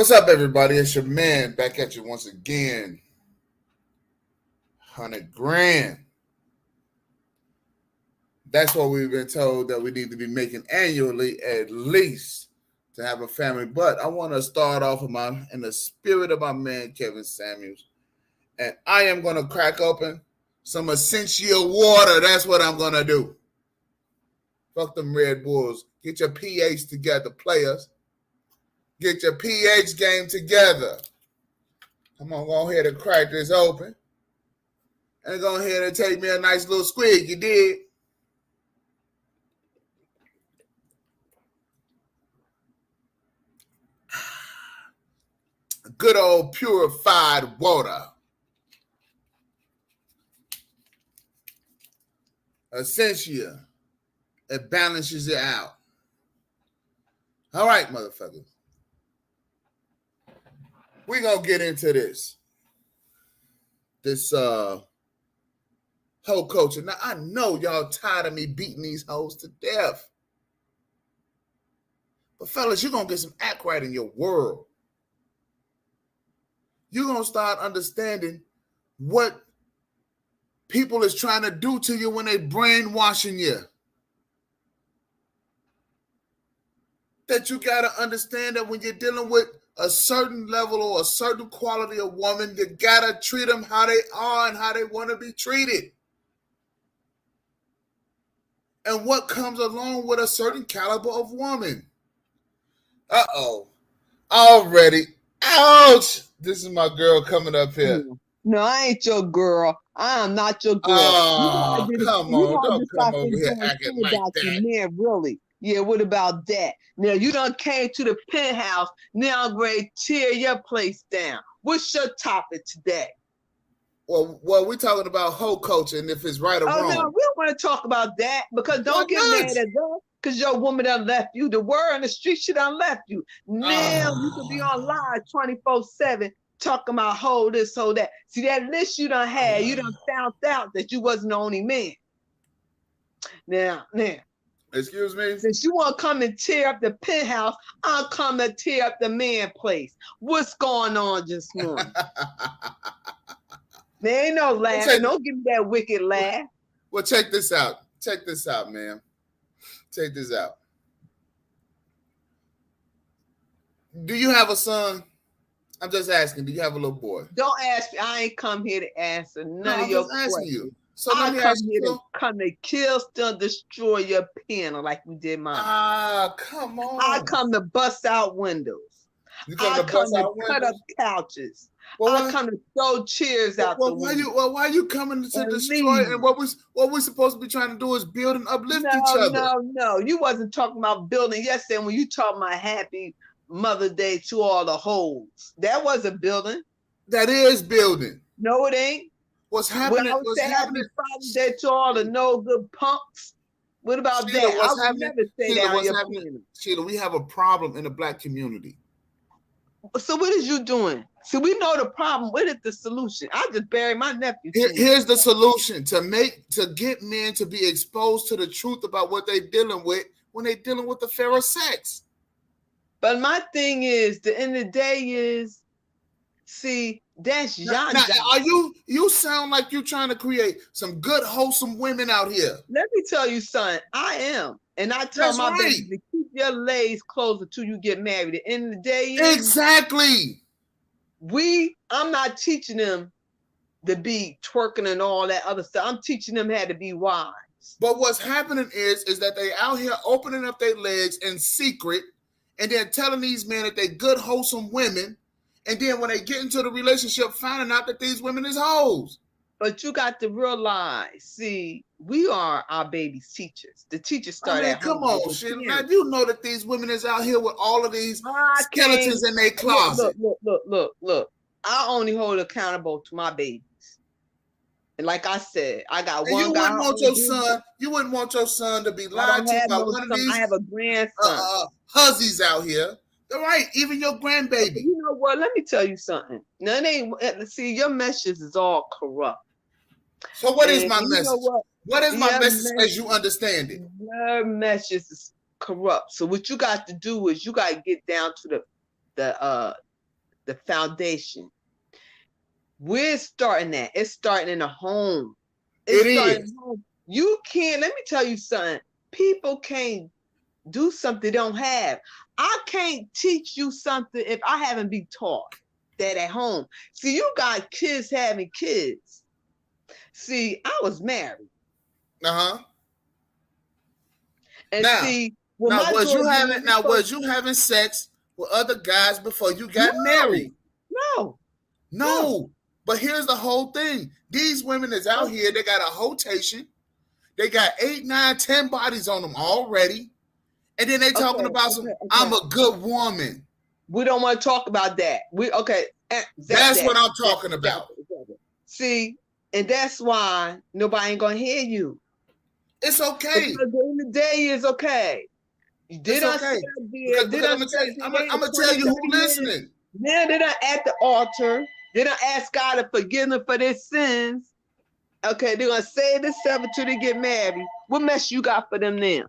What's up, everybody? It's your man back at you once again. 100 grand. That's what we've been told that we need to be making annually, at least, to have a family. But I want to start off in the spirit of my man Kevin Samuels, and I am going to crack open some essential water. That's what I'm going to do. Fuck them Red Bulls. Get your pH together, players. Get your pH game together. I'm going to go ahead and crack this open. And go ahead and take me a nice little squig. You did. Good old purified water. Essential. It balances it out. All right, motherfuckers. We're going to get into this. This hoe culture. Now, I know y'all tired of me beating these hoes to death. But fellas, you're going to get some act right in your world. You're going to start understanding what people is trying to do to you when they brainwashing you. That you got to understand that when you're dealing with a certain level or a certain quality of woman, you got to treat them how they are and how they want to be treated. And what comes along with a certain caliber of woman. Uh-oh. Already. Ouch. This is my girl coming up here. No, I ain't your girl. I am not your girl. Oh, come on. Don't come over here acting like that. Man, really. Yeah, what about that? Now, you done came to the penthouse. Now I'm ready to tear your place down. What's your topic today? Well, we're talking about hoe culture and if it's right or wrong. No, we don't want to talk about that because don't get mad at us because your woman done left you. The word on the street, she done left you. Now you can be on live 24/7 talking about hoe this, hoe that. See, that list you done had, you done found out that you wasn't the only man. Now. Excuse me? Since you want to come and tear up the penthouse, I'll come to tear up the man place. What's going on this morning? There ain't no laugh. Don't give me that wicked laugh. Well, check this out. Check this out, man. Check this out. Do you have a son? I'm just asking. Do you have a little boy? Don't ask me. I ain't come here to answer none of your questions. I'm just asking you. So I come to kill, still destroy your piano like we did mine. Come on. I come to bust out windows. I come to cut up couches. I come to throw chairs out the window. Why are you coming to destroy? And what we're supposed to be trying to do is build and uplift each other. No. You wasn't talking about building yesterday when you talking about happy Mother's Day to all the hoes. That wasn't building. That is building. No, it ain't. What's happening? What's happening? Father's Day to all the no good punks. What about Sheila, that? I would never say that on your piano. Sheila, we have a problem in the black community. So what is you doing? So we know the problem. What is the solution? I just buried my nephew. Here's the solution: to get men to be exposed to the truth about what they're dealing with when they're dealing with the fairer sex. But my thing is, the end of the day is, see, that's y'all. You sound like you're trying to create some good, wholesome women out here. Let me tell you something. I am. And I tell my baby to keep your legs closed until you get married. At the end of the day is, exactly. I'm not teaching them to be twerking and all that other stuff. I'm teaching them how to be wise. But what's happening is that they out here opening up their legs in secret and then telling these men that they good, wholesome women. And then when they get into the relationship, finding out that these women is hoes. But you got to realize, see, we are our baby's teachers. The teachers start at home. Come on, shit. Now you know that these women is out here with all of these skeletons in their closet. Look. I only hold accountable to my babies. And like I said, I got one you guy. You wouldn't want your son to be lied to by one of these. I have a grandson. Huzzies out here. All right, even your grandbaby. You know what? Let me tell you something. Now, see, your message is all corrupt. So what is my message? What is my message as you understand it? Your message is corrupt. So what you got to do is you got to get down to the foundation. We're starting that. It's starting in the home. It's starting in the home. You can't, let me tell you something. People can't do something they don't have. I can't teach you something if I haven't been taught that at home. See, you got kids having kids. See, I was married. Uh-huh. And now, see, was you having sex with other guys before you got married? No. But here's the whole thing. These women is out here, they got a rotation. They got 8, 9, 10 bodies on them already. And then they talking about I'm a good woman. We don't want to talk about that. That's what I'm talking about. See, and that's why nobody ain't gonna hear you. It's okay. Because at the end of the day, it's okay. It's okay. I'm gonna tell you who listening. Now they done at the altar. They done ask God to forgive them for their sins. Okay, they're gonna save themselves until they get married. What mess you got for them now?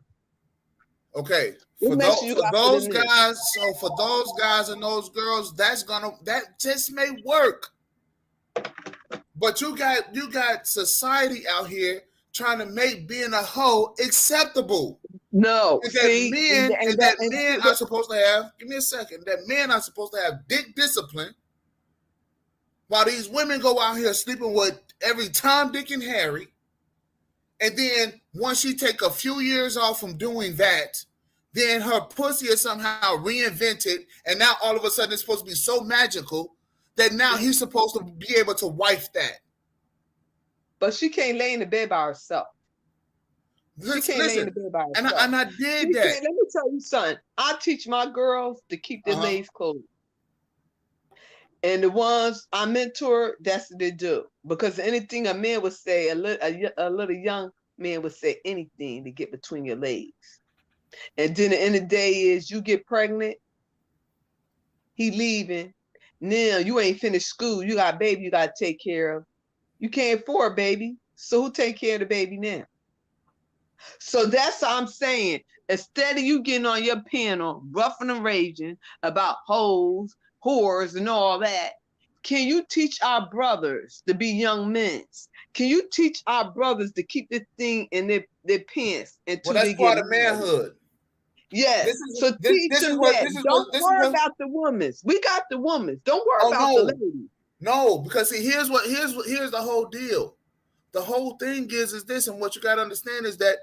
Okay, for those guys and those girls, that just may work. But you got society out here trying to make being a hoe acceptable. No, that men are supposed to have. Give me a second. That men are supposed to have dick discipline, while these women go out here sleeping with every Tom, Dick, and Harry. And then once she take a few years off from doing that, then her pussy is somehow reinvented, and now all of a sudden it's supposed to be so magical that now he's supposed to be able to wife that. But she can't lay in the bed by herself. She can't lay in the bed by herself. And I did that. Let me tell you something. I teach my girls to keep their legs closed. And the ones I mentor, that's what they do. Because anything a man would say, a little young man would say anything to get between your legs. And then the end of the day is you get pregnant, he leaving. Now you ain't finished school. You got a baby you got to take care of. You can't afford a baby. So who take care of the baby now? So that's what I'm saying. Instead of you getting on your panel, roughing and raging about hoes, whores, and all that, can you teach our brothers to be young men? Can you teach our brothers to keep this thing in their pants until that's part of manhood. Yes. Teach them that. Don't worry about the women. We got the women. Don't worry about the ladies. No, because see, here's the whole deal. The whole thing is this, and what you got to understand is that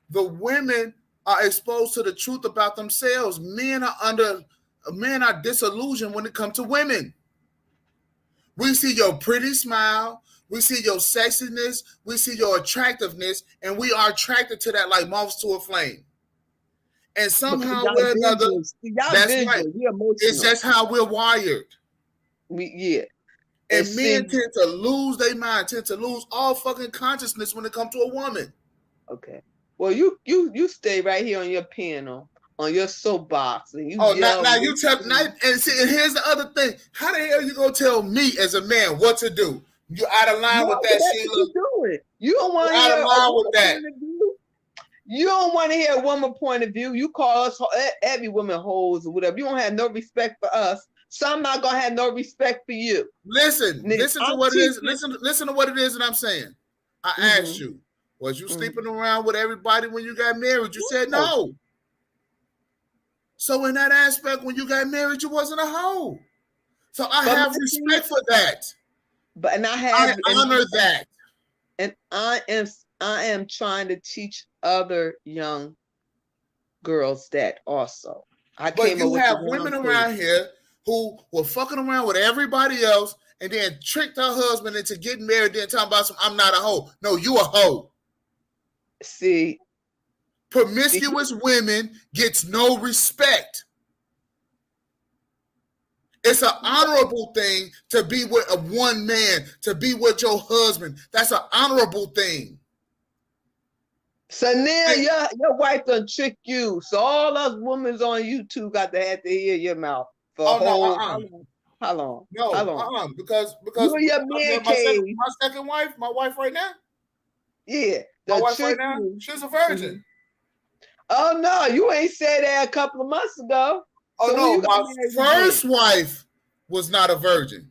the women are exposed to the truth about themselves. Men are disillusioned when it comes to women. We see your pretty smile, we see your sexiness, we see your attractiveness, and we are attracted to that like moths to a flame. And somehow or another, that's right. It's just how we're wired. And men tend to lose their mind, tend to lose all fucking consciousness when it comes to a woman. Okay. Well, you stay right here on your piano, on your soapbox, and you. Oh, now you tell. And see, and here's the other thing: how the hell you gonna tell me as a man what to do? You out of line with that, Sheila. Doing. You don't want to hear a woman point of view. You don't want to hear a woman point of view. You call us every woman hoes or whatever. You don't have no respect for us. So I'm not gonna have no respect for you. Listen to what it is. Listen to what it is that I'm saying. I asked you, was you sleeping around with everybody when you got married? You said no. So in that aspect, when you got married, you wasn't a hoe. So I have respect for that. I honor that. And I am trying to teach other young girls that also. But you have women around here who were fucking around with everybody else and then tricked her husband into getting married, then talking about I'm not a hoe. No, you a hoe. See, promiscuous women gets no respect. It's an honorable thing to be with one man, to be with your husband. That's an honorable thing. So now your wife done trick you. So all us women on YouTube got to have to hear your mouth for how long? No, because you and your man my second wife, my wife right now. Yeah, my wife right now, she's a virgin. Oh no, you ain't said that a couple of months ago. Oh so no, my first wife was not a virgin.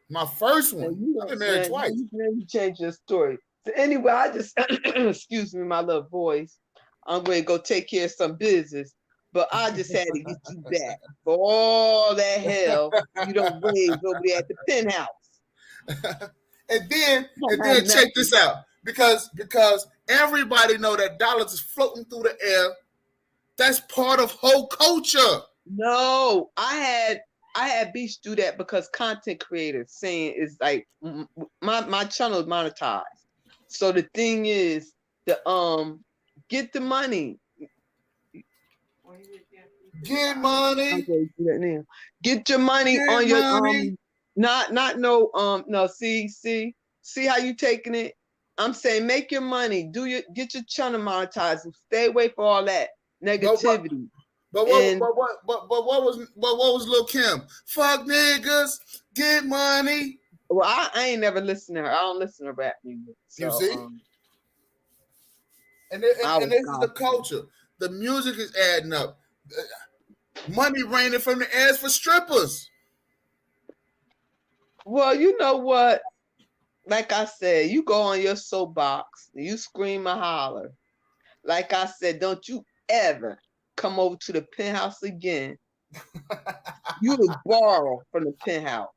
My first And one. you I've been don't, married man, twice. you change your story. So anyway, I just excuse me, my little voice. I'm going to go take care of some business, but I just had to get you back for all that hell you don't raise over there at the penthouse. and then Don't and have then check this nothing. out. Because everybody know that dollars is floating through the air. That's part of whole culture. No, I had Beach do that because content creators saying is like my channel is monetized. So the thing is the get the money. Get I'm money. going to do that now. Get your money Get on your money. not no no see how you taking it. I'm saying make your money, get your channel monetized, and stay away for all that But what? negativity. But what? And What was Lil Kim? Fuck niggas. Get money. well, I ain't never listened to her. I don't listen to rap music, You so see? I And was this is the gospel. culture. The music is adding up. Money raining from the ass for strippers. Well, you know what? Like I said, you go on your soapbox, you scream and holler. Like I said, don't you ever come over to the penthouse again. You would borrow from the penthouse.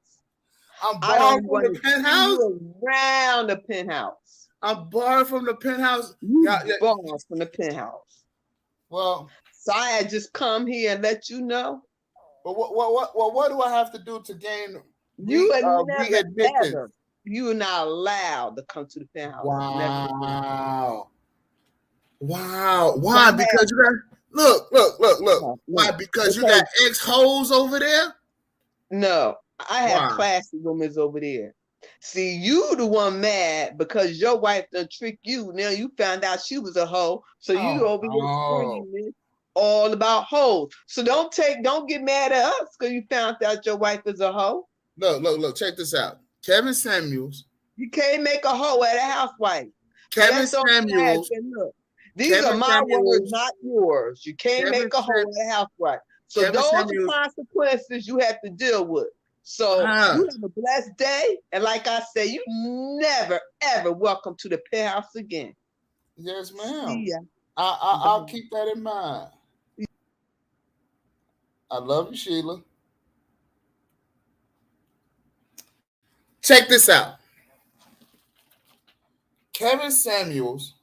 I'm I don't borrowing even from want the to see penthouse. you around the penthouse. I'm borrowing from the penthouse. You Yeah, yeah. borrow from the penthouse. Well, So I had just come here and let you know but what do I have to do to gain you would never readmittance? ever. You are not allowed to come to the penthouse. Never again. Wow. Wow. Why? Don't Because have you got look. no, Why? no. Because you got Because ex hoes over there? no, I have Why? classy women over there. See, you the one mad because your wife done trick you. Now you found out she was a hoe, so you Oh, over here oh. screaming all about hoes. So don't get mad at us because you found out your wife is a hoe. Look. Check this out. Kevin Samuels. You can't make a hoe at a housewife. So Kevin that's all I have Samuels. to look. These are Kevin my words, Samuels. not yours. You can't Kevin make a hoe Sam, at a housewife. So Kevin those are Samuels. consequences you have to deal with. So you Ah, have a blessed day. And like I said, you never, ever welcome to the penthouse again. yes, See ma'am. ya. I'll Bye. keep that in mind. I love you, Sheila. Check this out. Kevin Samuels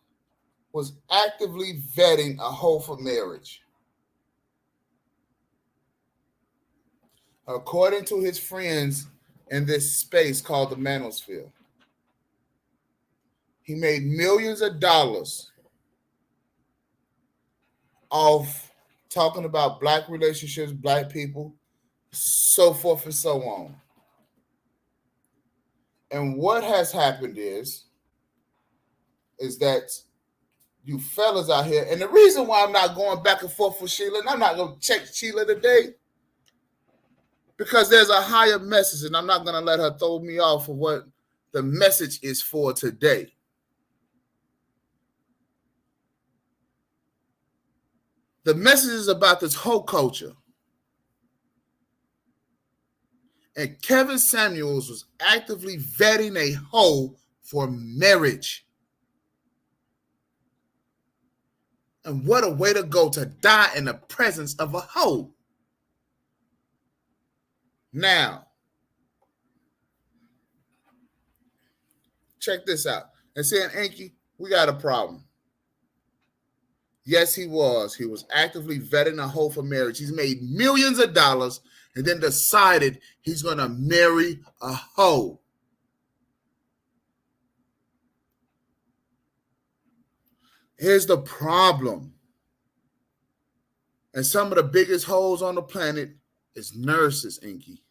was actively vetting a hoe for marriage. According to his friends in this space called the manosphere, he made millions of dollars off talking about black relationships, black people, so forth and so on. And what has happened is that you fellas out here, and the reason why I'm not going back and forth with Sheila, and I'm not going to check Sheila today, because there's a higher message, and I'm not going to let her throw me off of what the message is for today. The message is about this whole culture. And Kevin Samuels was actively vetting a hoe for marriage. And what a way to go to die in the presence of a hoe. Now, check this out. And saying, Enki, we got a problem. Yes, he was. He was actively vetting a hoe for marriage. He's made millions of dollars and then decided he's going to marry a hoe. Here's the problem. And some of the biggest hoes on the planet is nurses, Inky.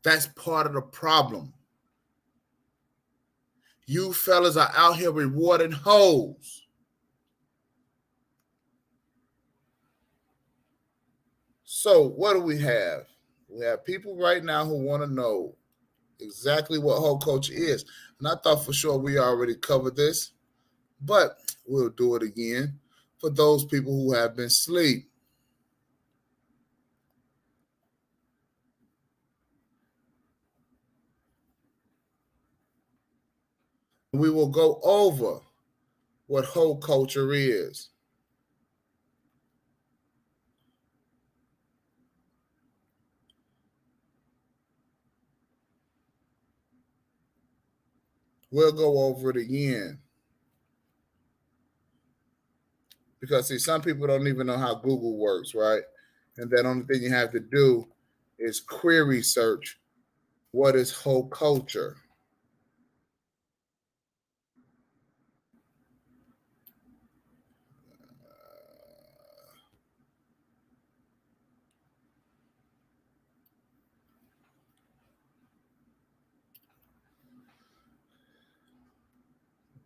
That's part of the problem. You fellas are out here rewarding hoes. So what do we have? We have people right now who want to know exactly what hoe culture is. And I thought for sure we already covered this, but we'll do it again. for those people who have been asleep. We will go over what whole culture is. We'll go over it again. Because see, some people don't even know how Google works, right? And the only thing you have to do is query search what is whole culture.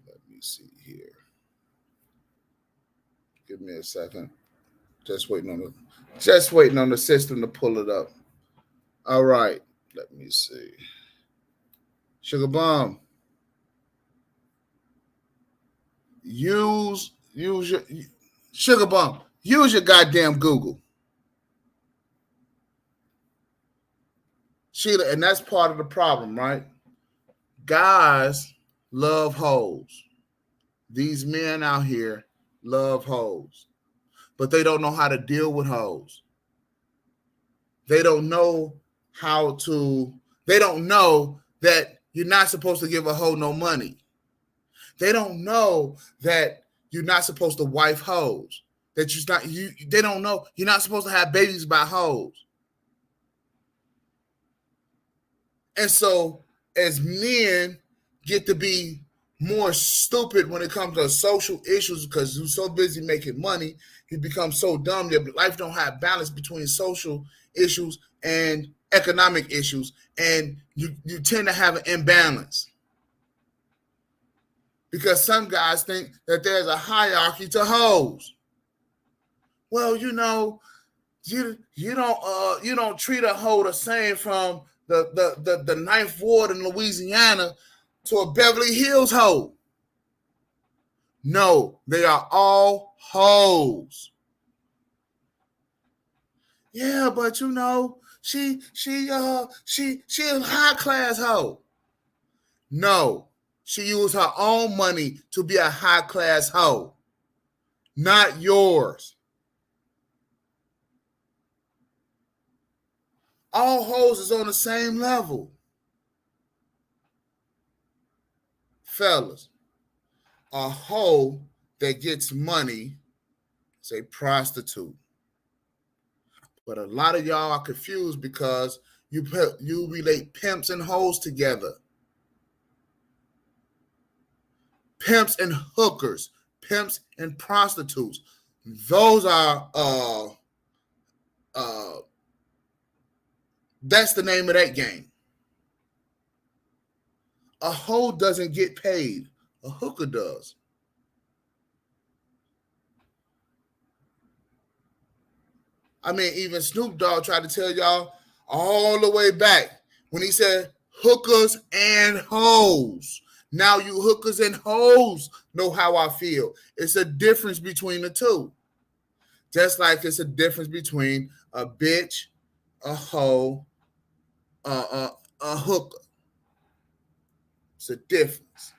Let me see here. Give me a second. Just waiting on the system to pull it up. All right. Let me see. Sugar Bomb. Use your Sugar Bomb. Use your goddamn Google. Sheila, and that's part of the problem, right? Guys love hoes. These men out here love hoes, but they don't know how to deal with hoes. They don't know how to, they don't know that you're not supposed to give a hoe no money. They don't know that you're not supposed to wife hoes. That you're not, they don't know you're not supposed to have babies by hoes. And so as men get to be more stupid when it comes to social issues because you're so busy making money, you become so dumb that life don't have balance between social issues and economic issues, and you tend to have an imbalance. Because some guys think that there's a hierarchy to hoes. Well, you don't treat a hoe the same from the Ninth Ward in Louisiana to a Beverly Hills hoe. No, they are all hoes. Yeah, but she's a high class hoe. No, she used her own money to be a high class hoe, not yours. All hoes is on the same level. Fellas, a hoe that gets money is a prostitute. But a lot of y'all are confused because you relate pimps and hoes together. Pimps and hookers, pimps and prostitutes. Those are that's the name of that game. A hoe doesn't get paid. A hooker does. I mean, even Snoop Dogg tried to tell y'all all the way back when he said hookers and hoes. Now you hookers and hoes know how I feel. It's a difference between the two. Just like it's a difference between a bitch, a hoe, a hooker. It's a difference.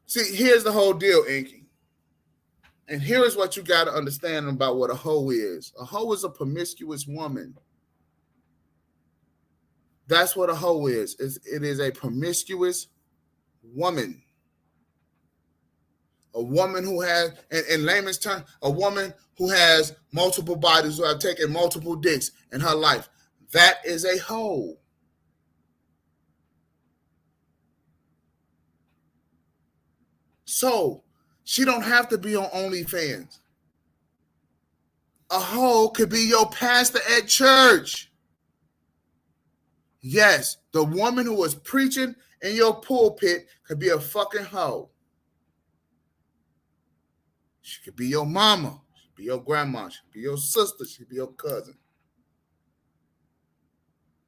See, here's the whole deal, Inky. And here is what you got to understand about what a hoe is. A hoe is a promiscuous woman. That's what a hoe is. It is a promiscuous woman. A woman who has, in layman's terms, a woman who has multiple bodies, who have taken multiple dicks in her life. That is a hoe. So she don't have to be on OnlyFans. A hoe could be your pastor at church. Yes, the woman who was preaching in your pulpit could be a fucking hoe. She could be your mama. She could be your grandma. She could be your sister. She could be your cousin.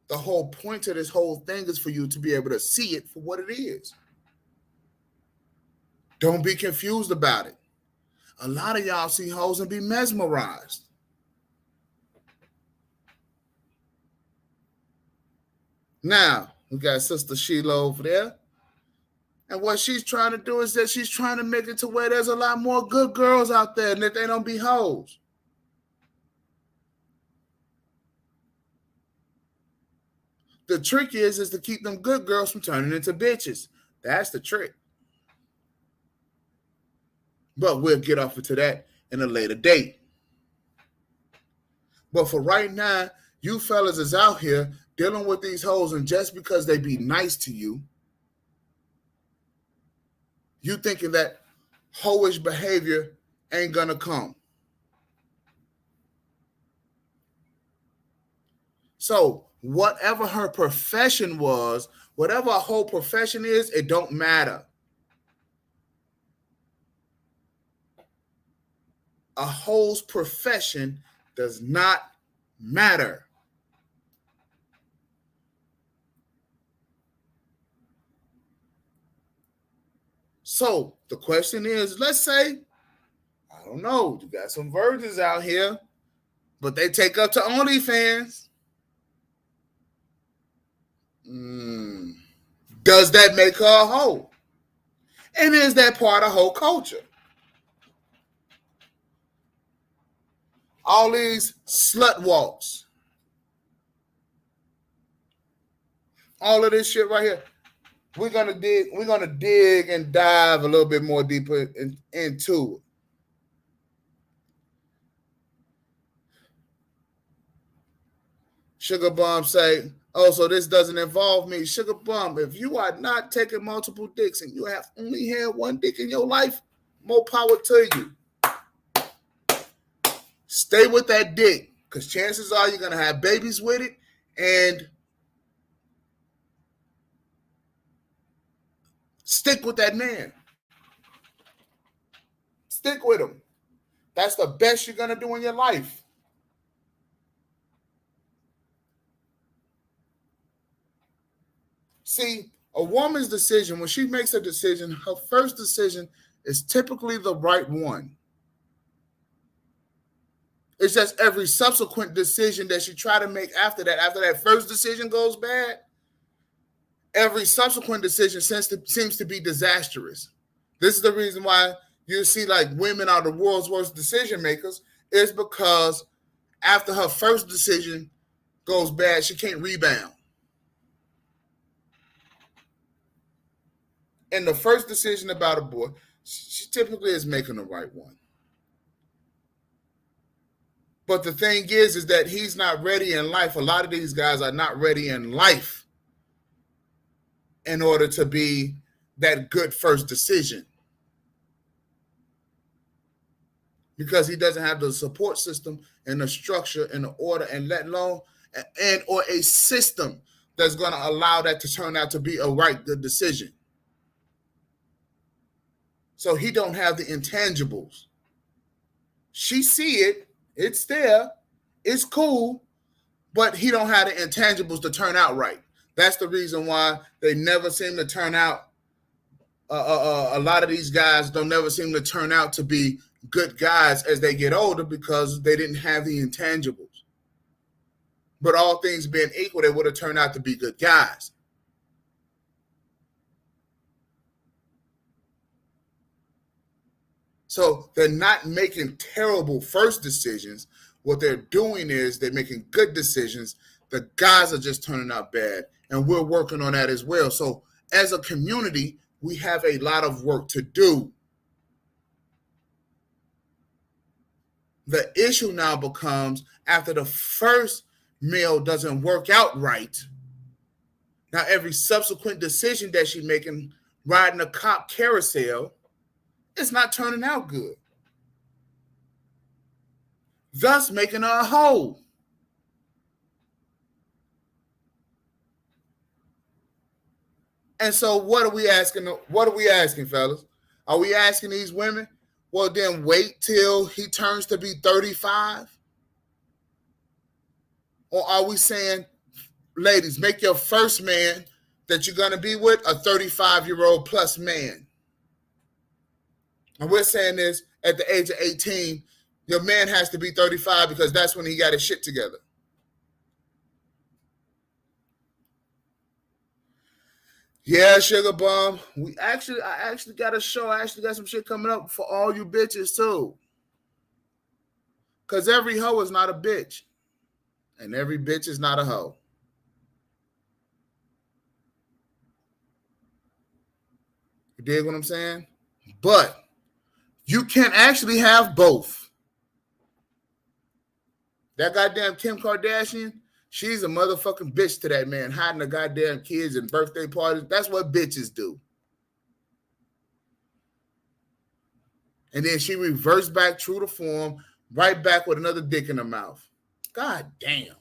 The whole point of this whole thing is for you to be able to see it for what it is. Don't be confused about it. A lot of y'all see hoes and be mesmerized. Now, we got Sister Sheila over there. And what she's trying to do is that she's trying to make it to where there's a lot more good girls out there and that they don't be hoes. The trick is to keep them good girls from turning into bitches. That's the trick. But we'll get off into that in a later date. But for right now, you fellas is out here dealing with these hoes, and just because they be nice to you, you thinking that hoish behavior ain't gonna come. So whatever her profession was, whatever her whole profession is, it don't matter. A hoe's profession does not matter. So the question is, let's say, I don't know, you got some virgins out here, but they take up to OnlyFans. Does that make her a hoe? And is that part of hoe culture? All these slut walks, all of this shit right here. We're gonna dig and dive a little bit more deeper into it. Sugar Bum say, oh, so this doesn't involve me. Sugar Bum, if you are not taking multiple dicks and you have only had one dick in your life, more power to you. Stay with that dick, because chances are you're gonna have babies with it, and stick with that man. Stick with him. That's the best you're gonna do in your life. See, a woman's decision, when she makes a decision, her first decision is typically the right one. It's just every subsequent decision that she try to make after that first decision goes bad, every subsequent decision seems to be disastrous. This is the reason why you see like women are the world's worst decision makers, is because after her first decision goes bad, she can't rebound. And the first decision about a boy, she typically is making the right one. But the thing is that he's not ready in life. A lot of these guys are not ready in life in order to be that good first decision. Because he doesn't have the support system and the structure and the order, and let alone or a system that's going to allow that to turn out to be a right good decision. So he don't have the intangibles. She see it, it's there, it's cool, but he don't have the intangibles to turn out right. That's the reason why they never seem to turn out. A lot of these guys don't never seem to turn out to be good guys as they get older, because they didn't have the intangibles. But all things being equal, they would have turned out to be good guys. So they're not making terrible first decisions. What they're doing is they're making good decisions. The guys are just turning out bad, and we're working on that as well. So as a community, we have a lot of work to do. The issue now becomes, after the first meal doesn't work out right, now every subsequent decision that she's making, riding a cop carousel, it's not turning out good, thus making her a hoe. And so what are we asking? What are we asking, fellas? Are we asking these women, well, then wait till he turns to be 35? Or are we saying, ladies, make your first man that you're going to be with a 35-year-old plus man. And we're saying this at the age of 18, your man has to be 35 because that's when he got his shit together. Yeah, Sugar Bum. I actually got a show. I actually got some shit coming up for all you bitches too. Cause every hoe is not a bitch. And every bitch is not a hoe. You dig what I'm saying? But you can actually have both. That goddamn Kim Kardashian, she's a motherfucking bitch to that man, hiding the goddamn kids and birthday parties. That's what bitches do. And then she reversed back true to form, right back with another dick in her mouth. God damn.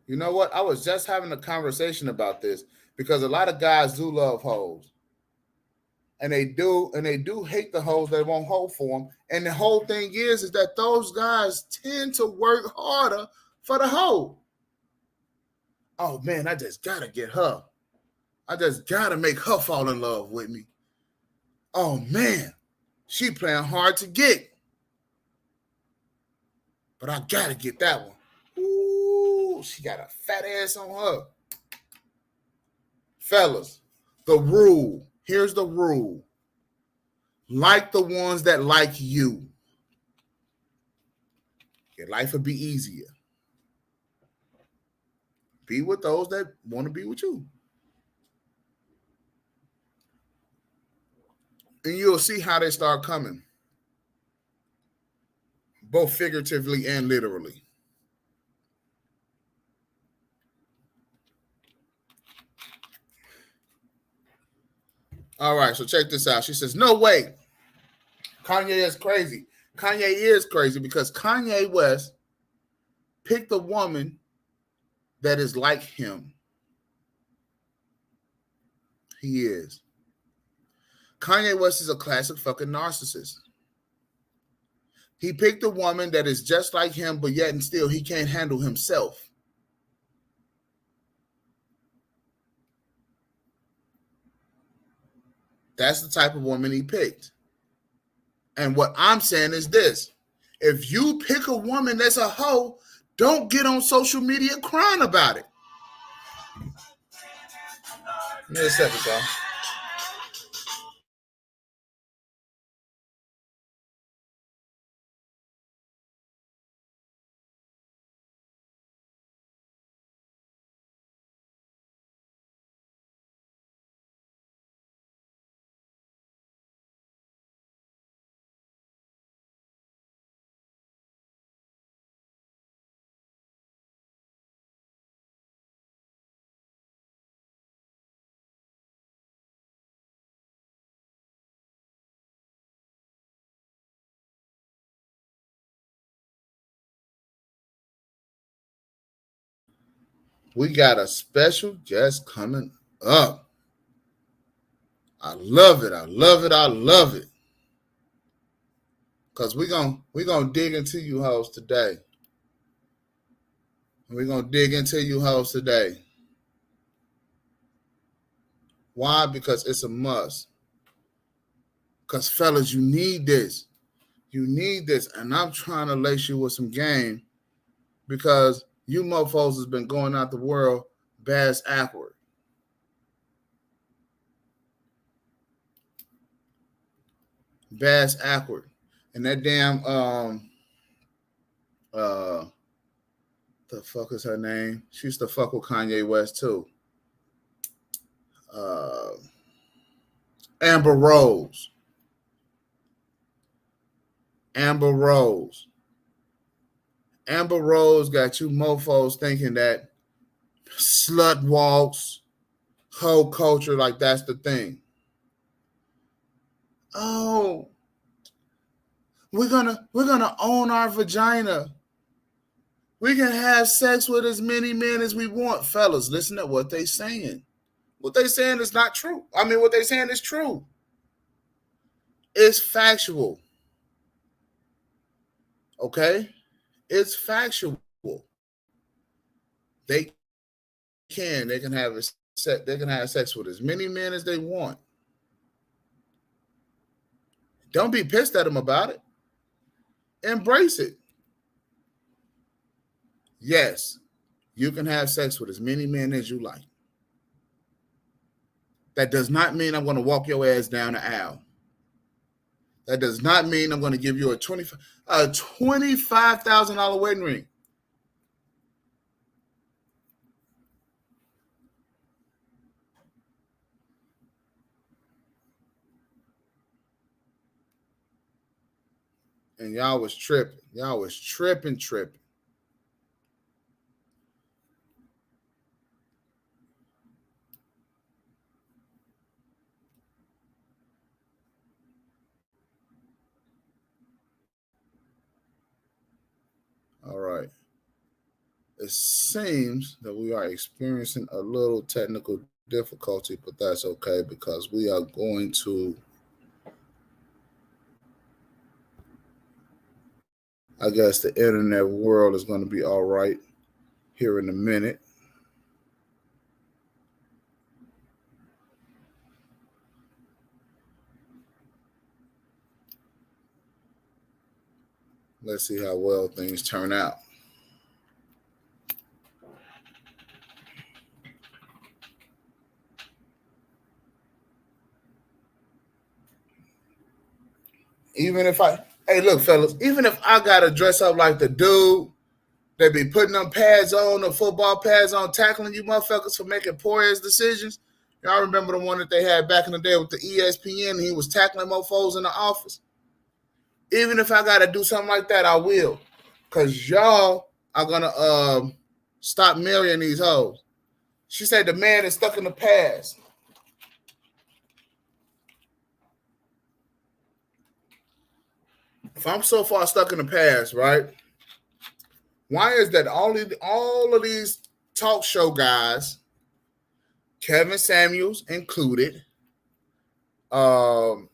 You know what? I was just having a conversation about this because a lot of guys do love hoes. And they do hate the hoes that won't hold for them. And the whole thing is that those guys tend to work harder for the hoe. Oh man, I just gotta get her. I just gotta make her fall in love with me. Oh man, she playing hard to get. But I gotta get that one. Ooh, she got a fat ass on her. Fellas, the rule. Here's the rule. Like the ones that like you. Your life will be easier. Be with those that want to be with you. And you'll see how they start coming. Both figuratively and literally. All right, so check this out. She says, no way. Kanye is crazy. Kanye is crazy because Kanye West picked a woman that is like him. He is. Kanye West is a classic fucking narcissist. He picked a woman that is just like him, but yet and still he can't handle himself. That's the type of woman he picked. And what I'm saying is this. If you pick a woman that's a hoe, don't get on social media crying about it. Give me a second, y'all. We got a special guest coming up. I love it. I love it. I love it. Because we're gonna dig into you hoes today. We're gonna dig into you hoes today. Why? Because it's a must. Because fellas, you need this. You need this. And I'm trying to lace you with some game because you mofos has been going out the world bass awkward. Bass awkward. And that damn the fuck is her name? She used to fuck with Kanye West too. Amber Rose. Amber Rose. Amber Rose got you mofos thinking that slut walks, hoe culture, like that's the thing. Oh, we're gonna own our vagina. We can have sex with as many men as we want. Fellas, listen to what they saying. what they saying is not true. I mean, what they saying is true. It's factual. Okay? It's factual. They they can have they can have sex with as many men as they want. Don't be pissed at them about it. Embrace it. Yes, you can have sex with as many men as you like. That does not mean I'm going to walk your ass down the aisle. That does not mean I'm going to give you a $25,000 wedding ring. And y'all was tripping. Y'all was tripping. All right. It seems that we are experiencing a little technical difficulty, but that's okay because we are going to, I guess the internet world is going to be all right here in a minute. Let's see how well things turn out. Hey, look, fellas, even if I got to dress up like the dude that be putting them pads on, the football pads on, tackling you motherfuckers for making poor ass decisions. Y'all remember the one that they had back in the day with the ESPN, and he was tackling mofos in the office? Even if I got to do something like that, I will. Because y'all are going to stop marrying these hoes. She said the man is stuck in the past. If I'm so far stuck in the past, right? Why is that all of these talk show guys, Kevin Samuels included, you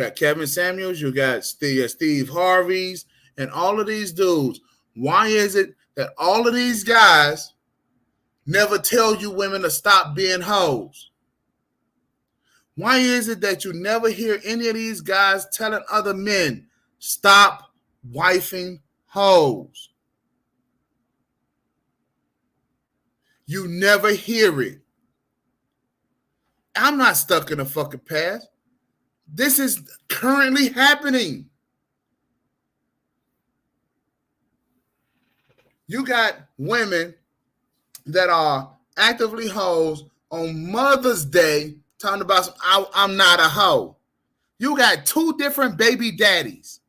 got Kevin Samuels, you got Steve Harvey's, and all of these dudes, why is it that all of these guys never tell you women to stop being hoes? Why is it that you never hear any of these guys telling other men, stop wifing hoes? You never hear it. I'm not stuck in the fucking past. This is currently happening. You got women that are actively hoes on Mother's Day talking about I'm not a hoe. You got two different baby daddies.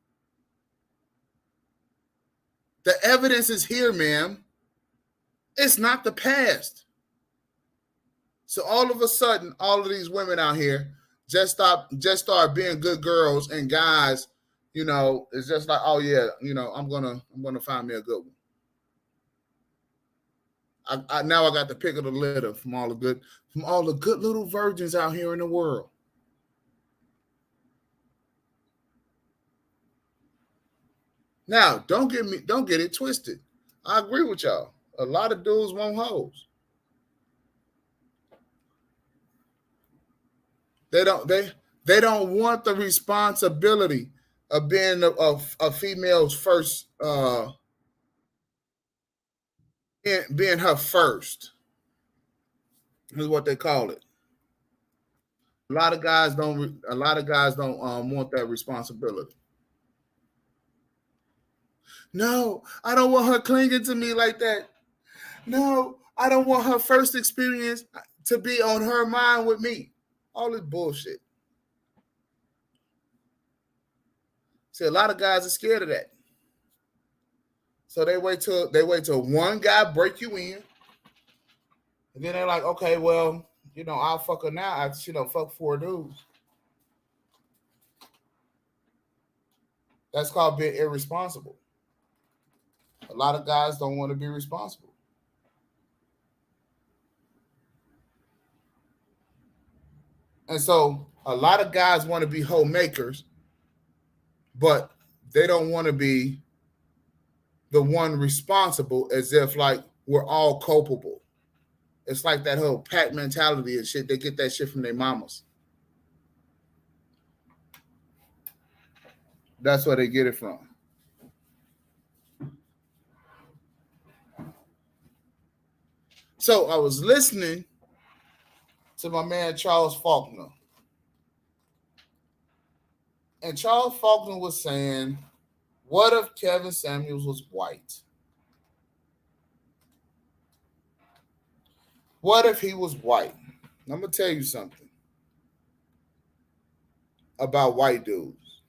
The evidence is here, ma'am. It's not the past. So all of a sudden, all of these women out here just start being good girls, and guys, it's just like, oh yeah, I'm gonna find me a good one. Now I got the pick of the litter from all the good little virgins out here in the world. Now, don't get it twisted. I agree with y'all. A lot of dudes want hoes. They don't want the responsibility of being a female's first, being her first is what they call it. A lot of guys don't want that responsibility. No, I don't want her clinging to me like that. No, I don't want her first experience to be on her mind with me. All this bullshit. See, a lot of guys are scared of that. So they wait till one guy break you in, and then they're like, okay, well, I'll fuck her now. Fuck four dudes. That's called being irresponsible. A lot of guys don't want to be responsible. And so a lot of guys want to be homemakers, but they don't want to be the one responsible, as if like we're all culpable. It's like that whole pack mentality and shit. They get that shit from their mamas. That's where they get it from. So I was listening to my man Charles Faulkner. And Charles Faulkner was saying, what if Kevin Samuels was white? What if he was white? I'm going to tell you something about white dudes.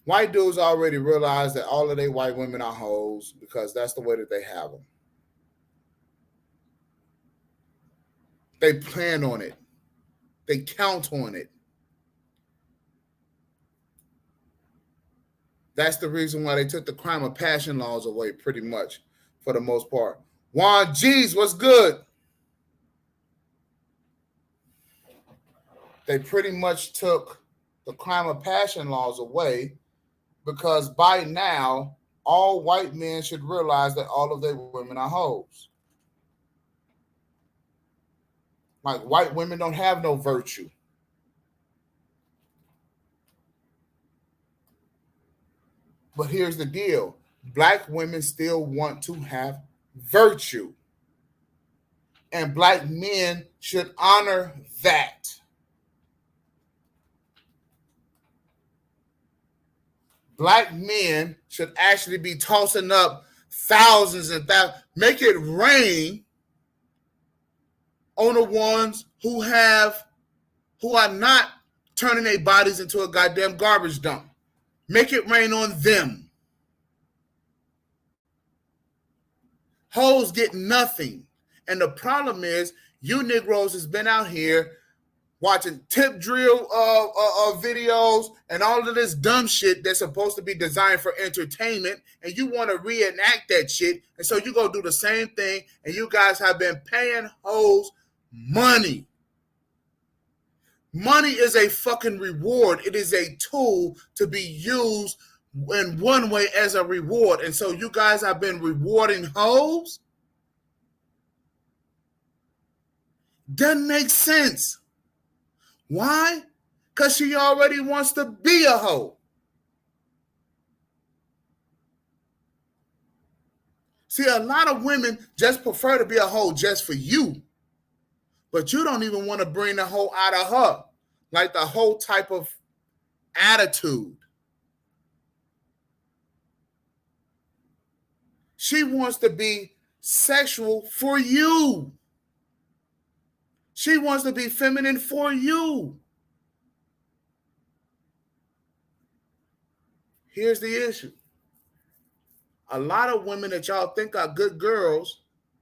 White dudes already realize that all of their white women are hoes because that's the way that they have them. They plan on it. They count on it. That's the reason why they took the crime of passion laws away, pretty much, for the most part. Juan G's, what's good? They pretty much took the crime of passion laws away because by now, all white men should realize that all of their women are hoes. Like, white women don't have no virtue. But here's the deal. Black women still want to have virtue. And black men should honor that. Black men should actually be tossing up thousands and thousands. Make it rain on the ones who are not turning their bodies into a goddamn garbage dump. Make it rain on them. Hoes get nothing. And the problem is, you Negroes has been out here watching tip drill videos and all of this dumb shit that's supposed to be designed for entertainment, and you want to reenact that shit, and so you go do the same thing, and you guys have been paying hoes money. Money is a fucking reward. It is a tool to be used in one way as a reward. And so you guys have been rewarding hoes? Doesn't make sense. Why? Because she already wants to be a hoe. See, a lot of women just prefer to be a hoe just for you. But you don't even want to bring the hoe out of her. Like the whole type of attitude. She wants to be sexual for you. She wants to be feminine for you. Here's the issue. A lot of women that y'all think are good girls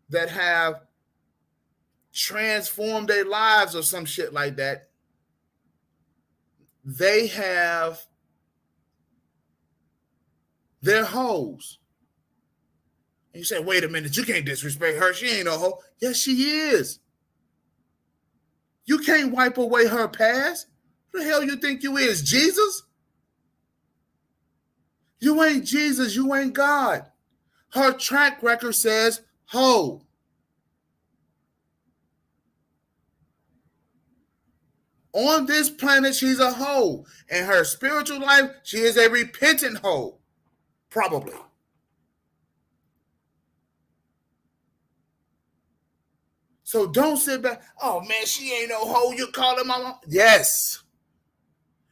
that have transformed their lives or some shit like that, they're hoes. And you say, wait a minute, you can't disrespect her. She ain't no hoe. Yes, she is. You can't wipe away her past. Who the hell you think you is, Jesus? You ain't Jesus. You ain't God. Her track record says hoe. On this planet, she's a hoe. In her spiritual life, she is a repentant hoe. Probably. So don't sit back. Oh, man, she ain't no hoe. You call her mama? Yes.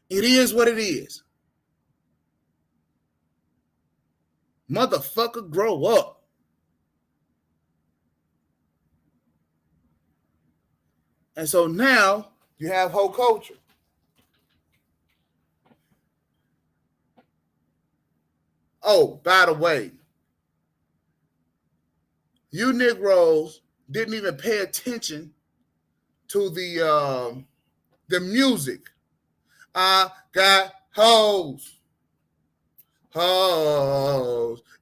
It is what it is. Motherfucker, grow up. And so now you have hoe culture. Oh, by the way, you Negroes didn't even pay attention to the music. I got hoes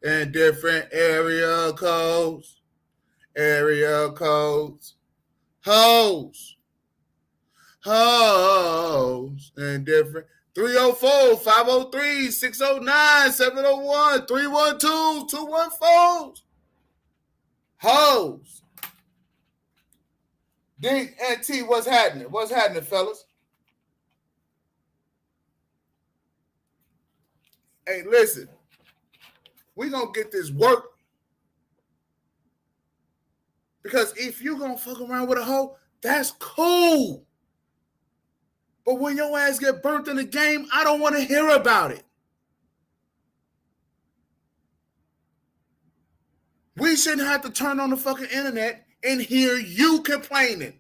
in different area codes, hoes. Hoes and different. 304 503 609 701 312 214. Hoes. D and T, what's happening? What's happening, fellas? Hey, listen. We gonna get this work. Because if you gonna fuck around with a hoe, that's cool. But when your ass get burnt in the game, I don't want to hear about it. We shouldn't have to turn on the fucking internet and hear you complaining.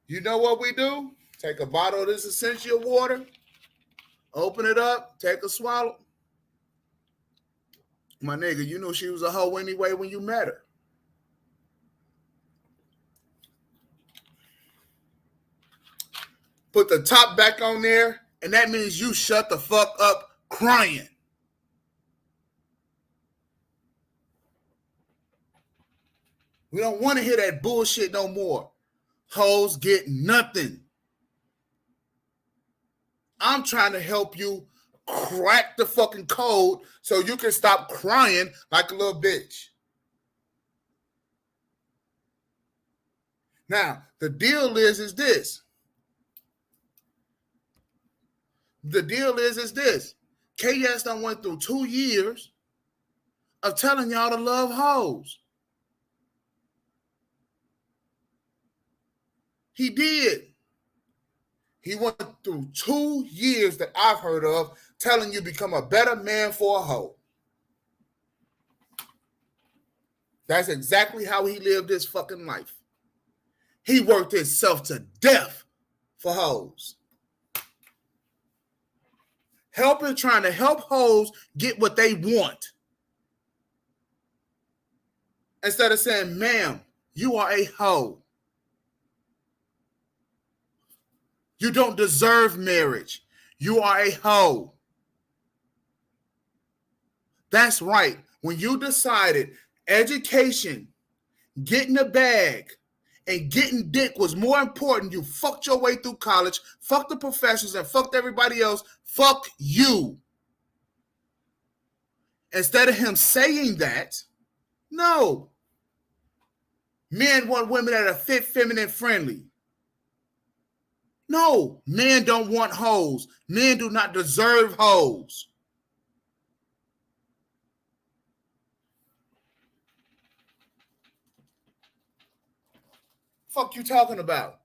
You know what we do? Take a bottle of this essential water, open it up, take a swallow. My nigga, you knew she was a hoe anyway when you met her. Put the top back on there, and that means you shut the fuck up crying. We don't want to hear that bullshit no more. Hoes get nothing. I'm trying to help you crack the fucking code so you can stop crying like a little bitch. Now, the deal is this. The deal is this. KS done went through 2 years of telling y'all to love hoes. He did. He went through 2 years that I've heard of telling you become a better man for a hoe. That's exactly how he lived his fucking life. He worked himself to death for hoes. Trying to help hoes get what they want. Instead of saying, ma'am, you are a hoe. You don't deserve marriage. You are a hoe. That's right. When you decided education, getting a bag, and getting dick was more important, you fucked your way through college, fucked the professors, and fucked everybody else. Fuck you. Instead of him saying that, no. Men want women that are fit, feminine, friendly. No, men don't want hoes. Men do not deserve hoes. Fuck you talking about?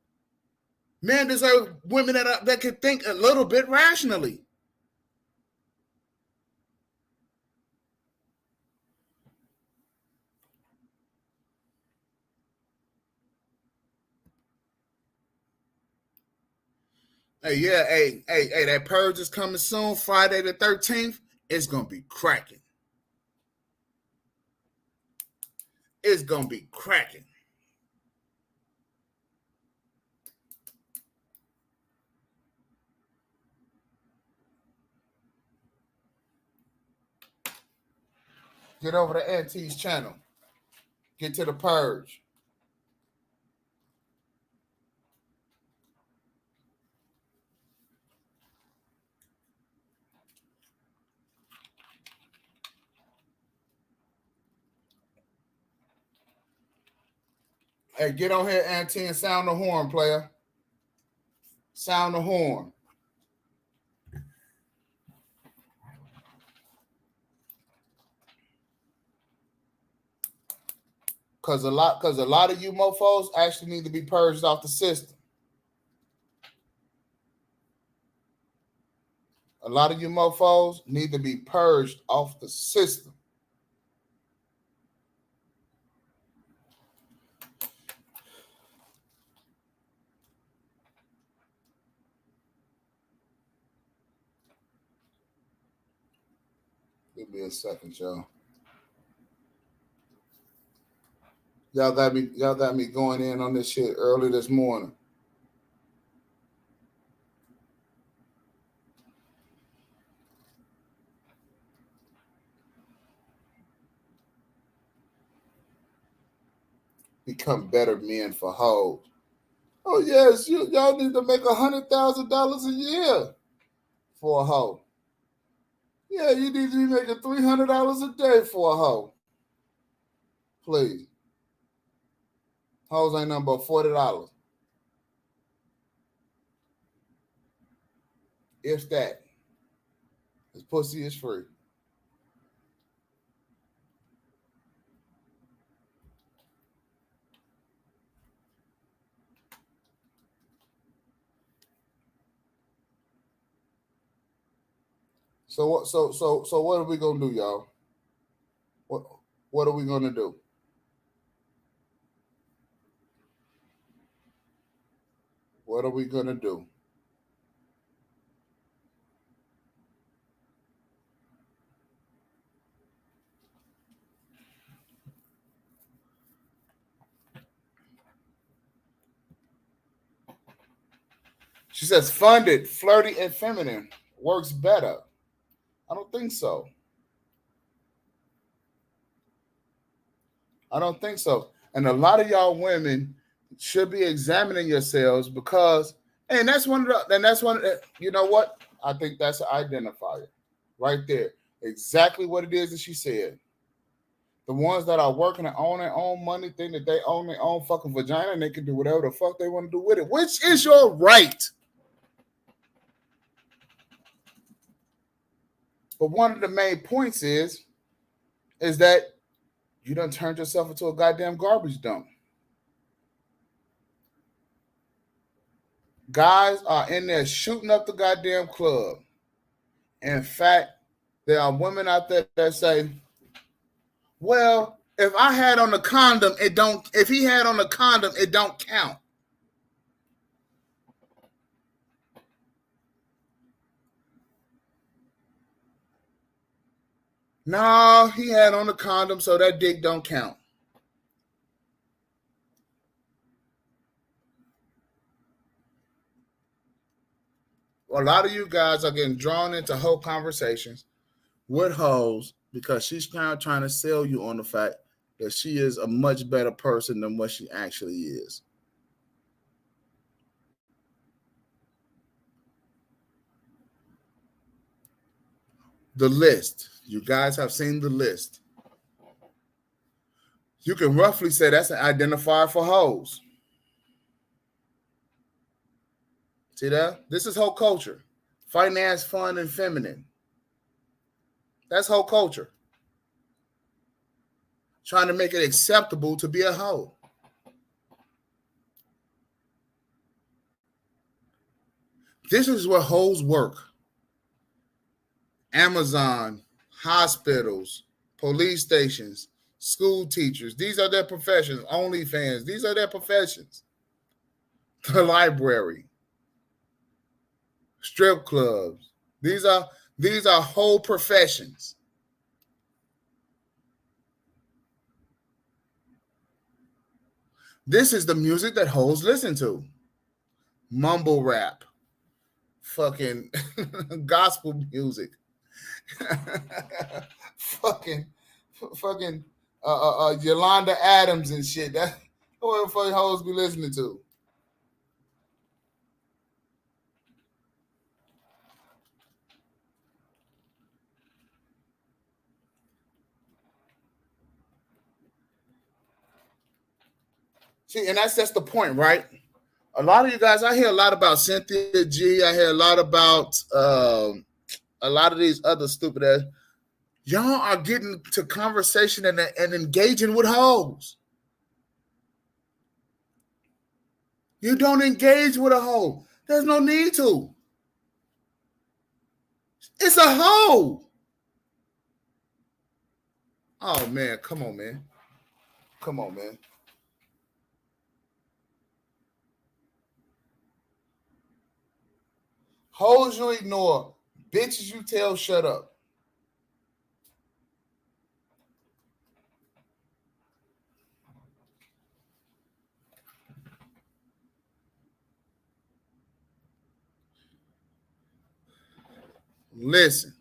Men deserve women that can think a little bit rationally. Hey, yeah, hey, that purge is coming soon, Friday the 13th. It's gonna be cracking. It's gonna be cracking. Get over to Auntie's channel. Get to the purge. Hey, get on here, Auntie, and sound the horn, player. Sound the horn. Cause a lot of you mofos actually need to be purged off the system. A lot of you mofos need to be purged off the system. Give me a second, y'all. Y'all got me going in on this shit early this morning. become better men for hoes. Oh yes, y'all need to make $100,000 a year for a hoe. Yeah, you need to be making $300 a day for a hoe. Please, hoes ain't nothing but $40. If that, this pussy is free. So what? So what are we gonna do, y'all? What What are we gonna do? What are we gonna do? She says funded, flirty, and feminine works better. I don't think so. I don't think so. And a lot of y'all women should be examining yourselves because, and that's one of the, and that's one. You know what? I think that's an identifier right there. Exactly what it is that she said. The ones that are working and own their own money think that they own their own fucking vagina and they can do whatever the fuck they want to do with it, which is your right. But one of the main points is that you done turned yourself into a goddamn garbage dump. Guys are in there shooting up the goddamn club. In fact, there are women out there that say, "Well, if I had on a condom, it don't. If he had on a condom, it don't count." No, he had on a condom, so that dick don't count. A lot of you guys are getting drawn into whole conversations with hoes because she's now trying to sell you on the fact that she is a much better person than what she actually is. The list. You guys have seen the list. You can roughly say that's an identifier for hoes. See that? This is whole culture. Finance, fun, and feminine. That's whole culture. Trying to make it acceptable to be a hoe. This is where hoes work. Amazon, hospitals, police stations, school teachers. These are their professions. OnlyFans. These are their professions. The library, strip clubs. These are whole professions. This is the music that hoes listen to. Mumble rap, fucking gospel music, fucking fucking Yolanda Adams and shit. That's what the fucking hoes be listening to. See, and that's the point, right? A lot of you guys, I hear a lot about Cynthia G. I hear a lot about a lot of these other stupid ass. Y'all are getting to conversation and engaging with hoes. You don't engage with a hoe. There's no need to. It's a hoe. Oh man, come on, man. Come on, man. Hoes you ignore. Bitches you tell shut up. Listen,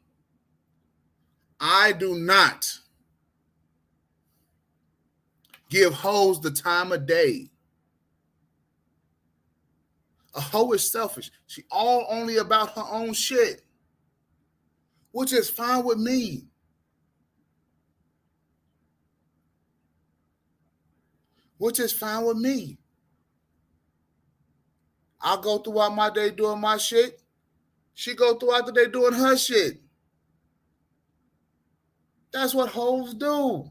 I do not give hoes the time of day. A hoe is selfish. She all only about her own shit, which is fine with me. Which is fine with me. I go throughout my day doing my shit. She go throughout the day doing her shit. That's what hoes do.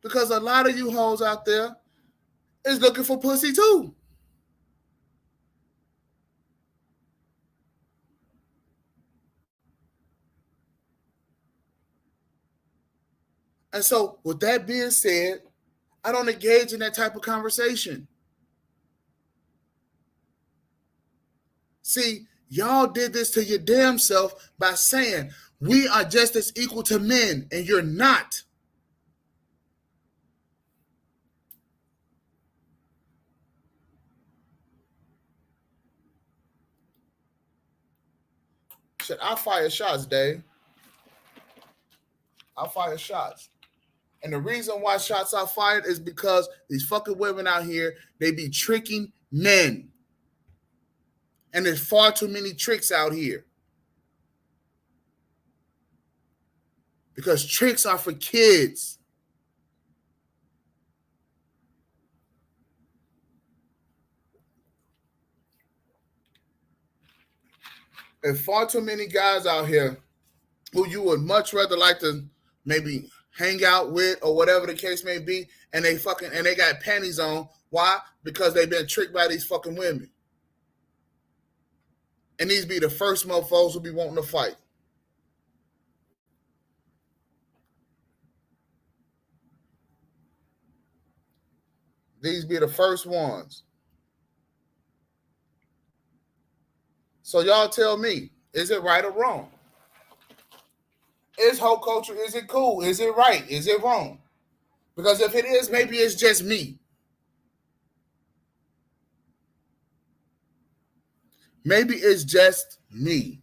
Because a lot of you hoes out there is looking for pussy too. And so, with that being said, I don't engage in that type of conversation. See, y'all did this to your damn self by saying we are just as equal to men, and you're not. Shit, I fire shots, Dave. I fire shots. And the reason why shots are fired is because these fucking women out here, they be tricking men. And there's far too many tricks out here. Because tricks are for kids. There's far too many guys out here who you would much rather like to maybe hang out with or whatever the case may be, and they got panties on. Why? Because they've been tricked by these fucking women. And these be the first mofos who be wanting to fight. These be the first ones. So y'all tell me, is it right or wrong? Is hoe culture, is it cool? Is it right? Is it wrong? Because if it is, maybe it's just me. Maybe it's just me.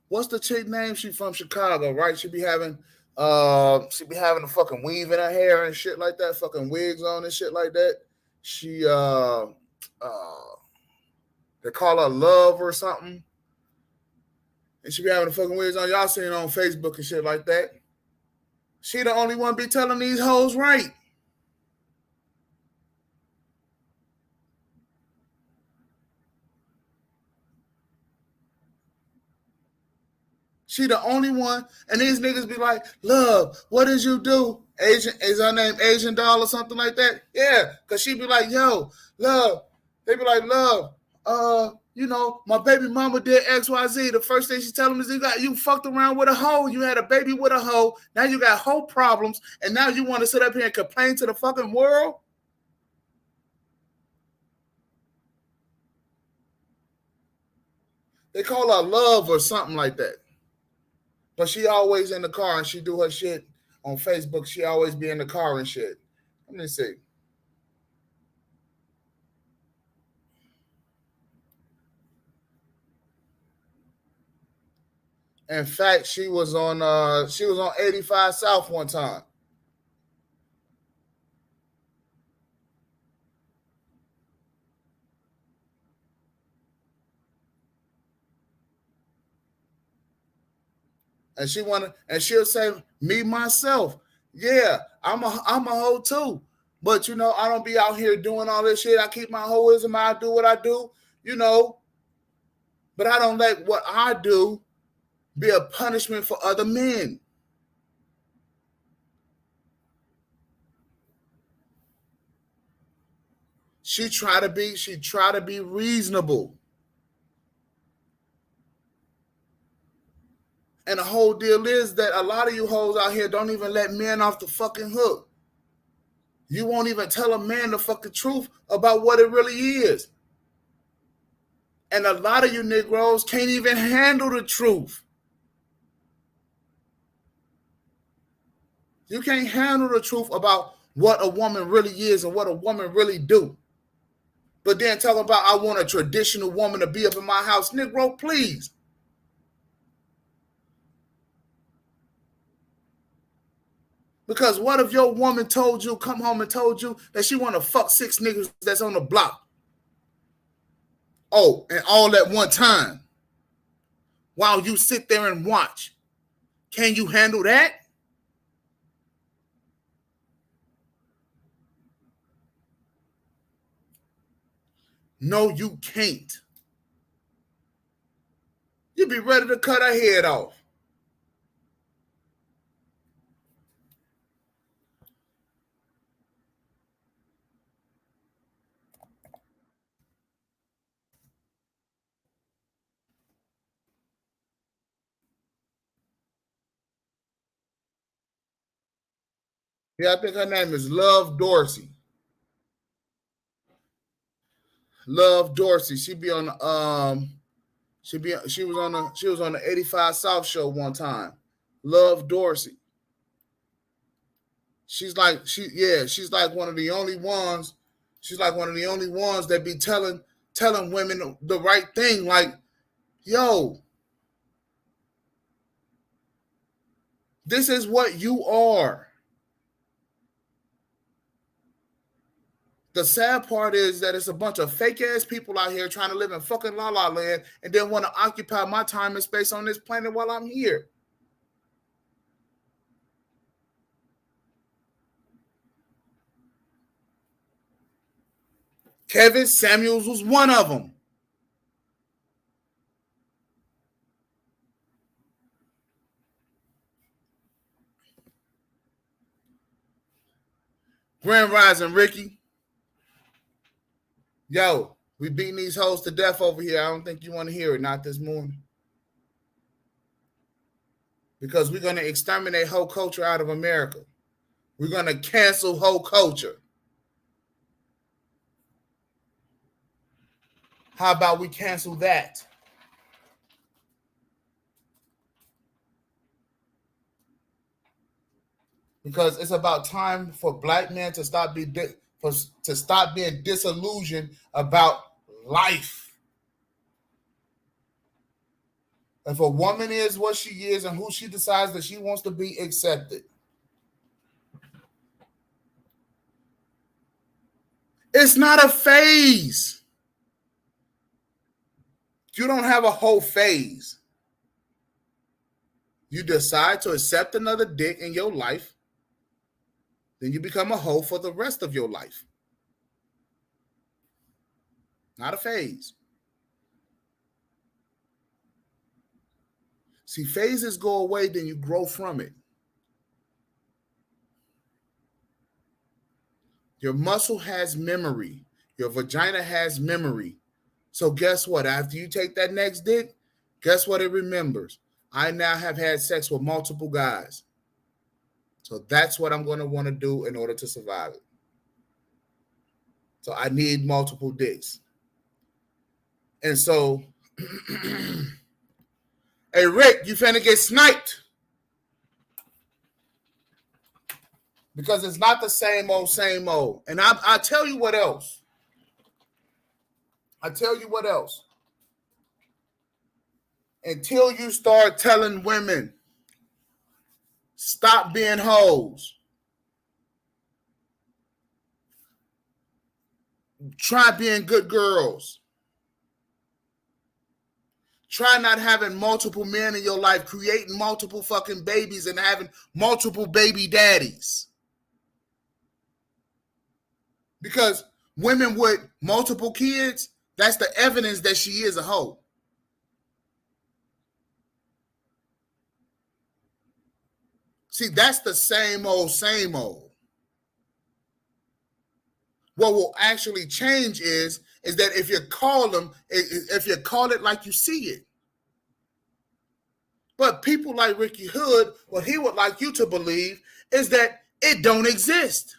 What's the chick name? She from Chicago, right? She be having a fucking weave in her hair and shit like that, fucking wigs on and shit like that. She they call her Love or something. And she be having the fucking wigs on. Y'all seen it on Facebook and shit like that. She the only one be telling these hoes right. She the only one, and these niggas be like, Love, what did you do? Asian, is her name Asian Doll or something like that? Yeah, because she be like, yo, Love. They be like, Love, my baby mama did XYZ. The first thing she tell them is you fucked around with a hoe. You had a baby with a hoe. Now you got hoe problems, and now you want to sit up here and complain to the fucking world? They call her Love or something like that. But she always in the car and she do her shit on Facebook. She always be in the car and shit. Let me see. In fact, she was on 85 South one time. And she'll say, me myself. Yeah, I'm a hoe too. But I don't be out here doing all this shit. I keep my hoism, I do what I do, but I don't let what I do be a punishment for other men. She try to be reasonable. And the whole deal is that a lot of you hoes out here don't even let men off the fucking hook. You won't even tell a man the fucking truth about what it really is. And a lot of you Negroes can't even handle the truth. You can't handle the truth about what a woman really is and what a woman really do. But then talking about I want a traditional woman to be up in my house. Negro, please. Because what if your woman told you, come home and told you that she want to fuck 6 niggas that's on the block? Oh, and all at one time. While you sit there and watch. Can you handle that? No, you can't. You'd be ready to cut her head off. Yeah, I think her name is Love Dorsey. Love Dorsey. She be on she was on the 85 South show one time. Love Dorsey. She's like she's like one of the only ones. She's like one of the only ones that be telling women the right thing. Like, yo, this is what you are. The sad part is that it's a bunch of fake ass people out here trying to live in fucking la la land and then want to occupy my time and space on this planet while I'm here. Kevin Samuels was one of them. Grand Rising, Ricky. Yo, we beating these hoes to death over here. I don't think you want to hear it. Not this morning. Because we're going to exterminate hoe culture out of America. We're going to cancel hoe culture. How about we cancel that? Because it's about time for black men to stop being disillusioned about life. If a woman is what she is and who she decides that she wants to be, accepted. It's not a phase. You don't have a whole phase. You decide to accept another dick in your life, then you become a hoe for the rest of your life. Not a phase. See, phases go away, then you grow from it. Your muscle has memory. Your vagina has memory. So guess what? After you take that next dick, guess what it remembers? I now have had sex with multiple guys. So that's what I'm going to want to do in order to survive it. So I need multiple dicks. And so, hey, Rick, you finna get sniped. Because it's not the same old, same old. And I tell you what else. I tell you what else. Until you start telling women, stop being hoes. Try being good girls. Try not having multiple men in your life, creating multiple fucking babies and having multiple baby daddies. Because women with multiple kids, that's the evidence that she is a hoe. See, that's the same old, same old. What will actually change is that if you call it like you see it. But people like Ricky Hood, what he would like you to believe is that it don't exist.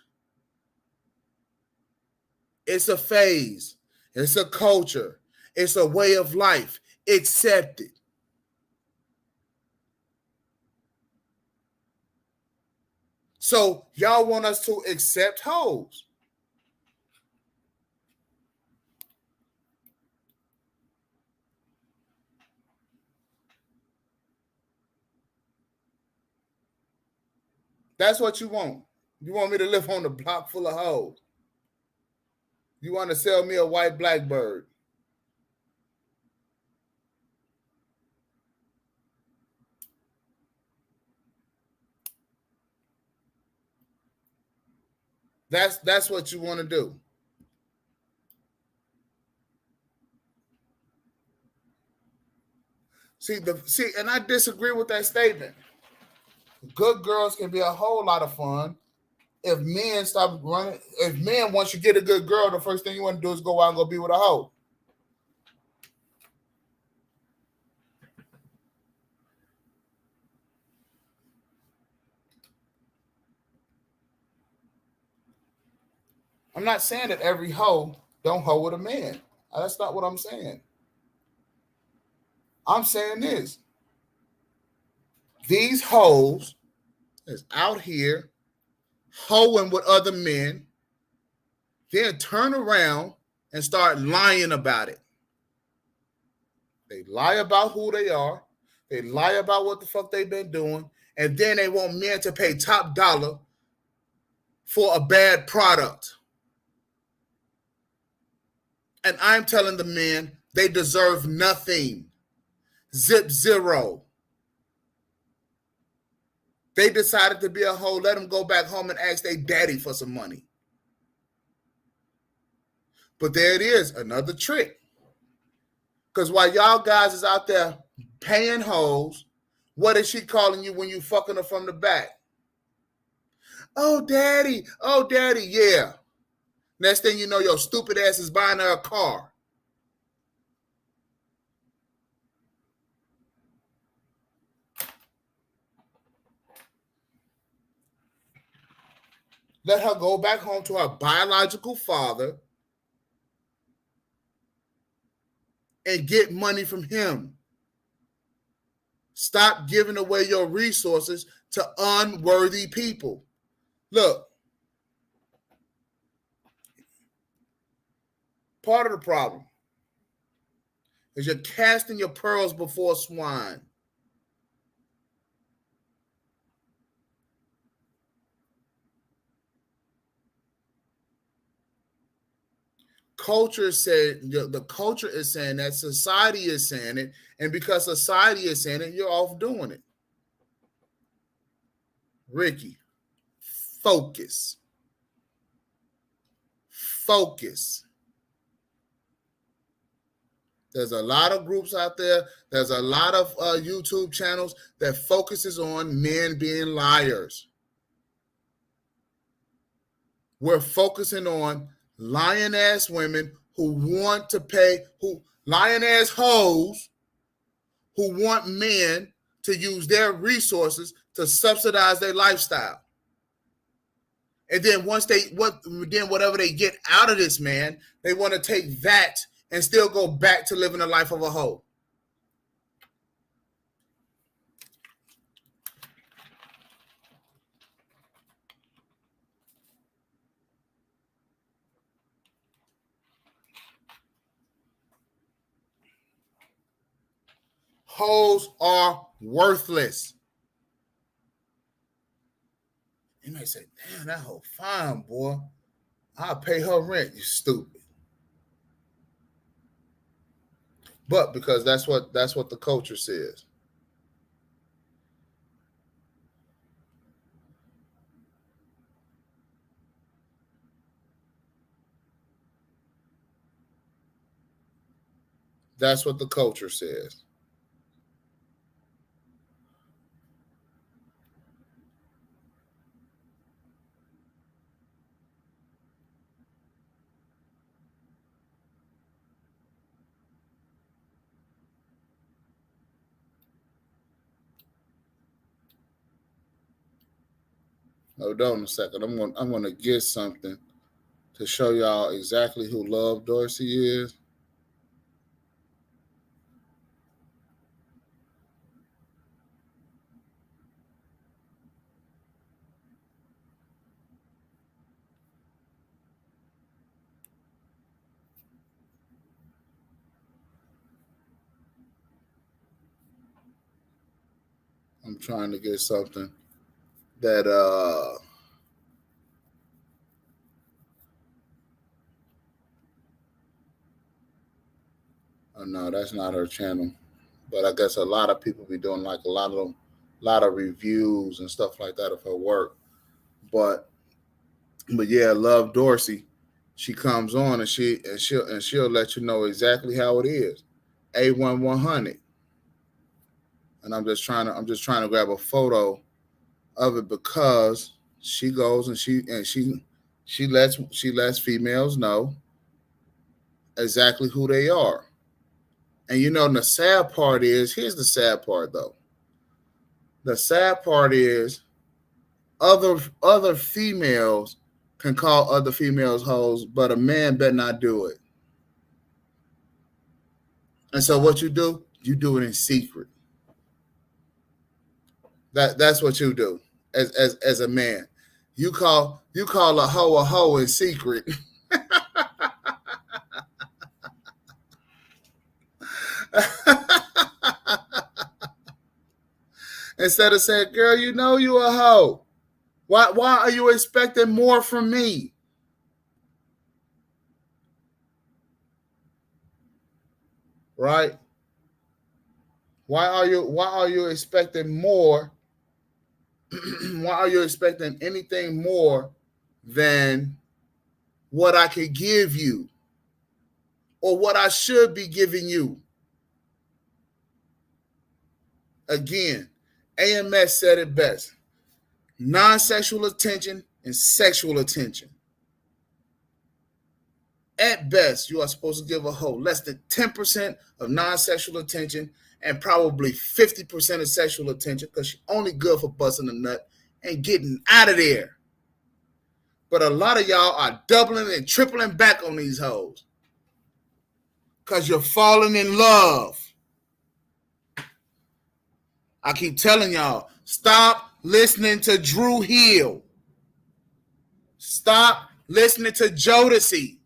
It's a phase. It's a culture. It's a way of life. Accept it. So y'all want us to accept hoes. That's what you want. You want me to live on the block full of hoes. You want to sell me a white blackbird. That's what you want to do. See, and I disagree with that statement. Good girls can be a whole lot of fun if men stop running. If men, once you get a good girl, the first thing you want to do is go out and go be with a hoe. I'm not saying that every hoe don't hoe with a man. That's not what I'm saying. I'm saying this. These hoes is out here hoeing with other men, then turn around and start lying about it. They lie about who they are. They lie about what the fuck they've been doing. And then they want men to pay top dollar for a bad product. And I'm telling the men they deserve nothing. Zip zero. They decided to be a hoe. Let them go back home and ask their daddy for some money. But there it is, another trick. Because while y'all guys is out there paying hoes, what is she calling you when you fucking her from the back? Oh, daddy. Oh, daddy. Yeah. Next thing you know, your stupid ass is buying her a car. Let her go back home to her biological father and get money from him. Stop giving away your resources to unworthy people. Look, part of the problem is you're casting your pearls before swine. Culture said the culture is saying that, society is saying it, and because society is saying it, you're off doing it. Ricky, focus. Focus. There's a lot of groups out there. There's a lot of YouTube channels that focuses on men being liars. We're focusing on lying ass women who want to pay, who lying ass hoes who want men to use their resources to subsidize their lifestyle. And then then whatever they get out of this man, they want to take that and still go back to living the life of a hoe. Hoes are worthless. You may say, damn, that hoe fine, boy. I'll pay her rent, you stupid. But because that's what the culture says. That's what the culture says. Hold on a second. I'm gonna get something to show y'all exactly who Love Dorsey is. I'm trying to get something that oh no, that's not her channel. But I guess a lot of people be doing like a lot of reviews and stuff like that of her work. But yeah, Love Dorsey, she comes on and she'll let you know exactly how it is. A1100. And I'm just trying to grab a photo of it because she goes and she lets females know exactly who they are. And the sad part is, here's the sad part though. The sad part is other females can call other females hoes, but a man better not do it. And so what you do it in secret. That's what you do as a man. You call a hoe in secret. Instead of saying, girl, you a hoe. Why are you expecting more from me? Right? Why are you expecting more? Why are you expecting anything more than what I could give you or what I should be giving you? Again, AMS said it best. Non-sexual attention and sexual attention. At best, you are supposed to give a hoe less than 10% of non-sexual attention and probably 50% of sexual attention because she's only good for busting a nut and getting out of there. But a lot of y'all are doubling and tripling back on these hoes because you're falling in love. I keep telling y'all, stop listening to Drew Hill. Stop listening to Jodeci.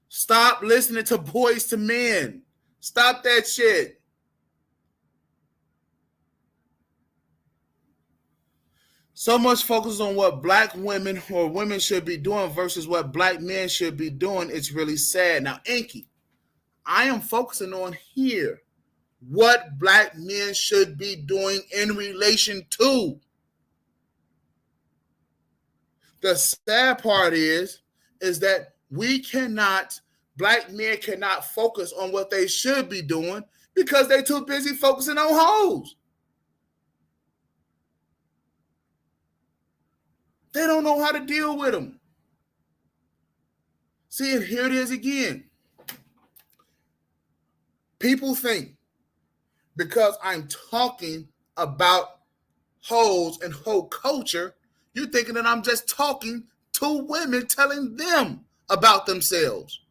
Stop listening to Boys to Men. Stop that shit. So much focus on what black women or women should be doing versus what black men should be doing. It's really sad. Now, Inky, I am focusing on here what black men should be doing in relation to. The sad part is that black men cannot focus on what they should be doing because they're too busy focusing on hoes. They don't know how to deal with them. See, and here it is again. People think because I'm talking about hoes and hoe culture, you're thinking that I'm just talking to women, telling them about themselves.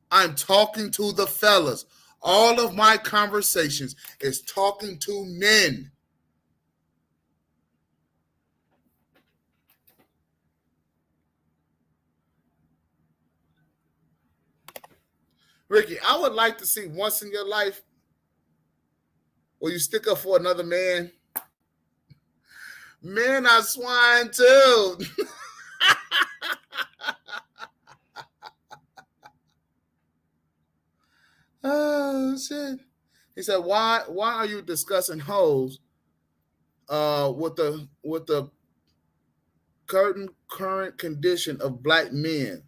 I'm talking to the fellas. All of my conversations is talking to men. Ricky, I would like to see once in your life where you stick up for another man. Men are swine too. Oh shit. He said, why are you discussing hoes with the current condition of black men?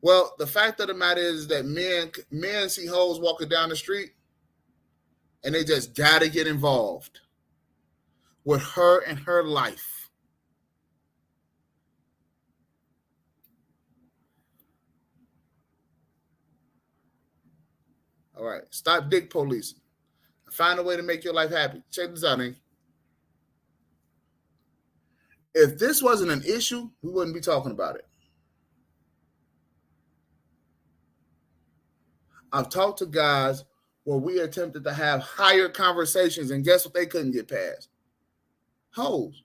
Well, the fact of the matter is that men see hoes walking down the street and they just gotta get involved with her and her life. All right. Stop dick policing. Find a way to make your life happy. Check this out, Hank. If this wasn't an issue, we wouldn't be talking about it. I've talked to guys where we attempted to have higher conversations, and guess what they couldn't get past? Hoes.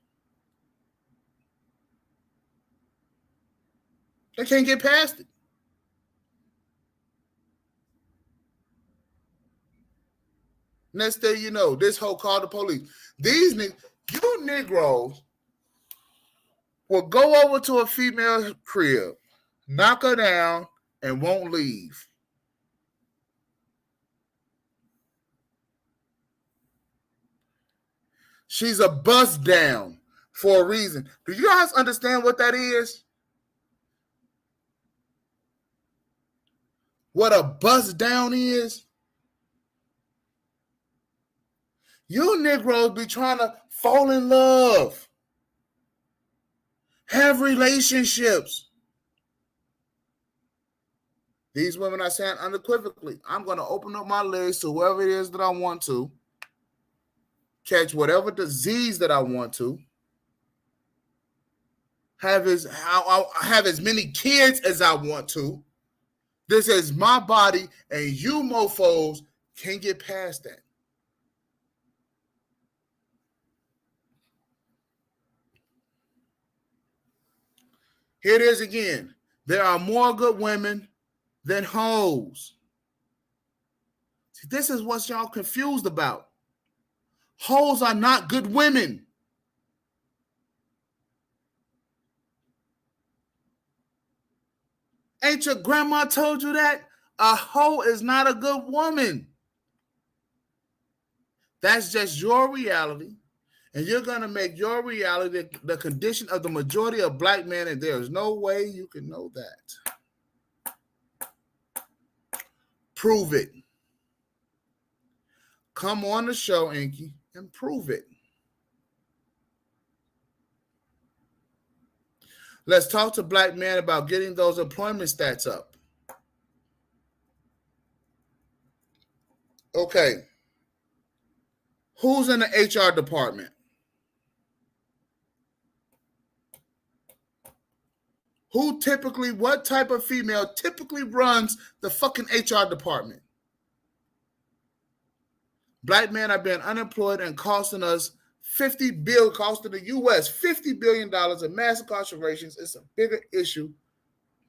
They can't get past it. Next thing you know, this hoe called the police. You Negroes will go over to a female crib, knock her down, and won't leave. She's a bust down for a reason. Do you guys understand what that is? What a bust down is? You Negroes be trying to fall in love, have relationships. These women are saying unequivocally, I'm going to open up my legs to whoever it is that I want to, catch whatever disease that I want to, have as many kids as I want to. This is my body, and you mofos can't get past that. Here it is again. There are more good women than hoes. See, this is what y'all confused about. Hoes are not good women. Ain't your grandma told you that? A hoe is not a good woman. That's just your reality. And you're going to make your reality the condition of the majority of black men, and there is no way you can know that. Prove it. Come on the show, Inky, and prove it. Let's talk to black men about getting those employment stats up. Okay. Who's in the HR department? What type of female typically runs the fucking HR department? Black men are being unemployed and costing us costing the U.S. $50 billion in mass incarcerations. It's a bigger issue.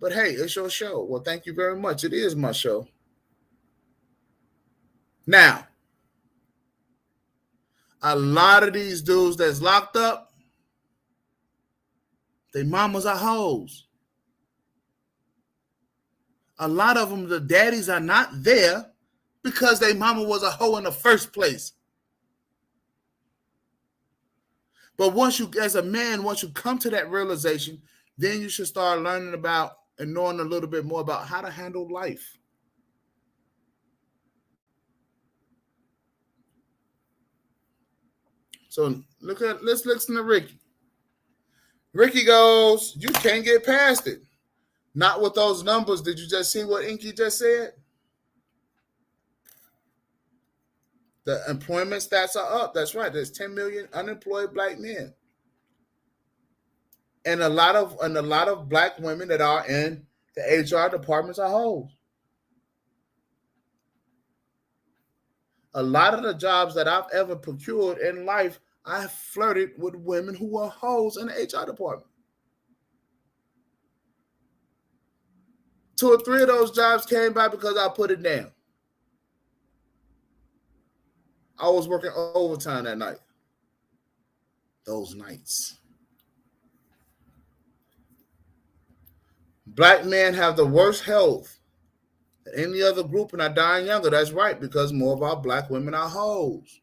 But hey, it's your show. Well, thank you very much. It is my show. Now, a lot of these dudes that's locked up, they mamas are hoes. A lot of them, the daddies are not there because their mama was a hoe in the first place. But as a man, once you come to that realization, then you should start learning about and knowing a little bit more about how to handle life. So let's listen to Ricky. Ricky goes, you can't get past it. Not with those numbers. Did you just see what Inky just said? The employment stats are up. That's right. There's 10 million unemployed black men. And a lot of black women that are in the HR departments are hoes. A lot of the jobs that I've ever procured in life, I flirted with women who are hoes in the HR department. 2 or 3 of those jobs came by because I put it down. I was working overtime that night. Those nights. Black men have the worst health than any other group and are dying younger. That's right, because more of our black women are hoes.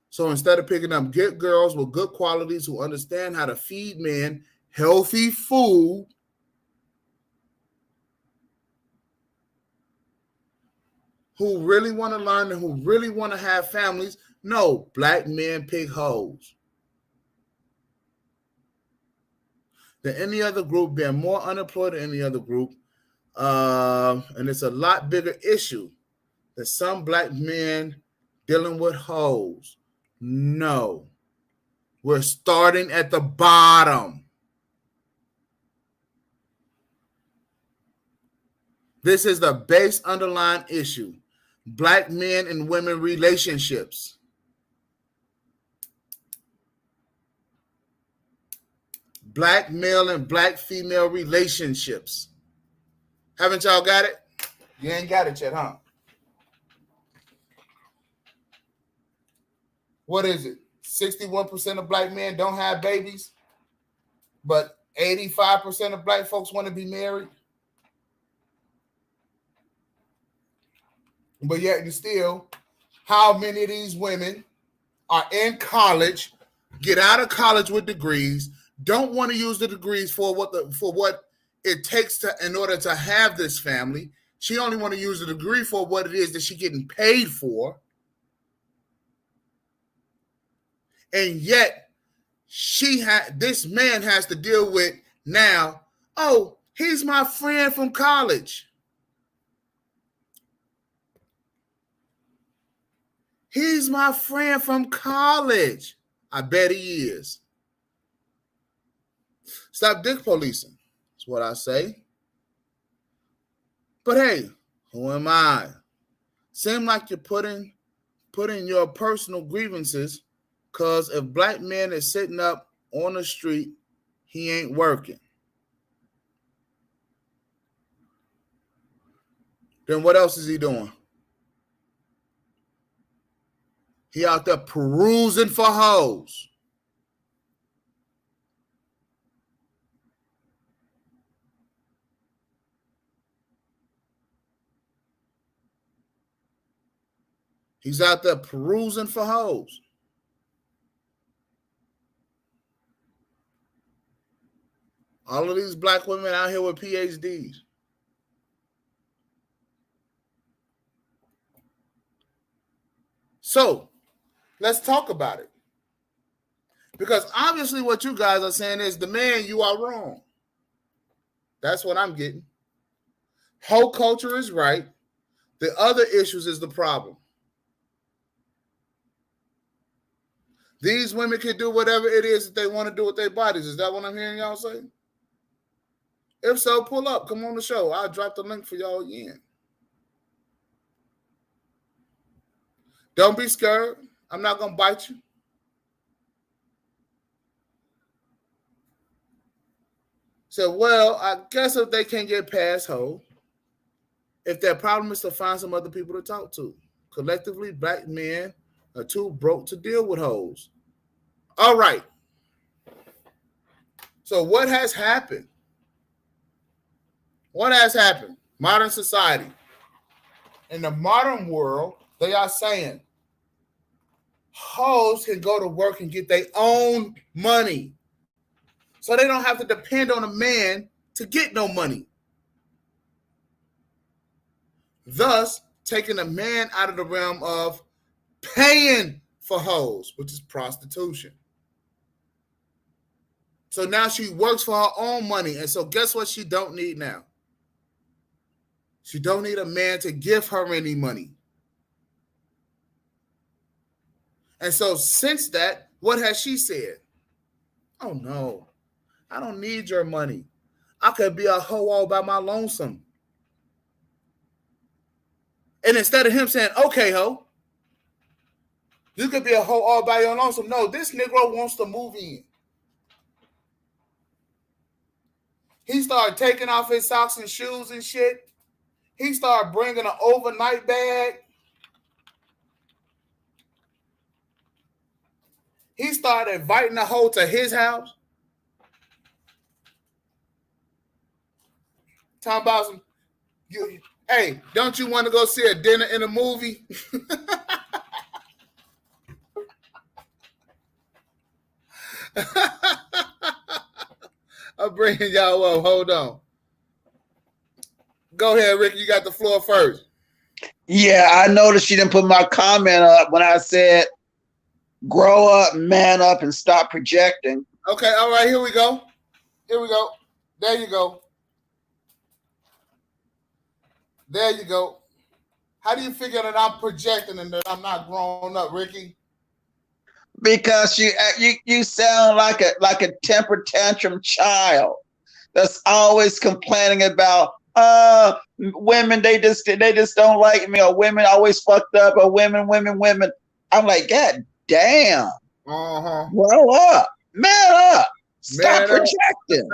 So instead of picking up good girls with good qualities who understand how to feed men healthy food, who really want to learn and who really want to have families, no, black men pick hoes. Than any other group, being more unemployed than any other group. And it's a lot bigger issue than some black men dealing with hoes. No. We're starting at the bottom. This is the base underlying issue. Black men and women relationships. Black male and black female relationships. Haven't y'all got it? You ain't got it yet, huh? what is it? 61% of black men don't have babies, but 85% of black folks want to be married. But yet and still, how many of these women are in college, get out of college with degrees, don't want to use the degrees for what it takes to in order to have this family. She only want to use the degree for what it is that she's getting paid for. And yet this man has to deal with now, oh, he's my friend from college. He's my friend from college. I bet he is. Stop dick policing. That's what I say. But hey, who am I? Seem like you're putting your personal grievances, because if black man is sitting up on the street, he ain't working. Then what else is he doing? He out there perusing for hoes. He's out there perusing for hoes. All of these black women out here with PhDs. So, let's talk about it. Because obviously what you guys are saying is, the man, you are wrong. That's what I'm getting. Whole culture is right. The other issues is the problem. These women can do whatever it is that they want to do with their bodies. Is that what I'm hearing y'all say? If so, pull up. Come on the show. I'll drop the link for y'all again. Don't be scared. I'm not going to bite you. So, well, I guess if they can't get past hoe, if their problem is to find some other people to talk to. Collectively, black men are too broke to deal with hoes. All right. So what has happened? What has happened? Modern society. In the modern world, they are saying hoes can go to work and get their own money. So they don't have to depend on a man to get no money. Thus, taking a man out of the realm of paying for hoes, which is prostitution. So now she works for her own money. And so guess what she don't need now? She don't need a man to give her any money. And so since that, what has she said? Oh no, I don't need your money. I could be a hoe all by my lonesome. And instead of him saying, okay, hoe, you could be a hoe all by your lonesome. No, this Negro wants to move in. He started taking off his socks and shoes and shit. He started bringing an overnight bag. He started inviting the hoe to his house. Talking about some, hey, don't you want to go see a dinner in a movie? I'm bringing y'all up. Hold on. Go ahead, Ricky. You got the floor first. Yeah, I noticed you didn't put my comment up when I said, grow up, man up, and stop projecting. Okay, all right, here we go. Here we go. There you go. There you go. How do you figure that I'm projecting and that I'm not grown up, Ricky? Because you sound like a temper tantrum child that's always complaining about women, they just don't like me, or women always fucked up, or women. I'm like, God damn. Grow up. Man up. Stop projecting.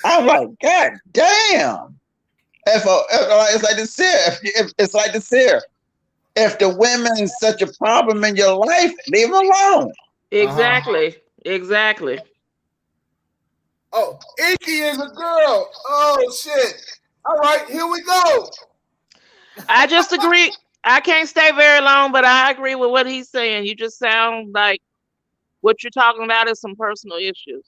I'm like, God damn. It's like this here. If it's like this here. If the women is such a problem in your life, leave them alone. Exactly. Exactly. Oh, Inky is a girl. Oh shit. All right, here we go. I just agree. I can't stay very long, but I agree with what he's saying. You just sound like what you're talking about is some personal issues.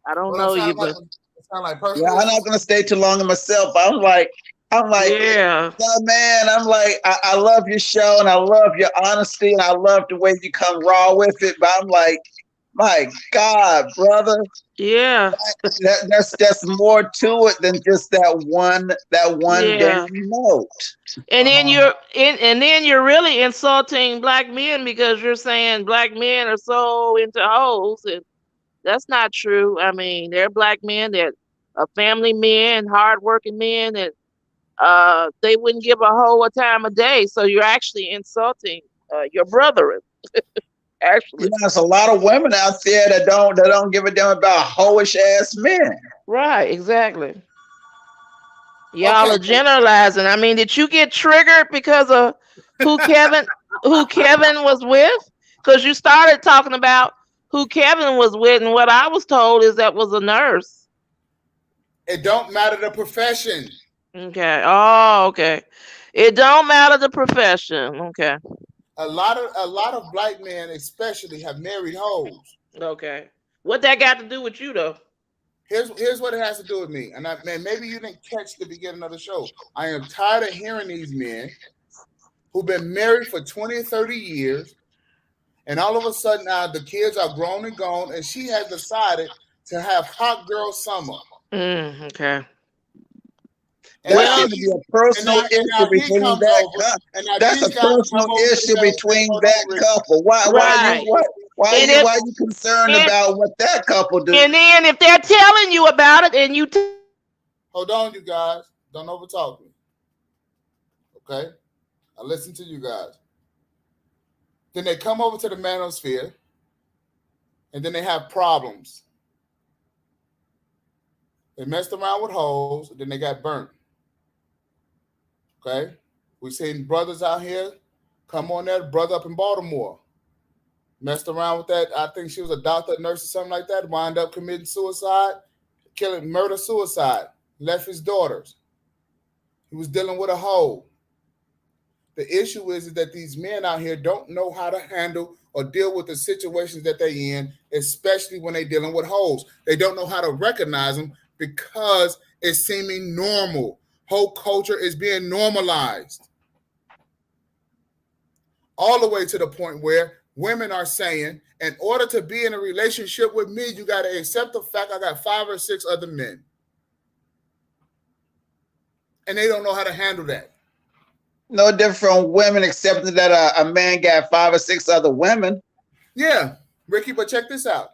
I don't What I'm know you, sounding like? but It sound like Yeah, personal I'm not issues. gonna stay too long in myself. I'm like, yeah, no, man. I'm like, I love your show and I love your honesty and I love the way you come raw with it. But I'm like, my God, brother, yeah, that's more to it than just that one damn yeah. note. And then Uh-huh. you're really insulting black men because you're saying black men are so into hoes, and that's not true. I mean, there are black men that are family men, hardworking men, and they wouldn't give a hoe a time of day. So you're actually insulting your brethren. You Actually, know, there's a lot of women out there that don't give a damn about hoish ass men. right? Exactly. Y'all Okay. are generalizing. I mean, did you get triggered because of who Kevin who Kevin was with? Because you started talking about who Kevin was with, and what I was told is that was a nurse. It don't matter the profession. Okay. Oh, okay. It don't matter the profession. Okay. A lot of black men, especially, have married hoes. Okay. What that got to do with you though? Here's what it has to do with me. And man, maybe you didn't catch the beginning of the show. I am tired of hearing these men who've been married for 20 or 30 years, and all of a sudden now the kids are grown and gone, and she has decided to have hot girl summer. Okay. And That now Well, seems to be he a personal and issue now he between comes that. over, and now That's these a guys come personal over to issue say, between hold that on, Ricky. couple. right. And if Why are you concerned and, about what that couple do? and then if they're telling you about it and you Hold on, you guys. Don't overtalk me. Okay? I listen to you guys. Then they come over to the manosphere, and then they have problems. They messed around with hoes, and then they got burnt. Okay? We seen brothers out here come on that brother up in Baltimore. Messed around with that. I think she was a doctor, nurse, or something like that. Wound up committing suicide, killing murder, suicide. Left his daughters. He was dealing with a hoe. The issue is that these men out here don't know how to handle or deal with the situations that they're in, especially when they're dealing with hoes. They don't know how to recognize them because it's seeming normal. Whole culture is being normalized all the way to the point where women are saying, in order to be in a relationship with me, you got to accept the fact I got 5 or 6 other men. And they don't know how to handle that. No different from women accepting that a man got 5 or 6 other women. Yeah, Ricky, but check this out.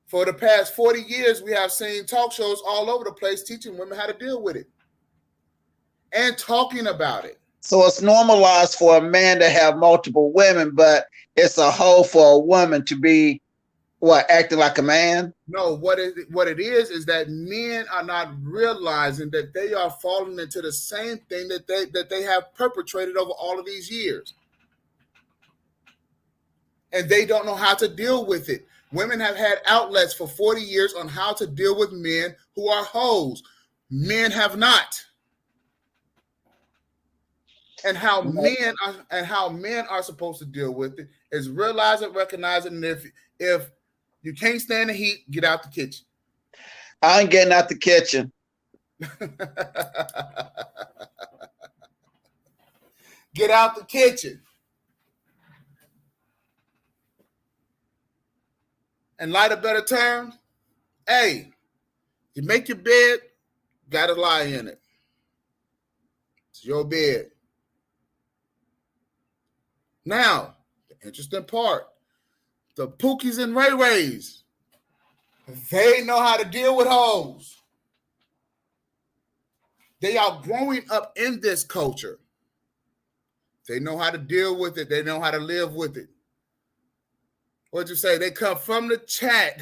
For the past 40 years, we have seen talk shows all over the place teaching women how to deal with it and talking about it. So it's normalized for a man to have multiple women, but it's a hoe for a woman to be acting like a man. No, what it is that men are not realizing that they are falling into the same thing that they have perpetrated over all of these years. And they don't know how to deal with it. Women have had outlets for 40 years on how to deal with men who are hoes. Men have not. And how men are supposed to deal with it is realize it, recognize it, and if you can't stand the heat, get out the kitchen. I ain't getting out the kitchen. Get out the kitchen. And light a better terms, hey, you make your bed, gotta lie in it. It's your bed. Now, the interesting part, the Pookies and Ray Rays, they know how to deal with hoes. They are growing up in this culture. They know how to deal with it. They know how to live with it. What'd you say? They come from the chat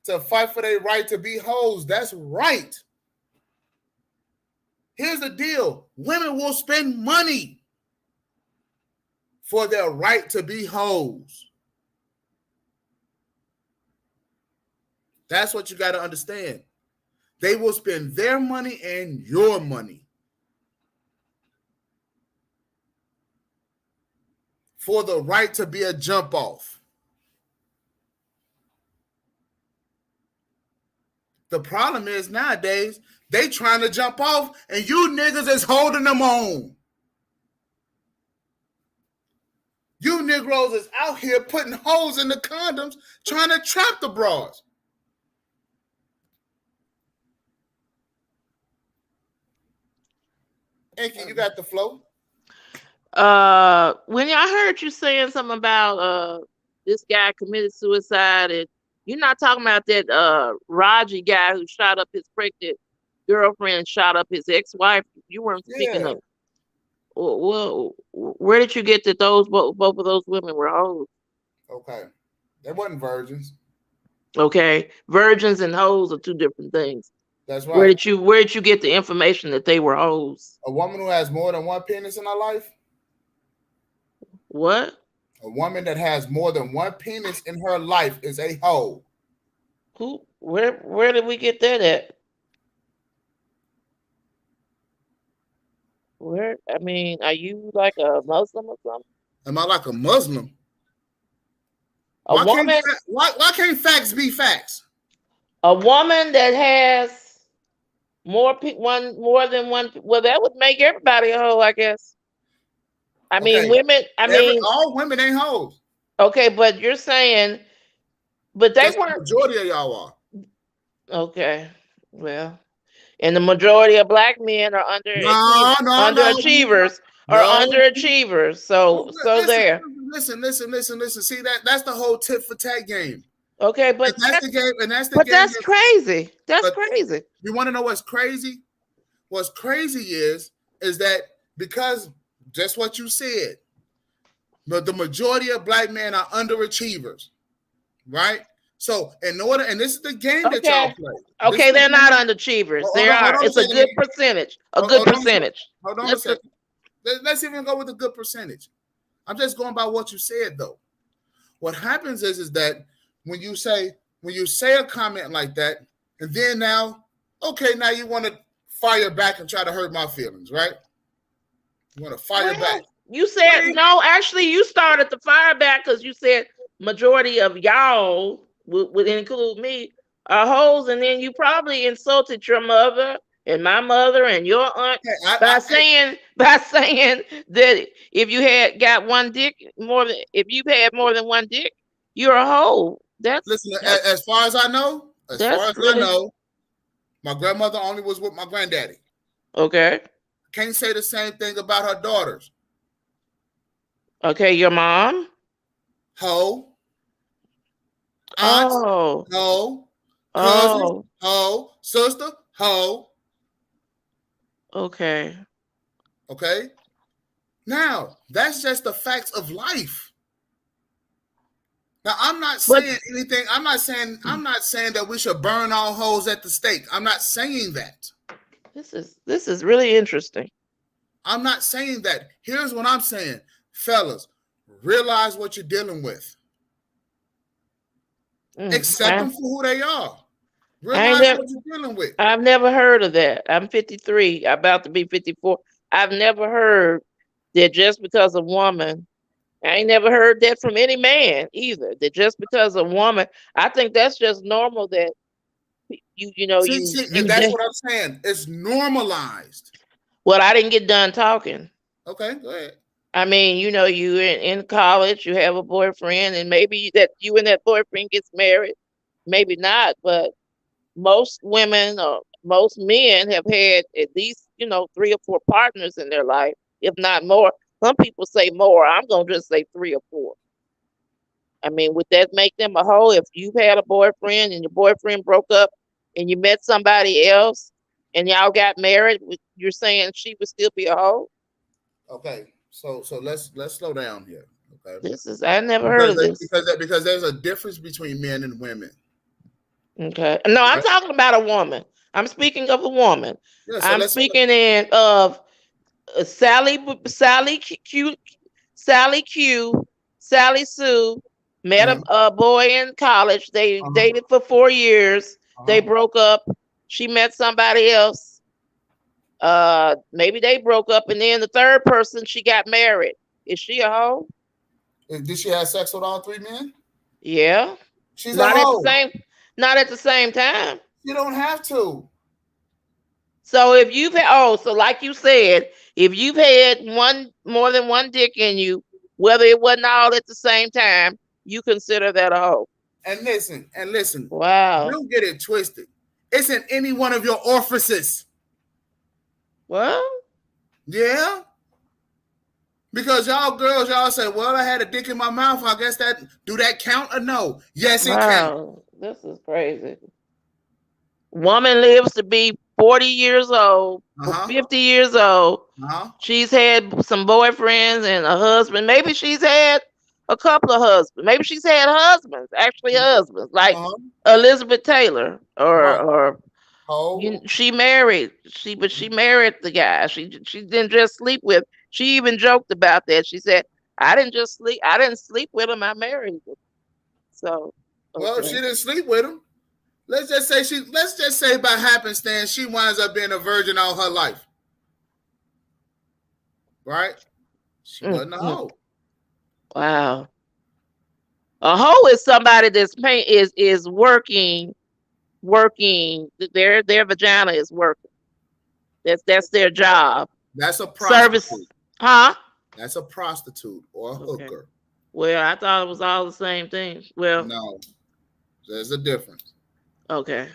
to fight for their right to be hoes. That's right. Here's the deal. Women will spend money for their right to be hoes. That's what you got to understand. They will spend their money and your money for the right to be a jump off. The problem is nowadays, they trying to jump off and you niggas is holding them on. You Negroes is out here putting holes in the condoms trying to trap the bras. Enki, you got the flow? When I heard you saying something about this guy committed suicide, and you're not talking about that Raji guy who shot up his pregnant girlfriend and shot up his ex-wife. You weren't speaking Yeah. of. Well, where did you get that both of those women were hoes? Okay. They wasn't virgins. Okay, virgins and hoes are two different things. That's Where right. did you get the information that they were hoes? A woman who has more than one penis in her life? What? A woman that has more than one penis in her life is a hoe. Who? Where did we get that at? Where? I mean, are you like a Muslim or something? Am I like a Muslim? A woman. Why can't facts be facts? A woman that has more than one. Well, that would make everybody a hoe, I guess. I mean, women. All women ain't hoes. Okay, but you're saying, but they Just weren't. The majority of y'all are. Okay, well, and the majority of black men are underachievers. So there. Listen. See that's the whole tit for tat game. Okay, but that's the game, and that's the but game. That's crazy. That's crazy. You want to know what's crazy? What's crazy is that because just what you said, the majority of black men are underachievers, right? So in order, and this is the game that y'all play. Okay, they're not underachievers. It's a good percentage. Hold on a second. Let's even go with a good percentage. I'm just going by what you said, though. What happens is that when you say a comment like that, and then now you want to fire back and try to hurt my feelings, right? You want to fire back. You said no. Actually, you started the fire back because you said majority of y'all would include me are hoes, and then you probably insulted your mother and my mother and your aunt by saying that if you had got one dick if you've had more than one dick, you're a hoe. As far as I know, my grandmother only was with my granddaddy. Okay. Can't say the same thing about her daughters. Okay, your mom? Hoe. Aunt, hoe. Cousin, hoe. Sister, hoe. Okay. Now, that's just the facts of life. Now, I'm not saying anything. I'm not saying that we should burn all hoes at the stake. I'm not saying that. This is really interesting. I'm not saying that. Here's what I'm saying. Fellas, realize what you're dealing with. Accept them for who they are. Realize what you're dealing with. I've never heard of that. I'm 53, about to be 54. I've never heard that just because a woman, I ain't never heard that from any man either, that just because a woman, I think that's just normal that and that's what I'm saying. It's normalized. Well, I didn't get done talking. Okay, go ahead. I mean, you in college, you have a boyfriend, and maybe that you and that boyfriend gets married, maybe not, but most women or most men have had at least 3 or 4 partners in their life, if not more. Some people say more. I'm gonna just say 3 or 4. I mean, would that make them a hoe? If you've had a boyfriend and your boyfriend broke up and you met somebody else and y'all got married, you're saying she would still be a hoe? Okay, so let's slow down here. Okay, I never heard of this because there's a difference between men and women. Okay, no, I'm talking about a woman. I'm speaking of a woman. Yeah. So I'm let's say, speaking in of Sally Q, Sally Q, Sally Sue met uh, a boy in college. They uh, dated for 4 years. They uh, broke up. She met somebody else. Maybe they broke up, and then the third person she got married. Is she a hoe? did she have sex with all three men? Yeah. She's a Not at the hoe. same. Not at the same time. You don't have to. So if you've had, oh, so like you said, if you've had one more than one dick in you, whether it wasn't all at the same time, you consider that a hoe. And listen, Wow. don't get it twisted. It's in any one of your orifices. Well, Yeah. Because y'all girls, y'all say, well, I had a dick in my mouth. I guess that do that count or no? Yes, it counts. wow. This is crazy. Woman lives to be 40 years old, Uh-huh. 50 years old. Uh-huh. She's had some boyfriends and a husband. Maybe she's had a couple of husbands. Maybe she's had husbands, actually husbands, like Uh-huh. Elizabeth Taylor Right. or Hoe. she married. She married the guy. She didn't just sleep with. She even joked about that. She said, "I didn't just sleep. I didn't sleep with him. I married him." So Well, she okay, didn't sleep with him. Let's just say by happenstance she winds up being a virgin all her life. Right? She wasn't a mm. hoe. Wow. A hoe is somebody that's is working. Their vagina is working. That's their job. That's a Service, prostitute. huh? That's a prostitute or a Okay. hooker. Well, I thought it was all the same thing. Well, No, there's a difference. okay.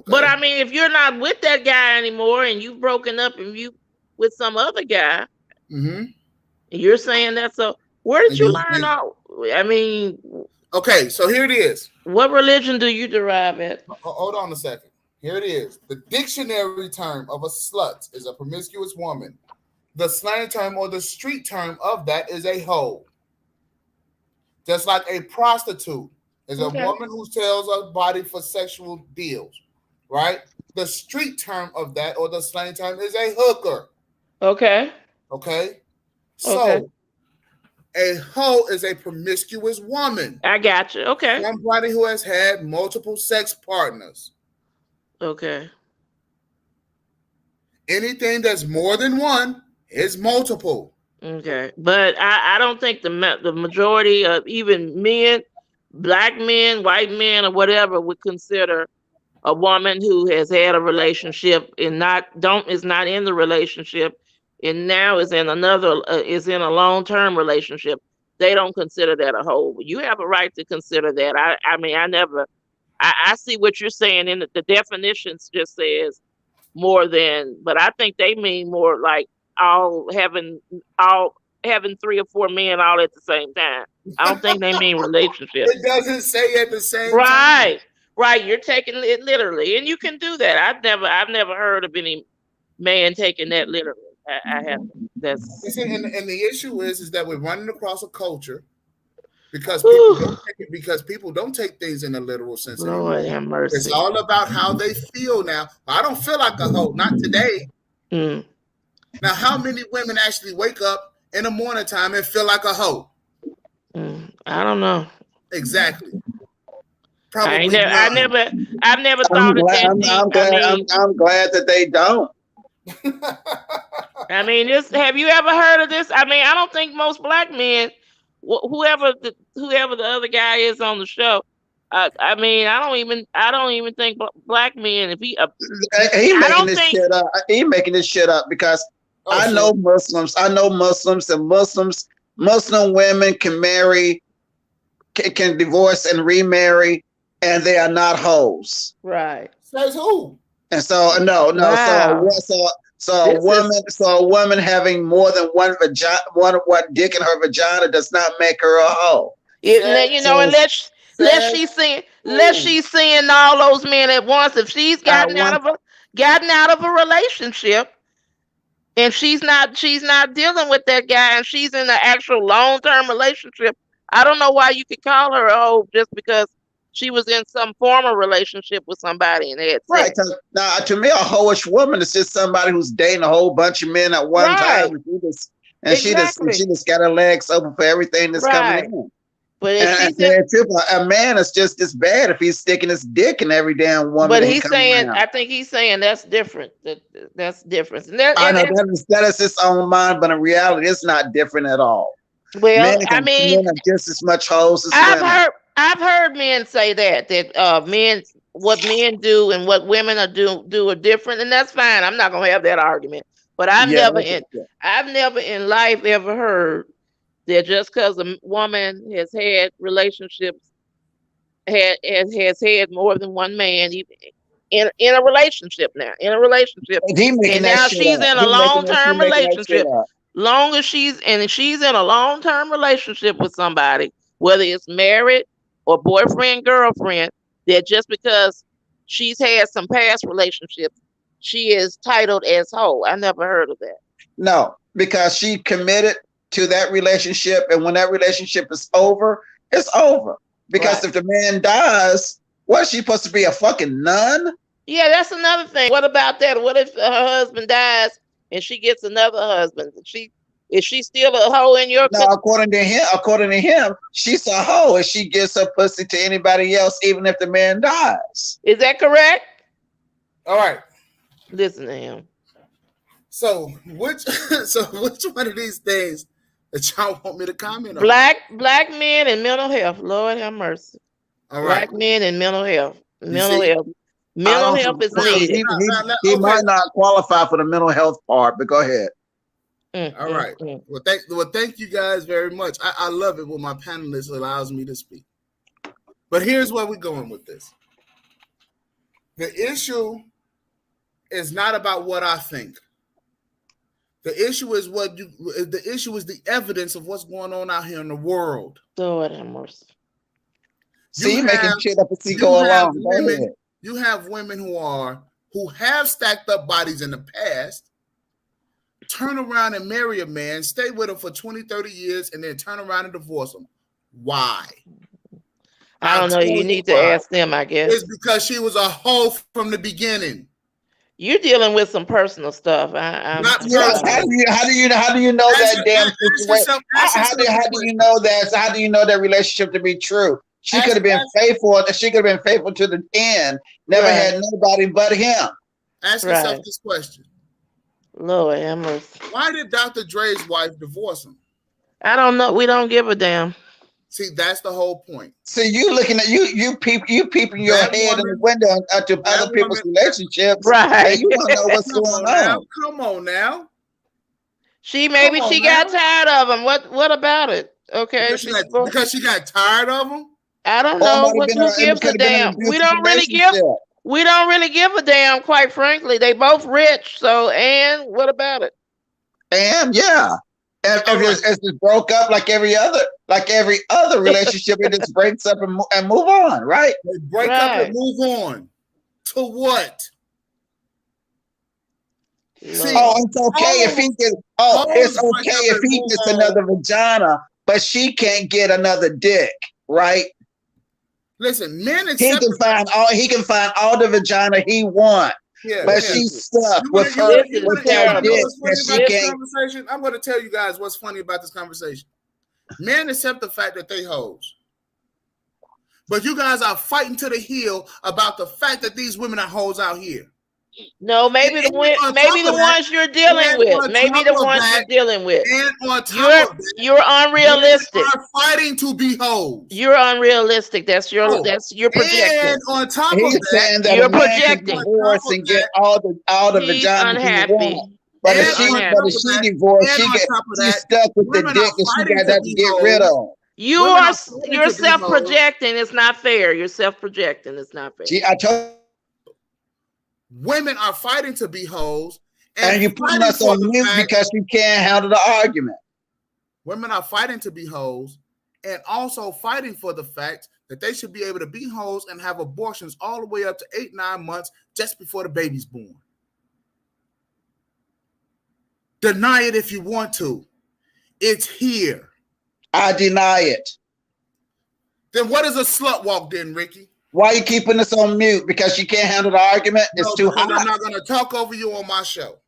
But Okay. I mean, if you're not with that guy anymore and you've broken up and you with some other guy, Mm-hmm. you're saying that. So where did And you you learn and, all? I mean, okay, so here it is. what religion do you derive at? Hold on a second. Here it is. The dictionary term of a slut is a promiscuous woman. The slang term or the street term of that is a hoe. Just like a prostitute is a Okay. woman who sells her body for sexual deals, right? The street term of that or the slang term is a hooker. Okay. Okay. Okay. So a hoe is a promiscuous woman, I got you. Okay. somebody who has had multiple sex partners. Okay. Anything that's more than one is multiple. Okay. But I don't think the majority of even men, black men, white men, or whatever would consider a woman who has had a relationship and not don't is not in the relationship and now is in another is in a long-term relationship. They don't consider that a whole. You have a right to consider that. I mean, I never. I see what you're saying in the definitions. Just says more than, but I think they mean more like all having all having three or four men all at the same time. I don't think they mean relationships. It doesn't say at the same time. Right. Right. You're taking it literally. And you can do that. I've never heard of any man taking that literally. I haven't. That's And the issue is that we're running across a culture because people whew, don't take it because people don't take things in a literal sense Lord anymore. have It's mercy. all about how they feel now. I don't feel like a hoe, not today. Mm, Now, how many women actually wake up in the morning time and feel like a hoe? I don't know. Exactly. I ain't Probably never I none. never I've never I'm thought it glad. that deep. I'm glad. I'm glad that they don't. I mean, this. Have you ever heard of this? I mean, I don't think most black men, whoever the other guy is on the show. I mean, I don't even think black men. If he, He I making don't this think. shit up. He making this shit up because Oh, I sure. know Muslims. I know Muslims, and Muslim women can marry, can divorce and remarry, and they are not hoes. Right. Says who? And so no. Wow. So This is a woman having more than one vagina, one dick in her vagina does not make her a hoe. it. Says So Unless says who? she's seeing all those men at once. If she's one, gotten out of a relationship and she's not dealing with that guy and she's in an actual long term relationship, I don't know why you could call her a hoe just because. She was in some former relationship with somebody and they had Right. sex. Now, to me, a hoish woman is just somebody who's dating a whole bunch of men at one Right. time, and Exactly. she just got her legs open for everything that's coming Right. in. But if And she's in, a man is just as bad if he's sticking his dick in every damn woman but that he he's comes saying, around. I think he's saying that's different. That's different. I know that is his own mind, but in reality, it's not different at all. Well, I mean, Men are just as much hoes as I've women. heard I've heard men say that men what men do and what women are do are different, and that's fine. I'm not gonna have that argument. But Yeah, I've never in life ever heard that just because a woman has had relationships has had more than one man even in a relationship now in a relationship, he making and that now shit she's up. in a He long-term making that shit relationship. up. Long as she's in a long-term relationship with somebody, whether it's married or boyfriend girlfriend, that just because she's had some past relationships, she is titled as hoe. I never heard of that. No, because she committed to that relationship, and when that relationship is over, it's over. Because Right. if the man dies, what is she supposed to be, a fucking nun? Yeah, that's another thing. What about that? What if her husband dies and she gets another husband? Is she still a hoe in your? No, according to him, she's a hoe if she gives her pussy to anybody else, even if the man dies. Is that correct? All right. Listen to him. So which one of these things that y'all want me to comment on? Black men and mental health. Lord have mercy. All right. Black men and mental health. You see? I Mental don't health think is so. needed. He Okay. might not qualify for the mental health part, but go ahead. All right. Well, thank you guys very much. I love it when my panelist allows me to speak. But here's where we're going with this. The issue is not about what I think. The issue is the evidence of what's going on out here in the world. Lord have mercy. See, you making shit up as you go along. Go ahead. You have women who have stacked up bodies in the past, turn around and marry a man, stay with him for 20, 30 years, and then turn around and divorce him. Why? I don't know. You need to ask them, I guess. It's because she was a hoe from the beginning. You're dealing with some personal stuff. How do you know that damn situation? How do you know that? How do you know that relationship to be true? She could have been faithful. She could have been faithful to the end. Never had nobody but him. Ask yourself this question. Lord have mercy. Why did Dr. Dre's wife divorce him? I don't know. We don't give a damn. See, that's the whole point. See, you looking at you peeping your head in the window to other people's relationships, right? And you don't know what's going on. Come on now. She got tired of him. What about it? Okay, because she got tired of him. I don't know. Who gives a damn? We don't really give a damn. Quite frankly, they both rich. So, and what about it? And yeah. If it's broke up like every other relationship, it just breaks up and move on, right? They break up and move on. To what? See, it's okay if he gets. It's okay if he gets another vagina, but she can't get another dick, right? Listen, men he can find all the vagina he wants. Yeah, but she's stuck with her dick that she can't. I'm going to tell you guys what's funny about this conversation. Men accept the fact that they hoes. But you guys are fighting to the heel about the fact that these women are hoes out here. No, maybe the ones you're dealing with. Maybe the ones you're dealing with. And on top of that, you're unrealistic. You are fighting to be hoes. You're unrealistic. That's your projecting. And on top He's of that, you're projecting. Divorce and get all the vagina unhappy. he wants. But if she divorced, she's stuck with the dick that she got to get rid of. You're self-projecting. It's not fair. You're self-projecting. It's not fair. See, I told. Women are fighting to be hoes. And you're putting us on mute because you can't handle the argument. Women are fighting to be hoes and also fighting for the fact that they should be able to be hoes and have abortions all the way up to 8-9 months just before the baby's born. Deny it if you want to. It's here. I deny it. Then what is a slut walk then, Ricky? Why are you keeping us on mute? Because you can't handle the argument? No, It's too because hot. I'm not going to talk over you on my show.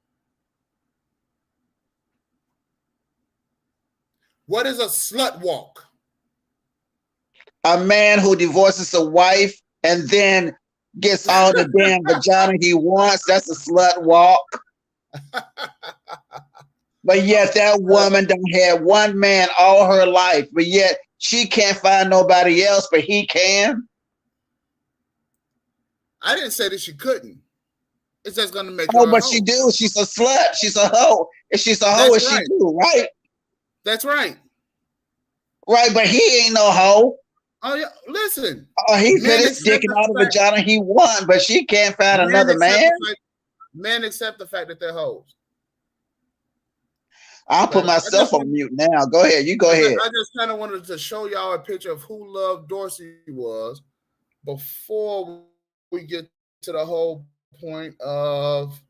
What is a slut walk? A man who divorces a wife and then gets all the damn vagina he wants, that's a slut walk. But yet that woman done had one man all her life, but yet she can't find nobody else, but he can. I didn't say that she couldn't. It's just going to make her Oh, a but hoe. she do. She's a slut. She's a hoe. If she's a hoe, That's she right. do, right? That's right. Right, but he ain't no hoe. Oh, yeah. Listen. Oh, he's Men been accept sticking the out the fact- vagina he won, but she can't find men another accept man. the fact- Men accept the fact that they're hoes. I'll put But I myself just- on mute now. Go ahead. You go ahead. I just kind of wanted to show y'all a picture of who Love Dorsey was before we get to the whole point of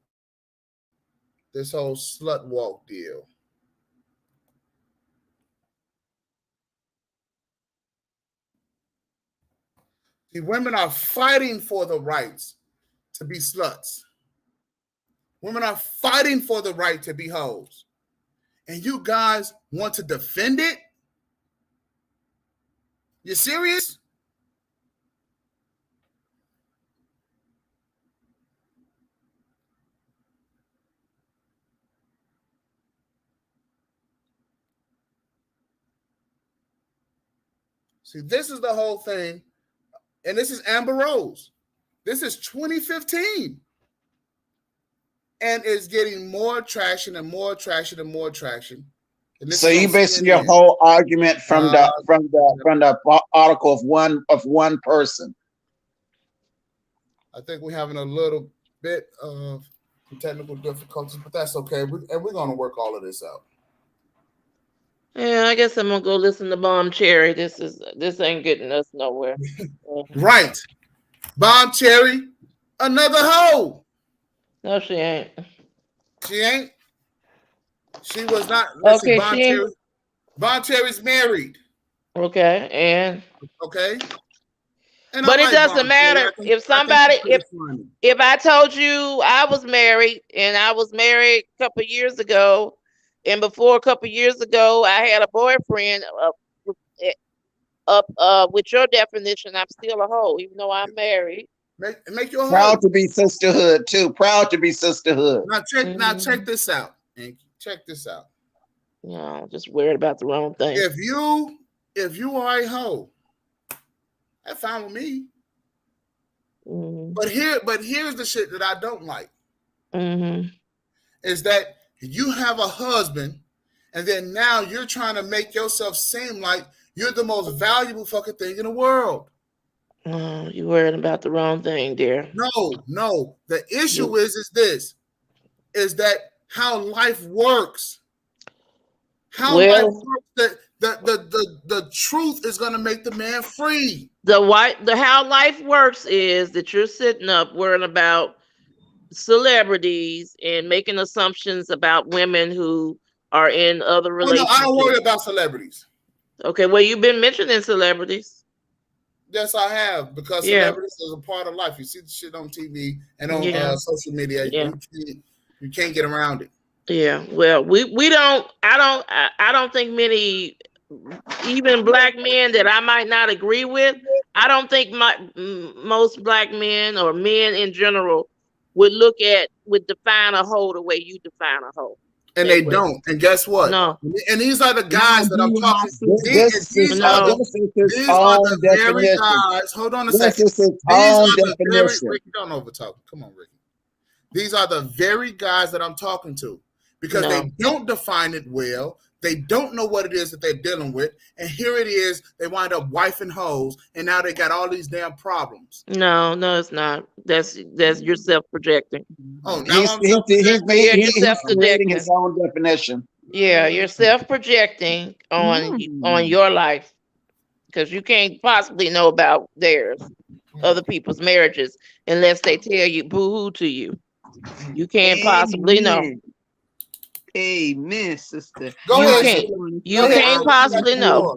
this whole slut walk deal. See, women are fighting for the rights to be sluts. Women are fighting for the right to be hoes. And you guys want to defend it? You serious? See, this is the whole thing. And this is Amber Rose. This is 2015. And it's getting more traction and more traction and more traction. And this So is you on basing your CNN. whole argument from the article of one person. I think we're having a little bit of technical difficulties, but that's okay. And we're going to work all of this out. Yeah, I guess I'm gonna go listen to Bomb Cherry. This ain't getting us nowhere. Right. Bomb Cherry, another hoe. No, she ain't. She ain't. She was not. Listen, Okay, Bomb she ain't. Cherry. Bomb Cherry's married. Okay, and Okay. And but I it like doesn't Bomb Cherry. matter if I think somebody she's pretty funny. if I told you I was married and I was married a couple of years ago, and before a couple of years ago I had a boyfriend with your definition, I'm still a hoe, even though I'm married. Make your Proud hoe. to be sisterhood too. Proud to be sisterhood. Now check this out. Check this out. No, just worried about the wrong thing. If you are a hoe, that's fine with me. Mm-hmm. But here's the shit that I don't like. Mm-hmm. Is that you have a husband, and then now you're trying to make yourself seem like you're the most valuable fucking thing in the world. Oh, you worried about the wrong thing, dear. No. The issue is that how life works. How life works. The truth is gonna make the man free. How life works is that you're sitting up worrying about celebrities and making assumptions about women who are in other relationships. No, I don't worry about celebrities. Okay, well, you've been mentioning celebrities. Yes, I have, because celebrities is a part of life. You see the shit on TV and on social media. Yeah. You can't get around it. Yeah, well, we don't. I don't think many, even black men that I might not agree with. I don't think most black men or men in general would define a hoe the way you define a hoe. And they don't. And guess what? No. And these are the guys that I'm talking to. These are the very guys. Hold on a second. This is his own definition. Ricky, don't overtalk. Come on, Ricky. These are the very guys that I'm talking to, because they don't define it well. They don't know what it is that they're dealing with. And here it is. They wind up wifing hoes, and now they got all these damn problems. No, it's not. That's you're self-projecting. Oh, now he's creating his own definition. Yeah, you're self-projecting on your life, because you can't possibly know about other people's marriages, unless they tell you boo-hoo to you. You can't possibly know. Amen, sister. Go ahead. You can't possibly know.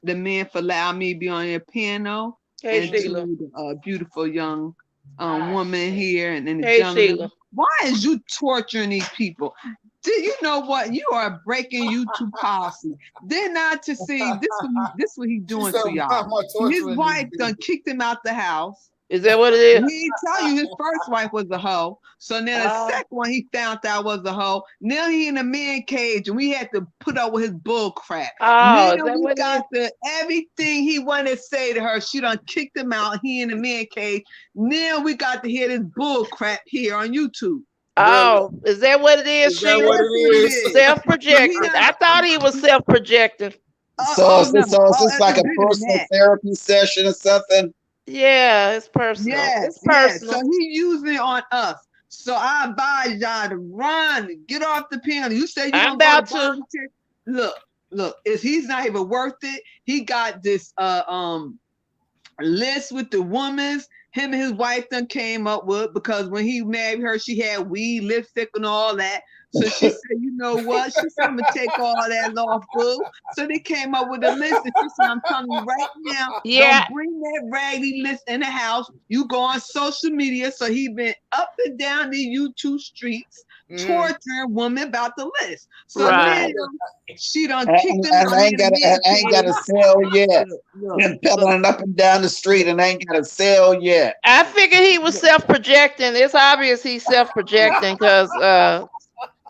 the men for allowing me to be on their piano, Hey, and Sheila. to the beautiful young woman here, and then the Hey, gentleman. Sheila. Why is you torturing these people? Do you know what? You are breaking YouTube policy. They're not to see this what he's She doing said, to "Why y'all. am I His torturing wife these done people?" kicked him out the house. Is that what it He is? didn't tell you his first wife was a hoe. So then the second one he found out was a hoe. Now he in a man cage and we had to put up with his bull crap. Oh, Now is that we what it got is? everything he wanted to say to her. She done kicked him out. He in a man cage. Now we got to hear this bull crap here on YouTube. Oh, is that what it is, Is that Sheila? what it That's what it is? is. So he Self-projected. done, I thought he was self-projecting. So no. is this like It's a bigger than personal that. therapy session or something? Yeah, it's personal. Yes, It's yes. So personal. he using it on us. So I advise y'all to run, get off the piano. You say you're I'm gonna go to about to. volunteer. Look, if he's not even worth it, he got this list with the women's him and his wife done came up with, because when he married her, she had weed, lipstick, and all that. So she said, you know what? She said, I'm gonna take all that off, boo. So they came up with a list, and she said, I'm telling you right now, Yeah. don't bring that raggedy list in the house. You go on social media. So he been up and down the YouTube streets torturing women about the list. So Right. now she done And, kicked him and out. ain't got a sale yet. Been pedaling up and down the street and ain't got a sale yet. I figured he was self-projecting. It's obvious he's self-projecting because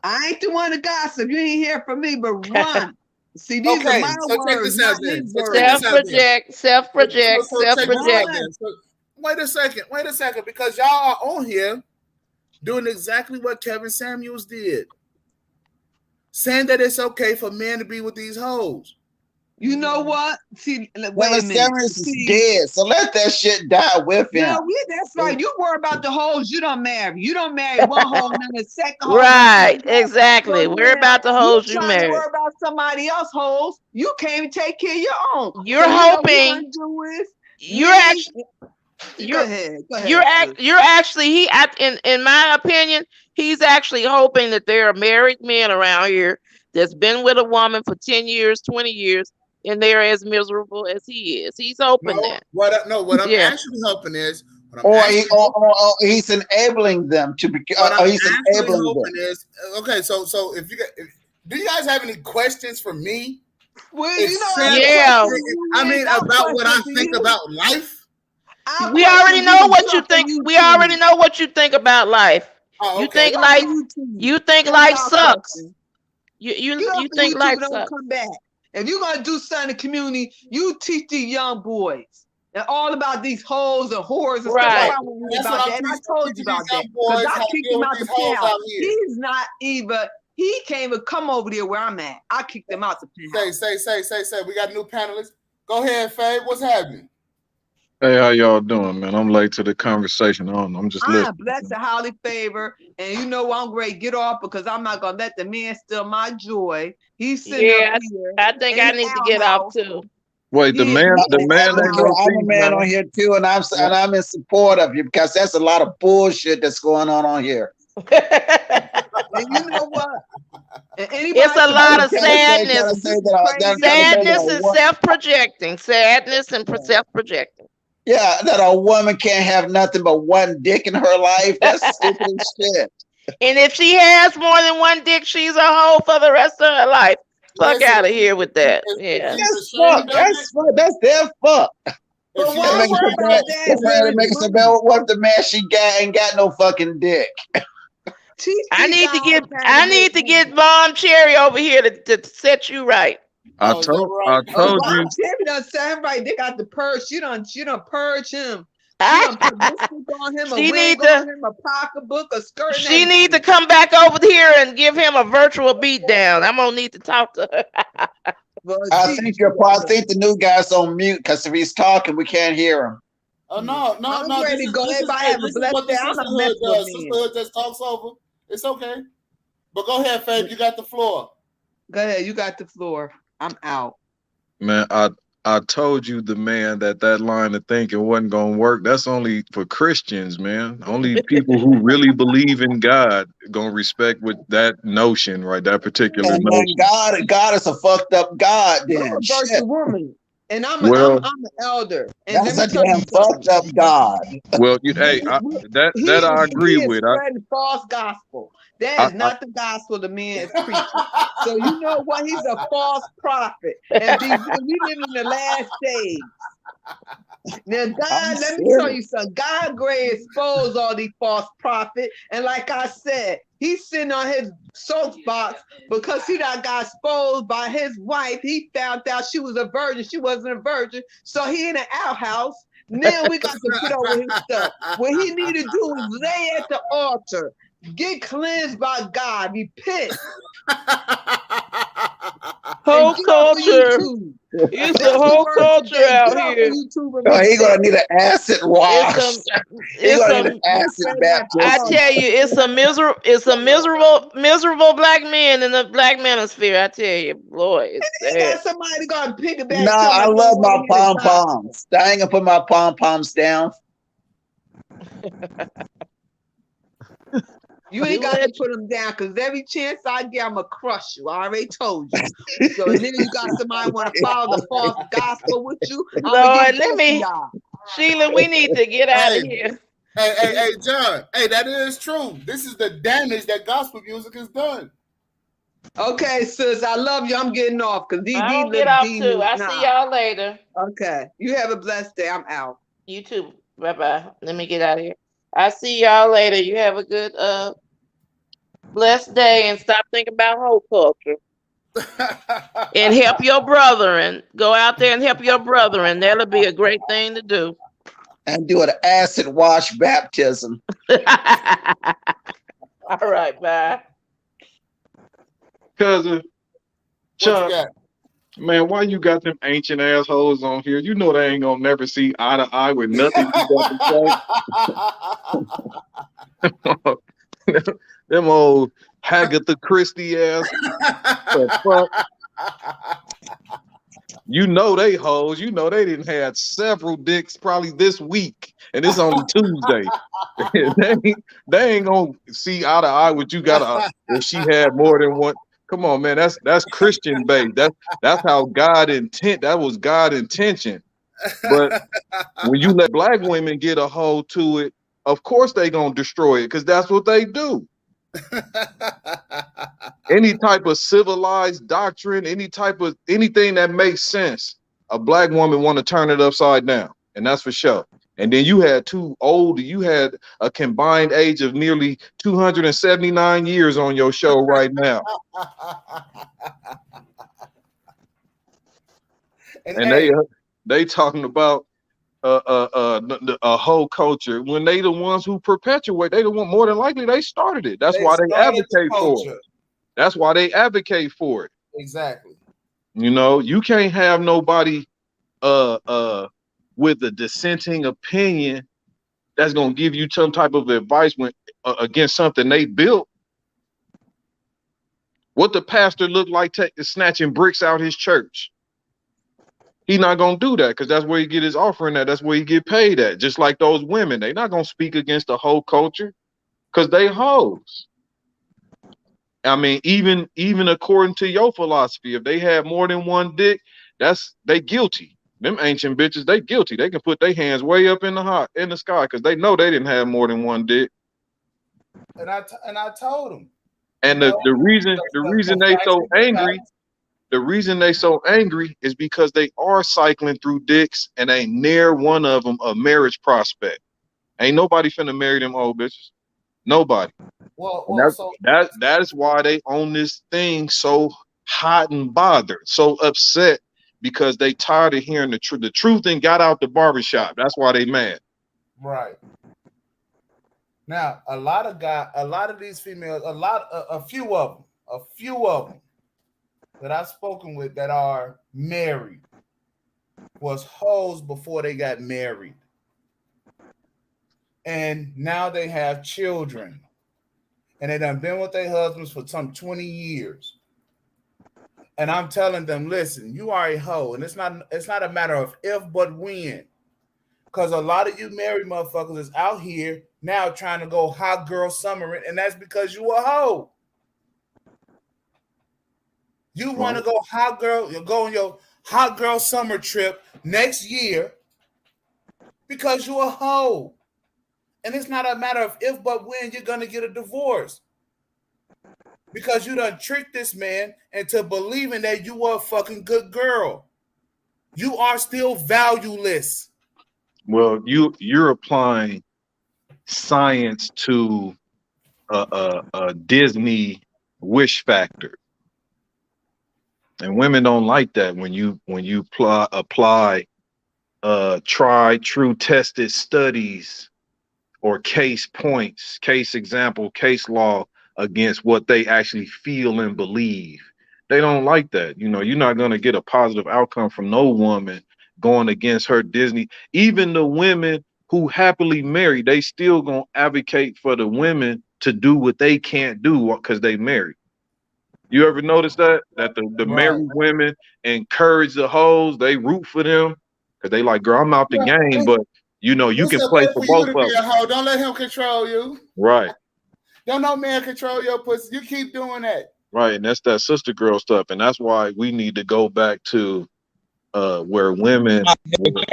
I ain't the one to gossip. You ain't hear from me, but run. See, these are Okay, my so check words, this out not then. his So check words. this out then. self-project, So check this out self-project. then. So, wait a second, because y'all are on here doing exactly what Kevin Samuels did, saying that it's okay for men to be with these hoes. You know what? See, wait a Kevin minute. Samuels is dead, so let that shit die with him. No, that's right. You worry about the hoes you don't marry. You don't marry one hoe and then the second hoe. Right, exactly. So We're about the hoes you trying to married. worry about somebody else hoes. You can't even take care of your own. You're so hoping. What do is You're actually. Go ahead. You're actually in my opinion, he's actually hoping that there are married men around here that's been with a woman for 10 years, 20 years, and they're as miserable as he is. He's hoping that. What I'm Yeah. actually hoping is, Or he's enabling them to be. He's enabling them. is, okay. So if do you guys have any questions for me? Well, you know, Yeah. I mean, about what I think about life. We already know what you think. We already know what you think about life. Oh, You okay. think life sucks. You think life don't sucks. come back. If you're gonna do something in the community, you teach these young boys and all about these hoes and whores and Right. stuff. And I told you about that because I kicked him out the penthouse. He's not even. He can't even come over there where I'm at. I kicked him out the penthouse. Say. We got a new panelist. Go ahead, Faye. What's happening? Hey, how y'all doing, man? I'm late to the conversation. I'm just listening. I'm blessed and highly favored, and you know I'm great. Get off because I'm not gonna let the man steal my joy. He's sitting up here. I think I need to get off too. Wait, the man ain't no I'm a man on here too, and I'm in support of you because that's a lot of bullshit that's going on here. And you know what? It's a lot of sadness. Sadness and self-projecting. Sadness and self-projecting. Yeah, that a woman can't have nothing but one dick in her life. That's stupid as shit. And if she has more than one dick, she's a hoe for the rest of her life. Fuck out of here with that. Yeah. That's fuck. That's their fuck. But why it makes it about what the man she got ain't got no fucking dick. I need to get Mom Cherry over here to set you right. I told you. Cherry done set him right. They got the purge. She done purge him. She done put lipstick on him, a wig on him, a pocketbook, a skirt. She need to come back over here and give him a virtual beatdown. I'm gonna need to talk to her. I think the new guy's on mute because if he's talking, we can't hear him. Oh no! I'm ready to go. Everybody have a blessed day. I'm a mess with me. Sisterhood just talks over. It's okay. But go ahead, Fabe. You got the floor. Go ahead. You got the floor. I'm out. Man, I told you, the man, that line of thinking wasn't gonna work. That's only for Christians, man. Only people who really believe in God gonna respect with that notion, right? That particular notion. God is a fucked up God. Then Reverse the woman. And I'm Well, an elder. And let That's me a tell you damn something. fucked up God. hey, that I He agree is with. spreading false gospel. That I, is I not the gospel the man is preaching. So you know what? He's a false prophet. And we live in the last days. Now, I'm God, let me tell serious. you something. God great expose all these false prophets. And like I said, he's sitting on his soapbox because he done got exposed by his wife. He found out she was a virgin. She wasn't a virgin. So he in an outhouse. Now we got to get over his stuff. What he need to do is lay at the altar, get cleansed by God, repent, and Whole get off of culture. YouTube. It's a That's the whole word culture today. Get out off of here. YouTube and Oh, he gonna repent. need an acid It's wash. a He it's gonna need an a You acid better not I talk. baptism. tell you, miserable black men in the black manosphere. I tell you, boy, it's You sad. got somebody gonna pick it No, back to I my love don't want my to hear the pom gospel. poms. I ain't gonna put my pom poms down. You ain't You got to let put them down because every chance I get, I'm gonna crush you. I already told you. So then you got somebody want to follow the false gospel with you. I'm gonna get Lord, let both of me y'all. Sheila, we need to get out of Hey, here. hey, John. Hey, that is true. This is the damage that gospel music has done. Okay, sis, I love you. I'm getting off because I'm these gonna get little off too. demons. I see Nah. y'all later. Okay. You have a blessed day. I'm out. You too. Bye bye. Let me get out of here. I see y'all later. You have a good blessed day and stop thinking about whole culture. And help your brother and go out there and help your brother and that'll be a great thing to do. And do an acid wash baptism. All right, bye. cousin What you Chuck, got? man, why you got them ancient assholes on here? You know they ain't gonna never see eye to eye with nothing you got to say. Them old Hagatha Christie ass. The fuck? You know they hoes. You know they didn't had several dicks probably this week, and it's only Tuesday. They ain't gonna see eye to eye with you. Got if she had more than one. Come on, man. That's Christian based. That's how God intent. That was God intention. But when you let black women get a hold to it, of course they gonna destroy it because that's what they do. Any type of civilized doctrine, any type of anything that makes sense, a black woman want to turn it upside down, and that's for sure. And then you had a combined age of nearly 279 years on your show right now. And And hey, they talking about a whole culture when they the ones who perpetuate. They the one more than likely they started it. That's they why they started the advocate for it. culture. That's why they advocate for it. Exactly. You know, you can't have nobody uh uh with a dissenting opinion that's gonna give you some type of advice when against something they built. What the pastor look like snatching bricks out his church? He not gonna do that because that's where he get his offering at. That's where he get paid at. Just like those women, they not gonna speak against the whole culture because they hoes. I mean, even according to your philosophy, if they had more than one dick, they guilty. Them ancient bitches, they guilty. They can put their hands way up in the sky because they know they didn't have more than one dick. And I told him, you And know, the reason they so angry, the reason they so angry is because they are cycling through dicks and ain't near one of them a marriage prospect. Ain't nobody finna marry them old bitches. Nobody. And well, so that is why they own this thing so hot and bothered, so upset because they tired of hearing the truth. The truth and got out the barbershop. That's why they mad. right now, a lot of these females, a few of them that I've spoken with that are married was hoes before they got married, and now they have children, and they done been with their husbands for some 20 years. And I'm telling them, listen, you are a hoe, and it's not a matter of if but when. Because a lot of you married motherfuckers is out here now trying to go hot girl summering, and that's because you a hoe. You want to go hot girl, you go on your hot girl summer trip next year because you're a hoe. And it's not a matter of if but when you're gonna get a divorce. Because you done tricked this man into believing that you were a fucking good girl. You are still valueless. Well, you're applying science to a Disney wish factor, and women don't like that when you apply tried, true, tested studies or case points, case example, case law against what they actually feel and believe. They don't like that. You know, you're not going to get a positive outcome from no woman going against her Disney. Even the women who happily married, they still going to advocate for the women to do what they can't do because they married. You ever notice that? That the Right. married women encourage the hoes, they root for them because they like, girl, I'm out the Yeah, game, but you know, you it's can play okay for for you both to of be a them. hoe. Don't let him control you. Right, Don't no man control your pussy. You keep doing that. right. And that's that sister girl stuff. And that's why we need to go back to where women were.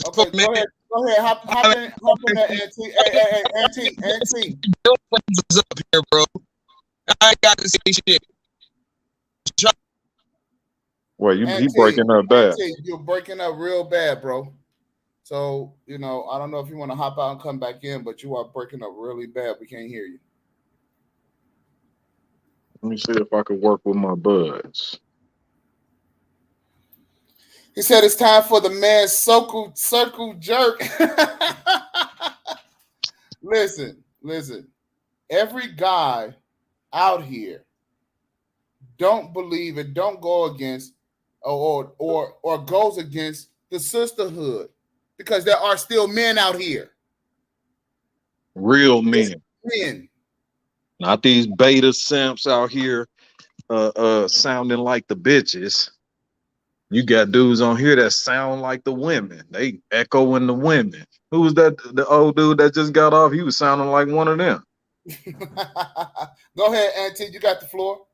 Okay, go ahead. Go ahead. Hop in there, auntie. Hey, auntie. Up here, bro. I ain't got to say shit. Well, he Auntie, breaking up bad. you're breaking up real bad, bro. So, I don't know if you want to hop out and come back in, but you are breaking up really bad. We can't hear you. Let me see if I can work with my buds. He said it's time for the man circle jerk. Listen. Every guy out here don't believe and don't go against or goes against the sisterhood because there are still men out here. Real It's men. men. Not these beta simps out here sounding like the bitches. You got dudes on here that sound like the women. They echoing the women. Who was that? The old dude that just got off? He was sounding like one of them. Go ahead, Auntie. You got the floor.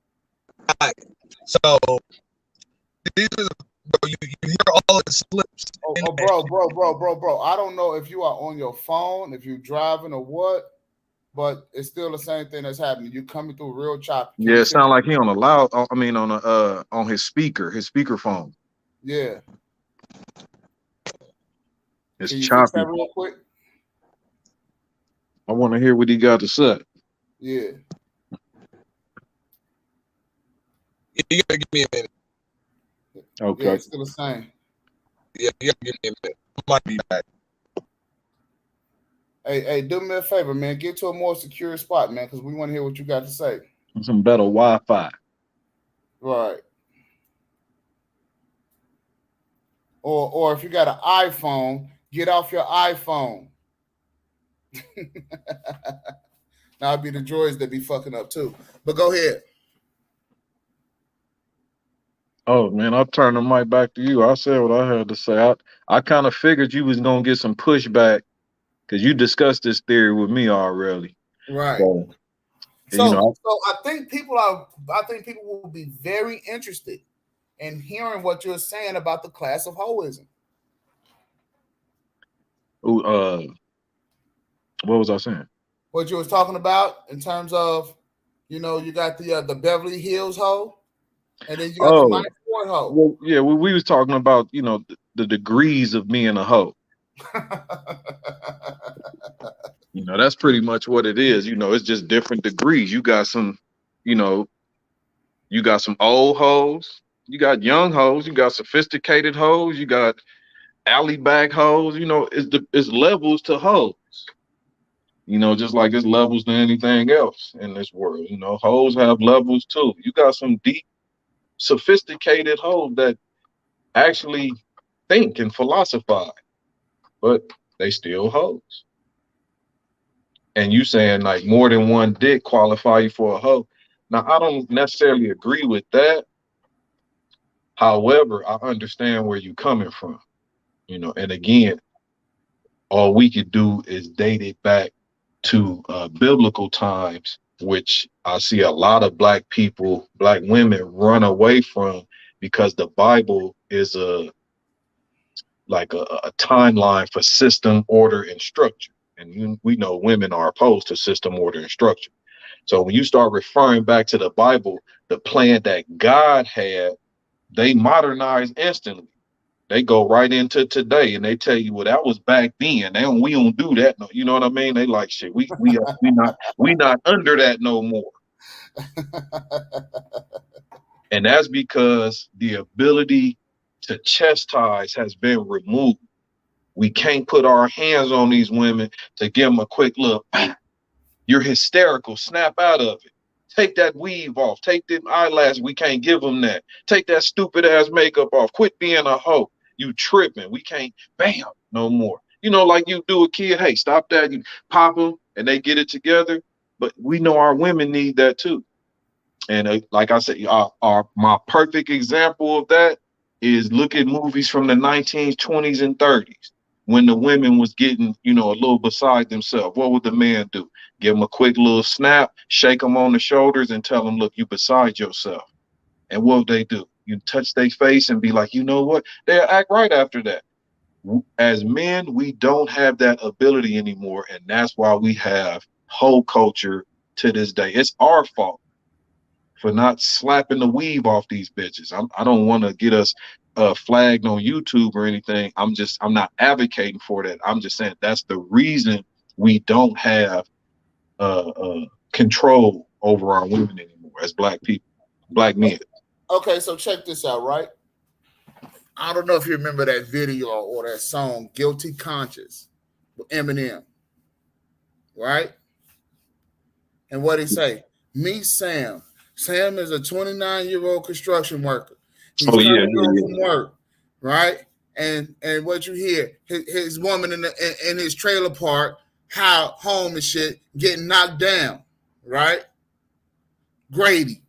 So these are you hear all the slips. Bro. I don't know if you are on your phone, if you're driving or what, but it's still the same thing that's happening. You're coming through real choppy. Can Yeah, you it fix sound it? like he on a loud. I mean, on his speaker phone. Yeah. It's Can you fix choppy. that real quick? I want to hear what he got to say. Yeah. You gotta give me a minute. Okay. Yeah, it's still the same. Yeah, you gotta give me a minute. I might be back. Hey, do me a favor, man. Get to a more secure spot, man, because we want to hear what you got to say. Some better Wi-Fi. Right. Or if you got an iPhone, get off your iPhone. Now it'd be the droids that be fucking up too. But go ahead. Oh man, I'll turn the mic back to you. I said what I had to say. I kind of figured you was gonna get some pushback because you discussed this theory with me already. Right. So, So I think people will be very interested in hearing what you're saying about the class of hoism. what was I saying? What you was talking about in terms of, you got the Beverly Hills hoe, and then you got the Oh, Mike Ford hoe. well, yeah, we was talking about the degrees of being a hoe. That's pretty much what it is. It's just different degrees. You know, you got some old hoes, you got young hoes, you got sophisticated hoes, you got alley back hoes. It's levels to hoes. Just like it's levels to anything else in this world. Hoes have levels too. You got some deep, sophisticated hoes that actually think and philosophize, but they still hoes. And you saying like more than one dick qualify you for a hoe. Now I don't necessarily agree with that. However, I understand where you're coming from. And again, all we could do is date it back to biblical times, which I see a lot of black people, black women run away from because the Bible is a timeline for system, order, and structure. And we know women are opposed to system, order, and structure. So when you start referring back to the Bible, the plan that God had, they modernize instantly. They go right into today and they tell you, well, that was back then. We don't do that. No, you know what I mean? They like shit. We not under that no more. And that's because the ability to chastise has been removed. We can't put our hands on these women to give them a quick look. You're hysterical. Snap out of it. Take that weave off. Take them eyelashes. We can't give them that. Take that stupid ass makeup off. Quit being a hoe. You tripping. We can't, bam, no more. You know, like you do a kid, hey, stop that. You pop them and they get it together. But we know our women need that too. And like I said, my perfect example of that is look at movies from the 1920s and 30s when the women was getting, a little beside themselves. What would the man do? Give them a quick little snap, shake them on the shoulders, and tell them, look, you beside yourself. And what would they do? You touch their face and be like, you know what? They'll act right after that. As men, we don't have that ability anymore, and that's why we have whole culture to this day. It's our fault for not slapping the weave off these bitches. I don't want to get us flagged on YouTube or anything. I'm not advocating for that. I'm just saying that's the reason we don't have control over our women anymore as black people, black men. Okay, so check this out, right? I don't know if you remember that video or that song, Guilty Conscious, with Eminem, right? And what he say? Meet Sam. Sam is a 29-year-old construction worker. He's coming home from work, right? And what you hear, his woman in his trailer park, home and shit, getting knocked down, right? Grady,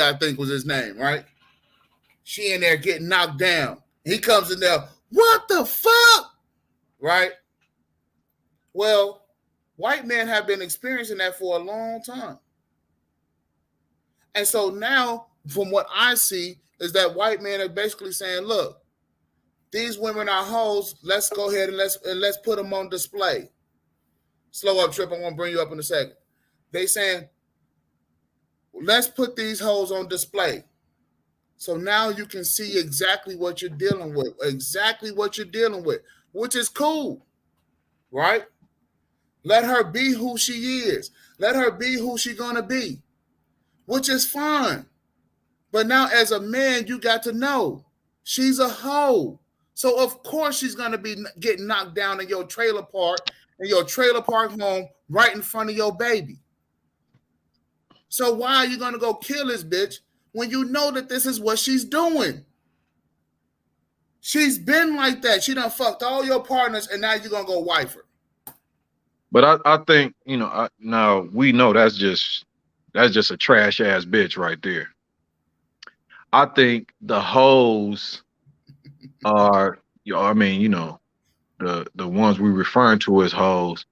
I think was his name, right? She in there getting knocked down. He comes in there, what the fuck? Right? Well, white men have been experiencing that for a long time. And so now, from what I see, is that white men are basically saying, look, these women are hoes. Let's go ahead and let's put them on display. Slow up, Trip. I want to bring you up in a second. They saying, let's put these hoes on display. So now you can see exactly what you're dealing with, which is cool, right? Let her be who she is. Let her be who she's going to be, which is fine. But now as a man, you got to know she's a hoe. So of course she's going to be getting knocked down in your trailer park home right in front of your baby. So why are you going to go kill this bitch when you know that this is what she's doing? She's been like that. She done fucked all your partners, and now you're going to go wife her. But I think, now we know that's just a trash ass bitch right there. I think the hoes are, the ones we referring to as hoes.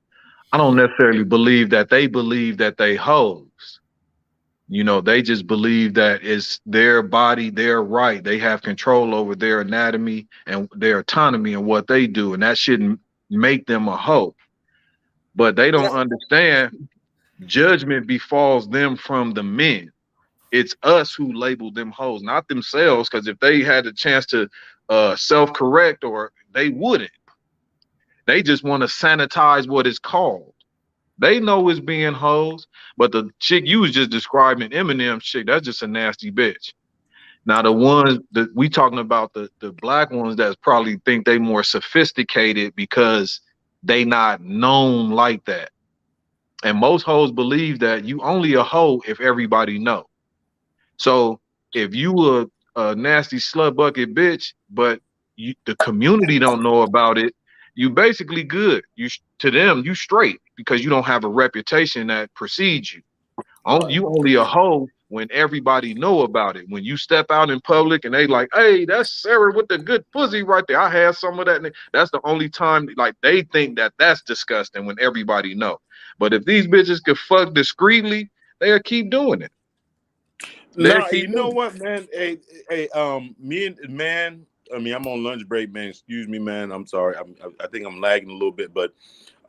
I don't necessarily believe that they hoes. They just believe that it's their body, their right. They have control over their anatomy and their autonomy and what they do. And that shouldn't make them a hoe. But they don't understand judgment befalls them from the men. It's us who label them hoes, not themselves. Because if they had a chance to self-correct, or they wouldn't. They just want to sanitize what it's called. They know it's being hoes, but the chick you was just describing, Eminem chick, that's just a nasty bitch. Now the ones that we talking about, the black ones that probably think they more sophisticated because they not known like that. And most hoes believe that you only a hoe if everybody know. So if you a nasty slut bucket bitch, but the community don't know about it, you basically good. To them, you straight because you don't have a reputation that precedes you. You only a hoe when everybody know about it. When you step out in public and they like, hey, that's Sarah with the good pussy right there. I had some of that. That's the only time like they think that that's disgusting when everybody know. But if these bitches could fuck discreetly, they'll keep doing it. They'll Nah, you keep know doing what, man? Hey, me and man. I mean, I'm on lunch break, man. Excuse me, man. I'm sorry. I think I'm lagging a little bit, but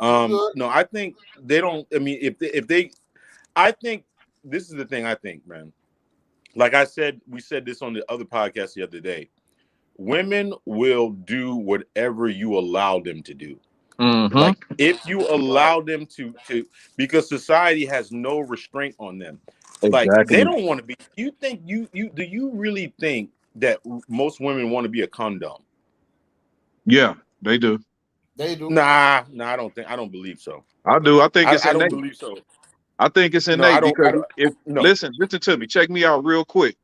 You good? no, I think they don't. I mean, if they, I think this is the thing. I think, man. Like I said, we said this on the other podcast the other day. Women will do whatever you allow them to do. it. Mm-hmm. Like if you Right. allow them to because society has no restraint on them. Like they Exactly. don't want to be. You think you do you really think that most women want to be a condom? Yeah, they do. They do. Nah, I don't believe so. I do. I think it's I don't innate. believe so. I think it's No, I innate don't. because I don't. if No. listen to me, check me out real quick.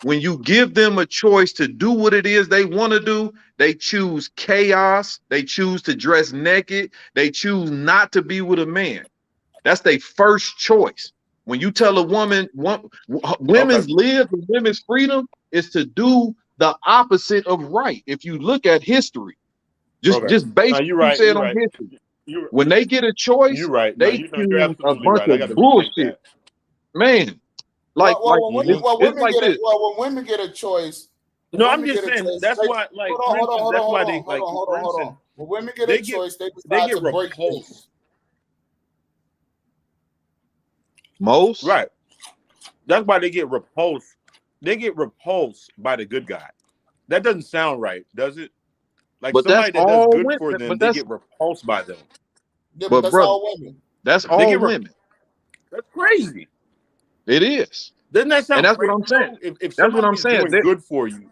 When you give them a choice to do what it is they want to do, they choose chaos. They choose to dress naked. They choose not to be with a man. That's their first choice. When you tell a woman, Okay. women's live and women's freedom is to do the opposite of right. If you look at history, Okay. just based No, what you're you right. said You're on right. history, You're when they get a choice, you're right. No, they you know you're choose a absolutely bunch right. I of got to respect bullshit. that. Man, Well, like You, well, it's women like get it. this. Well, when women get a choice, when no, I'm women just get a saying choice, that's they why. Like hold on, for hold on, instance, hold on, that's hold why on, they hold like on, hold for on, hold instance on. When women get a they get choice, they they decide get to break things. repulsed. Most, Right. That's why they get repulsed. They get repulsed by the good guy. That doesn't sound right, does it? Like but that's somebody that does all good women. for them, But they that's get repulsed by them. Yeah, but but that's brother, all women. that's They all get women. that's crazy. It is, Doesn't that and sound that's what crazy I'm saying. though? If That's what somebody I'm is saying. doing good for you,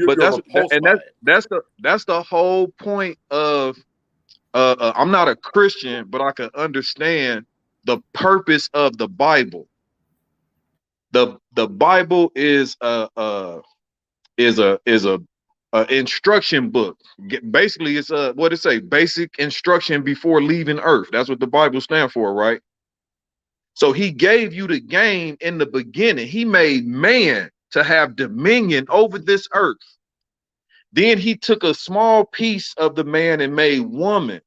But you're repulsed and by it. that's the whole point of I'm not a Christian, but I can understand the purpose of the Bible. The Bible is a instruction book. Basically, it's a what it say, basic instruction before leaving Earth. That's what the Bible stands for, right? So he gave you the game in the beginning. He made man to have dominion over this earth. Then he took a small piece of the man and made woman.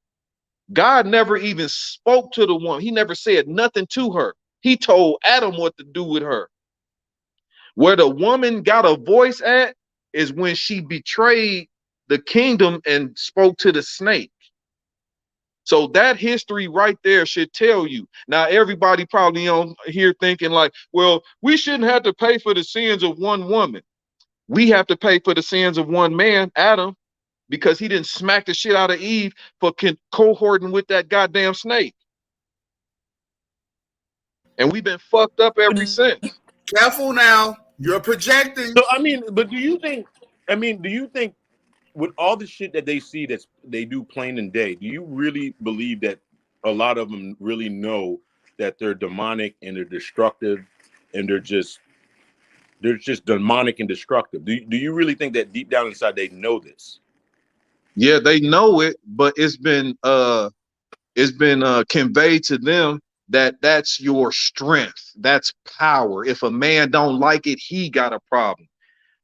God never even spoke to the woman. He never said nothing to her. He told Adam what to do with her. Where the woman got a voice at is when she betrayed the kingdom and spoke to the snake. So that history right there should tell you. Now, everybody probably on here thinking like, well, we shouldn't have to pay for the sins of one woman. We have to pay for the sins of one man, Adam, because he didn't smack the shit out of Eve for cohorting with that goddamn snake. And we've been fucked up ever since. Careful now, you're projecting. So I mean, but do you think? I mean, do you think with all the shit that they see that they do plain and day, do you really believe that a lot of them really know that they're demonic and they're destructive and they're just demonic and destructive? Do you really think that deep down inside they know this? Yeah, they know it, but it's been conveyed to them that that's your strength, that's power. If a man don't like it, he got a problem.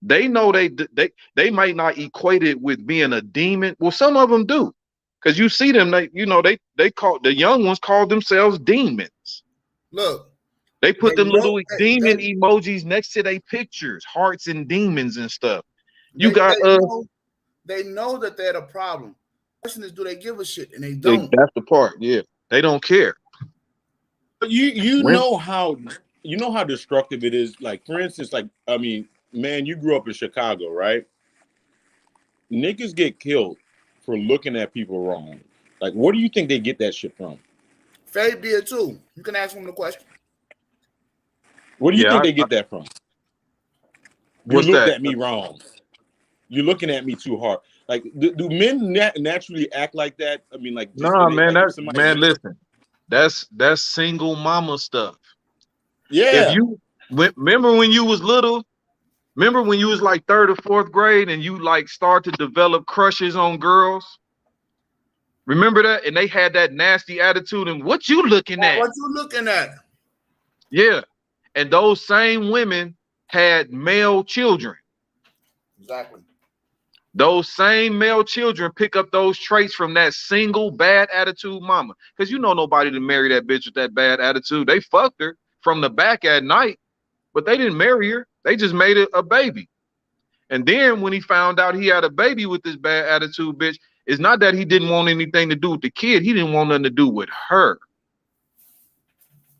They know they might not equate it with being a demon. Well, some of them do, because you see them. They call the young ones call themselves demons. Look, They put they them know little demon emojis next to their pictures, hearts and demons and stuff. You got they know that they're the problem. The question is, do they give a shit? And they don't. that's the part. Yeah, they don't care. But you When know how destructive it is. Like for instance, like I mean, man, you grew up in Chicago, right? Niggas get killed for looking at people wrong. Like, what do you think they get that shit from? Faye did too. You can ask him the question. What do you yeah, think they get that from? You what's looked that? at me wrong. You're looking at me too hard. Like, do men naturally act like that? I mean, like, just Nah, in man. like if That somebody man, looks, listen. That's single mama stuff. If yeah, you remember when you was little, remember when you was like third or fourth grade and you like start to develop crushes on girls? Remember that? And they had that nasty attitude and what you looking at? What you looking at? Yeah. And those same women had male children. Exactly. Those same male children pick up those traits from that single bad attitude mama. Because you know nobody to marry that bitch with that bad attitude. They fucked her from the back at night. but they didn't marry her. They just made it a baby. And then when he found out he had a baby with this bad attitude bitch, it's not that he didn't want anything to do with the kid. He didn't want nothing to do with her.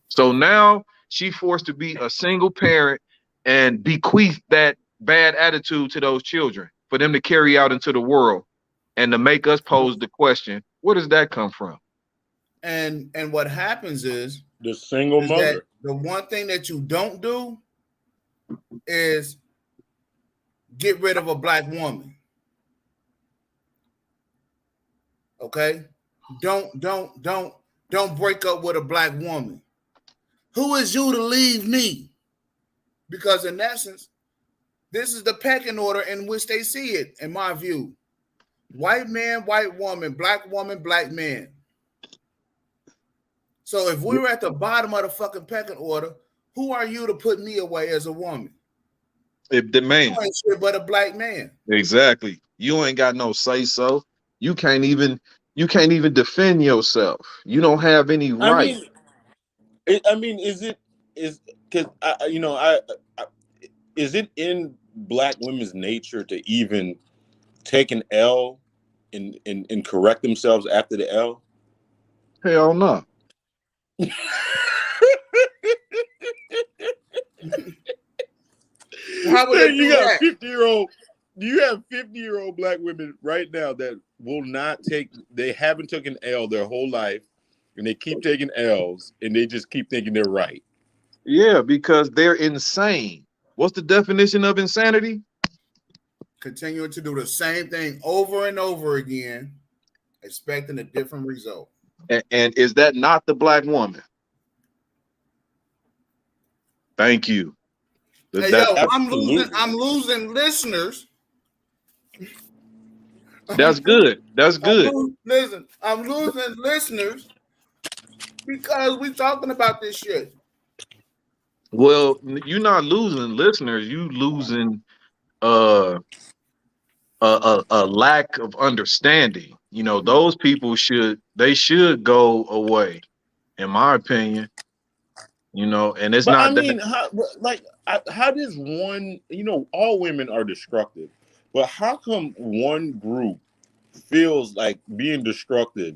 So now she forced to be a single parent and bequeath that bad attitude to those children for them to carry out into the world and to make us pose the question, where does that come from? And what happens is The single that mother. the one thing that you don't do is get rid of a black woman. Okay? Don't break up with a black woman. Who is you to leave me? Because in essence, this is the pecking order in which they see it, in my view. White man, white woman, black man. So if we were at the bottom of the fucking pecking order, who are you to put me away as a woman? If the man. You ain't shit but a black man. Exactly. You ain't got no say so. You can't even defend yourself. You don't have any right. Is because is it in black women's nature to even take an L and correct themselves after the L? Hell no. How would they You do got that? 50-year-old. You have 50-year-old black women right now that will not take. They haven't taken L their whole life, and they keep taking L's, and they just keep thinking they're right. Yeah, because they're insane. What's the definition of insanity? Continuing to do the same thing over and over again, expecting a different result. And is that not the black woman? Thank you. Hey, That, yo, Absolutely. I'm losing listeners. that's good. That's good. I'm losing listeners because we talking about this shit. Well, you're not losing listeners. You losing uh a lack of understanding. You know, those people should go away, in my opinion. You know, and it's But I not that. mean, how does one? All women are destructive, but how come one group feels like being destructive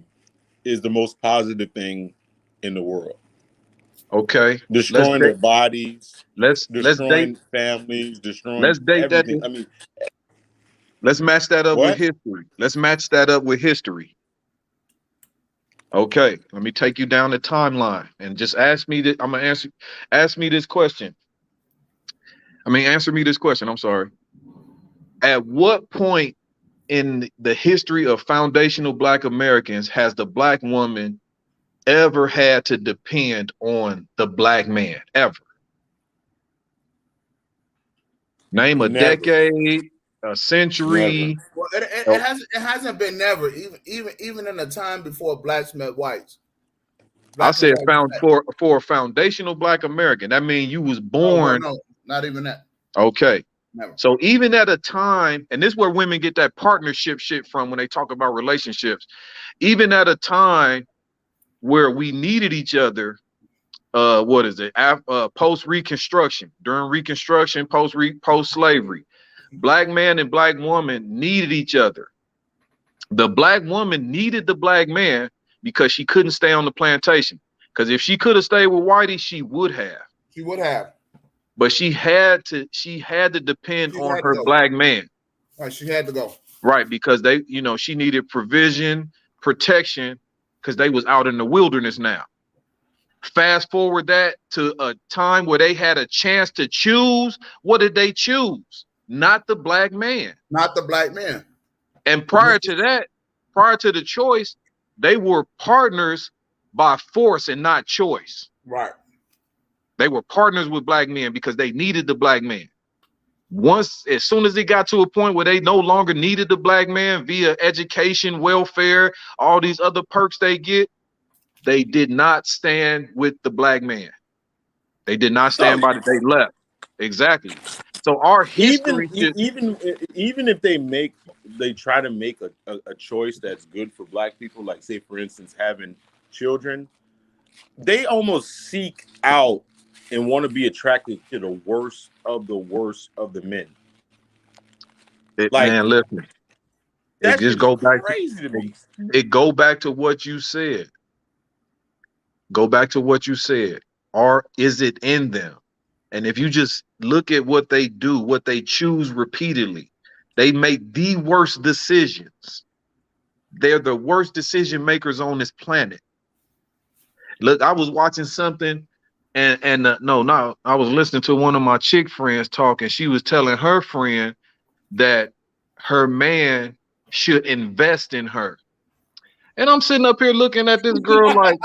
is the most positive thing in the world? Okay, let's Destroying date. their bodies, Let's date. destroying families, destroying Let's date that. everything. I mean, Let's match that up with what? history. Let's match that up with history. Okay, let me take you down the timeline and just ask me that. I'm gonna answer. Ask me this question. Answer me this question. I'm sorry. At what point in the history of foundational Black Americans has the Black woman ever had to depend on the Black man? Ever? Name a Never, decade, a never. century. Well, Oh, it hasn't been never, even in the time before blacks met whites. I Blacks and said whites found met. for a foundational Black American. That means you was Oh well, born. no, not even that. Okay. Never. So even at a time, and this is where women get that partnership shit from when they talk about relationships, even at a time where we needed each other, what is it? Post Reconstruction, during Reconstruction, post slavery, Black man and Black woman needed each other. The Black woman needed the Black man because she couldn't stay on the plantation. Because if she could have stayed with Whitey, she would have. She would have. But she had to depend She on had to her go. Black man. Right, she had to go. Right, because she needed provision, protection, because they was out in the wilderness now. Fast forward that to a time where they had a chance to choose. What did they choose? Not the Black man. Not the Black man. And prior to that, prior to the choice, they were partners by force and not choice. Right. They were partners with Black men because they needed the Black man. As soon as it got to a point where they no longer needed the Black man via education, welfare, all these other perks they get, they did not stand with the Black man. They did not stand by it. They left. Exactly. So our history even if they try to make a choice that's good for Black people, like say for instance having children, they almost seek out and want to be attracted to the worst of the men. Like Man, listen. It that just shit's go back to crazy to me. it go back to what you said. Go back to what you said. Or is it in them? And if you just look at what they do, what they choose repeatedly, they make the worst decisions. They're the worst decision makers on this planet. Look, I was watching something, and no, I was listening to one of my chick friends talk, and she was telling her friend that her man should invest in her. And I'm sitting up here looking at this girl like,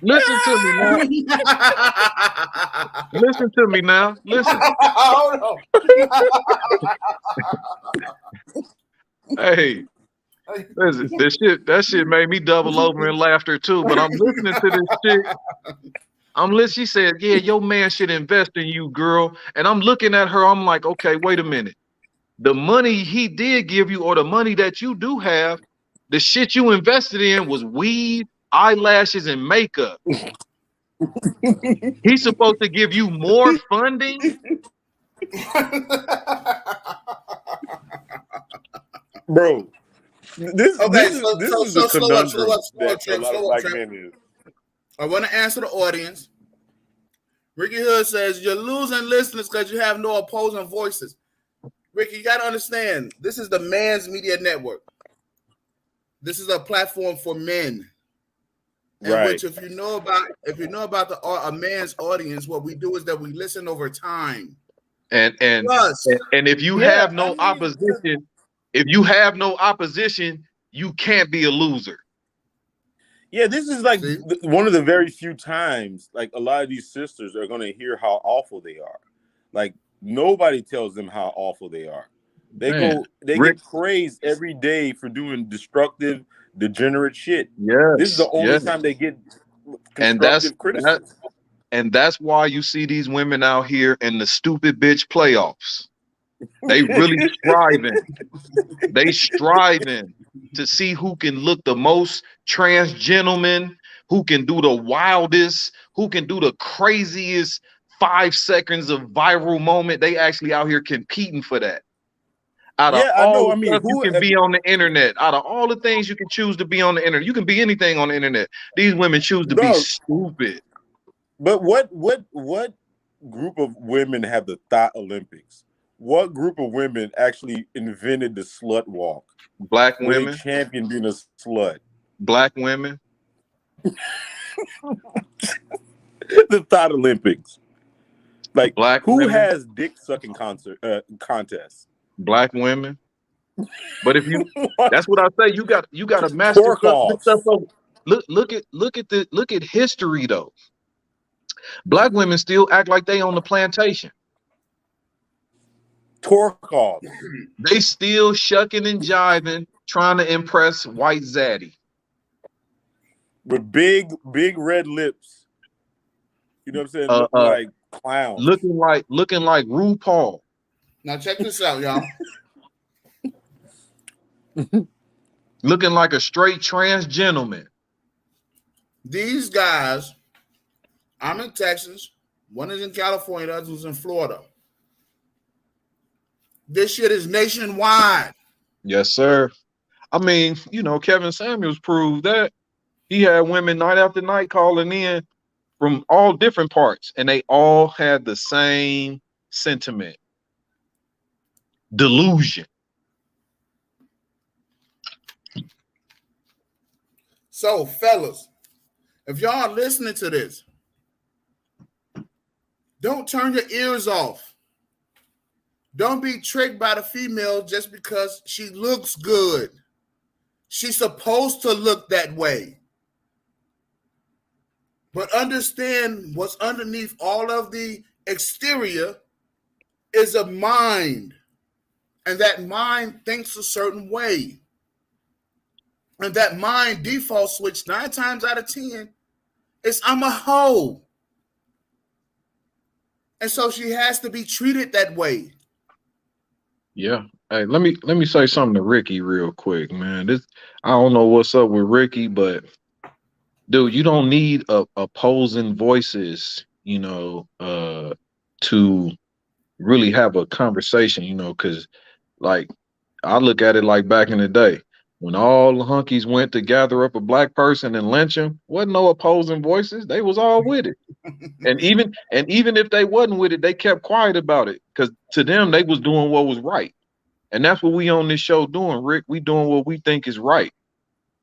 listen to me now. Listen to me now. Listen. Hold on. Hey, listen, that shit made me double over in laughter too. But I'm listening to this shit. She said, yeah, your man should invest in you, girl. And I'm looking at her, I'm like, okay, wait a minute. The money he did give you, or the money that you do have, the shit you invested in was weed, eyelashes, and makeup. He's supposed to give you more funding. Bro, this is the conundrum that a lot of black men is. I want to answer the audience. Ricky Hood says, you're losing listeners because you have no opposing voices. Ricky, you got to understand, this is the Man's Media Network. This is a platform for men. And Right. which, if you know about a man's audience, what we do is that we listen over time. And if you have no opposition, you can't be a loser. Yeah, this is like one of the very few times like a lot of these sisters are going to hear how awful they are. Like nobody tells them how awful they are. They get praised every day for doing destructive, degenerate shit. Yes, this is the only time they get constructive criticism. And that's why you see these women out here in the stupid bitch playoffs. They really striving. They striving to see who can look the most trans gentleman, who can do the wildest, who can do the craziest 5 seconds of viral moment. They actually out here competing for that. Out of all the stuff you can be on the internet, out of all the things you can choose to be on the internet, you can be anything on the internet. These women choose to be stupid. But what group of women have the Thought Olympics? What group of women actually invented the slut walk? Black women. They champion being a slut. Black women. The Thought Olympics. Like Black who women. has dick sucking contests? Black women. But if you that's what I say, you got to master stuff. Look at history though. Black women still act like they on the plantation. Torque off. They still shucking and jiving, trying to impress white zaddy. With big red lips. You know what I'm saying? Looking like clowns. Looking like RuPaul. Now check this out, y'all. Looking like a straight trans gentleman. These guys, I'm in Texas. One is in California, the other was in Florida. This shit is nationwide. Yes, sir. I mean, Kevin Samuels proved that. He had women night after night calling in from all different parts, and they all had the same sentiment. Delusion. So, fellas, if y'all are listening to this, don't turn your ears off. Don't be tricked by the female just because she looks good. She's supposed to look that way. But understand what's underneath all of the exterior is a mind. And that mind thinks a certain way. And that mind default switch 9 times out of 10 is I'm a hoe. And so she has to be treated that way. Yeah. Hey, let me say something to Ricky real quick, man. I don't know what's up with Ricky, but dude, you don't need opposing voices, to really have a conversation, because like I look at it like back in the day when all the hunkies went to gather up a black person and lynch him, wasn't no opposing voices. They was all with it. And even if they wasn't with it, they kept quiet about it because to them they was doing what was right. And that's what we on this show doing, Rick. We doing what we think is right.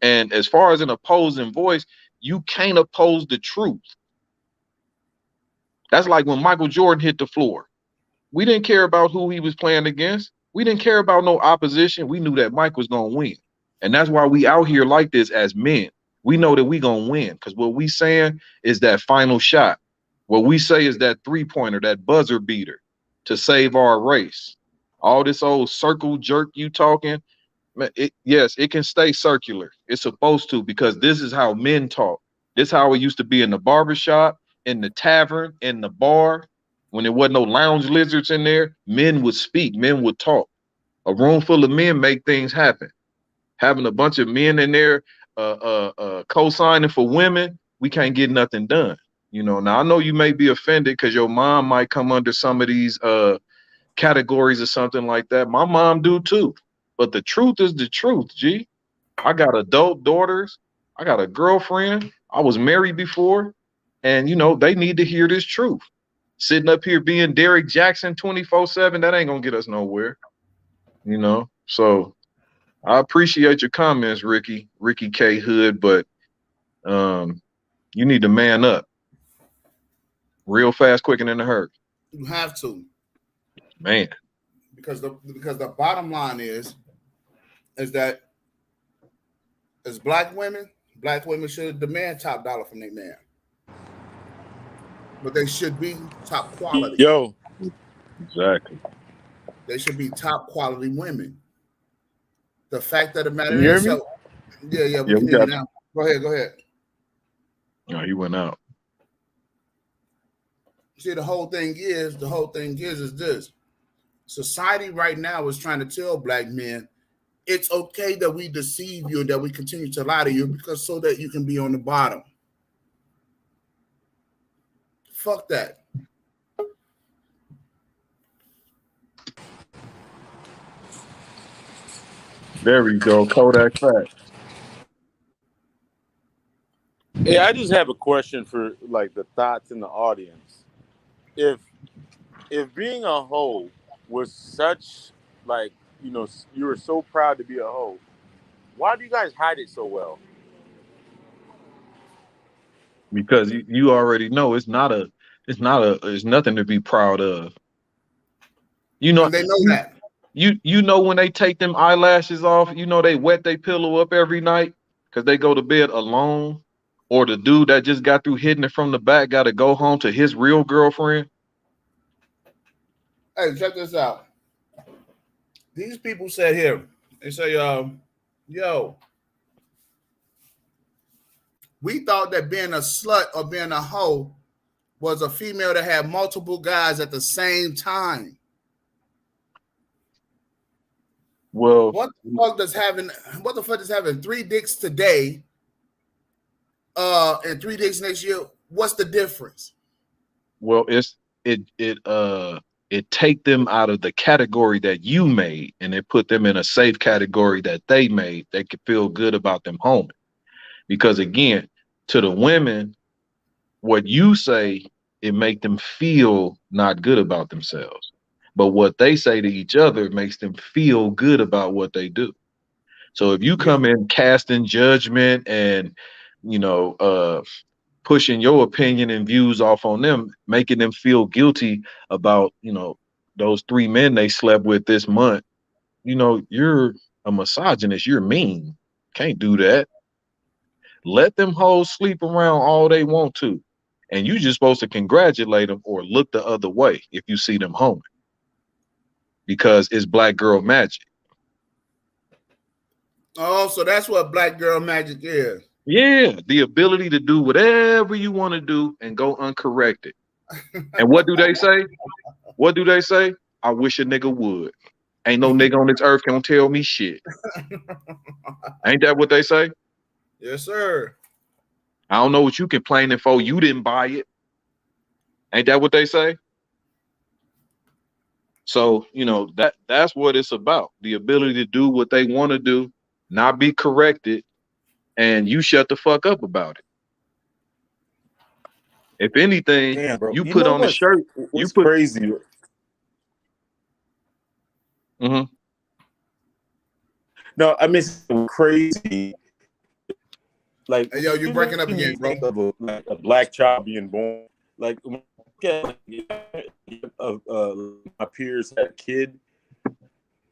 And as far as an opposing voice, you can't oppose the truth. That's like when Michael Jordan hit the floor. We didn't care about who he was playing against. We didn't care about no opposition. We knew that Mike was gonna win. And that's why we out here like this as men. We know that we gonna win because what we saying is that final shot. What we say is that 3-pointer, that buzzer beater to save our race. All this old circle jerk you talking, man, yes, it can stay circular. It's supposed to because this is how men talk. This is how it used to be in the barbershop, in the tavern, in the bar. When there wasn't no lounge lizards in there, men would speak, men would talk. A room full of men make things happen. Having a bunch of men in there co-signing for women, we can't get nothing done. Now I know you may be offended because your mom might come under some of these categories or something like that. My mom do too. But the truth is the truth, G. I got adult daughters. I got a girlfriend. I was married before. And, they need to hear this truth. Sitting up here being Derek Jackson 24/7, that ain't going to get us nowhere. So I appreciate your comments, Ricky K. Hood, but you need to man up real fast, quick, and in a hurry. You have to. Man. Because the bottom line is that as black women should demand top dollar from their man. But they should be top quality. Yo. Exactly. They should be top quality women. The fact of the matter Can you is, hear me? we can hear you now. Go ahead. No, he went out. See, the whole thing is this. Society right now is trying to tell black men it's okay that we deceive you and that we continue to lie to you because so that you can be on the bottom. Fuck that. There we go. Kodak fact. Hey, I just have a question for like the thoughts in the audience. If being a hoe was such like you were so proud to be a hoe, why do you guys hide it so well? Because you already know it's nothing to be proud of. And they know that. You know when they take them eyelashes off, they wet their pillow up every night because they go to bed alone, or the dude that just got through hitting it from the back got to go home to his real girlfriend. Hey, check this out. These people said here, they say, yo, we thought that being a slut or being a hoe was a female that had multiple guys at the same time. Well, what the fuck does having 3 dicks today and 3 dicks next year? What's the difference? Well, it take them out of the category that you made and it put them in a safe category that they made. They could feel good about them home. Because again, to the women, what you say, it make them feel not good about themselves. But what they say to each other makes them feel good about what they do. So if you come in casting judgment and, pushing your opinion and views off on them, making them feel guilty about, those 3 men they slept with this month, you're a misogynist. You're mean. Can't do that. Let them hoes sleep around all they want to. And you just supposed to congratulate them or look the other way if you see them home. Because it's black girl magic. Oh, so that's what black girl magic is. Yeah, the ability to do whatever you want to do and go uncorrected. And what do they say? What do they say? I wish a nigga would. Ain't no nigga on this earth gonna tell me shit. Ain't that what they say? Yes, sir. I don't know what you complaining for. You didn't buy it. Ain't that what they say? So, that's what it's about. The ability to do what they want to do, not be corrected, and you shut the fuck up about it. If anything, Damn, bro. you You put know on the shirt, you what's put crazy? mhm. No, I mean it's crazy. Like Hey, yo, you even breaking up when again, you bro. think of a black child being born, like when I look at my peers had a kid,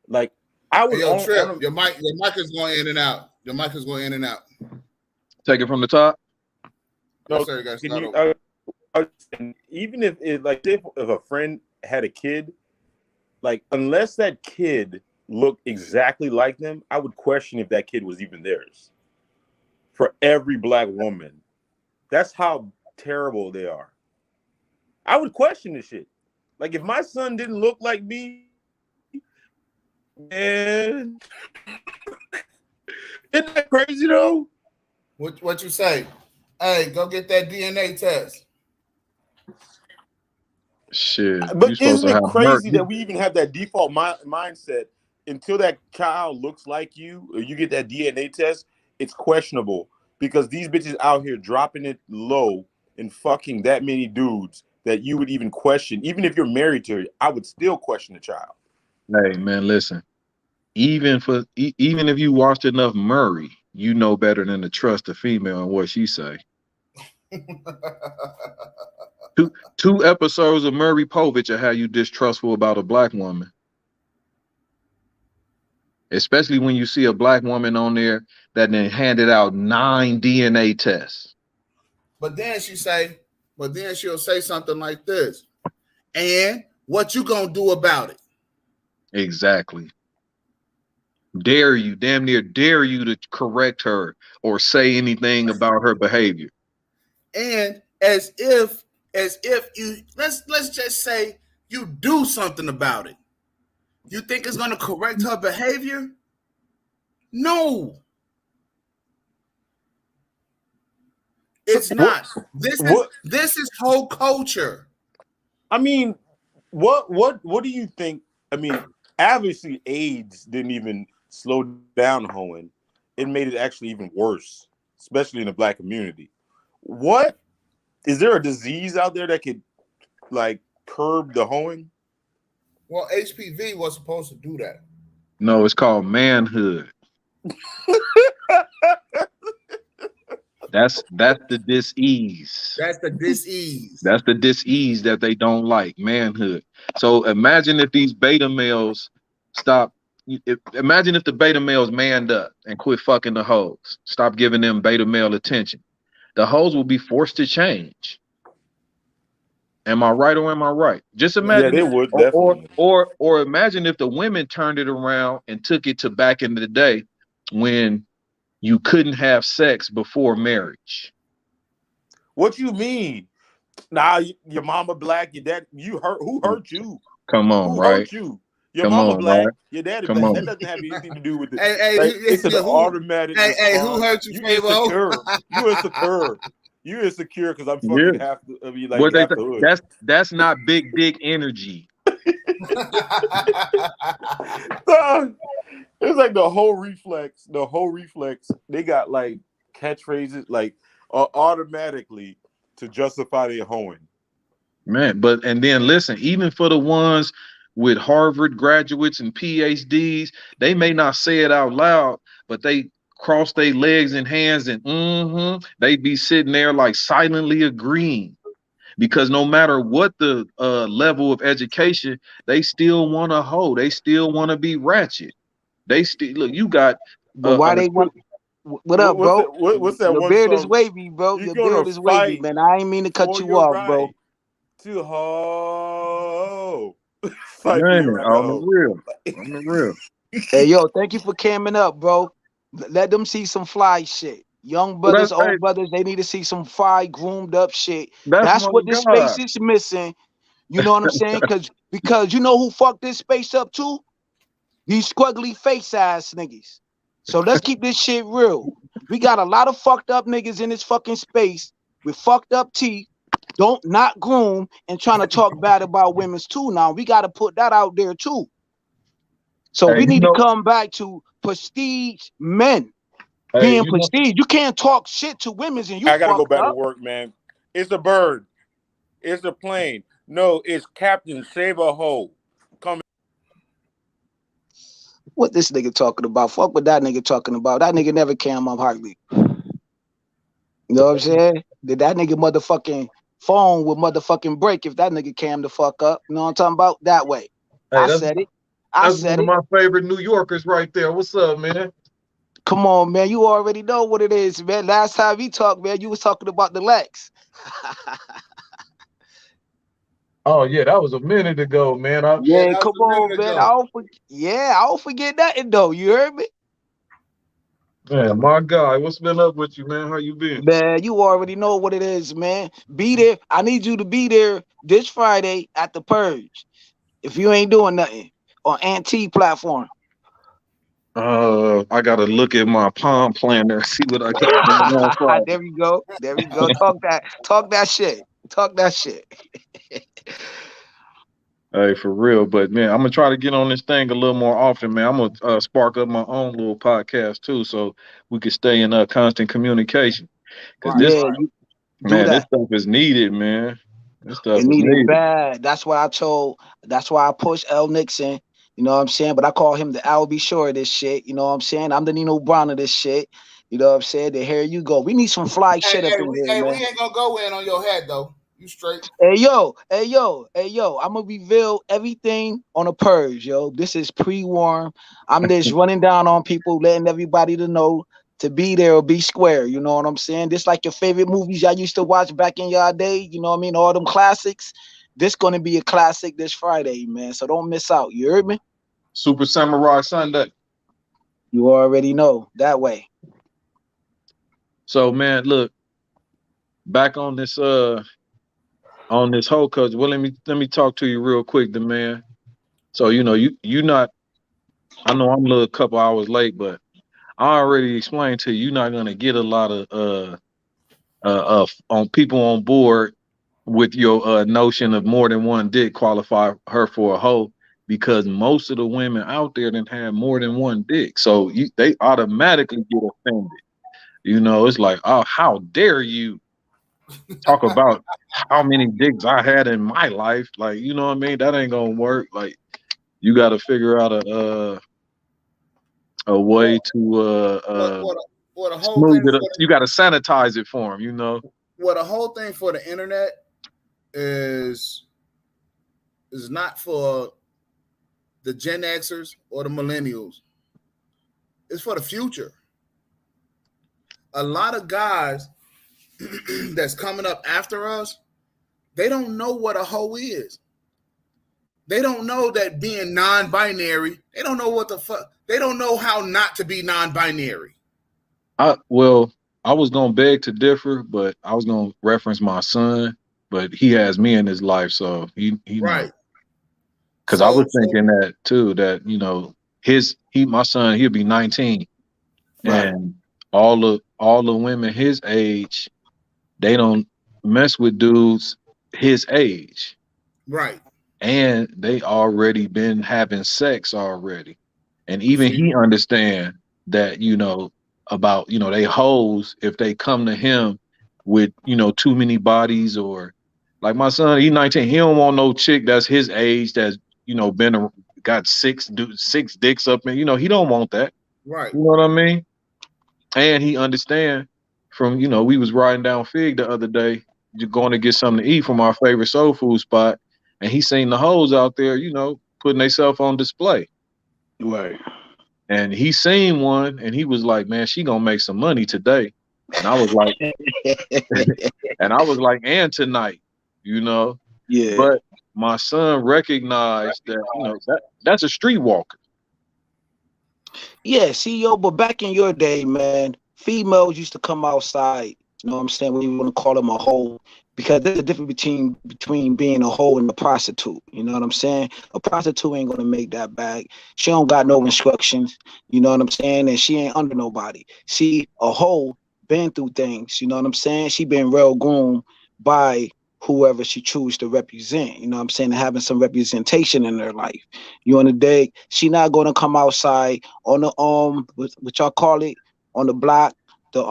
like I Hey, would yo, on Trip, a, your mic is going in and out. Your mic is going in and out. Take it from the top. Yes, no. sir. You got to Can start you? over. Even if it like if a friend had a kid, like unless that kid looked exactly like them, I would question if that kid was even theirs. For every black woman, that's how terrible they are. I would question this shit. Like if my son didn't look like me, man, isn't that crazy though? What you say? Hey, go get that DNA test. Shit, you But supposed isn't to it have merch. crazy that we even have that default mindset until that child looks like you or you get that DNA test? It's questionable because these bitches out here dropping it low and fucking that many dudes that you would even question. Even if you're married to her, I would still question the child. Hey man, listen. Even if you watched enough Murray, you know better than to trust a female and what she say. Two episodes of Murray Povich are how you distrustful about a black woman, especially when you see a black woman on there that then handed out 9 DNA tests. But then she'll say something like this. And what you gonna do about it? Exactly. Damn near dare you to correct her or say anything about her behavior. And as if you let's just say you do something about it. You think it's gonna correct her behavior? No, So it's what? not. What? This is whole culture. I mean, what do you think? I mean, obviously AIDS didn't even slow down hoeing. It made it actually even worse, especially in the black community. What is there a disease out there that could like curb the hoeing? Well, HPV was supposed to do that. No, it's called manhood. That's the dis-ease. That's the disease. That's the dis-ease that they don't like, manhood. So imagine if these beta males stop. Imagine if the beta males manned up and quit fucking the hoes. Stop giving them beta male attention. The hoes will be forced to change. Am I right or am I right? Just Yeah, imagine they if, would definitely. or imagine if the women turned it around and took it to back in the day when you couldn't have sex before marriage. What you mean? Nah, your mama black, your dad. You hurt? Who hurt you? Come on, Who right? hurt you? Your Come mama on, black, right? your daddy Come black. on. That doesn't have anything to do with it. Like Hey, it's an automatic hey, who response. hurt you, You Favo? insecure. You insecure. You insecure because I'm Yeah. fucking half. I mean, like What they half say? the hood. That's not big dick energy. It's like the whole reflex. The whole reflex. They got like catchphrases like automatically to justify their hoeing. Man, and then listen, even for the ones with Harvard graduates and PhDs, they may not say it out loud, but they cross their legs and hands and they be sitting there like silently agreeing because no matter what the level of education, they still want to hoe. They still want to be ratchet. They still look. You got But why they want? What up, What's bro? that? What's that Your one beard is song? wavy, bro. You're Your gonna beard is wavy, fight man. I ain't mean to cut for you your off, bro. right to hoe. Fight for man your right to on the hoe. real, on the real. Hey, yo, thank you for camming up, bro. Let them see some fly shit. Young Well, brothers, hey, old brothers, they need to see some fly, groomed up shit. that's That's my what this God. space is missing. You know what I'm saying? Because you know who fucked this space up too? These squaggly face ass niggas. So let's keep this shit real. We got a lot of fucked up niggas in this fucking space with fucked up teeth, don't not groom, and trying to talk bad about women's too. Now we got to put that out there too. So Hey, we you need to know, come back to prestige men hey, being you know, prestige. You can't talk shit to women's and you I gotta go fucked back to up. work, man. It's a bird. It's a plane. No, it's Captain Save a Ho. Coming. What this nigga talking about? Fuck what that nigga talking about. That nigga never came up hardly. You know what I'm saying? Did that nigga motherfucking phone would motherfucking break if that nigga came the fuck up? You know what I'm talking about? That way. hey, I said it. I that's one said of it. my favorite New Yorkers right there. What's up, man? Come on, man. You already know what it is, man. Last time we talked, man, you was talking about the Lex. Oh yeah, that was a minute ago, man. Yeah, Yeah, that come was a on, minute man. ago. I don't forget nothing though. You heard me? Man, my guy, what's been up with you, man? How you been? Man, you already know what it is, man. Be there. I need you to be there this Friday at the Purge. If you ain't doing nothing on Antique platform. I gotta look at my palm planner, see what I got going on Friday. There we go. There we go. Talk that shit. Talk that shit. Hey, for real. But man, I'm gonna try to get on this thing a little more often, man. I'm gonna spark up my own little podcast too, so we can stay in constant communication. Cause Right, this, Yeah, right. you do man, this that. stuff is needed, man. This stuff It is needed needed. bad. That's why I pushed L Nixon. You know what I'm saying? But I call him the Al B. Shore of this shit. You know what I'm saying? I'm the Nino Brown of this shit. You know what I'm saying? Then here you go. We need some fly Hey, shit up in here, we man. ain't gonna go in on your head though. You straight. Hey yo, hey yo, hey yo, I'm gonna reveal everything on a purge, yo. This is pre-warm. I'm just running down on people, letting everybody to know to be there or be square. You know what I'm saying? This like your favorite movies y'all used to watch back in your day. You know what I mean? All them classics. This gonna be a classic this Friday, man. So don't miss out. You heard me? Super Samurai Sunday. You already know that way. So man, look, back on this whole coach. Well, let me talk to you real quick, the man. So you not. I know I'm a little couple hours late, but I already explained to you, you're not gonna get a lot of on people on board with your notion of more than one dick qualify her for a hoe, because most of the women out there didn't have more than one dick, so they automatically get offended. It's like, oh, how dare you talk about how many dicks I had in my life? Like, you know what I mean? That ain't gonna work. Like, you got to figure out a way Well, to what what what the whole smooth thing it up. for You got to sanitize it for them. what the whole thing for the internet is not for the Gen Xers or the millennials. It's for the future. A lot of guys that's coming up after us, they don't know what a hoe is. They don't know that being non-binary. They don't know what the fuck. They don't know how not to be non-binary. I was gonna beg to differ, but I was gonna reference my son, but he has me in his life, so he know. Right. Because I was So thinking that too. That my son, he'll be 19, right, and all the women his age, they don't mess with dudes his age, right. and they already been having sex already, and even See, he understand that about they hoes if they come to him with too many bodies, or like my son, he 19, he don't want no chick that's his age that's been got six dicks up, and he don't want that. right. You know what I mean? And he understand from we was riding down Fig the other day, going to get something to eat from our favorite soul food spot, and he seen the hoes out there, putting themselves on display. Right. And he seen one, and he was like, "Man, she gonna make some money today." And I was like, "And tonight, you know." Yeah. But my son recognized that, that's a streetwalker. Yeah, see, yo, but back in your day, man, females used to come outside, you know what I'm saying? We want to call them a hoe. because there's a difference between being a hoe and a prostitute. You know what I'm saying? A prostitute ain't gonna make that bag. She don't got no instructions. You know what I'm saying? And she ain't under nobody. See, a hoe been through things. You know what I'm saying? She been well groomed by whoever she choose to represent. You know what I'm saying? Having some representation in her life. You on the day? She not gonna come outside on the what y'all call it, on the block. The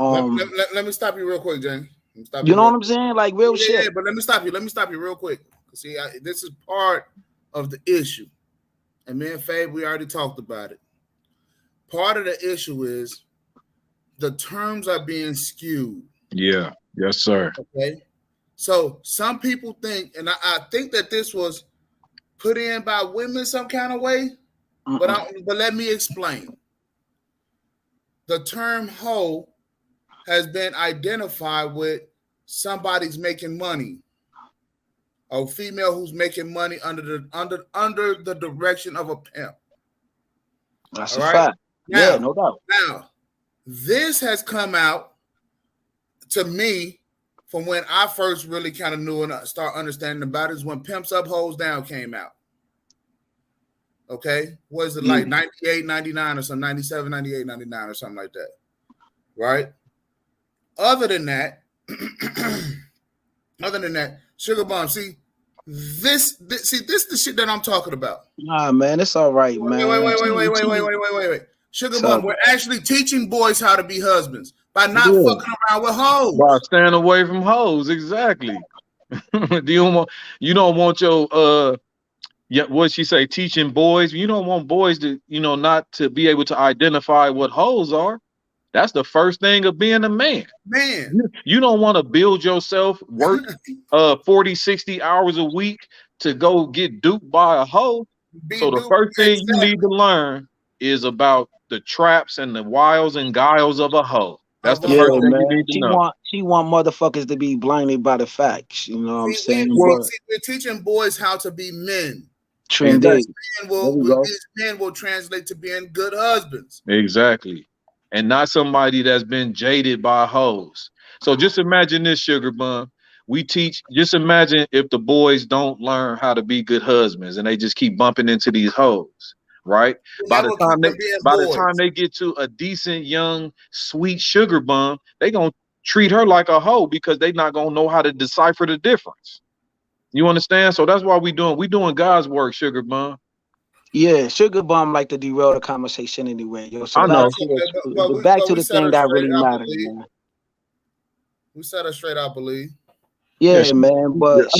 Let me stop you real quick, James. Let me stop you you know real what I'm saying? Like real shit. but let me stop you. Let me stop you real quick. See, this is part of the issue. And me and Fabe, we already talked about it. Part of the issue is the terms are being skewed. Yeah. Yes, sir. Okay. So some people think, and I think that this was put in by women some kind of way, but let me explain. The term hoe has been identified with somebody's making money. A female who's making money under the direction of a pimp. That's all a right. fact. Now, yeah, no doubt. Now, this has come out to me from when I first really kind of knew and start understanding about it is when Pimps Up, Hoes Down came out. Okay. Was it like 98, 99 or something, 97, 98, 99 or something like that? Right? Other than that, Sugar Bomb, see, this is the shit that I'm talking about. Nah, man, it's all right, man. Wait. Sugar Bomb, we're actually teaching boys how to be husbands by not fucking around with hoes. By staying away from hoes, exactly. You don't want your what she say, teaching boys. You don't want boys to, not to be able to identify what hoes are. That's the first thing of being a man. You don't want to build yourself, work 40, 60 hours a week to go get duped by a hoe. So the first thing you need to learn is about the traps and the wiles and guiles of a hoe. That's the first thing you need to know. She want motherfuckers to be blinded by the facts. You know what I'm saying? We're teaching boys how to be men. Trendy. These men will translate to being good husbands. Exactly. And not somebody that's been jaded by hoes. So just imagine this, Sugar Bun. Just imagine if the boys don't learn how to be good husbands and they just keep bumping into these hoes, right? By the time they get to a decent, young, sweet Sugar Bun, they gonna treat her like a hoe because they not gonna know how to decipher the difference. You understand? So that's why we doing God's work, Sugar Bun. Yeah, Sugar Bomb like to derail the conversation anyway, yo. So I know. Back to the thing that really matters, man. We said it straight, I believe. Yeah, man. But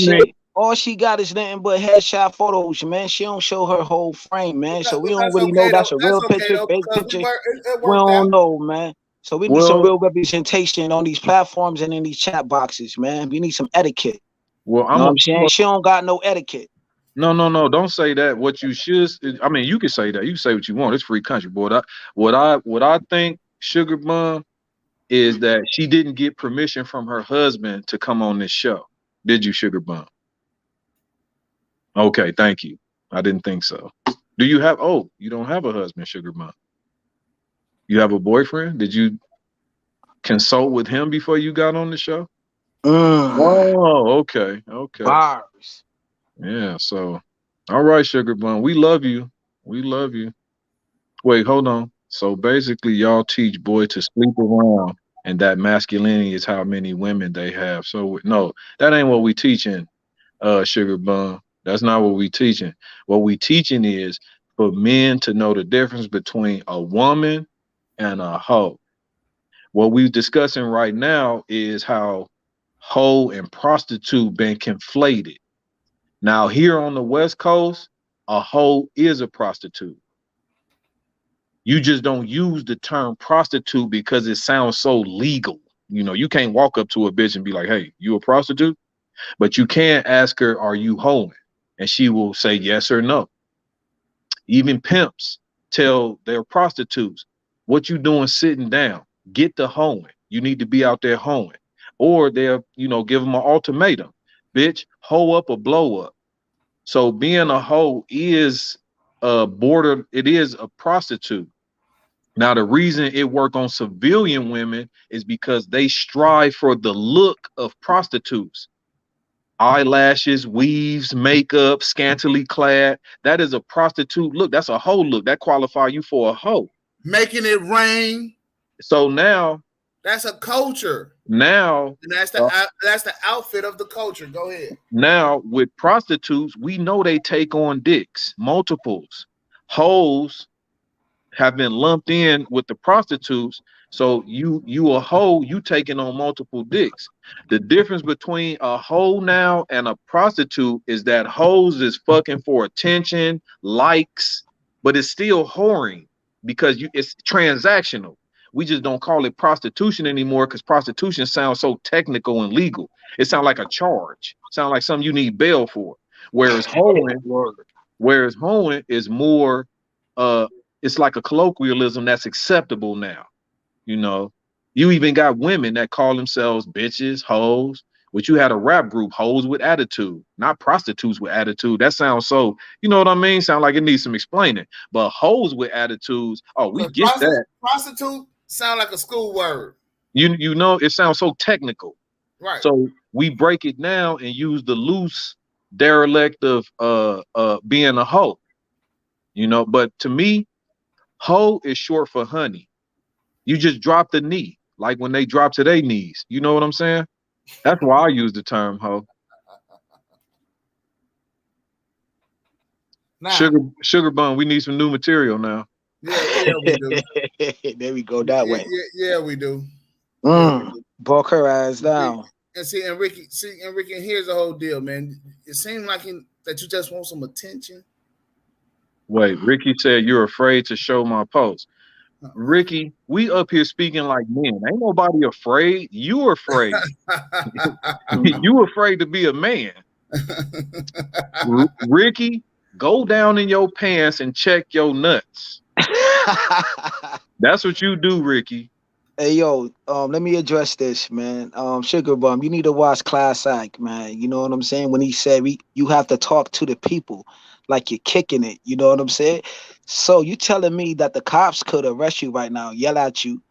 all she got is nothing but headshot photos, man. She don't show her whole frame, man. So we don't really know that's a real picture, fake picture. We don't know, man. So we need some real representation on these platforms and in these chat boxes, man. We need some etiquette. Well, I'm saying she don't got no etiquette. No, don't say that. What you should, I mean, you can say that. You can say what you want. It's free country, boy. What I think, Sugar Bun, is that she didn't get permission from her husband to come on this show. Did you, Sugar Bun? Okay, thank you. I didn't think so. Do you have? Oh, you don't have a husband, Sugar Bun. You have a boyfriend? Did you consult with him before you got on the show? Oh, okay. Bars. Yeah, so all right, Sugar Bun. We love you. Wait, hold on. So basically y'all teach boys to sleep around and that masculinity is how many women they have. So no, that ain't what we teaching, Sugar Bun. That's not what we teaching. What we teaching is for men to know the difference between a woman and a hoe. What we're discussing right now is how hoe and prostitute been conflated. Now, here on the West Coast, a hoe is a prostitute. You just don't use the term prostitute because it sounds so legal. You can't walk up to a bitch and be like, hey, you a prostitute? But you can ask her, are you hoeing? And she will say yes or no. Even pimps tell their prostitutes, what you doing sitting down? Get the hoeing. You need to be out there hoeing. Or they'll, give them an ultimatum. Bitch, hoe up or blow up. So being a hoe is it is a prostitute. Now, the reason it work on civilian women is because they strive for the look of prostitutes. eyelashes, weaves, makeup, scantily clad. That is a prostitute look. That's a hoe look. That qualify you for a hoe. Making it rain. So now, That's a culture. now, And uh, that's the outfit of the culture. Go ahead. now with prostitutes, we know they take on dicks, multiples. Hoes have been lumped in with the prostitutes. So you a hoe, you taking on multiple dicks. The difference between a hoe now and a prostitute is that hoes is fucking for attention, likes, but it's still whoring because it's transactional. We just don't call it prostitution anymore because prostitution sounds so technical and legal. It sounds like a charge. Sounds like something you need bail for. Whereas hoeing, whereas hoeing is more uh it's like a colloquialism that's acceptable now. You know, you even got women that call themselves bitches, hoes, which you had a rap group, hoes with attitude, not prostitutes with attitude. That sounds so, you know what I mean? Sound like it needs some explaining. But hoes with attitudes, oh, we get that. Prostitute sound like a school word. You know, it sounds so technical. Right. So we break it down and use the loose derelict of being a hoe. You know, but to me, hoe is short for honey. You just drop the knee, like when they drop to their knees. You know what I'm saying? That's why I use the term hoe. Now, Sugar bun, we need some new material now. Yeah, we do. There we go that way. Yeah, we do. Broke her ass down. And Ricky, and here's the whole deal, man. It seems like that you just want some attention. Wait, Ricky said you're afraid to show my post. Ricky, we up here speaking like men. Ain't nobody afraid. You afraid. You afraid to be a man. Ricky, go down in your pants and check your nuts. That's what you do, Ricky. Hey yo, let me address this, man. Sugar Bum, you need to watch Class Act, man. You know what I'm saying? When he said you have to talk to the people like you're kicking it. You know what I'm saying? So you telling me that the cops could arrest you right now, yell at you,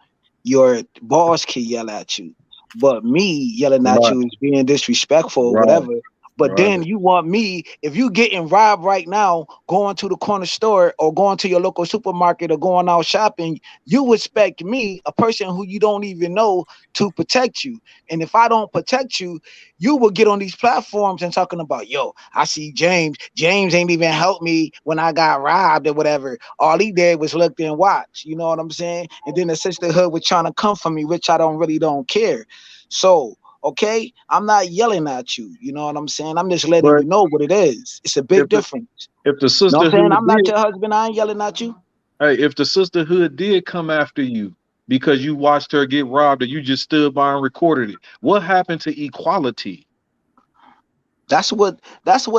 your boss can yell at you, but me yelling at you is being disrespectful or whatever. But then you want me, if you getting robbed right now, going to the corner store or going to your local supermarket or going out shopping, you expect me, a person who you don't even know, to protect you. And if I don't protect you, you will get on these platforms and talking about, yo, I see James. James ain't even helped me when I got robbed or whatever. All he did was look and watch. You know what I'm saying? And then the sisterhood was trying to come for me, which I don't care. So, okay, I'm not yelling at you. You know what I'm saying? I'm just letting you know what it is. It's a big difference. If the sisterhood, you know what I'm saying? I'm not your husband. I ain't yelling at you. Hey, if the sisterhood did come after you because you watched her get robbed and you just stood by and recorded it, what happened to equality? That's what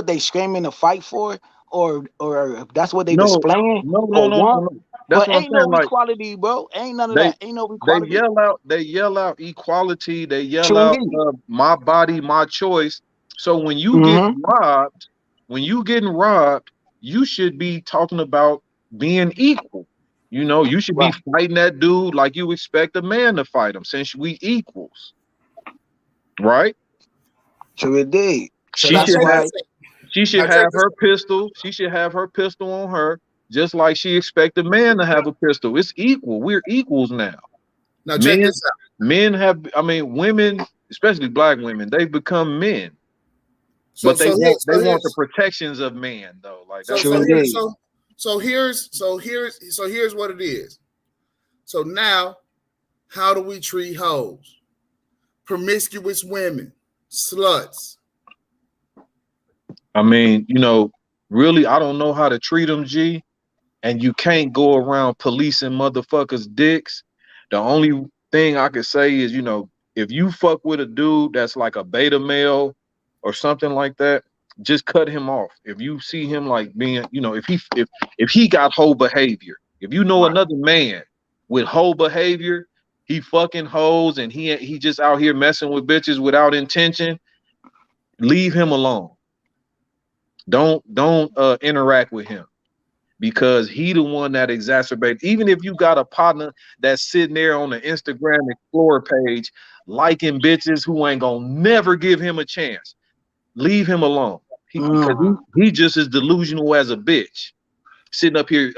they screaming to fight for, or that's what they displaying. No. That's but what ain't I'm saying. No equality, bro. Ain't none of that. Ain't no equality. They yell out equality. They yell out my body, my choice. So when you get robbed, when you getting robbed, you should be talking about being equal. You know, you should be fighting that dude like you expect a man to fight him, since we equals, right? So it did. So she should have her pistol. She should have her pistol on her, just like she expect a man to have a pistol. It's equal. We're equals now. Now check this out. Men have, women, especially black women, they've become men. But they want the protections of man, though. Like that's so here's what it is. So now, how do we treat hoes? Promiscuous women, sluts. I mean, you know, really, I don't know how to treat them, G. And you can't go around policing motherfuckers' dicks. The only thing I could say is, you know, if you fuck with a dude that's like a beta male or something like that, just cut him off. If you see him like being, you know, if he got whole behavior, if you know another man with whole behavior, he fucking hoes and he just out here messing with bitches without intention, leave him alone. Don't interact with him, because he the one that exacerbates. Even if you got a partner that's sitting there on the Instagram Explorer page liking bitches who ain't gonna never give him a chance, Leave him alone. Because he just as delusional as a bitch. Sitting up here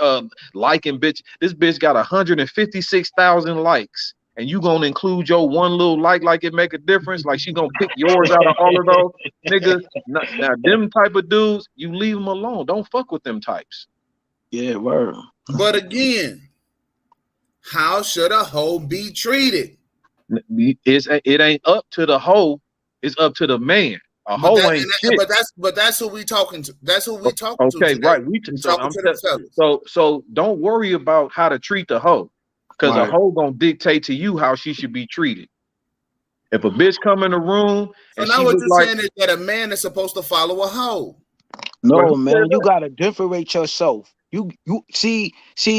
liking bitch. This bitch got 156,000 likes. And you gonna include your one little like it make a difference? Like she gonna pick yours out of all of those? Nigga, now them type of dudes, you leave them alone. Don't fuck with them types. Yeah, word. But again, how should a hoe be treated? It ain't up to the hoe, it's up to the man. A But hoe ain't shit. that's who we talking to. That's who we talking to. Okay, Today. right. We talking to them fellas. So don't worry about how to treat the hoe, because a hoe gonna dictate to you how she should be treated. If a bitch come in the room So and now she what look you're like, saying is that a man is supposed to follow a hoe. No, man, you gotta differentiate yourself. You see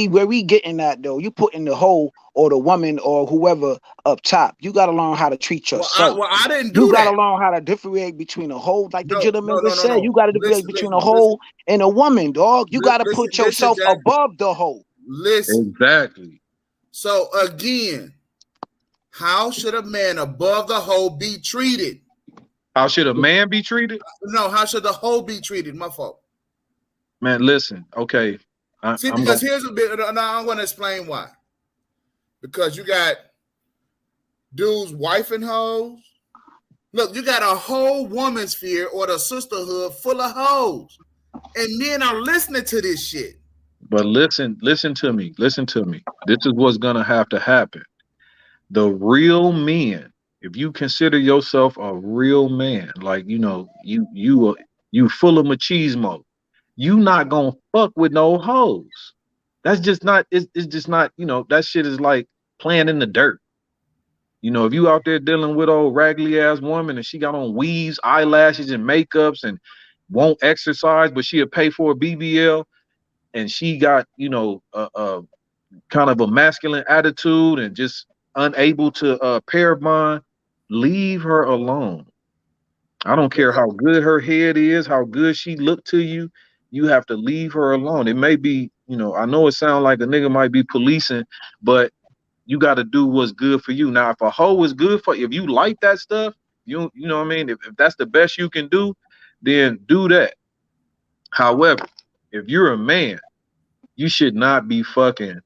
where we getting at though. You putting the hoe or the woman or whoever up top. You gotta learn how to treat yourself. I didn't do you that. gotta learn how to differentiate between a hoe, like the gentleman just said. No. You gotta differentiate between a hoe and a woman, dog. You gotta put yourself above the hoe. Listen. Exactly. So again, how should a man above the hoe be treated? How should a man be treated? No, how should the hoe be treated? My fault. Man, listen, okay. Here's a bit. Now I'm going to explain why. Because you got dudes wifing hoes. Look, you got a whole woman's sphere or the sisterhood full of hoes, and men are listening to this shit. But listen to me. Listen to me. This is what's gonna have to happen. The real men, if you consider yourself a real man, like you full of machismo, you not gonna fuck with no hoes. That's just not. It's just not. That shit is like playing in the dirt. If you out there dealing with old raggedy ass woman and she got on weaves, eyelashes, and makeups and won't exercise, but she'll pay for a BBL, and she got a kind of a masculine attitude and just unable to pair bond, leave her alone. I don't care how good her head is, how good she look to you. You have to leave her alone. It may be, I know it sounds like a nigga might be policing, but you got to do what's good for you. Now, if a hoe is good for you, if you like that stuff, you know what I mean? If that's the best you can do, then do that. However, if you're a man, you should not be fucking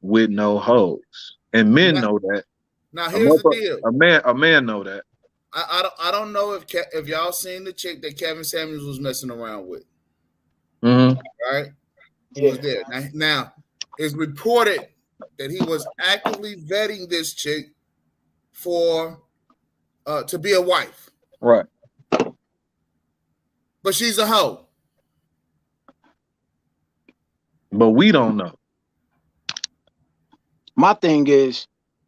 with no hoes. And men know that. Now here's the deal. A man know that. I don't know if y'all seen the chick that Kevin Samuels was messing around with. Mm-hmm. Right? He was there. Now it's reported that he was actively vetting this chick for to be a wife. Right. But she's a hoe. But we don't know. My thing is,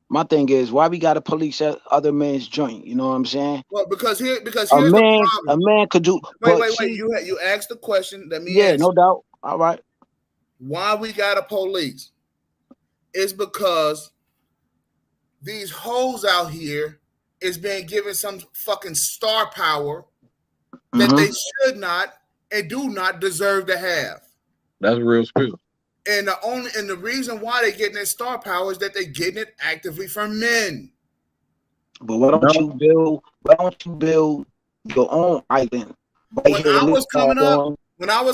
why we gotta police other men's joint? You know what I'm saying? Well, because here's the problem. A man could do. Wait. You asked the question. Let me answer. No doubt. All right. Why we gotta police? It's because these hoes out here is being given some fucking star power that they should not and do not deserve to have. That's real spill. And the reason why they're getting that star power is that they're getting it actively from men. But why don't you build your own island? When I was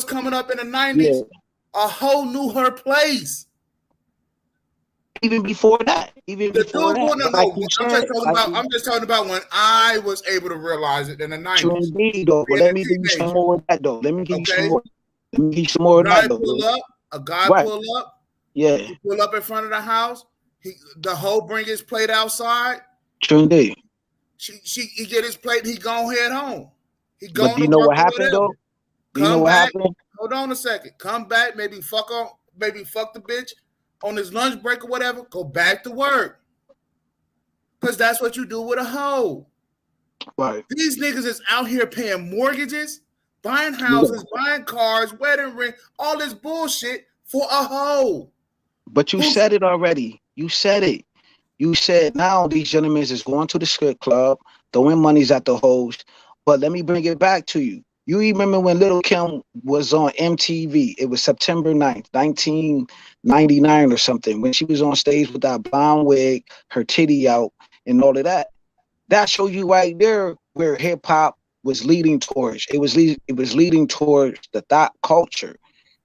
coming up in the 90s, a hoe knew her place. Even before that. I'm just talking about when I was able to realize it in the 90s. Indeed, though. But let me give you some more of that, though. Let me give you some more of that, though. A guy pull up. Yeah. He pull up in front of the house. The hoe bring his plate outside. True indeed. He get his plate. He go head home. But do you know what happened though? Do you know what happened? Hold on a second. Come back. Maybe fuck the bitch on his lunch break or whatever. Go back to work. Because that's what you do with a hoe. Right. These niggas is out here paying mortgages, buying houses, buying cars, wedding ring, all this bullshit for a hoe. But you said it already. You said it. You said now these gentlemen is going to the strip club, throwing monies at the hoes. But let me bring it back to you. You remember when Little Kim was on MTV? It was September 9th, 1999 or something, when she was on stage with that blonde wig, her titty out, and all of that. That shows you right there where hip hop was leading towards. It was leading towards the thought culture.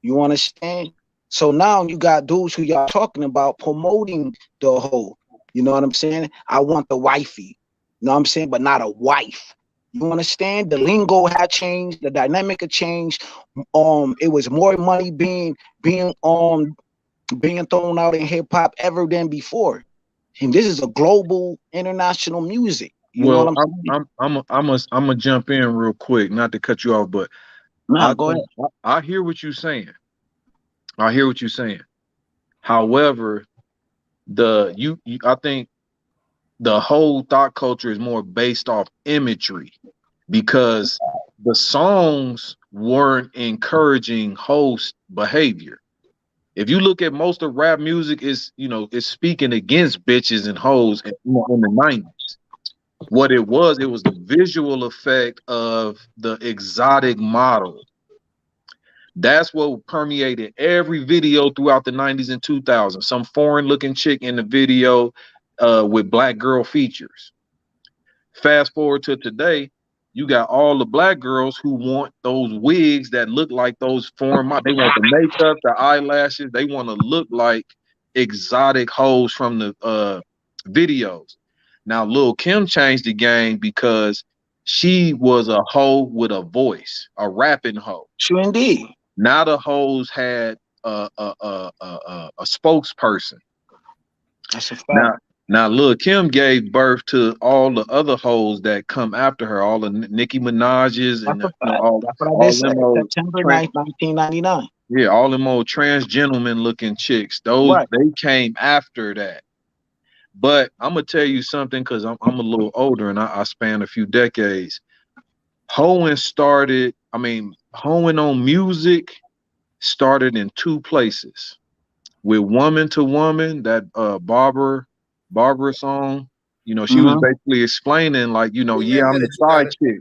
You understand? So now you got dudes who y'all talking about promoting the whole. You know what I'm saying? I want the wifey. You know what I'm saying? But not a wife. You understand? The lingo had changed. The dynamic had changed. It was more money being thrown out in hip hop ever than before. And this is a global international music. You know what Well, I'm saying? I'm gonna jump in real quick, not to cut you off, but Nah, I go ahead. think I hear what you're saying. I hear what you're saying. However, I think the whole thought culture is more based off imagery because the songs weren't encouraging host behavior. If you look at most of rap music, is it's speaking against bitches and hoes in the 90s. What it was the visual effect of the exotic model. That's what permeated every video throughout the 90s and 2000s. Some foreign looking chick in the video with black girl features. Fast forward to today, you got all the black girls who want those wigs that look like those foreign They want the makeup, the eyelashes. They want to look like exotic hoes from the videos. Now, Lil Kim changed the game because she was a hoe with a voice, a rapping hoe. True indeed. Now the hoes had a spokesperson. That's a Now, fact. now, Lil Kim gave birth to all the other hoes that come after her, all the Nicki Minaj's That's and a fact. That's what I all just said. them old September trans, 9th, 1999. yeah, all them old trans gentleman looking chicks. Those Right. they came after that. But I'm gonna tell you something because I'm a little older and I span a few decades. Hoeing started. I mean, hoeing on music started in two places. With Woman to Woman, that Barbara song, she was Mm-hmm. basically explaining like, Give me yeah, a I'm the minute, you got side it. chick.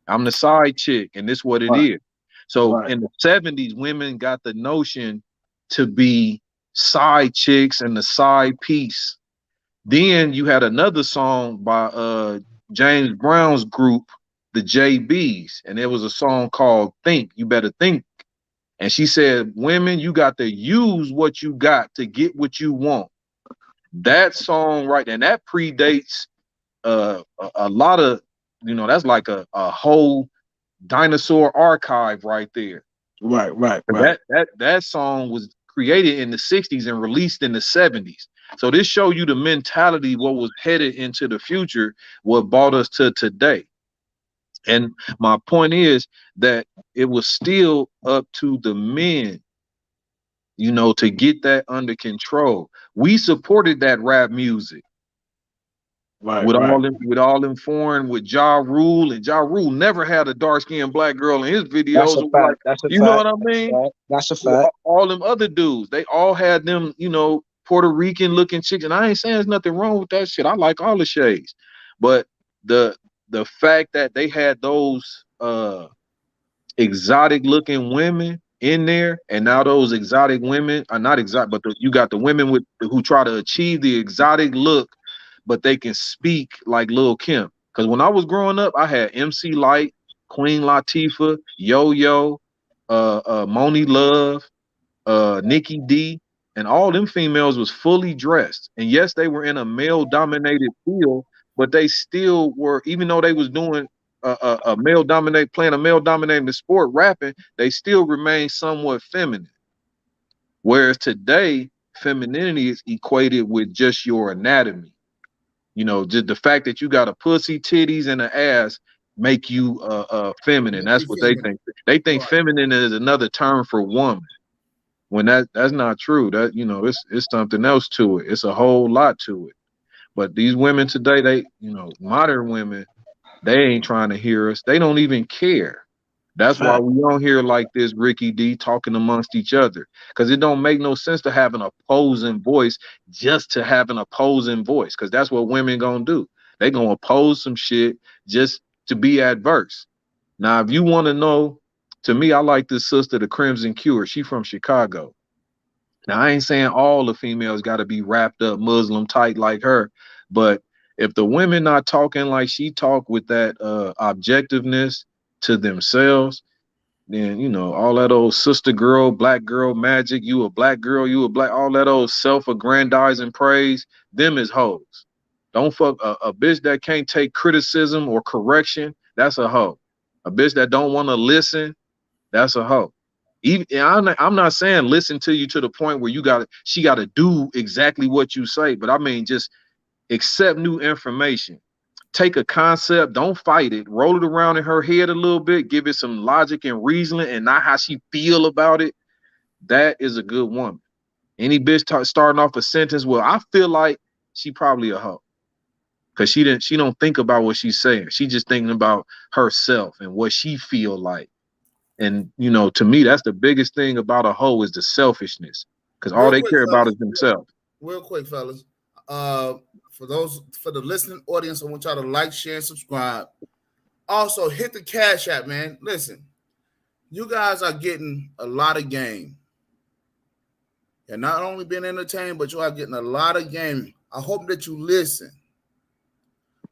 I'm the side chick, and this what it Right. is. So Right. in the 70s, women got the notion to be side chicks and the side piece. Then you had another song by James Brown's group, the JBs, and it was a song called Think. You better think. And she said, women, you got to use what you got to get what you want. That song right, and that predates a lot of, that's like a whole dinosaur archive right there. Right. Right. Right. That song was created in the 60s and released in the 70s. So this show you the mentality, what was headed into the future, what brought us to today. And my point is that it was still up to the men, to get that under control. We supported that rap music Right. Right. with all them foreign with Ja Rule, and Ja Rule never had a dark skinned black girl in his That's videos. a It was like, fact. That's a you know fact. what I That's a mean? fact. That's a With fact. all them other dudes, they all had them, Puerto Rican looking chicks. And I ain't saying there's nothing wrong with that shit. I like all the shades. But the the fact that they had those exotic looking women in there, and now those exotic women are not exotic, but you got the women who try to achieve the exotic look, but they can speak like Lil Kim. Because when I was growing up, I had MC Light, Queen Latifah, Yo Yo, Moni Love, Nikki D, and all them females was fully dressed. And yes, they were in a male dominated field, but they still were, even though they was doing a male dominate playing a male dominated sport, rapping, they still remain somewhat feminine. Whereas today, femininity is equated with just your anatomy. Just the fact that you got a pussy, titties, and an ass make you feminine. Make That's you what they feminine. think. They think Right. feminine is another term for woman. When that's not true. That it's something else to it. It's a whole lot to it. But these women today, they modern women, they ain't trying to hear us. They don't even care. That's why Fact. we don't hear like this Ricky D talking amongst each other. Because it don't make no sense to have an opposing voice just to have an opposing voice. Because that's what women gonna do. They gonna oppose some shit just to be adverse. Now, if you want to know, to me, I like this sister, the Crimson Cure. She from Chicago. Now, I ain't saying all the females got to be wrapped up Muslim tight like her, but If the women not talking like she talk with that objectiveness to themselves, then you know all that old sister girl, black girl magic. You a black girl, you a black. All that old self-aggrandizing praise. Them is hoes. Don't fuck a bitch that can't take criticism or correction. That's a hoe. A bitch that don't want to listen. That's a hoe. Even I'm not saying listen to you to the point where she got to do exactly what you say, but I mean just accept new information. Take a concept, don't fight it, roll it around in her head a little bit, give it some logic and reasoning, and not how she feel about it. That is a good woman. Any bitch starting off a sentence, well, I feel like she probably a hoe because she don't think about what she's saying. She just thinking about herself and what she feel like. And you know, to me, that's the biggest thing about a hoe is the selfishness, because all Real they quick, care about fellas. is themselves. Real quick, fellas. For the listening audience, I want y'all to like, share, and subscribe. Also, hit the Cash App, man. Listen, you guys are getting a lot of game. You're not only being entertained, but you are getting a lot of game. I hope that you listen.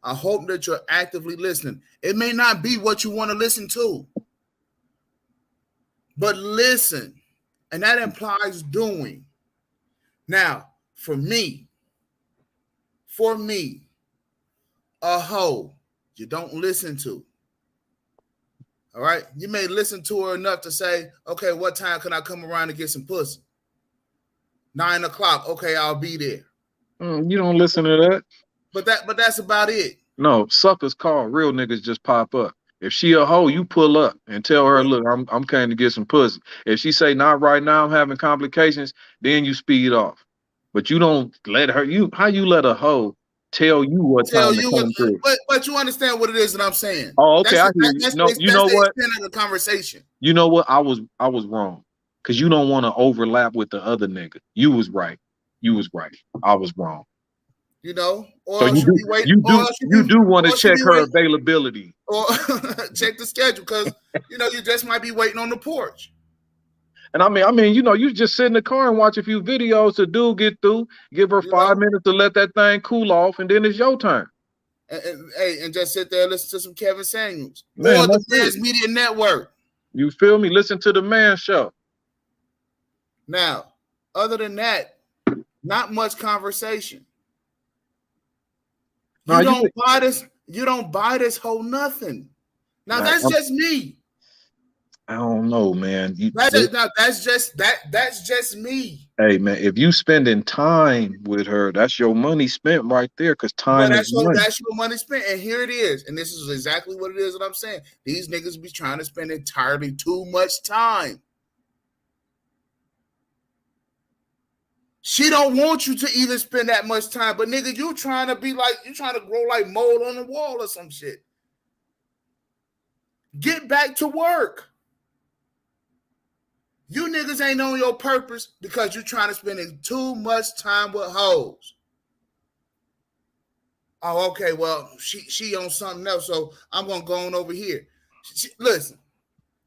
I hope that you're actively listening. It may not be what you want to listen to, but listen. And that implies doing. Now, for me, a hoe you don't listen to. All right. You may listen to her enough to say, okay, what time can I come around to get some pussy? 9 o'clock. Okay, I'll be there. You don't listen to that. But that's about it. No, suckers call, real niggas just pop up. If she a hoe, you pull up and tell her, look, I'm coming to get some pussy. If she say not right now, I'm having complications, then you speed off. But you don't let her. How you let a hoe tell you what Tell time to you what, come through? but you understand what it is that I'm saying. Oh, okay, I hear you. No, you know the what? extent of the conversation. You know what? I was wrong because you don't want to overlap with the other nigga. You was right. You was right. I was wrong. You know, or so you do want to check her availability or check the schedule because you know you just might be waiting on the porch. And I mean, you know, you just sit in the car and watch a few videos. The dude get through, give her 5 minutes to let that thing cool off, and then it's your turn. And just sit there and listen to some Kevin Samuels Man, or the Man's Media Network. You feel me? Listen to the Man Show. Now, other than that, not much conversation. You don't buy this whole nothing. Now that's just me. I don't know, man. That's just me. Hey, man, if you spending time with her, that's your money spent right there. Because time is money. That's your money spent, and here it is. And this is exactly what it is that I'm saying. These niggas be trying to spend entirely too much time. She don't want you to even spend that much time, but nigga, you trying to grow like mold on the wall or some shit. Get back to work. You niggas ain't on your purpose because you're trying to spend too much time with hoes. Oh, okay, well, she on something else, so I'm gonna go on over here. Listen,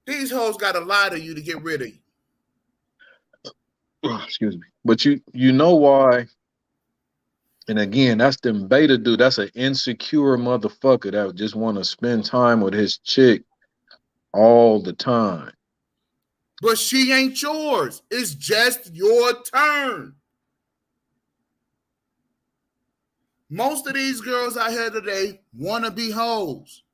these hoes gotta lie to you to get rid of you. Excuse me. But you know why? And again, that's them beta dude. That's an insecure motherfucker that just want to spend time with his chick all the time. But she ain't yours. It's just your turn. Most of these girls out here today want to be hoes.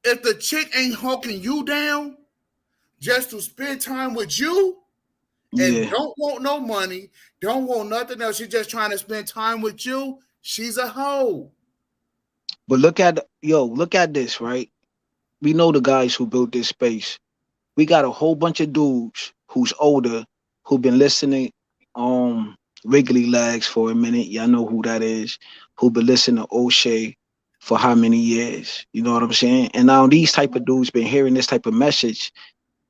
If the chick ain't hawking you down just to spend time with you and don't want no money, don't want nothing else, she's just trying to spend time with you, she's a hoe. But look at this, right? We know the guys who built this space. We got a whole bunch of dudes who's older who've been listening Wiggly Legs for a minute. Y'all know who that is. Who've been listening to O'Shea for how many years? You know what I'm saying? And now these type of dudes been hearing this type of message.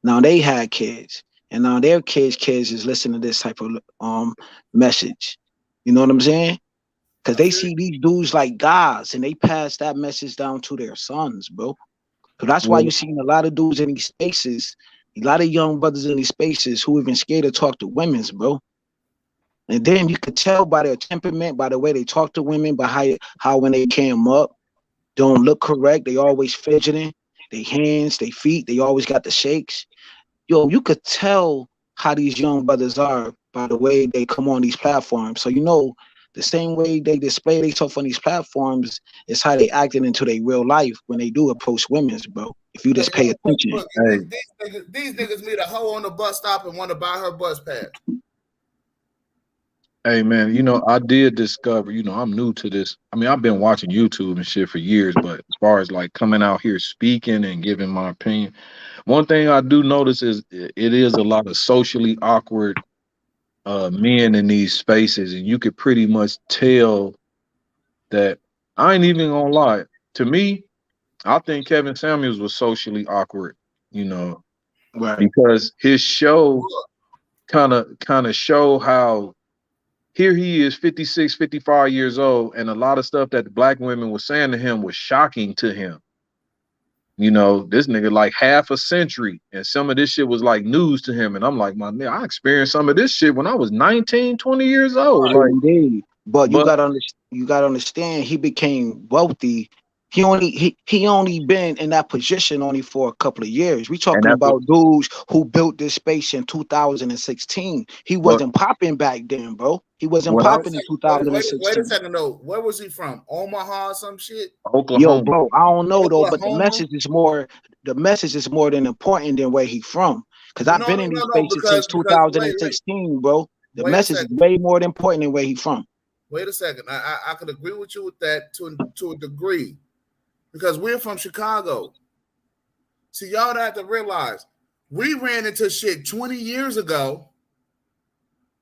Now they had kids, and now their kids is listening to this type of message. You know what I'm saying? Because they see these dudes like gods, and they pass that message down to their sons, bro. So that's why you're seeing a lot of dudes in these spaces, a lot of young brothers in these spaces who even scared to talk to women's, bro. And then you could tell by their temperament, by the way they talk to women, by how when they came up, don't look correct. They always fidgeting. They hands, they feet, they always got the shakes. Yo, you could tell how these young brothers are by the way they come on these platforms. So the same way they display themselves on these platforms is how they acting into their real life when they do approach women's, bro. If you Yo, just pay look, attention. look, Hey, these niggas meet a hoe on the bus stop and want to buy her bus pass. hey, man, I did discover, I'm new to this. I mean, I've been watching YouTube and shit for years, but as far as like coming out here speaking and giving my opinion, one thing I do notice is it is a lot of socially awkward men in these spaces, and you could pretty much tell that. I ain't even gonna lie. To me, I think Kevin Samuels was socially awkward, you know, Right. because his show kind of show how here he is 56, 55 years old, and a lot of stuff that the black women were saying to him was shocking to him. This nigga like half a century, and some of this shit was like news to him. And I'm like, my man, I experienced some of this shit when I was 19, 20 years old. Like, Indeed. But but you gotta understand he became wealthy. He only been in that position only for a couple of years. We and talking that's what about dudes who built this space in 2016. He but wasn't popping back then, bro. He wasn't what Wait a I popping in second. Wait a 2016. second though. Where was he from? Omaha or some shit? Yo, Oklahoma. bro, I don't know though, but the Oklahoma? message is more. The message is more than important than where he from. Cause I've No, been no, in no, these no. spaces since Because wait, 2016, bro. The wait a message is second. way more important than where he from. Wait a second. I could agree with you with that to a degree, because we're from Chicago. See, y'all have to realize we ran into shit 20 years ago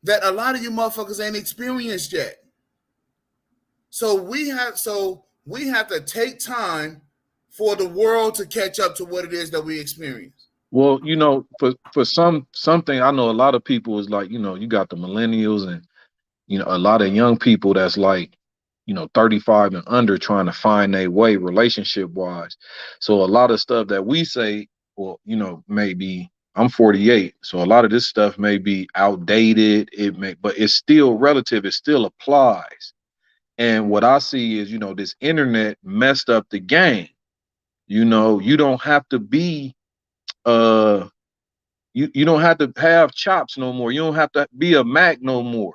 that a lot of you motherfuckers ain't experienced yet. So we have to take time for the world to catch up to what it is that we experience. Well, for something I know a lot of people is like, you got the millennials and a lot of young people that's like, 35 and under trying to find their way relationship wise. So a lot of stuff that we say, well, maybe I'm 48, so a lot of this stuff may be outdated. But it's still relative. It still applies. And what I see is, this internet messed up the game. You don't have to be uh you don't have to have chops no more. You don't have to be a Mac no more.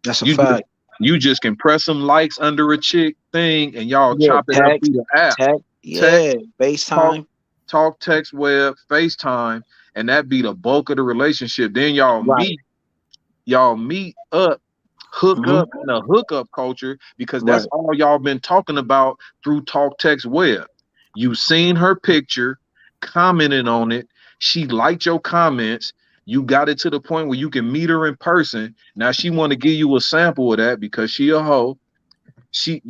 That's a You just fact. you just can press some likes under a chick thing and y'all Yeah, chop it up text, through the app. text, Text, yeah, talk, FaceTime. text web, FaceTime, and that be the bulk of the relationship. Then Right. y'all meet up, hook Hmm. up in a hookup culture because that's Right. all y'all been talking about through talk text web. You seen her picture, commented on it, she liked your comments, you got it to the point where you can meet her in person. Now she want to give you a sample of that because she a hoe. She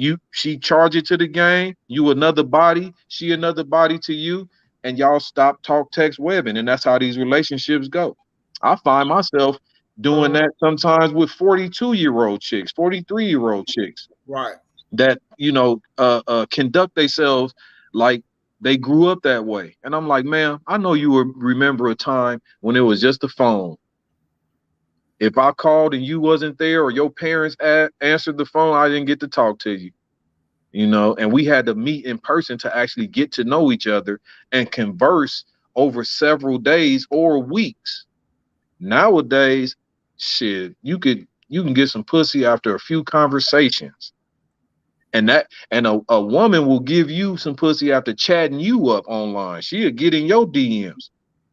charge it to the game, you another body, she another body to you, and y'all stop talk text webbing, and that's how these relationships go. I find myself doing that sometimes with 42-year-old chicks, 43-year-old chicks Right. that conduct themselves like they grew up that way. And I'm like, man, I know you will remember a time when it was just a phone. If I called and you wasn't there or your parents answered the phone, I didn't get to talk to you. And we had to meet in person to actually get to know each other and converse over several days or weeks. Nowadays, shit, you can get some pussy after a few conversations. And a woman will give you some pussy after chatting you up online. She'll get in your DMs.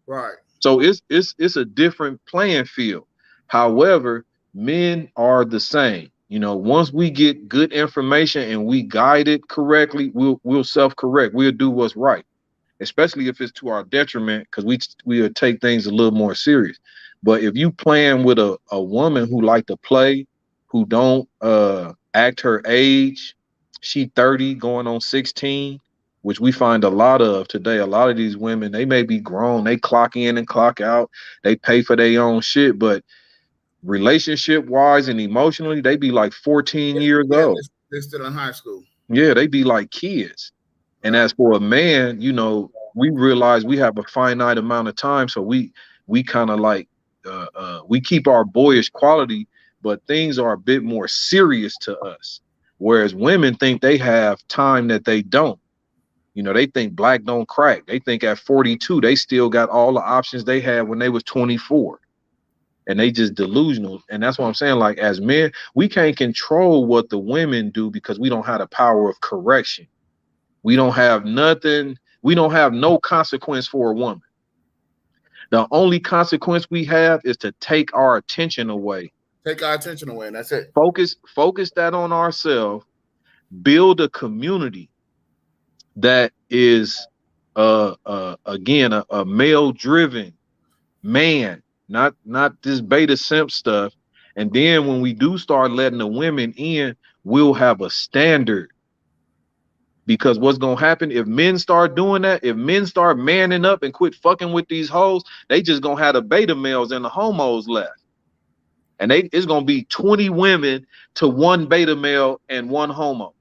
Right. So it's a different playing field. However, men are the same. Once we get good information and we guide it correctly, we'll self-correct. We'll do what's right, especially if it's to our detriment, because we'll take things a little more serious. But if you playing with a woman who like to play, who don't act her age, she 30 going on 16, which we find a lot of today. A lot of these women, they may be grown, they clock in and clock out, they pay for their own shit, but relationship wise and emotionally, they be like 14 years Yeah, old. they're still in high school. Yeah, they be like kids. And Right. as for a man, we realize we have a finite amount of time, so we kind of like we keep our boyish quality, but things are a bit more serious to us. Whereas women think they have time that they don't. You know, they think black don't crack. They think at 42, they still got all the options they had when they was 24. And they just delusional. And that's what I'm saying. Like, as men, we can't control what the women do because we don't have the power of correction. We don't have nothing. We don't have no consequence for a woman. The only consequence we have is to take our attention away. Take our attention away, and that's it. Focus that on ourselves. Build a community that is again a male driven man, not this beta simp stuff. And then when we do start letting the women in, we'll have a standard. Because what's gonna happen if men start doing that, if men start manning up and quit fucking with these hoes, they just gonna have the beta males and the homos left. And it's gonna be 20 women to one beta male and one homo.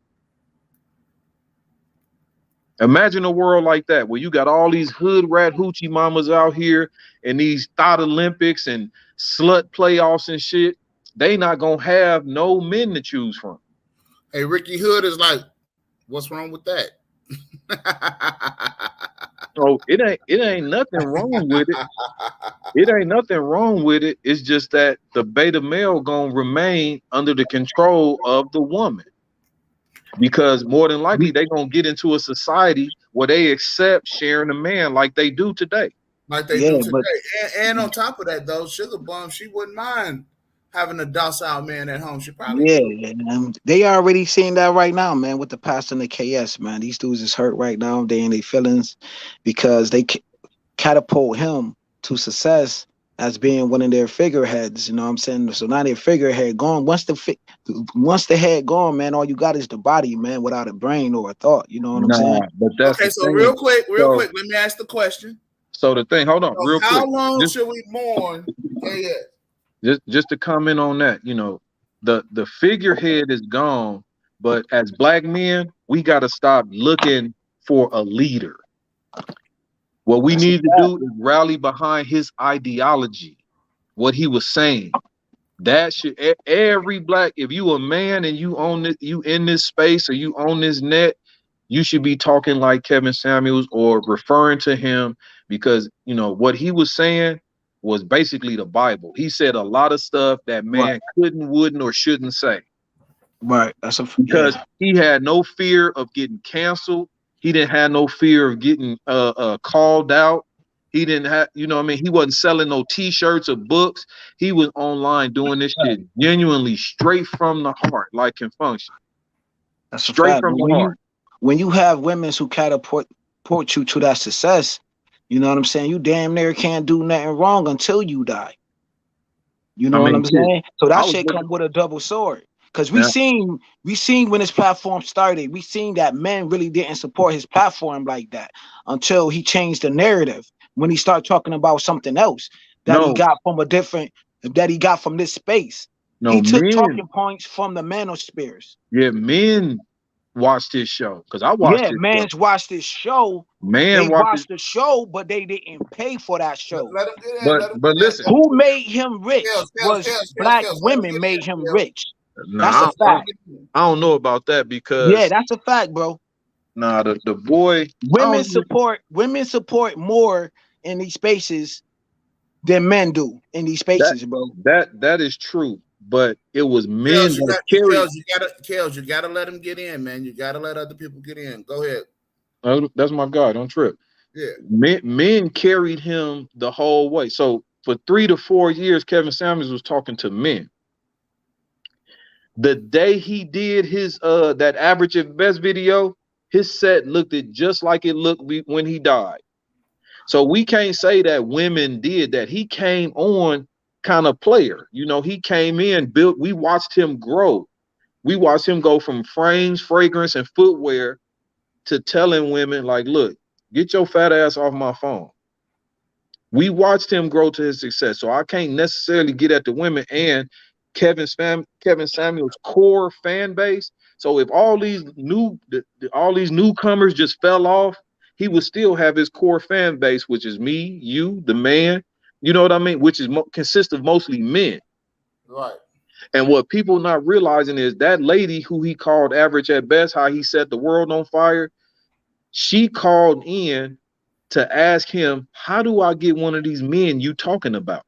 Imagine a world like that where you got all these hood rat hoochie mamas out here and these thought Olympics and slut playoffs and shit. They not gonna have no men to choose from. Hey, Ricky Hood is like, what's wrong with that? So it ain't nothing wrong with it. It ain't nothing wrong with it. It's just that the beta male gonna remain under the control of the woman. Because more than likely they're gonna get into a society where they accept sharing a man like they do today. Like they do today. And on top of that, though, Sugar Bum, she wouldn't mind having a docile man at home. She probably they already seeing that right now, man, with the pastor and the KS, man. These dudes is hurt right now. They in their feelings because they catapult him to success as being one of their figureheads. You know what I'm saying? So now their figurehead gone. Once the head gone, man, all you got is the body, man, without a brain or a thought. You know what I'm saying? But that's okay. So real quick, let me ask the question. So the thing, hold on, real quick. How long should we mourn KS? Just to comment on that, you know, the figurehead is gone, but as black men, we got to stop looking for a leader. What we need to do is rally behind his ideology, what he was saying. That should every black, if you a man and you own it, you in this space or you own this net, you should be talking like Kevin Samuels or referring to him, because you know what he was saying was basically the Bible. He said a lot of stuff that man couldn't, wouldn't, or shouldn't say. Right. Because he had no fear of getting canceled. He didn't have no fear of getting called out. He didn't have, you know what I mean? He wasn't selling no t-shirts or books. He was online doing this shit genuinely straight from the heart, like Can Function. That's straight from the heart. When you have women who catapult you to that success, you know what I'm saying? You damn near can't do nothing wrong until you die. You know what I'm saying? So that shit come with a double sword. Because we seen when his platform started, we seen that men really didn't support his platform like that until he changed the narrative. When he started talking about something else that he got from this space. He took talking points from the manospheres. Yeah, men watched his show because I watched. Yeah, man's watched this show. They watched the show, but they didn't pay for that show. Let him get in. But listen, who made him rich? Black women made him rich. That's a fact. I don't know about that because that's a fact, bro. Nah, the boy. Women support more in these spaces than men do in these spaces, bro. That is true. But it was men that carried. You gotta let him get in, man. You gotta let other people get in. Go ahead. That's my guy. Don't trip. Yeah. Men carried him the whole way. So for 3 to 4 years, Kevin Samuels was talking to men. The day he did his that average at best video, his set looked just like it looked when he died. So we can't say that women did that. He came on kind of player. You know, he came in, built, we watched him grow. We watched him go from frames, fragrance, and footwear to telling women, like, look, get your fat ass off my phone. We watched him grow to his success. So I can't necessarily get at the women and Kevin Samuels' core fan base. So if all these newcomers just fell off, he would still have his core fan base, which is me, you, the man. You know what I mean? Which is consists of mostly men. Right. And what people not realizing is that lady who he called average at best, how he set the world on fire, she called in to ask him, how do I get one of these men you talking about?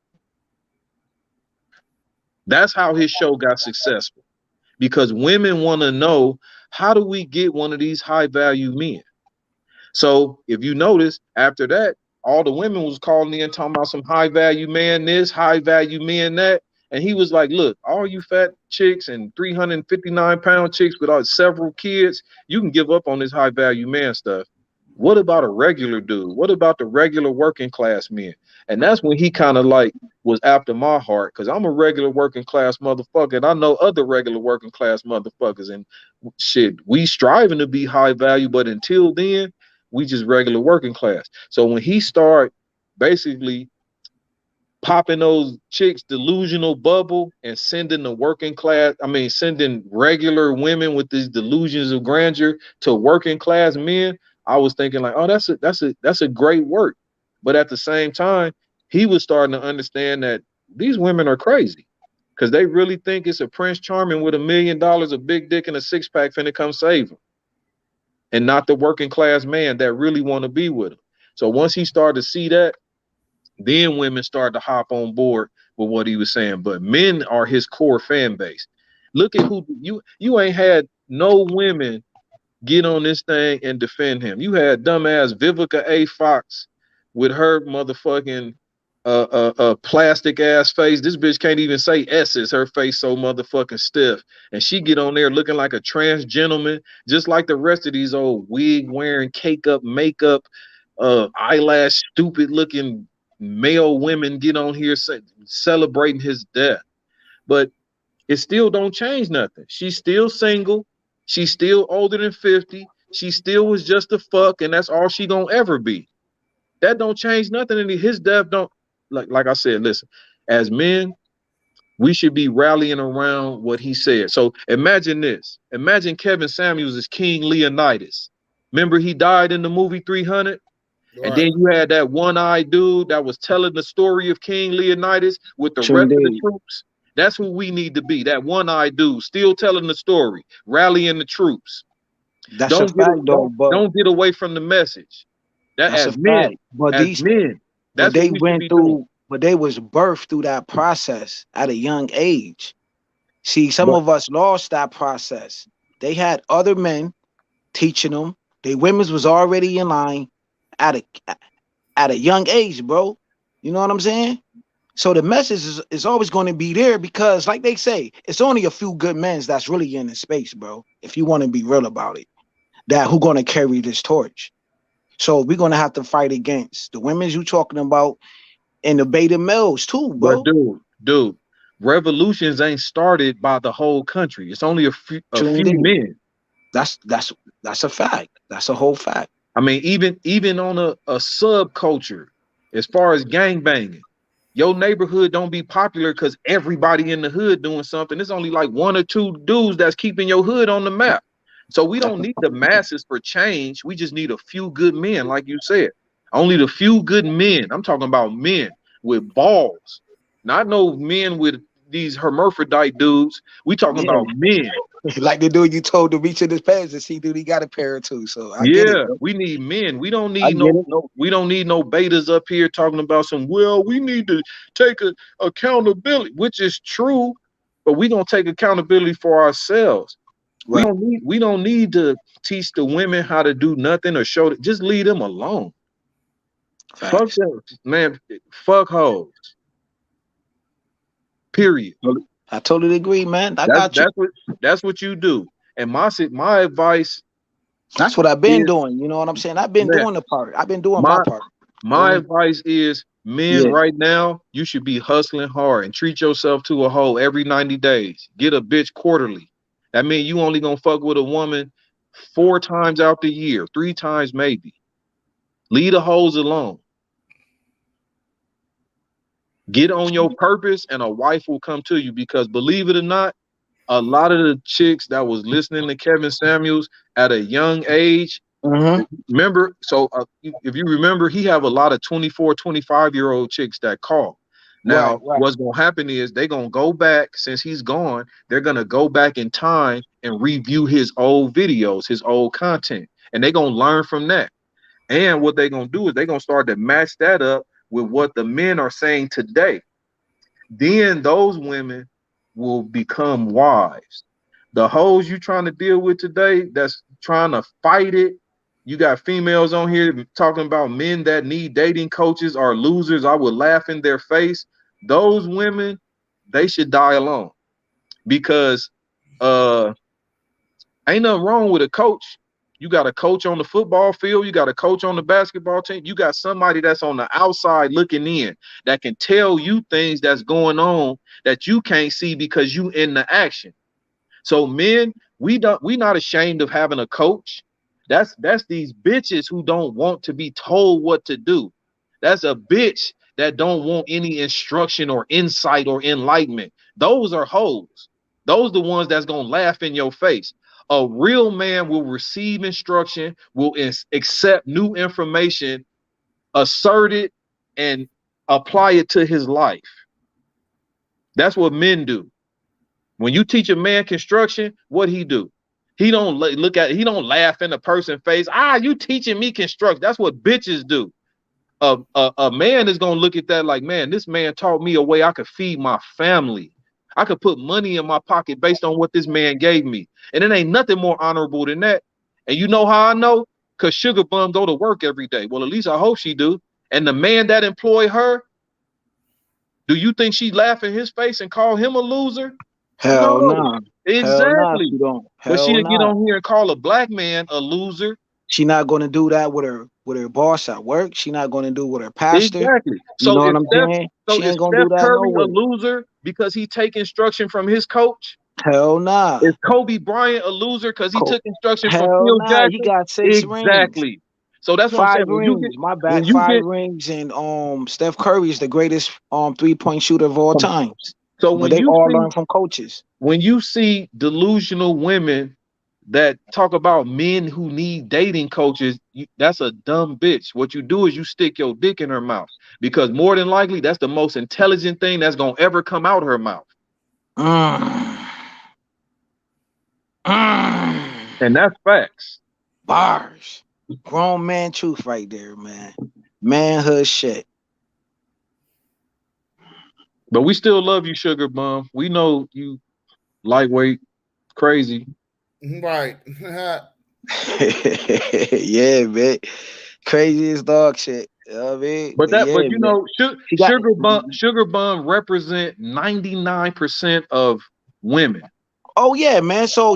That's how his show got successful. Because women want to know, how do we get one of these high value men? So if you notice, after that, all the women was calling in talking about some high value man this, high value man that. And he was like, look, all you fat chicks and 359-pound chicks with several kids, you can give up on this high value man stuff. What about a regular dude? What about the regular working class men? And that's when he kind of like was after my heart, because I'm a regular working class motherfucker, and I know other regular working class motherfuckers. And shit, we striving to be high value, but until then, we just regular working class. So when he started basically popping those chicks delusional bubble and sending the working class, sending regular women with these delusions of grandeur to working class men, I was thinking like, oh, that's a great work. But at the same time, he was starting to understand that these women are crazy, because they really think it's a Prince Charming with $1 million, a big dick, and a six-pack finna come save them, and not the working class man that really want to be with him. So once he started to see that, then women started to hop on board with what he was saying. But men are his core fan base. Look at who you ain't had no women get on this thing and defend him. You had dumbass Vivica A. Fox with her motherfucking plastic ass face. This bitch can't even say S's. Her face so motherfucking stiff, and she get on there looking like a trans gentleman, just like the rest of these old wig wearing, cake up, makeup, eyelash, stupid looking male women get on here celebrating his death. But it still don't change nothing. She's still single. She's still older than 50. She still was just a fuck, and that's all she gonna ever be. That don't change nothing. And his death don't, like I said, listen, as men, we should be rallying around what he said. So imagine this. Imagine Kevin Samuels as King Leonidas. Remember he died in the movie 300? And then you had that one-eyed dude that was telling the story of King Leonidas with the rest of the troops. That's who we need to be. That one-eyed dude still telling the story, rallying the troops. That's a fact, though. Don't get away from the message. That's a fact. But men, that's they what we went should be through. doing. But they was birthed through that process at a young age. See, some of us lost that process. They had other men teaching them. They women's was already in line at a young age, bro. You know what I'm saying? So the message is always going to be there, because, like they say, it's only a few good men that's really in the space, bro. If you want to be real about it, that who going to carry this torch. So we're going to have to fight against the women's you talking about and the beta males too, bro. But dude, revolutions ain't started by the whole country. It's only a few men. That's a fact. That's a whole fact. I mean, even on a subculture, as far as gang banging, your neighborhood don't be popular because everybody in the hood doing something. It's only like one or two dudes that's keeping your hood on the map. So we don't need the masses for change. We just need a few good men, like you said. Only the few good men. I'm talking about men with balls, not no men with these hermaphrodite dudes. We talking about men. Like the dude you told to reach in his pants and see, dude, he got a pair too. So I get it, bro. We need men. We don't need we don't need no betas up here talking about some, well, we need to take accountability, which is true, but we gonna take accountability for ourselves. Right. We don't need to teach the women how to do nothing or show just leave them alone. Facts. Fuck them, man. Fuck hoes. Period. I totally agree, man. That's what you do. And my advice. That's what I've been doing. You know what I'm saying? I've been doing the part. I've been doing my part. My advice is, men, right now, you should be hustling hard and treat yourself to a hoe every 90 days. Get a bitch quarterly. That means you only gonna fuck with a woman 4 times out the year, 3 times maybe. Leave the hoes alone. Get on your purpose and a wife will come to you, because believe it or not, a lot of the chicks that was listening to Kevin Samuels at a young age, remember, so if you remember, he have a lot of 24, 25-year-old chicks that call. Now, Right. what's gonna happen is they're gonna go back since he's gone. They're gonna go back in time and review his old videos, his old content, and they're gonna learn from that. And what they're gonna do is they're gonna start to match that up with what the men are saying today. Then those women will become wives. The hoes you trying to deal with today that's trying to fight it. You got females on here talking about men that need dating coaches are losers. I would laugh in their face. Those women, they should die alone because uh ain't nothing wrong with a coach. You got a coach on the football field, you got a coach on the basketball team, you got somebody that's on the outside looking in that can tell you things that's going on that you can't see because you in the action. So men, we not ashamed of having a coach. That's these bitches who don't want to be told what to do. That's a bitch that don't want any instruction or insight or enlightenment. Those are hoes. Those the ones that's gonna laugh in your face. A real man will receive instruction, will accept new information, assert it, and apply it to his life. That's what men do. When you teach a man construction, what he do? He don't look at. He don't laugh in the person's face. Ah, you teaching me construction? That's what bitches do. A man is gonna look at that like, man, this man taught me a way I could feed my family. I could put money in my pocket based on what this man gave me, and it ain't nothing more honorable than that. And you know how I know? Cause Sugar Bum go to work every day. Well, at least I hope she do. And the man that employ her, do you think she laugh in his face and call him a loser? Hell No, nah. Hell nah, exactly. she don't. But Hell she'll get nah. on here and call a black man a loser. She not gonna do that with her boss at work. She not gonna do with her pastor. Exactly. You So know what if I'm Steph, saying? so She is ain't gonna Steph do that Curry a nowhere. loser because he take instruction from his coach? Hell nah. Is Kobe Bryant a loser because he took instruction from Hell Phil nah. He Jackson? got 6 rings. Exactly. So that's what I'm saying. 5 rings. My When bad. you Five get rings, and Steph Curry is the greatest 3-point shooter of all times. so But when they you all see learn from coaches. delusional women that talk about men who need dating coaches, that's a dumb bitch. What you do is you stick your dick in her mouth because more than likely that's the most intelligent thing that's gonna ever come out her mouth, Mm. Mm. and that's facts. Bars. Grown man truth right there, man. Manhood shit. But we still love you, Sugar Bum. We know you lightweight, crazy. Right. Yeah, man. Craziest dog shit. You know what I mean? But But that, yeah, but you man. know, She got Sugar Bum represent 99% of women. oh yeah, man. So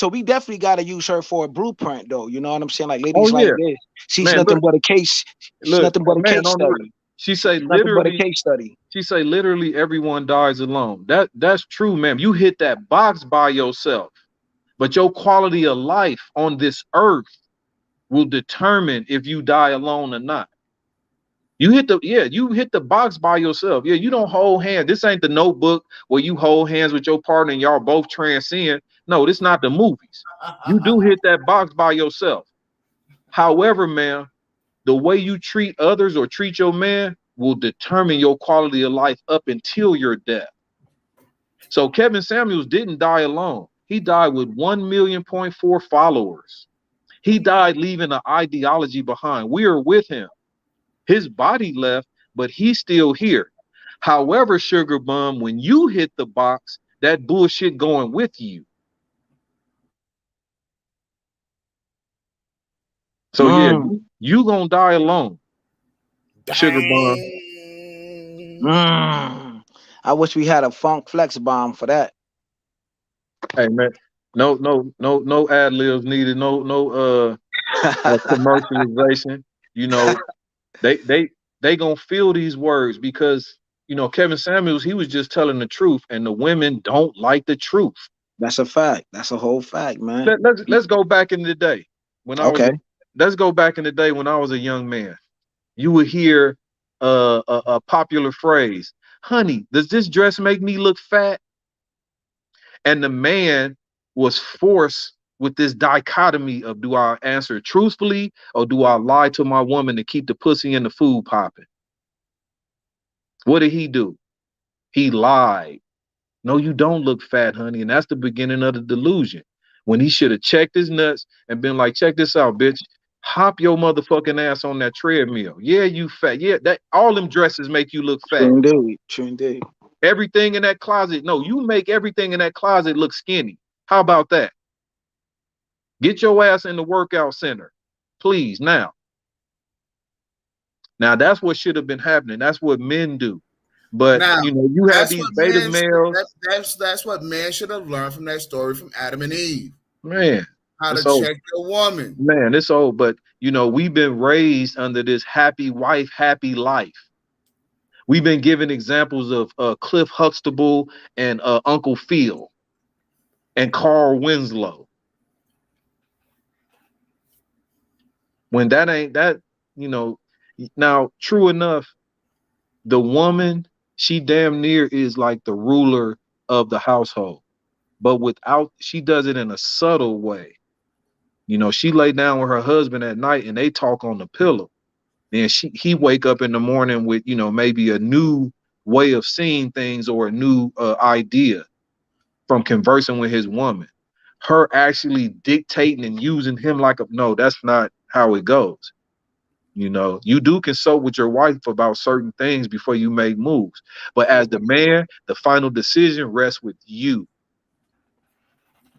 we definitely gotta use her for a blueprint though. You know what I'm saying? Like Oh ladies like yeah, this. She's man. nothing Look, but a case. She's look, nothing but a man. case On the study. she say Nothing but a literally, case study. she say literally everyone dies alone. That's true, man. You hit that box by yourself, but your quality of life on this earth will determine if you die alone or not. You hit the box by yourself. Yeah, you don't hold hands. This ain't the Notebook where you hold hands with your partner and y'all both transcend. No, this not the movies. You do hit that box by yourself. However, man, the way you treat others or treat your man will determine your quality of life up until your death. So Kevin Samuels didn't die alone. He died with 1.4 million followers. He died leaving an ideology behind. We are with him. His body left, but he's still here. However, Sugar Bum, when you hit the box, that bullshit going with you. So yeah, Mm, you gonna die alone, Sugar Bum. Dang. mm. I wish we had a funk flex bomb for that. Hey man, no ad libs needed. No commercialization. You know, they they they gonna feel these words because Kevin Samuels, he was just telling the truth, and the women don't like the truth. That's a fact. That's a whole fact, man. Let's go back in the day when I was Okay. let's go back in the day when I was a young man. You would hear a popular phrase, "Honey, does this dress make me look fat?" And the man was forced with this dichotomy of, do I answer truthfully or do I lie to my woman to keep the pussy and the food popping? What did he do? He lied. No, you don't look fat, honey. And that's the beginning of the delusion. When he should have checked his nuts and been like, check this out, bitch. Hop your motherfucking ass on that treadmill. Yeah, you fat. Yeah, that all them dresses make you look fat. True indeed. True indeed. Everything in that closet. No, you make everything in that closet look skinny. How about that? Get your ass in the workout center. Please, now. Now that's what should have been happening. That's what men do. But Now, you have that's these what beta men should, males, that's what men should have learned from that story from Adam and Eve. man. How to It's old. check your woman. Man, it's old. But we've been raised under this happy wife, happy life. We've been given examples of Cliff Huxtable and Uncle Phil and Carl Winslow. When that ain't that, now true enough, the woman, she damn near is like the ruler of the household, but she does it in a subtle way. She lay down with her husband at night and they talk on the pillow. Then he wake up in the morning with, maybe a new way of seeing things or a new idea from conversing with his woman. Her actually dictating and using him like no, that's not how it goes. You do consult with your wife about certain things before you make moves. But as the man, the final decision rests with you.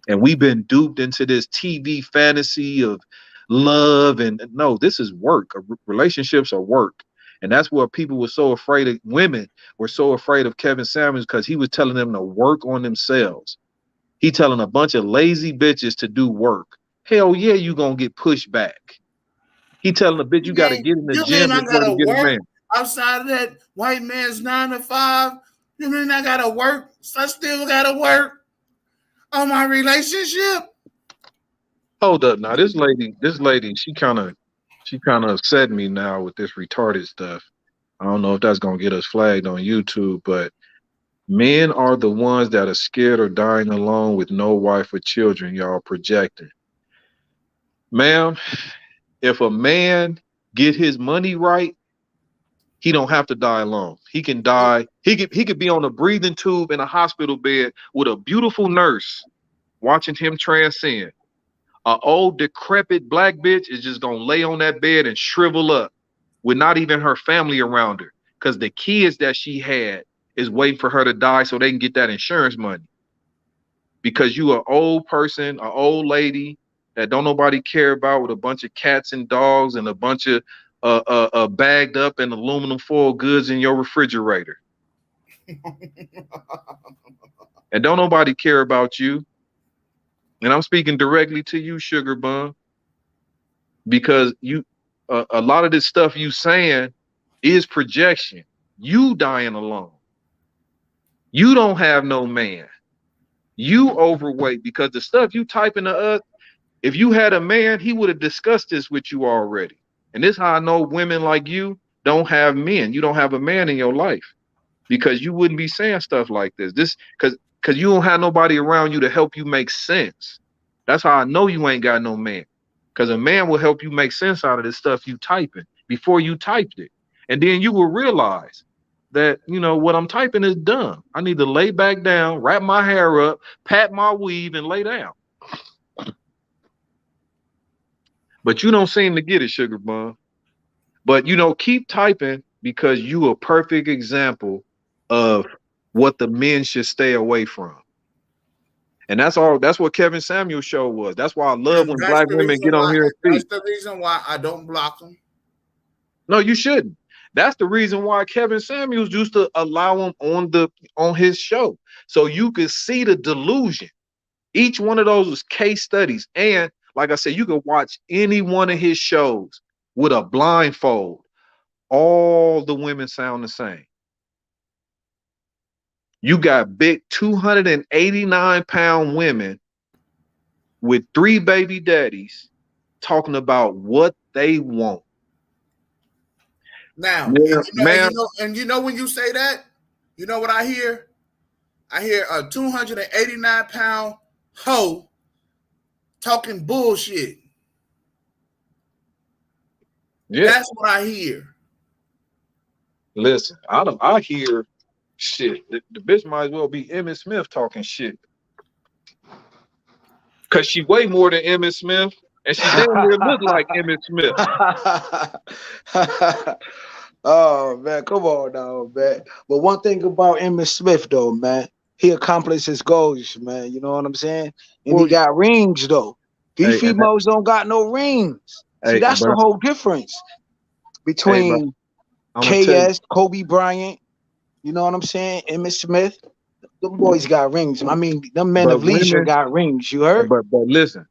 And we've been duped into this TV fantasy of love. And no, this is work. Relationships are work. And that's where people were so afraid of, women were so afraid of Kevin Samuels, because he was telling them to work on themselves. He telling a bunch of lazy bitches to do work. Hell yeah, you gonna get pushed back. He telling a bitch you got to get in the You gym mean I before to gotta get a work man. outside of that white man's 9 to 5? You mean I gotta work? So I still gotta work on my relationship? Hold up, now this lady, she kind of upset me now with this retarded stuff. I don't know if that's gonna get us flagged on YouTube, but men are the ones that are scared of dying alone with no wife or children. Y'all projecting, ma'am. If a man get his money right, he don't have to die alone. He can die. He could be on a breathing tube in a hospital bed with a beautiful nurse watching him transcend. An old decrepit black bitch is just gonna lay on that bed and shrivel up with not even her family around her, because the kids that she had is waiting for her to die so they can get that insurance money. Because you an old person, an old lady that don't nobody care about, with a bunch of cats and dogs and a bunch of bagged up in aluminum foil goods in your refrigerator. And don't nobody care about you. And I'm speaking directly to you, Sugar Bun, because a lot of this stuff you saying is projection. You dying alone. You don't have no man. You overweight, because the stuff you typing to us, if you had a man, he would have discussed this with you already. And this is how I know women like you don't have men. You don't have a man in your life, because you wouldn't be saying stuff like this. Because you don't have nobody around you to help you make sense. That's how I know you ain't got no man. Because a man will help you make sense out of this stuff you typing before you typed it. And then you will realize that, what I'm typing is dumb. I need to lay back down, wrap my hair up, pat my weave, and lay down. But you don't seem to get it, Sugar Bun. But, keep typing, because you a perfect example of what the men should stay away from. And that's all. That's what Kevin Samuel's show was. That's why I love And when black women get on here and that's speak. the reason why I don't block them. No, you shouldn't. That's the reason why Kevin Samuels used to allow him on his show, so you could see the delusion. Each one of those was case studies. And like I said, you could watch any one of his shows with a blindfold. All the women sound the same. You got big 289-pound women with 3 baby daddies talking about what they want. Now, Yeah, man. and when you say that, you know what I hear? I hear a 289-pound hoe talking bullshit. Yeah. That's what I hear. Listen, I hear shit. The bitch might as well be Emmett Smith talking shit. Cause she way more than Emmett Smith, and she damn near look like Emmett Smith. Oh man, come on now, man. But one thing about Emmitt Smith though, man, he accomplished his goals, man. You know what I'm saying? And he Well, got rings though. These hey, females don't got no rings. See, hey, that's the but whole difference hey, but between I'm gonna tell you, KS, Kobe Bryant, you know what I'm saying? Emmitt Smith. Them boys got rings. I mean, them men but of leisure women, got rings. You heard? but listen,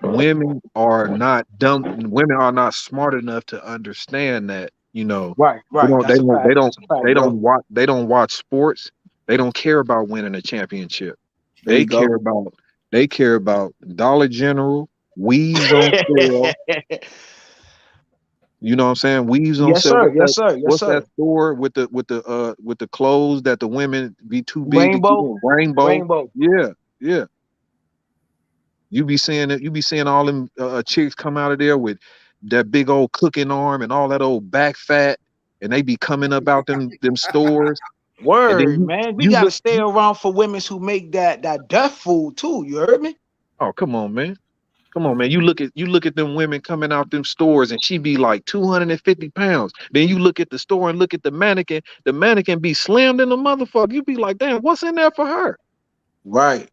women are not dumb. Women are not smart enough to understand that. You know, Right, they right. don't, they That's a don't, fact. they don't, That's a fact, they bro. don't watch, they don't watch sports. They don't care about winning a championship. There They you go. care about, they care about Dollar General, weaves on sale. You know what I'm saying? Weaves on Yes, sale. sir. Yes, sir. Yes, What's sir. that store with the clothes that the women be too big to keep Rainbow. on? Rainbow. Rainbow. Yeah, yeah. You be seeing it. You be seeing all them chicks come out of there with that big old cooking arm and all that old back fat, and they be coming up out them stores. And then Word, man. We you gotta look. stay around for women who make that death food too. You heard me? Oh, come on, man. Come on, man. You look at them women coming out them stores, and she be like 250 pounds. Then you look at the store and look at the mannequin. The mannequin be slammed in the motherfucker. You be like, damn, what's in there for her? Right,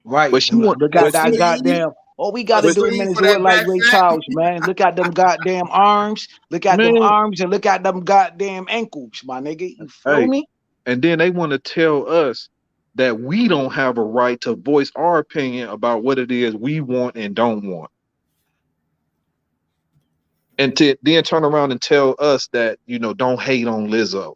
right. But she want, Look at but that she, Sleeve, goddamn. All we a gotta but do, man, sleeve is for do it that like back Ray fat. Charles, man. Look at them goddamn arms. Look at them man, arms and look at them goddamn ankles, my nigga. You feel hey, me? and then they want to tell us that we don't have a right to voice our opinion about what it is we want and don't want, and to then turn around and tell us that don't hate on Lizzo.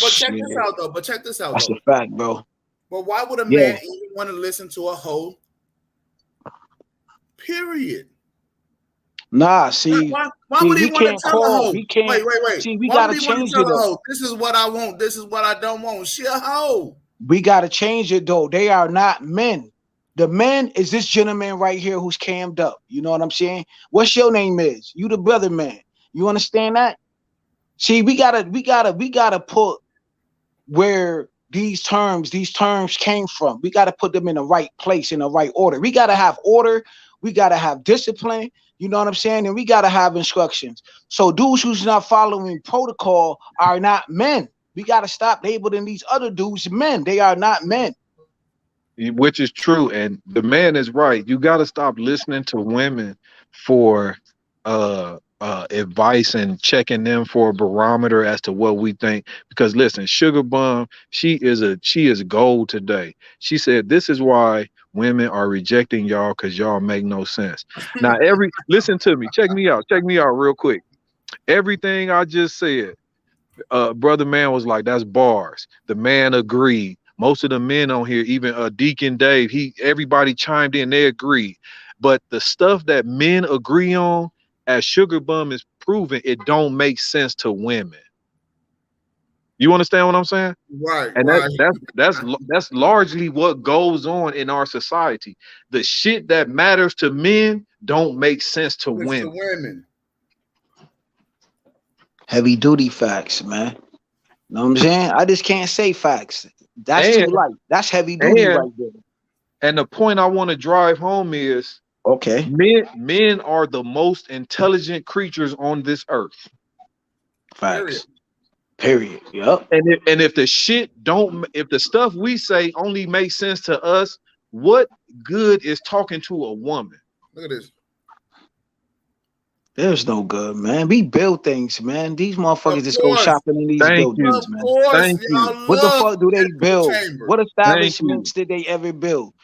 But check Shit. this out though. But check this out That's a though. fact, bro. But why would a Yeah. man even want to listen to a hoe? Period. Nah, Why see, would he we want to can't tell a call. hoe? We can't. Wait. See, we Why would gotta he want to change tell it a up. hoe? This is what I want. This is what I don't want. She a hoe. We gotta change it though. They are not men. The man is this gentleman right here who's cammed up. You know what I'm saying? What's your name is? You the brother man. You understand that? See, we gotta put where these terms came from. We gotta put them in the right place, in the right order. We gotta have order, we gotta have discipline, you know what I'm saying? And we gotta have instructions. So dudes who's not following protocol are not men. We gotta stop labeling these other dudes men. They are not men. Which is true, and the man is right. You got to stop listening to women for advice and checking them for a barometer as to what we think. Because listen, Sugar Bum, she is gold today. She said this is why women are rejecting y'all, because y'all make no sense. Now, listen to me, check me out real quick. Everything I just said, brother man was like, that's bars. The man agreed. Most of the men on here, even Deacon Dave, everybody chimed in, they agreed. But the stuff that men agree on, as Sugar Bum is proven, it don't make sense to women. You understand what I'm saying? Right, And right. that's largely what goes on in our society. The shit that matters to men don't make sense to It's the women. women. Heavy duty facts, man. Know what I'm saying? I just can't say facts. That's too And light. That's heavy duty and right there. and the point I want to drive home is Okay. men are the most intelligent creatures on this earth. Period. Facts. Period. Yep. And if if the stuff we say only makes sense to us, what good is talking to a woman? Look at this. There's no good, man. We build things, man. These Of motherfuckers just go course. shopping in these Thank you. buildings, Of man. course. Thank you. Y'all What the love fuck do they echo build? chamber. What Thank you. establishments did they ever build?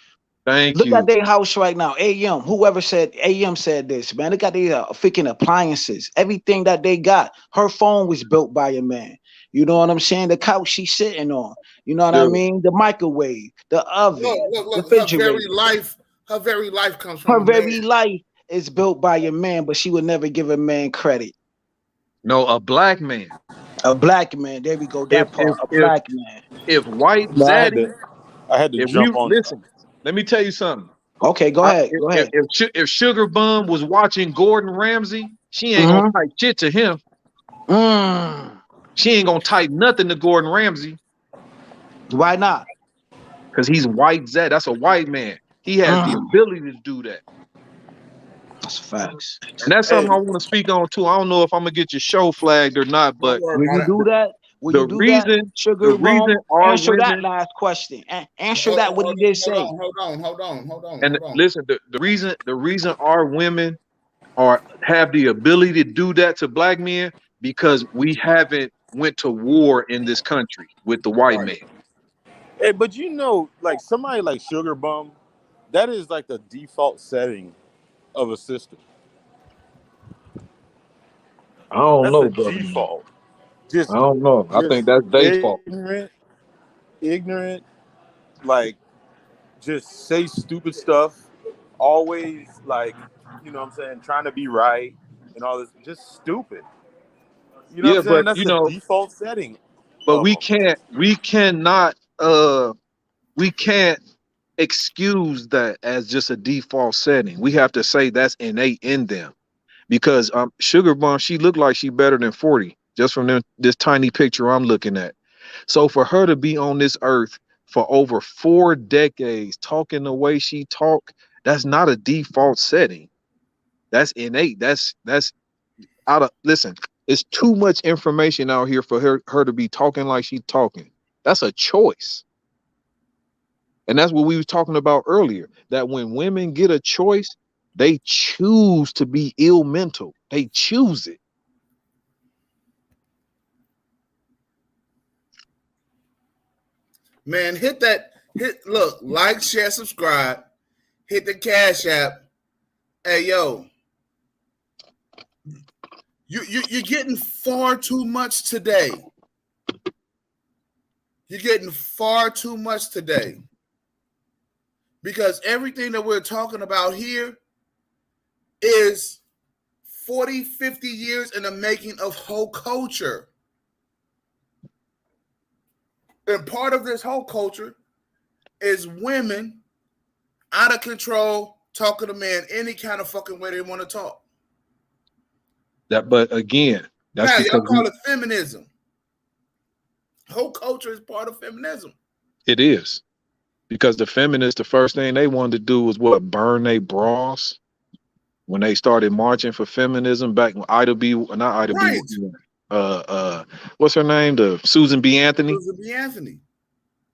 Thank Look at you. their house right now. AM, whoever said AM said this, man. Look at their freaking appliances. Everything that they got. Her phone was built by a man. You know what I'm saying? The couch she's sitting on. You know what I Dude, mean? The microwave, the oven, Look. refrigerator. Her very life comes from Her a man. very life is built by a man, but she would never give a man credit. no, a black man. A black man. There we go. If That if part. A if black man. if White No, Zaddy, I had to if we jump on. listen, let me tell you something. Okay, go ahead. If, Go if, ahead. if Sugar Bum was watching Gordon Ramsay, she ain't gonna Mm-hmm. type shit to him. Mm. She ain't gonna type nothing to Gordon Ramsay Why not? because he's white. That's a white man. He has the Mm. ability to do that. That's facts. And that's Hey, something I want to speak on too. I don't know if I'm gonna get your show flagged or not, Don't but worry Will you about it. do that? Will the you do that, reason the Sugar reason Bone? our Answer that women last question. Answer Hold, that. What hold, he did hold say. on, hold on, hold on, hold on, and hold on. listen, the reason our women are have the ability to do that to black men because we haven't went to war in this country with the white Right. man. hey, but you know, like somebody like Sugar Bum, that is like the default setting of a system. I don't That's the know, brother. default. I Just, don't know. I think just that's their fault. ignorant, like just say stupid stuff. Always like, you know what I'm saying, trying to be right and all this. Just stupid. You know what Yeah, I'm saying? but That's the default setting but of we them. can't we can't excuse that as just a default setting. We have to say that's innate in them because Sugar Bomb, she looked like she better than 40 just from this tiny picture I'm looking at. So for her to be on this earth for over 4 decades talking the way she talk, that's not a default setting. That's innate. That's out of listen. It's too much information out here for her to be talking like she's talking. That's a choice. And that's what we were talking about earlier. That when women get a choice, they choose to be ill mental. They choose it. Man, look, like, share, subscribe, hit the Cash App. Hey yo, you're getting far too much today. You're getting far too much today. Because everything that we're talking about here is 40, 50 years in the making of whole culture. And part of this whole culture is women out of control talking to men any kind of fucking way they want to talk. But again, that's Now, y'all because call it feminism. Whole culture is part of feminism. it is. Because the feminists, the first thing they wanted to do was what? Burn their bras when they started marching for feminism back when Ida B, not Ida B, Right. what's her name? The Susan B. Anthony. Susan B. Anthony.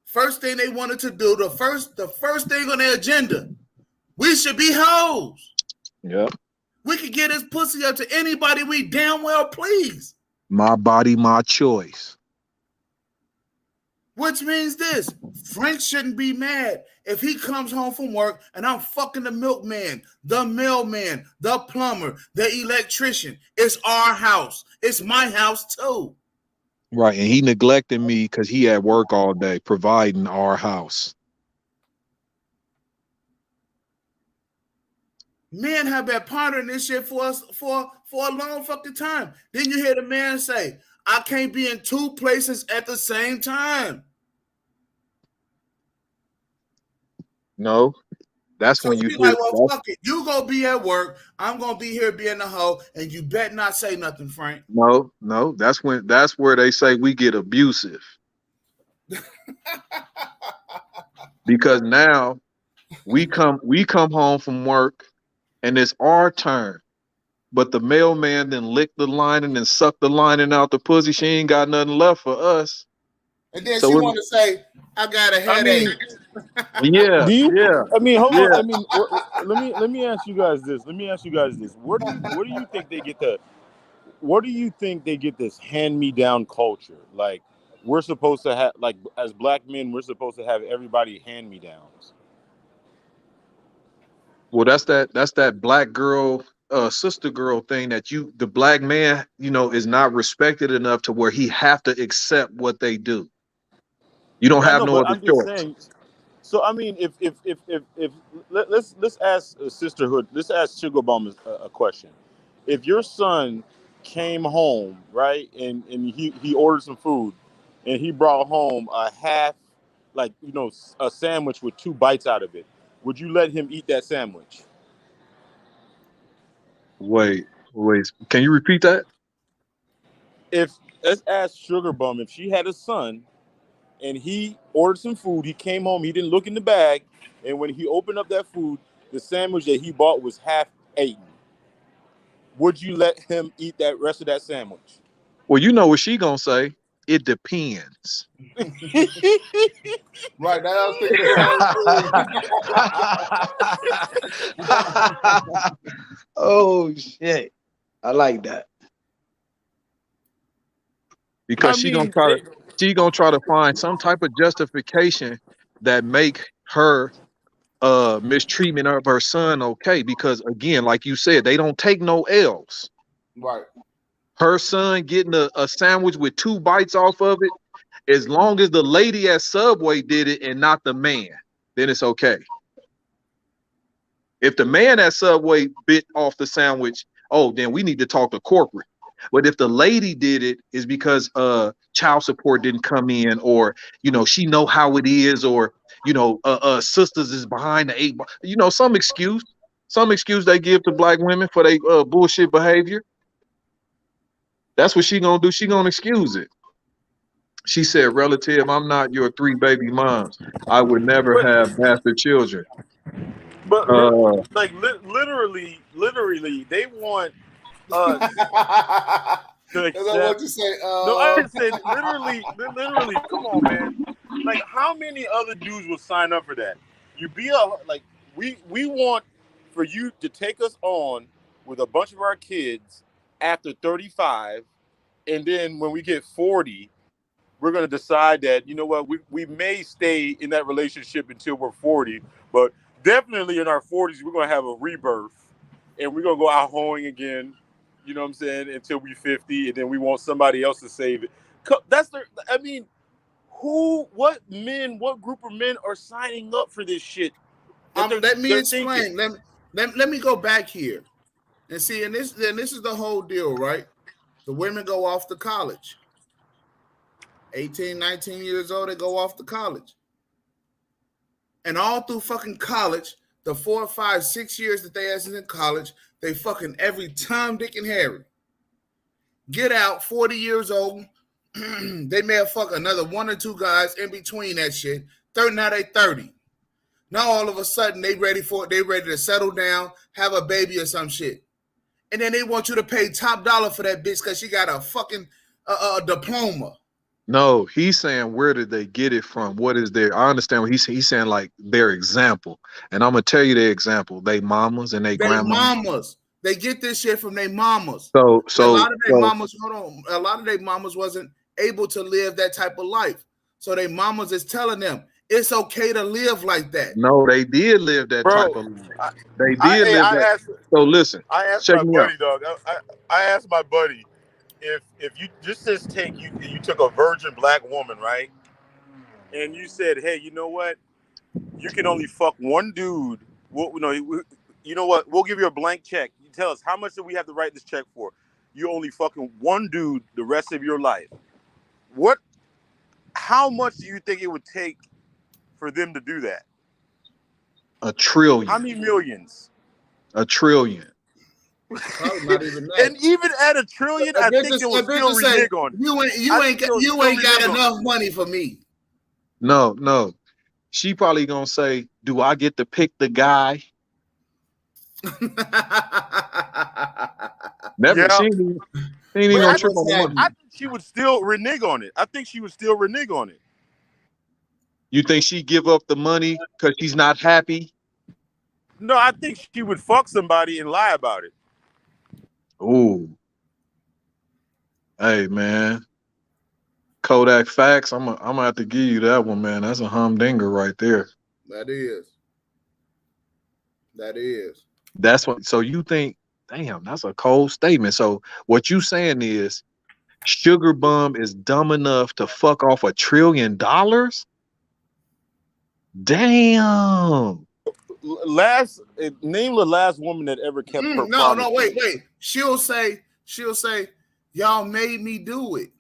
First thing they wanted to do, the first thing on their agenda, we should be hoes. Yep. We could get his pussy up to anybody we damn well please. My body, my choice. Which means this: Frank shouldn't be mad if he comes home from work and I'm fucking the milkman, the mailman, the plumber, the electrician. It's our house. It's my house too. Right. And he neglected me because he at work all day providing our house. Men have been pondering this shit for us for a long fucking time. Then you hear the man say, I can't be in two places at the same time. No, that's So when you he hear like, well, that's fuck it. You gonna be at work. I'm gonna be here being the hoe, and you bet not say nothing, Frank. no, that's where they say we get abusive. Because now we come home from work and it's our turn. But the mailman then licked the lining and sucked the lining out the pussy. She ain't got nothing left for us. And then she So want to say, I got a I headache. mean, yeah, do you? yeah, I mean, hold on. yeah. I mean, let me ask you guys this. Let me ask you guys this. Where do you think they get the? Where do you think they get this hand me down culture? Like we're supposed to have, like as black men, we're supposed to have everybody hand me downs. Well, that's that black girl, sister girl thing that the black man, is not respected enough to where he have to accept what they do. You don't Yeah, I have know, no but other I'm just choice. saying. So I mean, if let's ask sisterhood. Let's ask Sugar Bum a question. If your son came home, right, and he ordered some food, and he brought home a half, like a sandwich with two bites out of it, would you let him eat that sandwich? Wait, can you repeat that? if let's ask Sugar Bum if she had a son and he ordered some food, he came home, he didn't look in the bag, and when he opened up that food, the sandwich that he bought was half eaten. Would you let him eat that rest of that sandwich? Well, you know what she gonna say? It depends. Right now, I was thinking the Oh shit. I like that. Because I mean, she gonna try to find some type of justification that make her mistreatment of her son okay. Because again, like you said, they don't take no L's. same. Right. Her son getting a sandwich with 2 bites off of it, as long as the lady at Subway did it and not the man, then it's okay. If the man at Subway bit off the sandwich, oh, then we need to talk to corporate. But if the lady did it, is because child support didn't come in, or she know how it is, or sisters is behind the 8 ball. Some excuse they give to black women for their bullshit behavior. That's what she gonna do. She gonna excuse it. She said, "Relative, I'm not your 3 baby moms. I would never but have bastard children." but Uh, like literally, they want us to That's not what accept. you say. No, I didn't say literally. Come on, man. Like, how many other dudes will sign up for that? You be a like we want for you to take us on with a bunch of our kids after 35, and then when we get 40, we're gonna decide that you know what we may stay in that relationship until we're 40, but definitely in our 40s we're gonna have a rebirth, and we're gonna go out hoeing again. You know what I'm saying? Until we 50, and then we want somebody else to save it. That's the. I mean, what group of men are signing up for this shit that Let me they're thinking? explain. Let me go back here and see. And this is the whole deal, right? The women go off to college. 18, 19 years old, they go off to college. And all through fucking college, the 4, 5, 6 years that they ass in college, they fucking every Tom, Dick, and Harry. Get out, 40 years old. They may have fucked another 1 or 2 guys in between that shit. 30, now they 30. Now all of a sudden they ready to settle down, have a baby or some shit. And then they want you to pay top dollar for that bitch because she got a fucking diploma. no, he's saying where did they get it from? What is their? I understand what he's saying, like their example, and I'm gonna tell you their example. They mamas and they They grandmas. mamas. They get this shit from their mamas. So And a so lot of their so mamas, hold on, a lot of their mamas wasn't able to live that type of life. So their mamas is telling them it's okay to live like that. no, they did live that type Bro, of life. I They I, did live I that. asked So listen, I asked check my me out. buddy, dog. I asked my buddy if you just take you took a virgin black woman, right? And you said, hey, you know what? You can only fuck one dude. You know what? We'll give you a blank check. You tell us how much do we have to write this check for? You only fucking one dude the rest of your life. What? How much do you think it would take for them to do that? A How trillion, many millions? a trillion. Probably not even that. And even at a trillion, I think they will A still bitch say renege on it. you ain't I you think ain't they'll you still ain't got renege on it. enough money for me. No. She probably gonna say, "Do I get to pick the guy?" Never. Yeah, She ain't even but gonna I trip think Mamas on the have money. I think she would still renege on it. I think she would still renege on it. You think she give up the money because she's not happy? No, I think she would fuck somebody and lie about it. Ooh, hey man, Kodak Facts. I'm gonna have to give you that one, man. That's a humdinger right there. That is. That is. That's what. So you think? Damn, that's a cold statement. So what you saying is, Sugar Bum is dumb enough to fuck off $1 trillion? Damn. Name the last woman that ever kept her No, promises. wait. She'll say, y'all made me do it.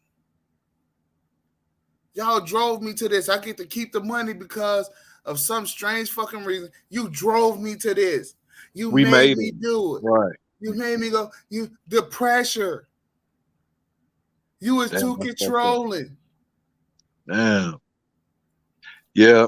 Y'all drove me to this. I get to keep the money because of some strange fucking reason. You drove me to this. You We made made me it. do it. Right. You made me go. The pressure. You was Damn, too that's fucked up. controlling. Damn. Yeah.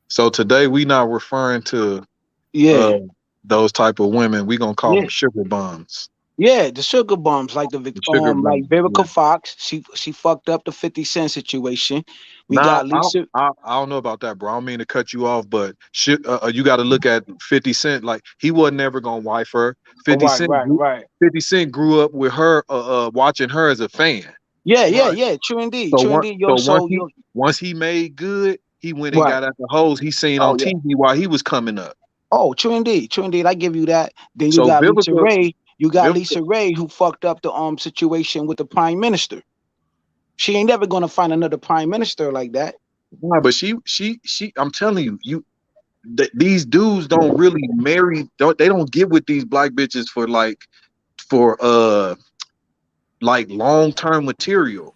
So today we not referring to Yeah, those type of women. We gonna call yeah, them sugar bombs. yeah. The sugar bums, like The sugar like bombs. Yeah. Vivica Fox. She fucked up the 50 Cent situation. We Now, got Lisa. I don't know about that, bro. I don't mean to cut you off, but you got to look at 50 Cent. Like, he wasn't never gonna wife her. Oh, 50 right, Cent, right, right. 50 Cent grew up with her, watching her as a fan. Yeah, yeah, Right. yeah. True indeed, So true indeed. Yo, so you once he made good, he went and right. got at the hoes he seen Oh on yeah. TV while he was coming up. Oh, true indeed, true indeed. I give you that. Then you So got Lisa Vivica, Ray. You got Vivica, Lisa Ray who fucked up the situation with the prime minister. She ain't never gonna find another prime minister like that. nah, but she. I'm telling you, these dudes don't really marry. They don't get with these black bitches for like long term material.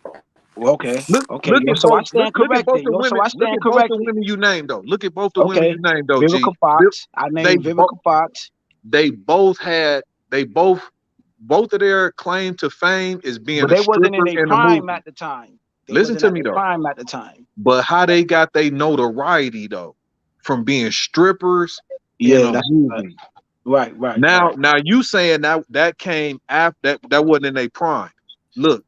Okay, Look, okay, yo. So I stand look at both corrected, the yo. So women. I Look stand at both the corrected. women you named though. Look at both the women Okay, you named though. G. Vivica Fox. I They named both Vivica Fox. they both had they both of their claim to fame is being But a they wasn't in stripper their in a prime movie. at the time. They Listen wasn't to at me their though. prime at the time. But how they got their notoriety though from being strippers in Yeah, a that's movie. right, right, Now, right. now you saying that came after that wasn't in their prime. Look,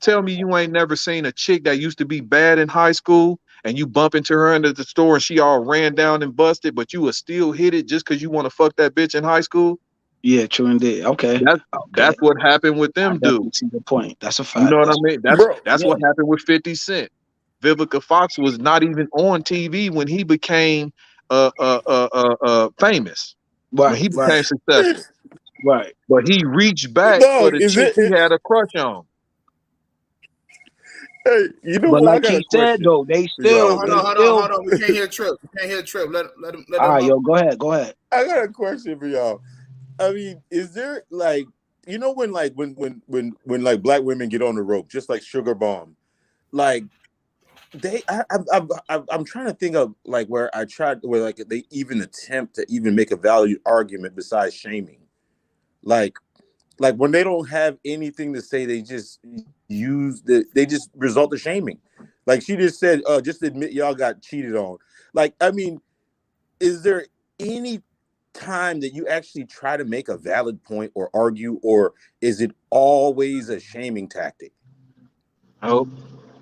tell me you ain't never seen a chick that used to be bad in high school and you bump into her into the store and she all ran down and busted, but you would still hit it just because you want to fuck that bitch in high school. Yeah, true indeed. Okay, That's okay. what happened with I them definitely dudes. see the point. That's a You know fact. what I mean? bro. That's Yeah, what happened with 50 Cent. Vivica Fox was not even on TV when he became famous, when right, he right, became successful. right. But he reached back for Dog, the is chick it? he had a crush on. Hey, you know But what? I like got he a said question though, for y'all, Hold man. on, hold on, hold on. We can't hear Trip. We can't hear Trip. Let all him right, up. yo, go ahead, go ahead. I got a question for y'all. I mean, is there like, you know, when like when like black women get on the rope, just like Sugar Bomb, like I'm trying to think of like where like they even attempt to even make a valid argument besides shaming, like when they don't have anything to say, they just they just result to shaming. Like she just said, just admit y'all got cheated on. Like, I mean, is there any time that you actually try to make a valid point or argue, or is it always a shaming tactic? Oh,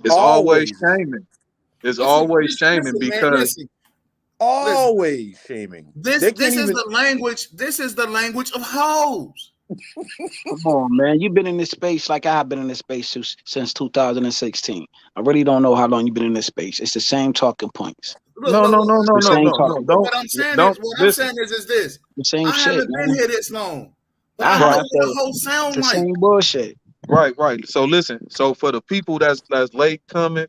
it's always Always, shaming. It's always shaming Listen, man. because Listen. always shaming. This They can't this is even. the language. This is the language of hoes. Come on, man. You've been in this space like I have been in this space since 2016. I really don't know how long you've been in this space. It's the same talking points. Look, no, look, no, look. no, no, The no, same no, no. talking But points. Don't what I'm listen. saying is this. The same I shit, haven't been man. here this long, but I Right. know Right, what a So hoe it's sound the like. same bullshit. right. So listen. So for the people that's late coming,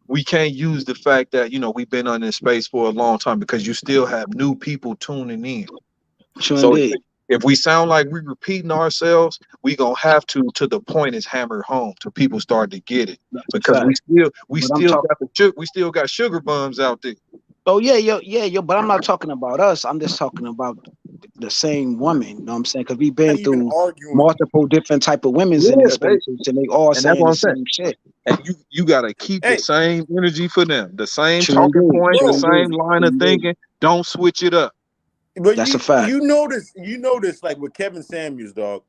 we can't use the fact that we've been on this space for a long time because you still have new people tuning in. True So indeed. if we sound like we repeating ourselves, we gonna have to the point is hammered home till people start to get it That's a because fact. we But I'm still talking. got we still got sugar bums out there. Oh yeah, yo. But I'm not talking about us. I'm just talking about the same woman. You know what I'm saying? Because we've Not been even through arguing. multiple different type of women's in these Yeah, spaces, and they all and that's saying what the I'm saying. same shit. And you gotta keep the Hey, same energy for them, the same True talking indeed. points, True the bro. same indeed. line True of indeed. thinking. Don't switch it up. But That's a fact. you notice like with Kevin Samuels, dog,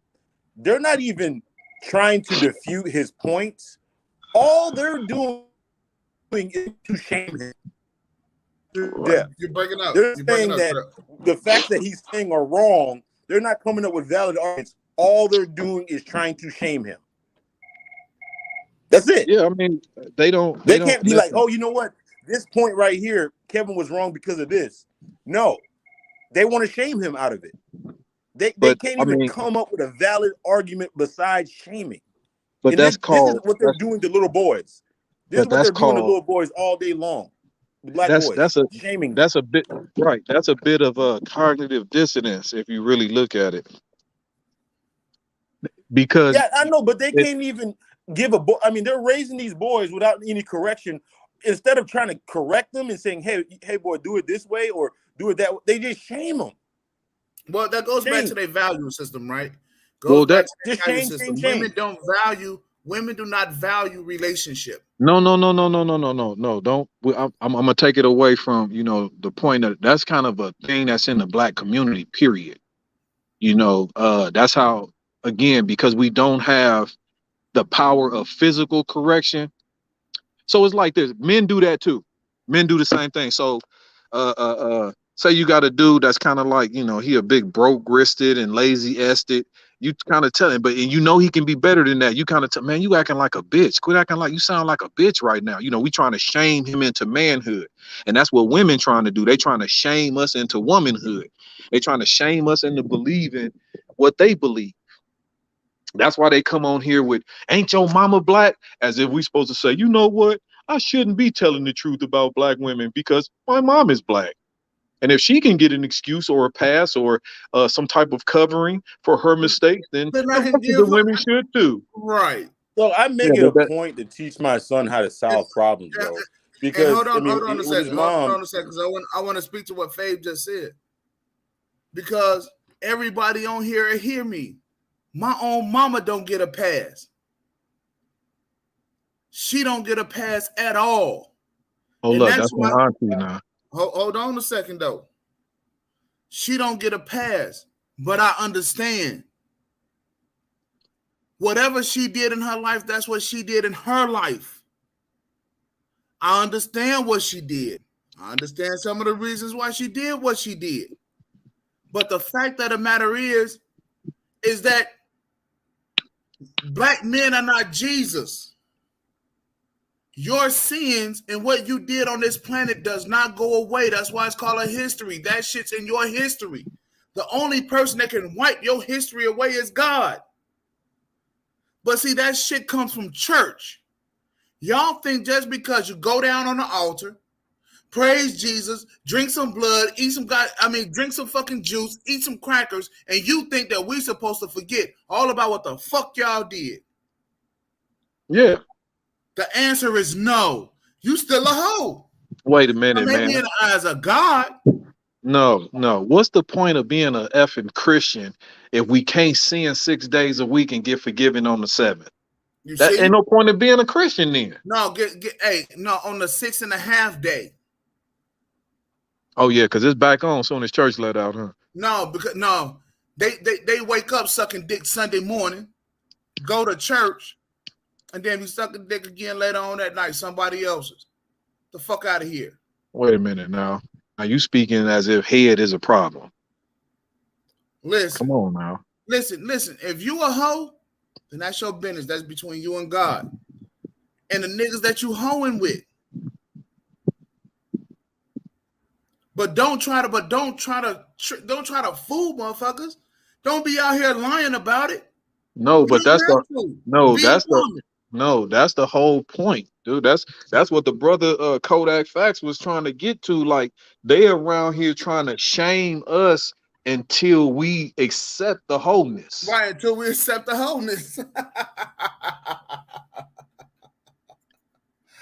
they're not even trying to defute his points. All they're doing is to shame him to Right. death. You're breaking up. They're You're breaking saying up, that Trip. the facts that he's saying are wrong. They're not coming up with valid arguments. All they're doing is trying to shame him. That's it. Yeah, I mean they They don't can't be like, listen. oh, you know what? This point right here, Kevin was wrong because of this. No, they want to shame him out of it. They But can't I even mean, come up with a valid argument besides shaming. but And this is what they're that's doing to little boys. This is but what that's they're doing to called little boys all day long. Black that's boys, that's a shaming them. that's a bit right. That's a bit of a cognitive dissonance if you really look at it, because Yeah, I know, but they it can't even give a boy. I mean, they're raising these boys without any correction. Instead of trying to correct them and saying, hey, boy, do it this way or do it that way, they just shame them. Well, that goes back to Shame. their value system, right? Goes well back that to Just their value shame, shame, system. Women shame. don't value Women do not value relationship. No, no, no, no, no, no, no, no, no. Don't. I'm gonna take it away from the point that that's kind of a thing that's in the black community. Period. That's how, again, because we don't have the power of physical correction. So it's like this. Men do that too. Men do the same thing. So, say you got a dude that's kind of like, he a big broke wristed and lazy ested. You kind of tell him, and he can be better than that. You kind of tell, man, you acting like a bitch. Quit acting like you sound like a bitch right now. We trying to shame him into manhood, and that's what women trying to do. They trying to shame us into womanhood. They trying to shame us into believing what they believe. That's why they come on here with "Ain't your mama black?" as if we supposed to say, you know what? I shouldn't be telling the truth about black women because my mom is black. And if she can get an excuse or a pass or some type of covering for her mistakes, then Then the I rest can of the give women should too. right. So I Yeah, make it but a point to teach my son how to And, solve problems, and, bro. and Because I mean, hold on a with his second. Hold mom, on a second. Because I want to speak to what Fabe just said. Because everybody on here hear me. My own mama don't get a pass. She don't get a pass at all. hold And up, that's that's why my auntie now. hold on a second though. She don't get a pass. But I understand. Whatever she did in her life, that's what she did in her life. I understand what she did. I understand some of the reasons why she did what she did. But the fact of the matter is that black men are not Jesus. Your sins and what you did on this planet does not go away. That's why it's called a history. That shit's in your history. The only person that can wipe your history away is God. But see, that shit comes from church. Y'all think just because you go down on the altar, praise Jesus, drink some blood, drink some fucking juice, eat some crackers, and you think that we're supposed to forget all about what the fuck y'all did? Yeah. The answer is no. You still a hoe. Wait a minute, Maybe in man. the eyes of God. No, no. What's the point of being a effing Christian if we can't sin 6 days a week and get forgiven on the seventh? You That see? ain't no point of being a Christian then. No, on the 6.5 day. Oh yeah, because it's back on soon as church let out, huh? No, they wake up sucking dick Sunday morning, go to church, and then be sucking dick again later on that night, somebody else's. The fuck out of here. Wait a minute now. Now you speaking as if head is a problem. Listen, Come on now. listen. If you a hoe, then that's your business. That's between you and God. And the niggas that you hoeing with. But don't try to fool motherfuckers. Don't be out here lying about it. No, You but don't that's the have to. no, Be a that's the woman. no, that's the whole point, dude. That's what the brother Kodak Facts was trying to get to. Like they around here trying to shame us until we accept the wholeness. Right, until we accept the wholeness.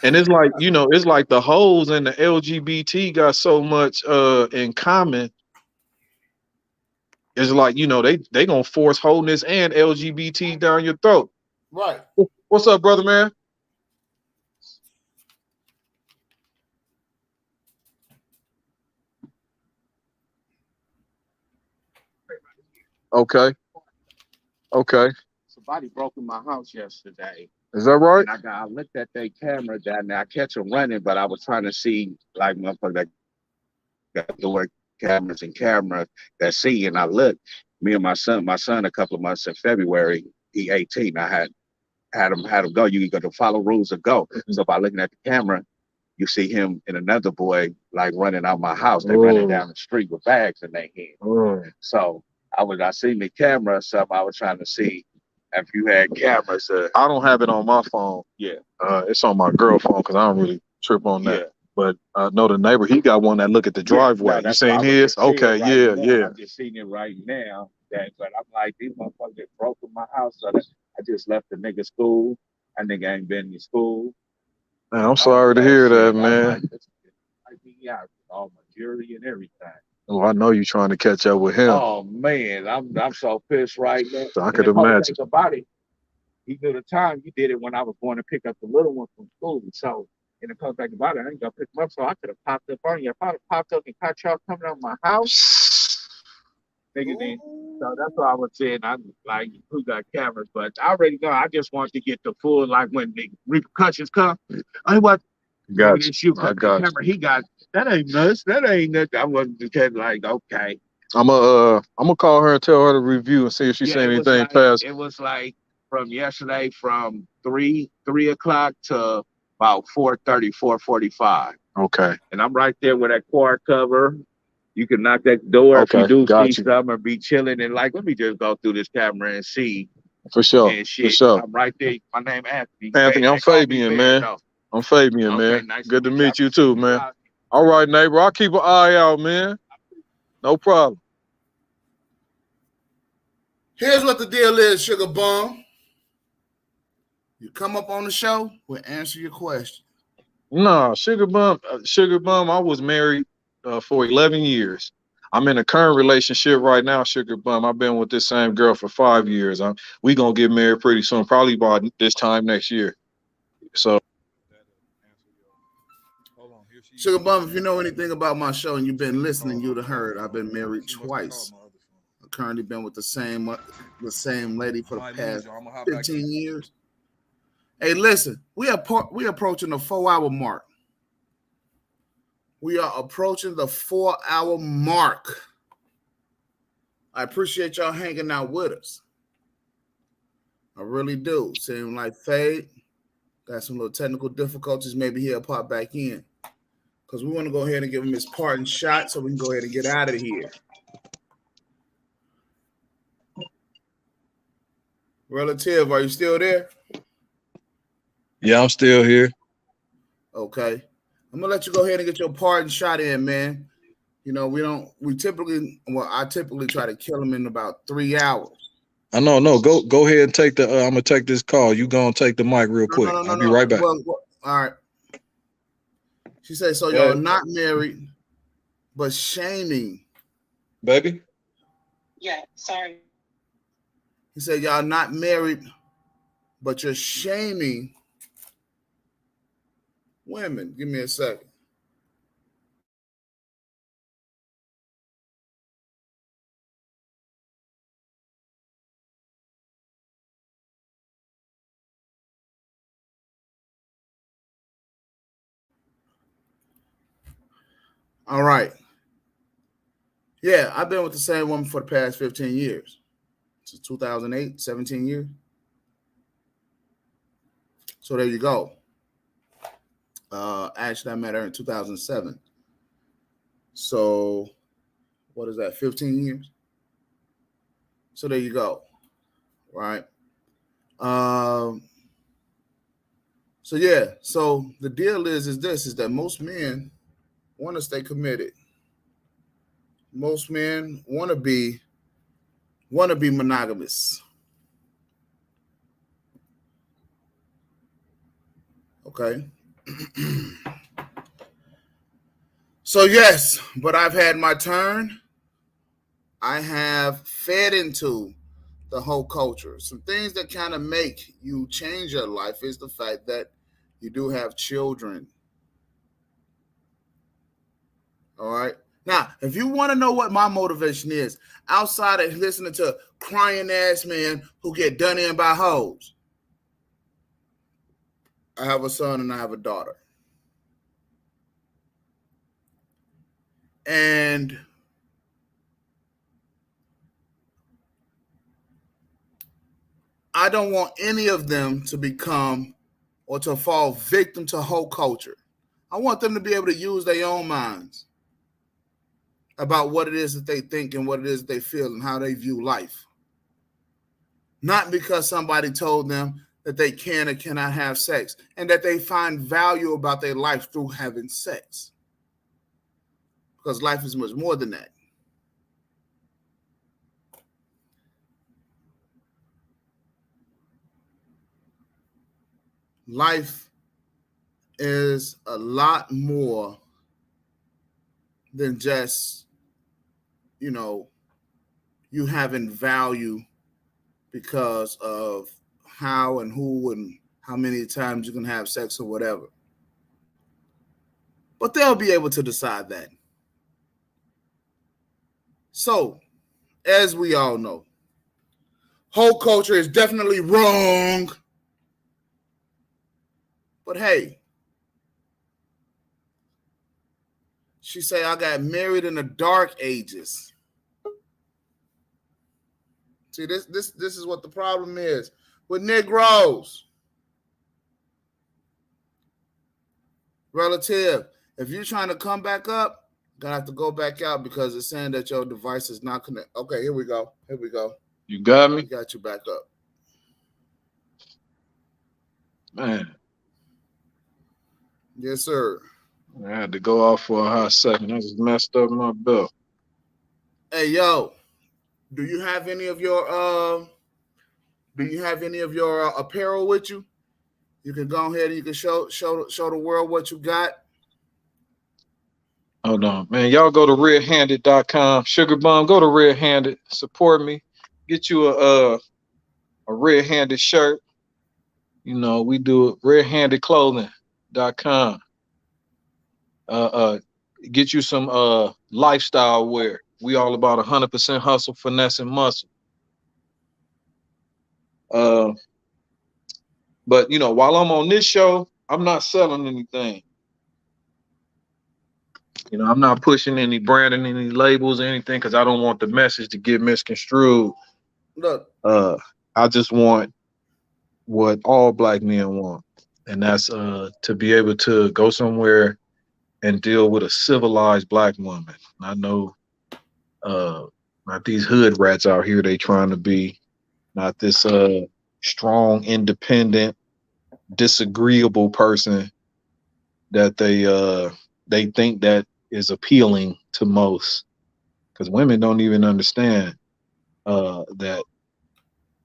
And it's like, it's like the hoes and the LGBT got so much in common. It's like, they gonna force wholeness and LGBT down your throat. Right. What's up, brother man? Okay. Okay. Somebody broke in my house yesterday. Is that right? And I looked at their camera down there. I catch them running, but I was trying to see like motherfucker that got doing cameras and cameras that see. And I looked, me and my son a couple of months in February, he 18. I had him go. You got to follow rules or go. So by looking at the camera, you see him and another boy like running out my house. They running down the street with bags in their hand. So I seen the camera, so I was trying to see if you had cameras. I don't have it on my phone. Yeah. It's on my girl phone because I don't really trip on that. Yeah. But I know the neighbor, he got one that look at the driveway. No, you seen his? Okay, yeah. I'm just seeing it right now. But I'm like, these motherfuckers broke in my house. So I just left the nigga school. That nigga ain't been in school. Man, I'm sorry to hear that, man. Like, he out with all my jewelry and everything. Well, I know you trying to catch up with him. Oh man, I'm so pissed right now. So I could And the whole imagine. thing about it, he knew the time. He did it when I was going to pick up the little one from school. So, and it comes back about it, I ain't gonna pick him up. So I could have popped up on you. If I'd have popped up and caught y'all coming out my house, nigga, then. So that's what I was saying. I like who got cameras, but I already know. I just want to get the full like when the repercussions come. I what Got you. shoot I the got camera he got. That ain't nuts. That ain't nothing. I wasn't just like okay. I'm gonna call her and tell her to review and see if she's Yeah, saying anything past. it was like from yesterday from 3 o'clock to about 4:30, 4:45. Okay. And I'm right there with that car cover. You can knock that door if you Okay. do see Got you. something or be chilling and like, let me just go through this camera and see For sure. and For shit. sure. I'm right there. My name Anthony. Anthony, I'm They call me Fabian, Bear, man. though. I'm Fabian, Okay, man. nice Good to you. I meet you appreciate too, you. man. All right, neighbor. I'll keep an eye out, man. No problem. Here's what the deal is, Sugar Bum. You come up on the show, we'll answer your question. No, Sugar Bum. I was married for 11 years. I'm in a current relationship right now, Sugar Bum. I've been with this same girl for 5 years. We gonna get married pretty soon, probably by this time next year. So, Sugar Bum, if you know anything about my show and you've been listening, you'd have heard I've been married twice. I've currently been with the same lady for the past 15 years. Hey, listen, we approaching the 4-hour mark. We are approaching the 4-hour mark. I appreciate y'all hanging out with us. I really do. Seem like Fade got some little technical difficulties. Maybe he'll pop back in. Because we want to go ahead and give him his parting shot so we can go ahead and get out of here. Relative, are you still there? yeah, I'm still here. Okay. I'm gonna let you go ahead and get your parting shot in, man. You know, I typically try to kill him in about 3 hours. I know, no. Go ahead and take the. I'm gonna take this call. You gonna take the mic real quick. I'll be right back. Well, all right. She said, so y'all not married, but shaming. Baby? Yeah, sorry. He said, y'all not married, but you're shaming women. Give me a second. All right. Yeah, I've been with the same woman for the past 15 years. Since 2008, 17 years. So there you go. Actually, I met her in 2007. So what is that, 15 years? So there you go. Right. So yeah, so the deal is that most men want to stay committed. Most men want to be monogamous. Okay. So yes, but I've had my turn. I have fed into the whole culture. Some things that kind of make you change your life is the fact that you do have children. All right. Now, if you want to know what my motivation is, outside of listening to crying ass men who get done in by hoes, I have a son and I have a daughter. And I don't want any of them to become or to fall victim to whole culture. I want them to be able to use their own minds about what it is that they think and what it is that they feel and how they view life. Not because somebody told them that they can or cannot have sex and that they find value about their life through having sex. Because life is much more than that. Life is a lot more than just, you having value because of how and who and how many times you can have sex or whatever. But they'll be able to decide that. So, as we all know, whole culture is definitely wrong. But hey, she say I got married in the dark ages. See, this is what the problem is with Negroes. Relative, if you're trying to come back up, you're gonna have to go back out because it's saying that your device is not connected. Okay, here we go. Here we go. You got We me? got you back up. Man, Yes, sir. I had to go off for a hot second. I just messed up my belt. Hey, yo, do you have any of your apparel with you? You can go ahead and you can show the world what you got. Hold on, man. Y'all go to redhanded.com. Sugar Bum, go to Red Handed. Support me. Get you a red handed shirt. You know, we do it redhandedclothing.com. Uh get you some lifestyle wear. We all about 100% hustle, finesse, and muscle. Uh but you know, while I'm on this show, I'm not selling anything. You know, I'm not pushing any branding, any labels, or anything, because I don't want the message to get misconstrued. Look, I just want what all black men want, and that's to be able to go somewhere and deal with a civilized black woman. I know uh not these hood rats out here they trying to be, not this strong, independent, disagreeable person that they think that is appealing to most, because women don't even understand that,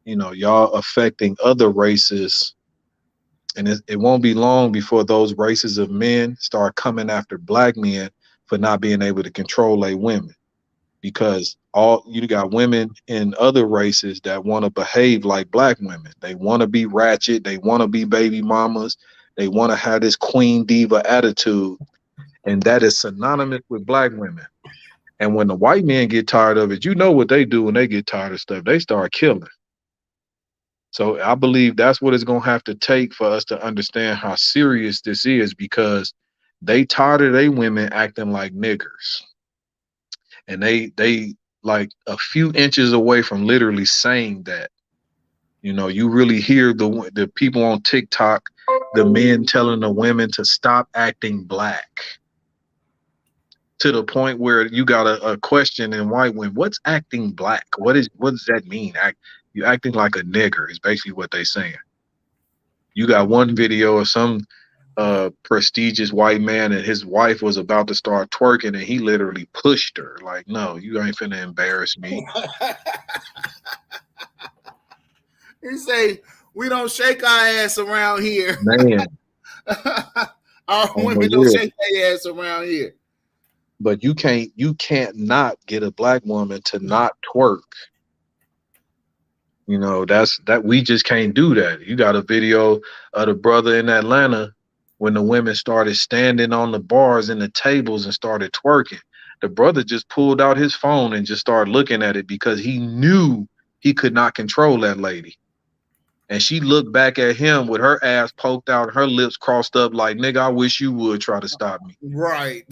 you know, y'all affecting other races, and it won't be long before those races of men start coming after black men for not being able to control their women, because all you got women in other races that want to behave like black women. They want to be ratchet, they want to be baby mamas, they want to have this queen diva attitude, and that is synonymous with black women. And when the white men get tired of it, you know what they do when they get tired of stuff, they start killing. So I believe that's what it's gonna have to take for us to understand how serious this is, because they tired of they women acting like niggers, and they like a few inches away from literally saying that. You know, you really hear the people on TikTok, the men telling the women to stop acting black, to the point where you got a question in white women, what's acting black? What does that mean? You acting like a nigger is basically what they saying. You got one video of some prestigious white man and his wife was about to start twerking and he literally pushed her. Like, no, you ain't finna embarrass me. he say we don't shake our ass around here. Man. Our women don't shake their ass around here. But you can't not get a black woman to not twerk. You know, that we just can't do that. You got a video of the brother in Atlanta when the women started standing on the bars and the tables and started twerking. The brother just pulled out his phone and just started looking at it because he knew he could not control that lady. And she looked back at him with her ass poked out, her lips crossed up like, nigga, I wish you would try to stop me. Right.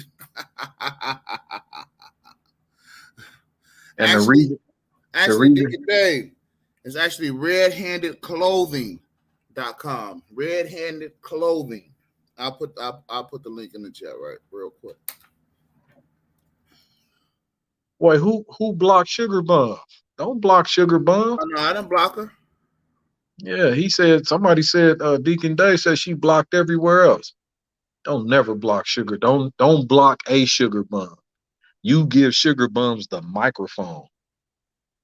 And actually, Deacon Dave, it's actually redhandedclothing.com. Red-handed clothing. I'll put the link in the chat real quick. Boy, who blocked Sugar Bum? Don't block Sugar Bum. Oh, no, I didn't block her. Yeah, somebody said Deacon Dave said she blocked everywhere else. Don't never block Sugar. Don't block a Sugar Bum. You give Sugar Bums the microphone.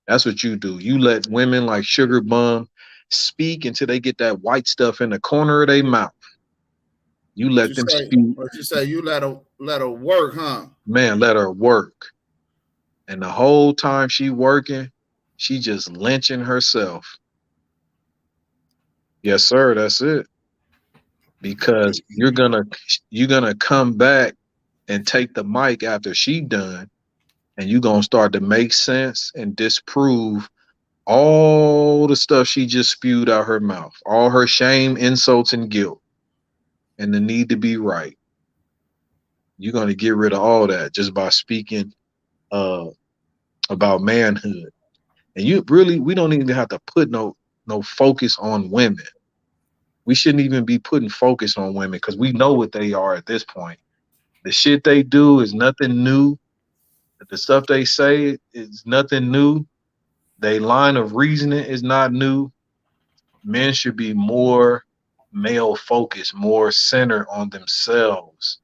That's what you do. You let women like Sugar Bum speak until they get that white stuff in the corner of their mouth. You let them speak. What you say? You let her work, huh? Man, let her work. And the whole time she working, she just lynching herself. Yes, sir. That's it. Because you're gonna come back and take the mic after she done, and you're gonna start to make sense and disprove all the stuff she just spewed out her mouth, all her shame, insults, and guilt, and the need to be right. You're gonna get rid of all that just by speaking uh about manhood. And you really, we don't even have to put no focus on women. We shouldn't even be putting focus on women because we know what they are at this point. The shit they do is nothing new. The stuff they say is nothing new. Their line of reasoning is not new. Men should be more male focused, more centered on themselves.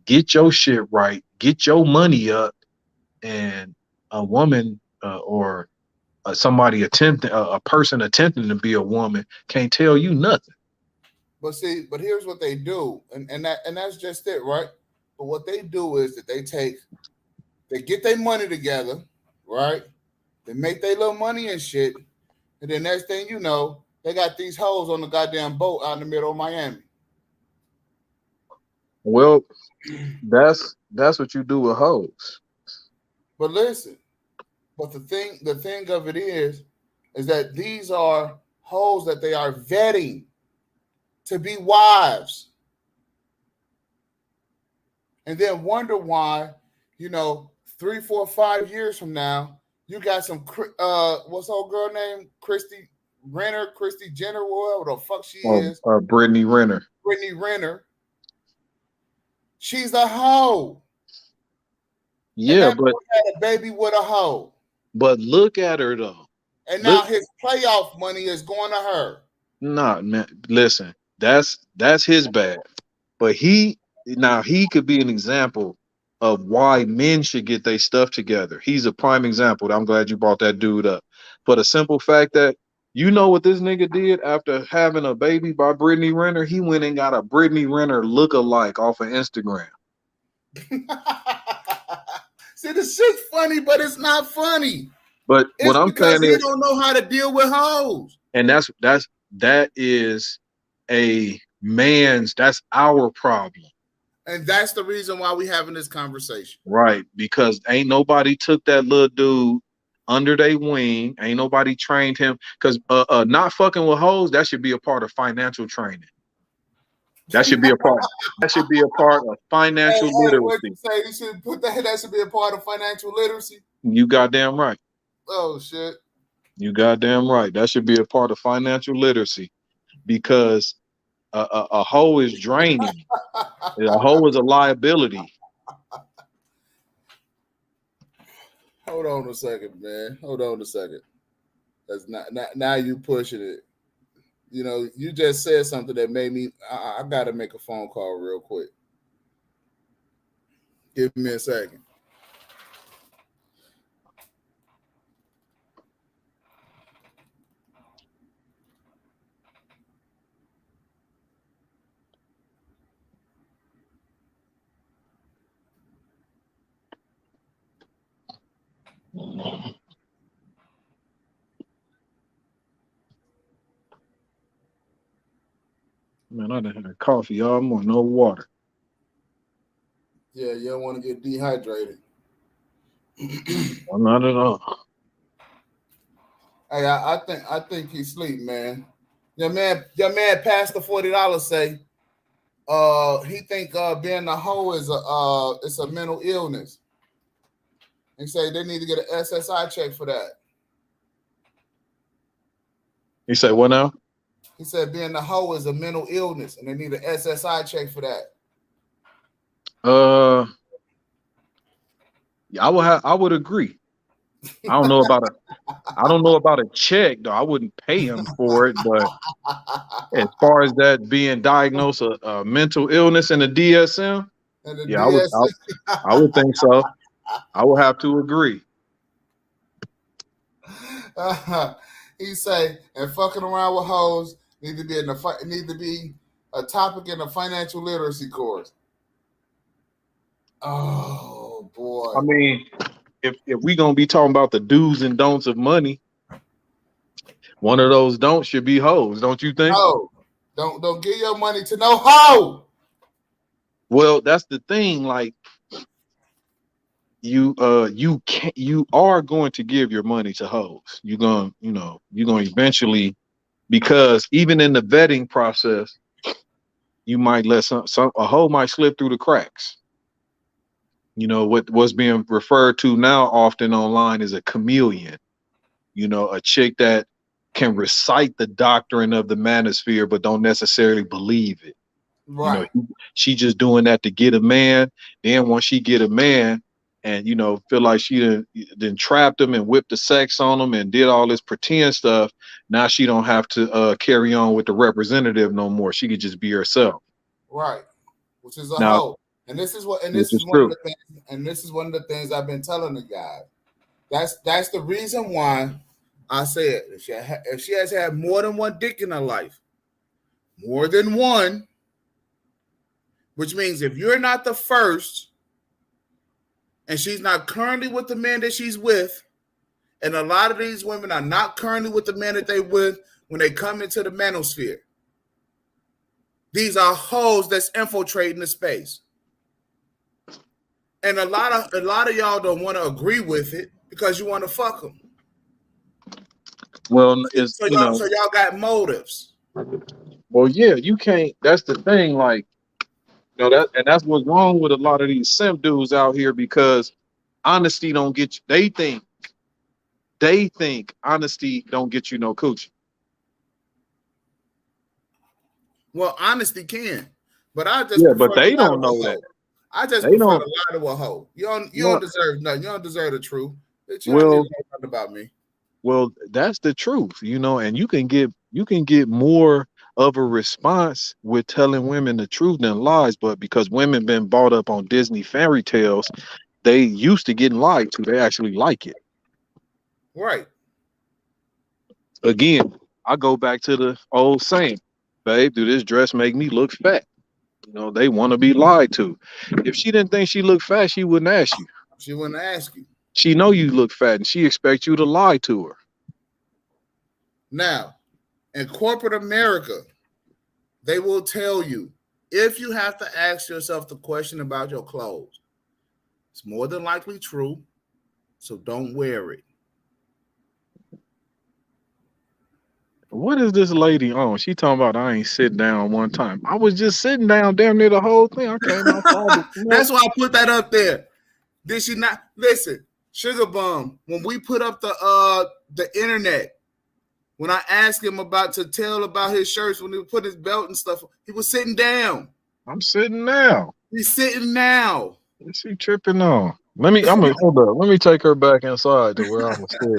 Get your shit right, get your money up, and a woman or somebody attempting a person attempting to be a woman can't tell you nothing. But see, but here's what they do, and that's just it, right? But what they do is that they get their money together, right? They make their little money and shit, and then next thing you know, they got these hoes on the goddamn boat out in the middle of Miami. Well, that's what you do with hoes. But listen, but the thing of it is that these are hoes that they are vetting to be wives, and then wonder why, you know, 3, 4, 5 years from now, you got some what's old girl name? Christy Jenner, whatever the fuck she is, Brittany Renner. Brittany Renner. She's a hoe. And Yeah, that boy had a baby with a hoe. but look at her though. And now Look, his playoff money is going to her. nah, man. Listen, that's his bad. But he could be an example of why men should get their stuff together. He's a prime example. I'm glad you brought that dude up. For the simple fact that you know what this nigga did after having a baby by Brittany Renner? He went and got a Brittany Renner look-alike off of Instagram. See, the shit's funny, but it's not funny. But what It's I'm because saying he is, don't know how to deal with hoes. and that is that's our problem. And that's the reason why we having this conversation. Right, because ain't nobody took that little dude under their wing. Ain't nobody trained him. Because not fucking with hoes, that should be a part of financial training. That should be a part. That should be a part of financial What you literacy. say? You should put that should be a part of financial literacy. You goddamn right. Oh shit. You goddamn right. That should be a part of financial literacy because a hoe is draining. A hoe is a liability. Hold on a second, man. Hold on a second. That's not now you pushing it. You know, you just said something that made me. I gotta make a phone call real quick. Give me a second. Man, I done had coffee all morning, no water. Yeah, you don't want to get dehydrated. Well, not at all. Hey, I think he's asleep, man. Your man passed the $40 say he think being a hoe is it's a mental illness. He say they need to get an SSI check for that. You say what now? He said being a hoe is a mental illness and they need an SSI check for that. Yeah, I would agree. I don't know about a check though. I wouldn't pay him for it, but as far as that being diagnosed a mental illness in the DSM, And the yeah, DSM. I would think so. I would have to agree. He say, and fucking around with hoes need to be a topic in a financial literacy course. Oh boy. I mean, if we gonna be talking about the do's and don'ts of money, One of those don't should be hoes, don't you think? No, don't give your money to no hoe. Well, that's the thing. Like you are going to give your money to hoes. You're gonna eventually, because even in the vetting process, you might let some a hoe might slip through the cracks. What's being referred to now often online is a chameleon. A chick that can recite the doctrine of the manosphere but don't necessarily believe it. you know Right, she, she just doing that to get a man. Then once she get a man and feel like she done trapped him and whipped the sex on him and did all this pretend stuff, now she don't have to carry on with the representative no more. She could just be herself right. Which is a now, hoe. And this is what and which this is is one of true. the things and this is one of the things I've been telling the guys. That's the reason why I said if she has had more than one dick in her life, more than one, which means if you're not the first and she's not currently with the man that she's with, and a lot of these women are not currently with the man that they with when they come into the manosphere. These are hoes that's infiltrating the space. And a lot of y'all don't want to agree with it because you want to fuck them. Well, is So y'all got motives. well, yeah, you can't. That's the thing. Like, that's what's wrong with a lot of these simp dudes out here, because honesty don't get you. They think honesty don't get you no coochie. Well, honesty can, but I just Yeah, prefer but to they lie to don't a know that. hoe. I just They prefer to don't. lie to a hoe. You don't Well, deserve nothing. You don't deserve the truth. Bitch, you don't need to well, know nothing about me. well. That's the truth, and you can get more of a response with telling women the truth than lies. But because women been brought up on Disney fairy tales, they used to getting lied to. They actually like it. Right. Again, I go back to the old saying, babe, do this dress make me look fat? They want to be lied to. If she didn't think she looked fat, she wouldn't ask you. She wouldn't ask you. She know you look fat and she expects you to lie to her. Now, in corporate America, they will tell you if you have to ask yourself the question about your clothes, it's more than likely true. So don't wear it. What is this lady on? She talking about I ain't sitting down one time. I was just sitting down damn near the whole thing. I came outside to smoke. That's why I put that up there. Did she not listen? Sugar Bum, when we put up the internet, when I asked him to tell about his shirts, when he put his belt and stuff, he was sitting down. I'm sitting now. He's sitting now. What's she tripping on? I'm gonna hold up. Let me take her back inside to where I was sitting.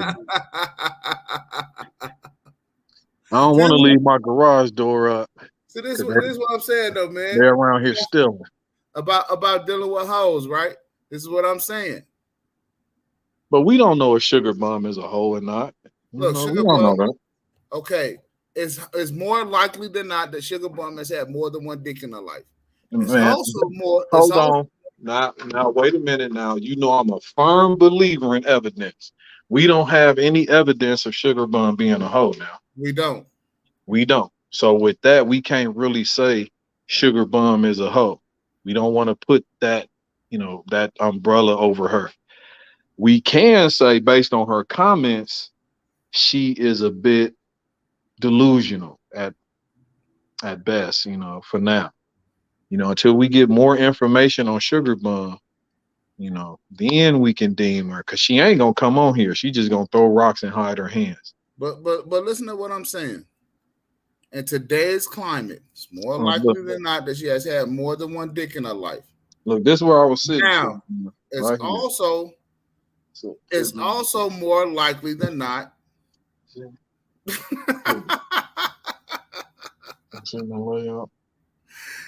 I don't want to leave my garage door up So this because is what I'm saying though, man. they're around here stealing. About dealing with hoes, right? This is what I'm saying. But we don't know if Sugar Bum is a hoe or not. Look, We Sugar don't know Bum, that. okay. It's more likely than not that Sugar Bum has had more than one dick in her life. It's Man, also more. It's hold also on. Now, wait a minute. Now, I'm a firm believer in evidence. We don't have any evidence of Sugar Bum being a hoe now. we don't. We don't. So with that, we can't really say Sugar Bum is a hoe. We don't want to put that umbrella over her. We can say, based on her comments, she is a bit delusional at best, for now. Until we get more information on Sugar Bum, then we can deem her, because she ain't gonna come on here. She just gonna throw rocks and hide her hands. But listen to what I'm saying. In today's climate, it's more Look, likely than not that she has had more than one dick in her life. look, this is where I was sitting. Now, it's right here. also more likely than not.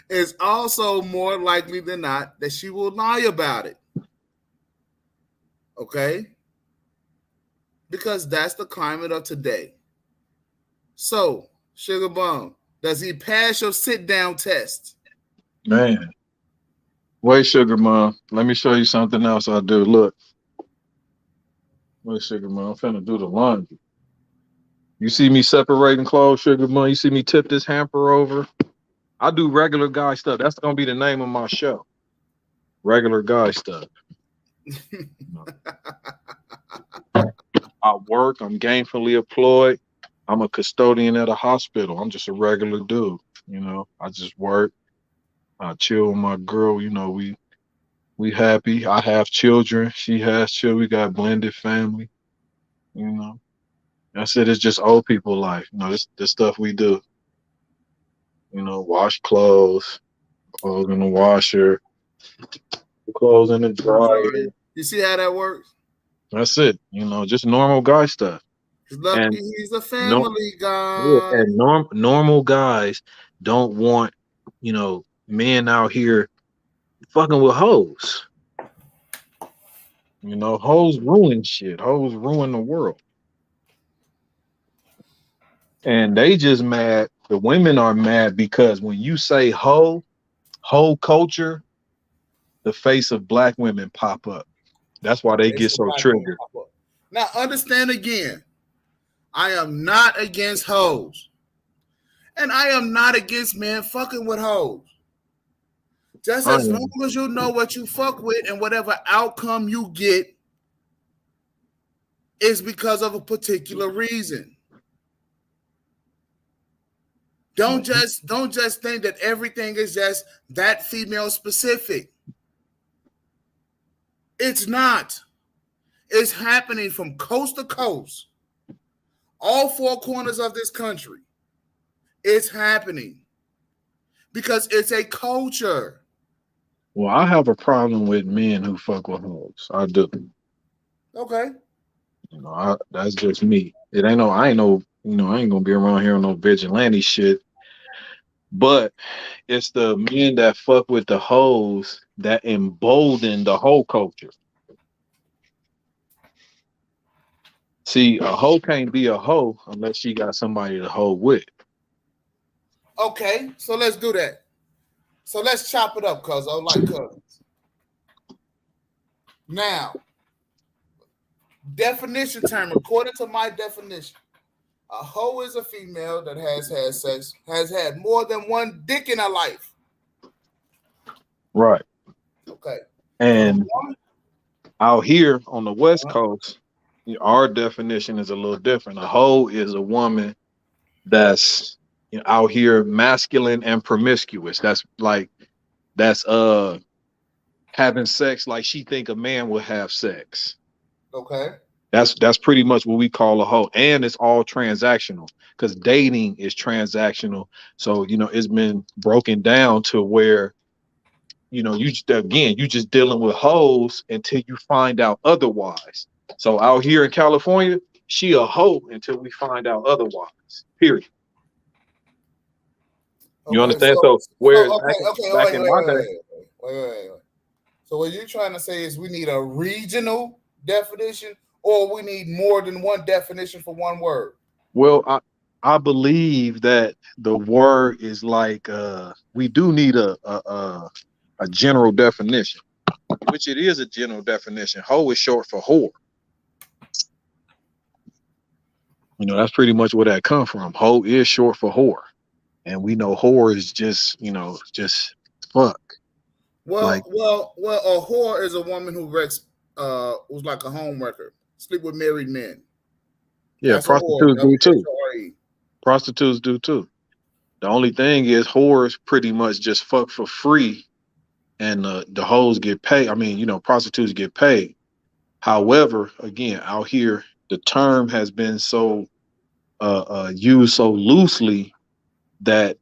It's also more likely than not that she will lie about it. Okay? Because that's the climate of today. So, Sugar Bum, does he pass your sit down test? Man. Wait, Sugar Mom. Let me show you something else I do. Look. Wait, Sugar Mom. I'm finna do the laundry. You see me separating clothes, sugar money. You see me tip this hamper over. I do regular guy stuff. That's gonna be the name of my show. Regular guy stuff. I work. I'm gainfully employed. I'm a custodian at a hospital. I'm just a regular dude. I just work. I chill with my girl. We happy. I have children. She has children. We got blended family. You know. That's it. It's just old people life. This stuff we do. Wash clothes in the washer, clothes in the dryer. You see how that works? That's it. Just normal guy stuff. Lucky And he's a no, family yeah, guy. and normal guys don't want, men out here fucking with hoes. Hoes ruin shit. Hoes ruin the world. And they just mad. The women are mad because when you say hoe culture, the face of black women pop up. That's why they get so triggered. Now, understand again, I am not against hoes. And I am not against men fucking with hoes. Just as long as you know what you fuck with and whatever outcome you get is because of a particular reason. Don't just think that everything is just that female specific. It's not. It's happening from coast to coast. All four corners of this country. It's happening. Because it's a culture. Well, I have a problem with men who fuck with hoes. I do. Okay. That's just me. It ain't no, I ain't no, I ain't gonna be around here on no vigilante shit. But it's the men that fuck with the hoes that embolden the whole culture. See, a hoe can't be a hoe unless she got somebody to hoe with. Okay, so let's do that. So let's chop it up, cuz I like cousins. Now, definition term, according to my definition, a hoe is a female that has had sex, has had more than one dick in her life. Right. Okay. And out here on the West Coast, our definition is a little different. A hoe is a woman that's out here masculine and promiscuous. That's having sex like she think a man would have sex. Okay. That's pretty much what we call a hoe. And it's all transactional because dating is transactional. So, it's been broken down to where, you just dealing with hoes until you find out otherwise. So out here in California, she a hoe until we find out otherwise. Period. Okay, you understand? So whereas back in my day, wait. So what you're trying to say is we need a regional definition, or we need more than one definition for one word? Well, I believe that the word is like we do need a general definition, which it is a general definition. Hoe is short for whore. That's pretty much where that come from. Hoe is short for whore. And we know whore is just, just fuck. Well, a whore is a woman who who's like a home wrecker, sleep with married men. Yeah, that's prostitutes do too. Prostitutes do too. The only thing is whores pretty much just fuck for free, and the hoes get paid. I mean, prostitutes get paid. However, again, out here, the term has been so used so loosely that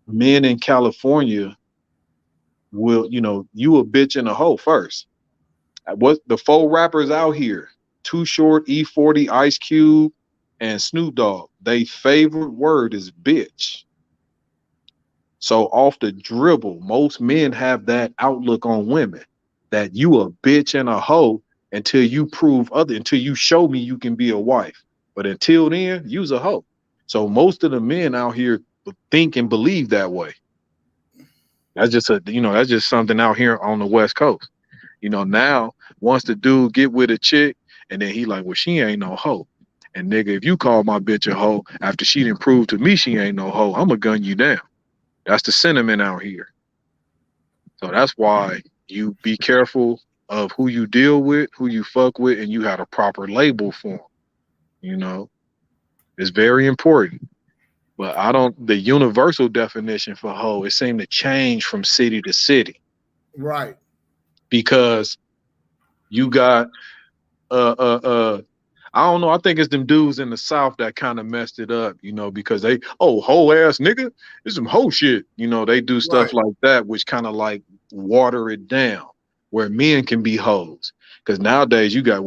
men in California will, you a bitch and a hoe first. What the 4 rappers out here, Too Short, E40, Ice Cube, and Snoop Dogg, they favorite word is bitch. So off the dribble, most men have that outlook on women, that you a bitch and a hoe until you until you show me you can be a wife. But until then, you's a hoe. So most of the men out here think and believe that way. That's just something out here on the West Coast. Now once the dude get with a chick and then he like, well, she ain't no hoe. And nigga, if you call my bitch a hoe after she done proved to me she ain't no hoe, I'ma gun you down. That's the sentiment out here. So that's why you be careful of who you deal with, who you fuck with, and you have a proper label for them. You know, it's very important. But I don't. The universal definition for hoe, it seemed to change from city to city Right. because you got I don't know. I think it's them dudes in the South that kind of messed it up, because they, hoe ass nigga, it's some hoe shit. They do stuff Right. like that, which kind of like water it down, where men can be hoes. Because nowadays you got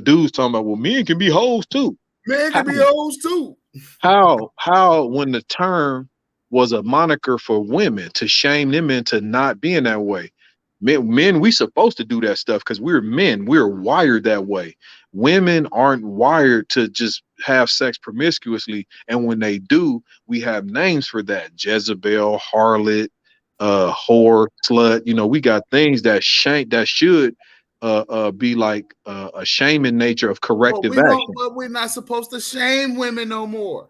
dudes talking about, well, men can be hoes too. Men How? can be hoes too. How when the term was a moniker for women to shame them into not being that way. Men, we supposed to do that stuff because we're men. We're wired that way. Women aren't wired to just have sex promiscuously, and when they do, we have names for that: Jezebel, harlot, whore, slut. We got things that should be like a shame in nature of But corrective we don't. action. But we're not supposed to shame women no more.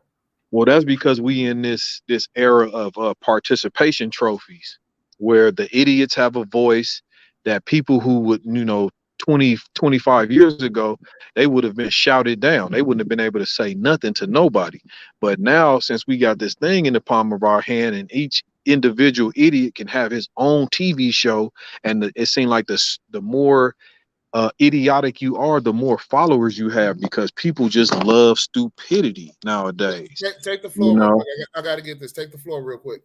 Well, that's because we in this era of participation trophies, where the idiots have a voice that people who would 20, 25 years ago, they would have been shouted down. They wouldn't have been able to say nothing to nobody. But now, since we got this thing in the palm of our hand, and each individual idiot can have his own TV show, and it seemed like the more idiotic you are, the more followers you have because people just love stupidity nowadays. Take the You floor real know, quick. I got to get this. Take the floor real quick.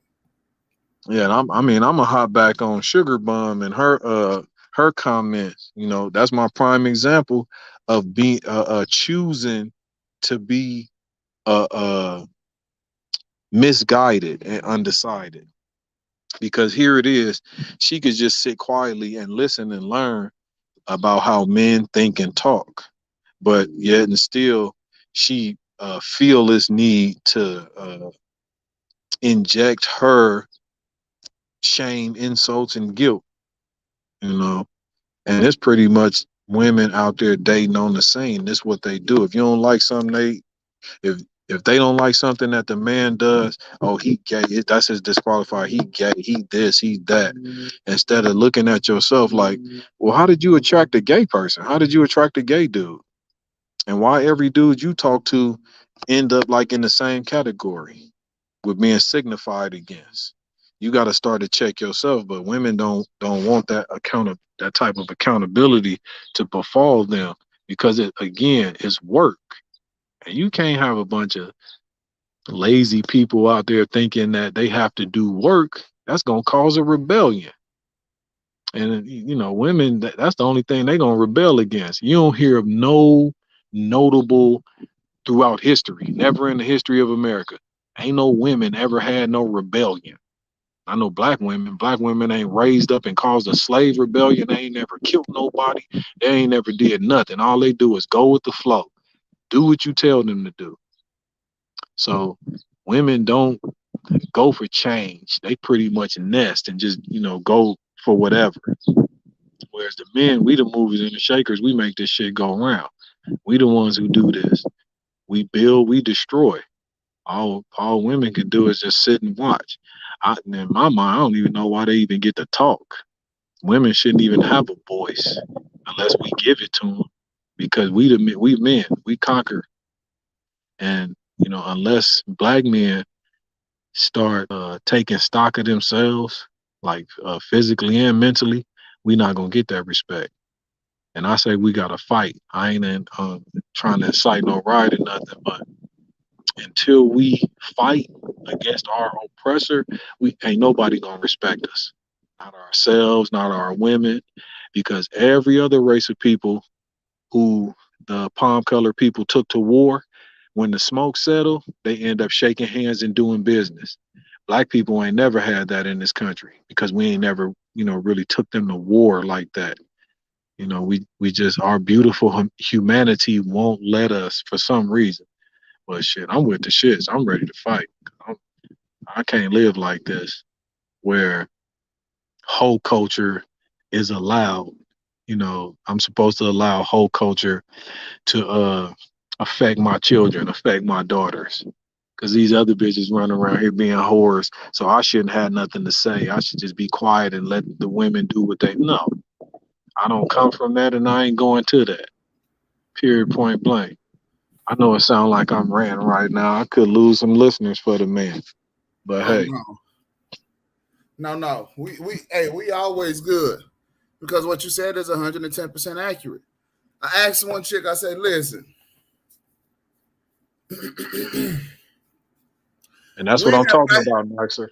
yeah. And I'm a hop back on Sugar Bum and her comments. That's my prime example of being choosing to be misguided and undecided. Because here it is, she could just sit quietly and listen and learn about how men think and talk, but yet and still she feel this need to inject her shame, insults, and guilt. you know and it's pretty much women out there dating on the scene. This what they do. If you don't like something, if they don't like something that the man does, oh, he gay, that's his disqualifier. He gay, he this, he that. Instead of looking at yourself like, well, how did you attract a gay person? How did you attract a gay dude? And why every dude you talk to end up like in the same category with being signified against? You got to start to check yourself. But women don't want that type of accountability to befall them because it again is work, and you can't have a bunch of lazy people out there thinking that they have to do work. That's gonna cause a rebellion. And women, that's the only thing they're gonna rebel against. You don't hear of no notable throughout history, never in the history of America, ain't no women ever had no rebellion. I know black women ain't raised up and caused a slave rebellion. They ain't never killed nobody. They ain't never did nothing. All they do is go with the flow, do what you tell them to do. So women don't go for change. They pretty much nest and just, go for whatever. Whereas the men, we the movers and the shakers, we make this shit go around. We the ones who do this. We build, we destroy. All women can do is just sit and watch. In my mind, I don't even know why they even get to talk. Women shouldn't even have a voice unless we give it to them, because we men, we conquer. And unless black men start taking stock of themselves, like physically and mentally, we not gonna get that respect. And I say we gotta fight. I ain't trying to incite no riot or nothing, but until we fight against our oppressor, we ain't nobody gonna respect us. Not ourselves, not our women, because every other race of people who the palm colored people took to war, when the smoke settled, they end up shaking hands and doing business. Black people ain't never had that in this country because we ain't never, really took them to war like that. We just, our beautiful humanity won't let us for some reason. But shit, I'm with the shits. I'm ready to fight. I'm, I can't live like this where whole culture is allowed. I'm supposed to allow whole culture to affect my children, affect my daughters. Because these other bitches running around here being whores. So I shouldn't have nothing to say. I should just be quiet and let the women do what they know. I don't come from that and I ain't going to that. Period, point blank. I know it sounds like I'm ranting right now. I could lose some listeners for the man. But Oh hey. no. We always good. Because what you said is 110% accurate. I asked one chick, I said, listen. And that's what I'm talking about, Maxer.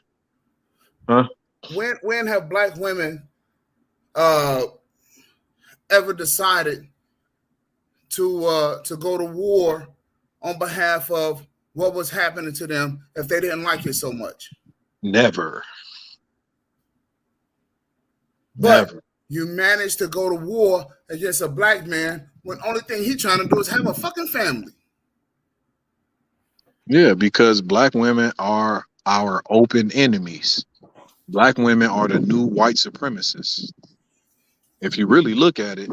Huh? When have black women ever decided to go to war on behalf of what was happening to them if they didn't like it so much? Never. But Never. you managed to go to war against a black man when the only thing he's trying to do is have a fucking family. Yeah, because black women are our open enemies. Black women are the new white supremacists. If you really look at it,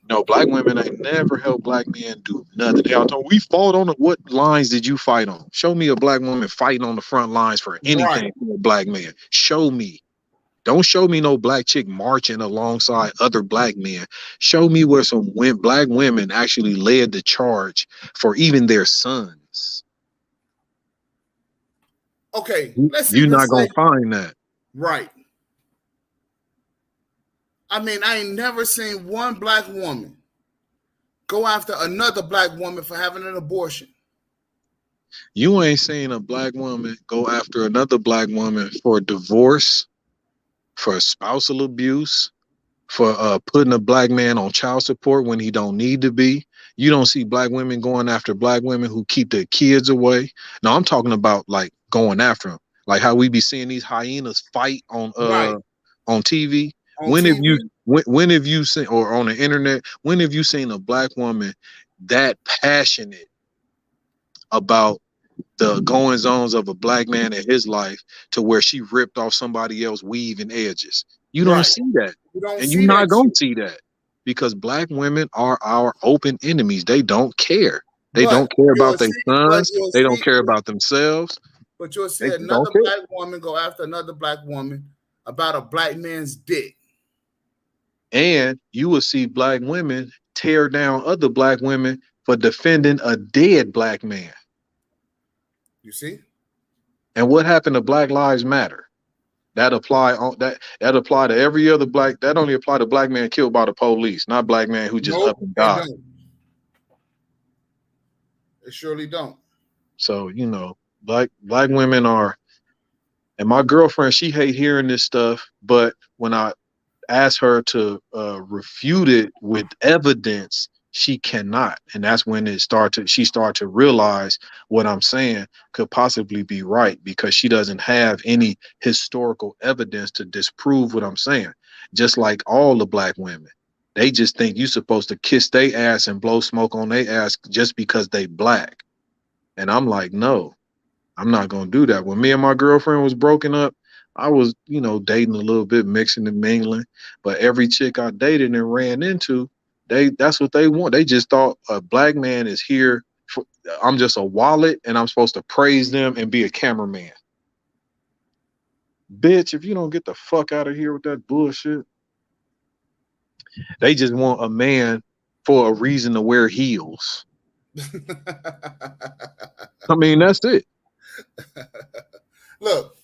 no, black women ain't never helped black men do nothing. They all told we fought on what lines did you fight on? Show me a black woman fighting on the front lines for anything for a black man. Show me. Don't show me no black chick marching alongside other black men. Show me where some black women actually led the charge for even their sons. Okay, let's You're even not say gonna find that. right. I mean, I ain't never seen one black woman go after another black woman for having an abortion. You ain't seen a black woman go after another black woman for divorce, for spousal abuse, for putting a black man on child support when he don't need to be. You don't see black women going after black women who keep their kids away. No, I'm talking about like going after them, like how we be seeing these hyenas fight on TV. On TV? When have you seen, or on the internet, when have you seen a black woman that passionate about the goings ons of a black man in his life to where she ripped off somebody else's weave and edges? You don't see that. You don't And see you're that not going to shit. see that because black women are our open enemies. They don't care. They But don't care you'll about their see, sons. They don't care about themselves. But you'll see They just don't another care. black woman go after another black woman about a black man's dick. And you will see black women tear down other black women for defending a dead black man. You see? And what happened to Black Lives Matter? That apply to every other black. That only apply to black man killed by the police, not black man who just up and It died. don't. It surely don't. So black women are, and my girlfriend, she hate hearing this stuff, but when I ask her to refute it with evidence, she cannot, and that's when she started to realize what I'm saying could possibly be right, because she doesn't have any historical evidence to disprove what I'm saying. Just like all the black women, they just think you're supposed to kiss their ass and blow smoke on their ass just because they black, and I'm like, no, I'm not gonna do that. When me and my girlfriend was broken up, I was, dating a little bit, mixing and mingling. But every chick I dated and ran into, that's what they want. They just thought a black man is here for, I'm just a wallet and I'm supposed to praise them and be a cameraman. Bitch, if you don't get the fuck out of here with that bullshit. They just want a man for a reason to wear heels. I mean, that's it. Look,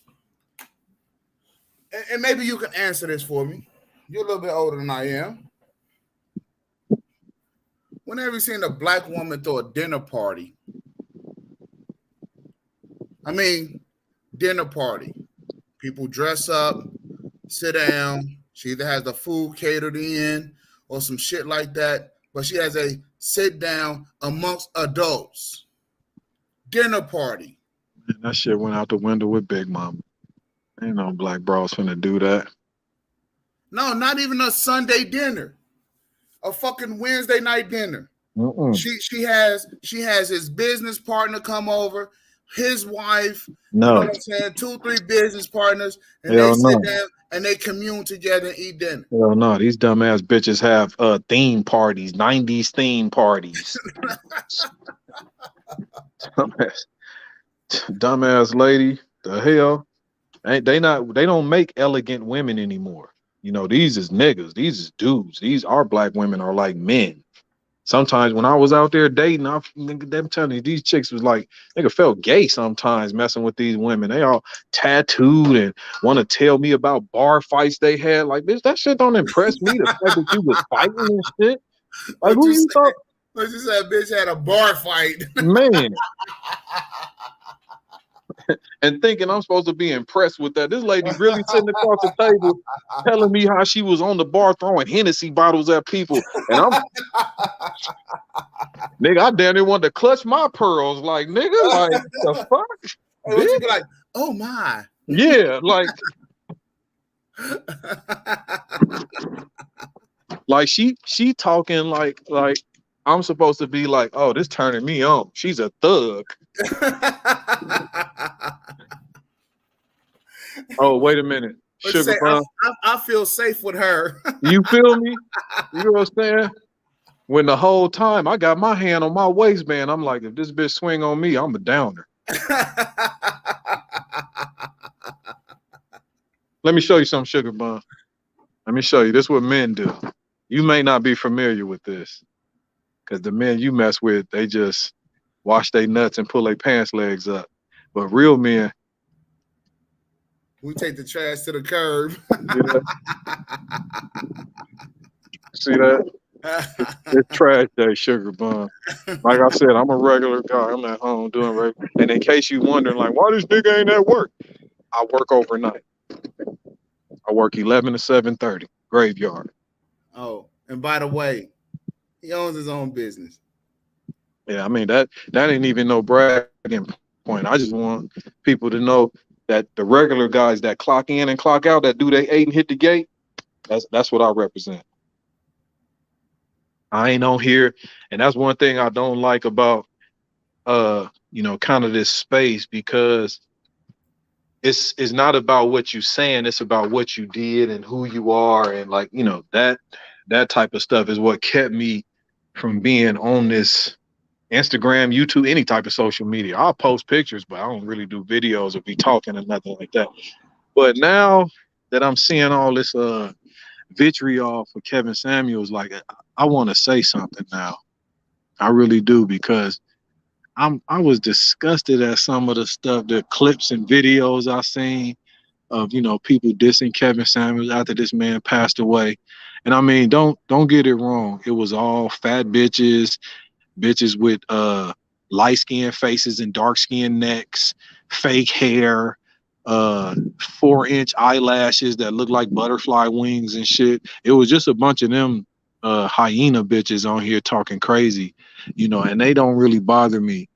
and maybe you can answer this for me. You're a little bit older than I am. Whenever you seen a black woman throw a dinner party, I mean, dinner party. People dress up, sit down. She either has the food catered in or some shit like that, but she has a sit down amongst adults. Dinner party. Man, that shit went out the window with Big Mama. Ain't no black bros finna do that. No, not even a Sunday dinner. A fucking Wednesday night dinner. Mm-mm. She has his business partner come over. his wife, you know No, what I'm saying, 2, 3 business partners, and they hell sit no. down and they commune together and eat dinner. Hell no. These dumbass bitches have theme parties, 90s theme parties. Dumbass, dumbass lady. The hell? Ain't they not they don't make elegant women anymore. You know, these is niggas, these is dudes. These our black women are like men. Sometimes when I was out there dating, I'm telling you, these chicks was like, nigga felt gay sometimes messing with these women. They all tattooed and want to tell me about bar fights they had. Like, bitch, that shit don't impress me. The fact that you was fighting and shit. Like, What who you you say? thought? What you said? Bitch had a bar fight. Man. And thinking I'm supposed to be impressed with that. This lady really sitting across the table telling me how she was on the bar throwing Hennessy bottles at people. And I'm, nigga, I damn near wanted to clutch my pearls. Like, nigga, like, the fuck? Hey, what you be Bitch? like? Oh my. Yeah, like she talking like I'm supposed to be like, oh, this turning me on. She's a thug. Oh, wait a minute. What you Sugar say? Bun. I feel safe with her. You feel me? You know what I'm saying? When the whole time I got my hand on my waistband, I'm like, if this bitch swing on me, I'm a downer. Let me show you some, Sugar Bun. Let me show you. This is what men do. You may not be familiar with this, because the men you mess with, they just wash their nuts and pull their pants legs up. But real men, We take the trash to the curb. see that? It's trash day, Sugar Bun. Like I said, I'm a regular guy. I'm at home doing regular. And in case you wondering, like, why this nigga ain't at work? I work overnight. I work 11 to 7:30, graveyard. Oh, and by the way, he owns his own business. Yeah, I mean that ain't even no bragging point. I just want people to know that the regular guys that clock in and clock out, that do they 8 and hit the gate, that's what I represent. I ain't on here, and that's one thing I don't like about kind of this space, because it's not about what you saying, it's about what you did and who you are, and like, that type of stuff is what kept me from being on this Instagram, YouTube, any type of social media. I'll post pictures, but I don't really do videos or be talking or nothing like that. But now that I'm seeing all this vitriol for Kevin Samuels, like, I want to say something now. I really do, because I was disgusted at some of the stuff, the clips and videos I seen of people dissing Kevin Samuels after this man passed away. And I mean, don't get it wrong. It was all fat bitches with light skinned faces and dark skinned necks, fake hair, 4-inch eyelashes that look like butterfly wings and shit. It was just a bunch of them hyena bitches on here talking crazy, and they don't really bother me.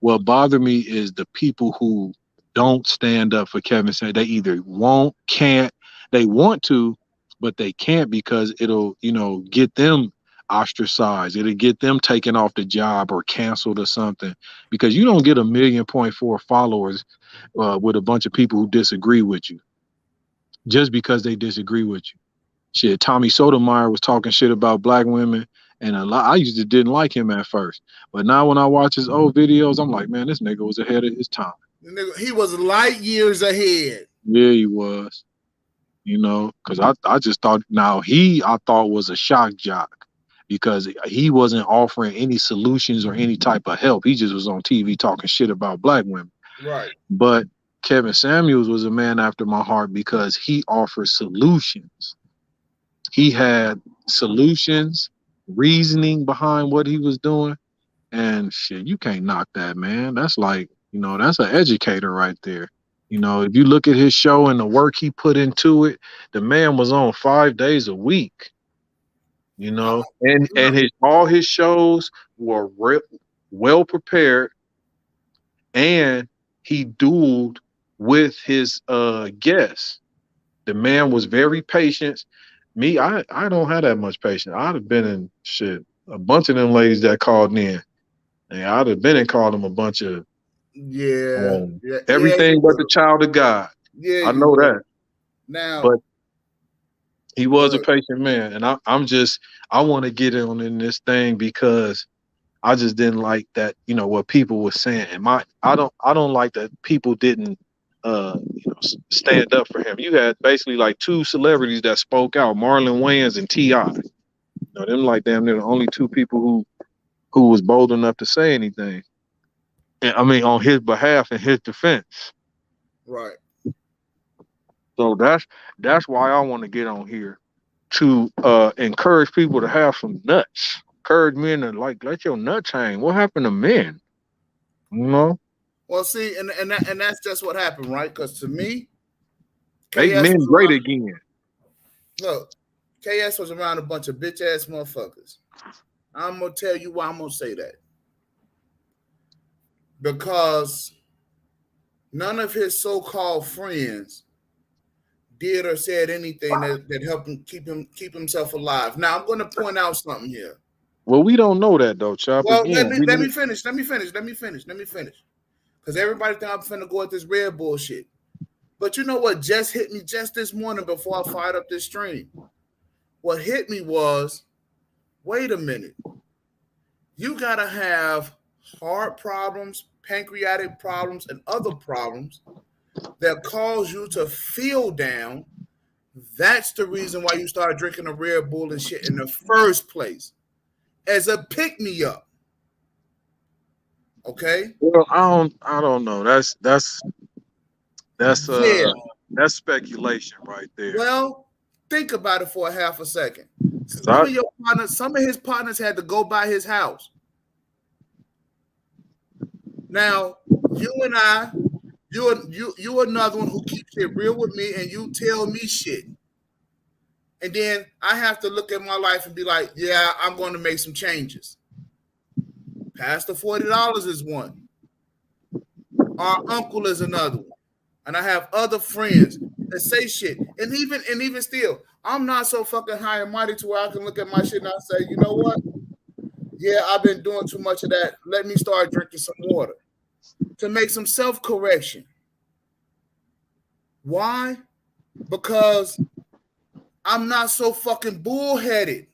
What bother me is the people who don't stand up for Kevin Samuels. They either won't, can't, they want to, but they can't, because it'll, get them ostracized. It'll get them taken off the job or canceled or something, because you don't get 1.4 million followers with a bunch of people who disagree with you just because they disagree with you. Shit, Tommy Sotomayor was talking shit about black women, and I used to didn't like him at first, but now when I watch his old videos, I'm like, man, this nigga was ahead of his time. He was light years ahead. Yeah, he was. Because I just thought, I thought was a shock jock, because he wasn't offering any solutions or any type of help. He just was on TV talking shit about black women. Right. But Kevin Samuels was a man after my heart, because he offered solutions. He had solutions, reasoning behind what he was doing. And shit, you can't knock that, man. That's like, that's an educator right there. If you look at his show and the work he put into it, the man was on 5 days a week, and all his shows were well prepared, and he dueled with his guests. The man was very patient. Me, I don't have that much patience. I'd have been in shit. A bunch of them ladies that called in, and I'd have been and called them a bunch of Yeah, yeah, yeah, Everything you but the will. child of God. Yeah, I you know will. that. Now, But he was a good. patient man. And I want to get in this thing because I just didn't like that, what people were saying. And I don't like that people didn't stand up for him. You had basically like two celebrities that spoke out, Marlon Wayans and T.I. Them like damn near the only two people who was bold enough to say anything. And I mean on his behalf and his defense. Right. So that's why I want to get on here to encourage people to have some nuts. Encourage men to like let your nuts hang. What happened to men? You know? Well, see, and that's just what happened, right? Because to me, Make KS men was great around. again. Look, KS was around a bunch of bitch ass motherfuckers. I'm gonna tell you why I'm gonna say that. Because none of his so-called friends did or said anything that helped him keep himself alive. Now I'm gonna point out something here. Well, we don't know that though, Chop. Well, let Again, me let me finish. Let me finish. Let me finish. Let me finish. Because everybody think I'm finna go at this red bullshit. But you know what just hit me just this morning before I fired up this stream? What hit me was, wait a minute. You gotta have heart problems, pancreatic problems, and other problems that cause you to feel down. That's the reason why you started drinking a Red Bull and shit in the first place, as a pick me up. Okay? well, I don't know. That's Yeah. that's speculation right there. Well, think about it for a half a second. 'Cause I Some of his partners had to go by his house. Now, you and I, you another one who keeps it real with me, and you tell me shit. And then I have to look at my life and be like, yeah, I'm going to make some changes. Pastor $40 is one. Our uncle is another one. And I have other friends that say shit. And even still, I'm not so fucking high and mighty to where I can look at my shit and I say, you know what? Yeah, I've been doing too much of that. Let me start drinking some water to make some self-correction. Why? Because I'm not so fucking bullheaded.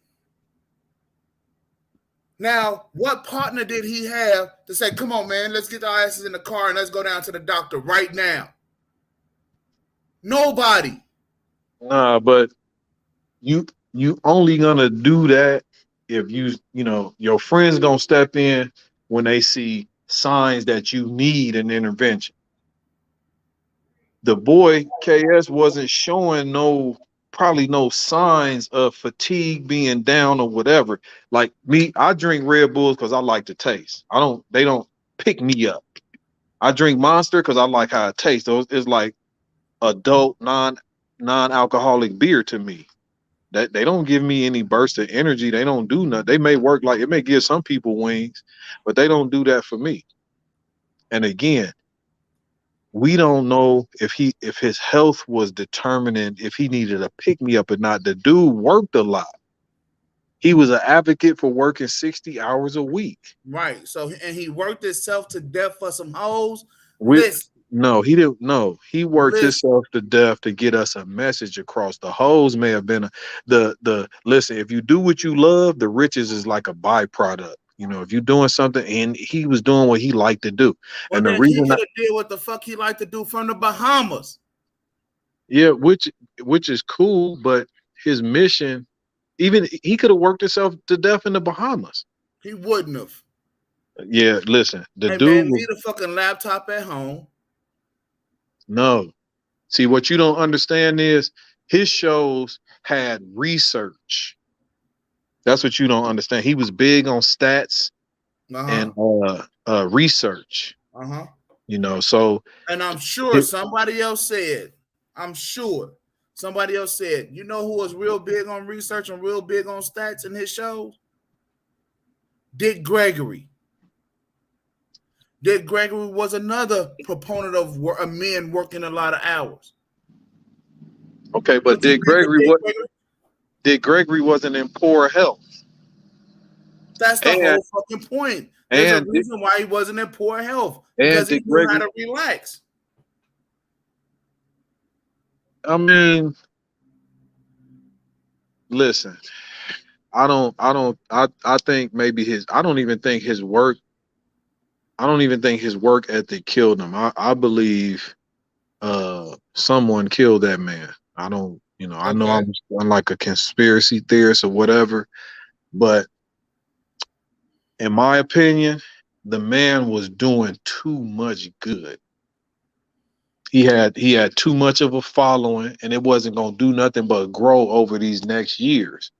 Now, what partner did he have to say, come on, man, let's get our asses in the car and let's go down to the doctor right now? Nobody. Nah, but you only gonna do that if your friends gonna step in when they see signs that you need an intervention. The boy KS wasn't showing probably no signs of fatigue, being down or whatever. Like me, I drink Red Bulls because I like the taste. They don't pick me up. I drink Monster because I like how it tastes. Those is like adult non-alcoholic beer to me. That they don't give me any burst of energy. They don't do nothing. They may work like it may give some people wings, but they don't do that for me. And again, we don't know if his health was determining if he needed a pick me up or not. The dude worked a lot. He was an advocate for working 60 hours a week. Right. So, and he worked himself to death for some hoes. We Listen, No, he didn't. No, he worked listen. himself to death to get us a message across. The hoes may have been the listen. If you do what you love, the riches is like a byproduct. If you're doing something, and he was doing what he liked to do, Well, and the then he reason could have did what the fuck he liked to do from the Bahamas. yeah, which is cool, but his mission, even he could have worked himself to death in the Bahamas. He wouldn't have. Yeah, listen, the Hey, dude man, was leave the fucking laptop at home. no. See, what you don't understand is his shows had research. That's what you don't understand. He was big on stats Uh-huh. and research. Uh-huh. So And I'm sure somebody else said, you know who was real big on research and real big on stats in his shows? Dick Gregory. Dick Gregory was another proponent of men working a lot of hours. okay, but What you think of Dick Gregory? Dick Gregory wasn't in poor health. That's the And whole fucking point. There's a and reason why he wasn't in poor health, and because he Dick knew how Gregory. to relax. I mean, listen. I think maybe his. I don't even think his work. I don't even think his work ethic killed him. I believe someone killed that man. I don't. I know Okay. I'm like a conspiracy theorist or whatever, but in my opinion, the man was doing too much good. He had too much of a following, and it wasn't gonna do nothing but grow over these next years.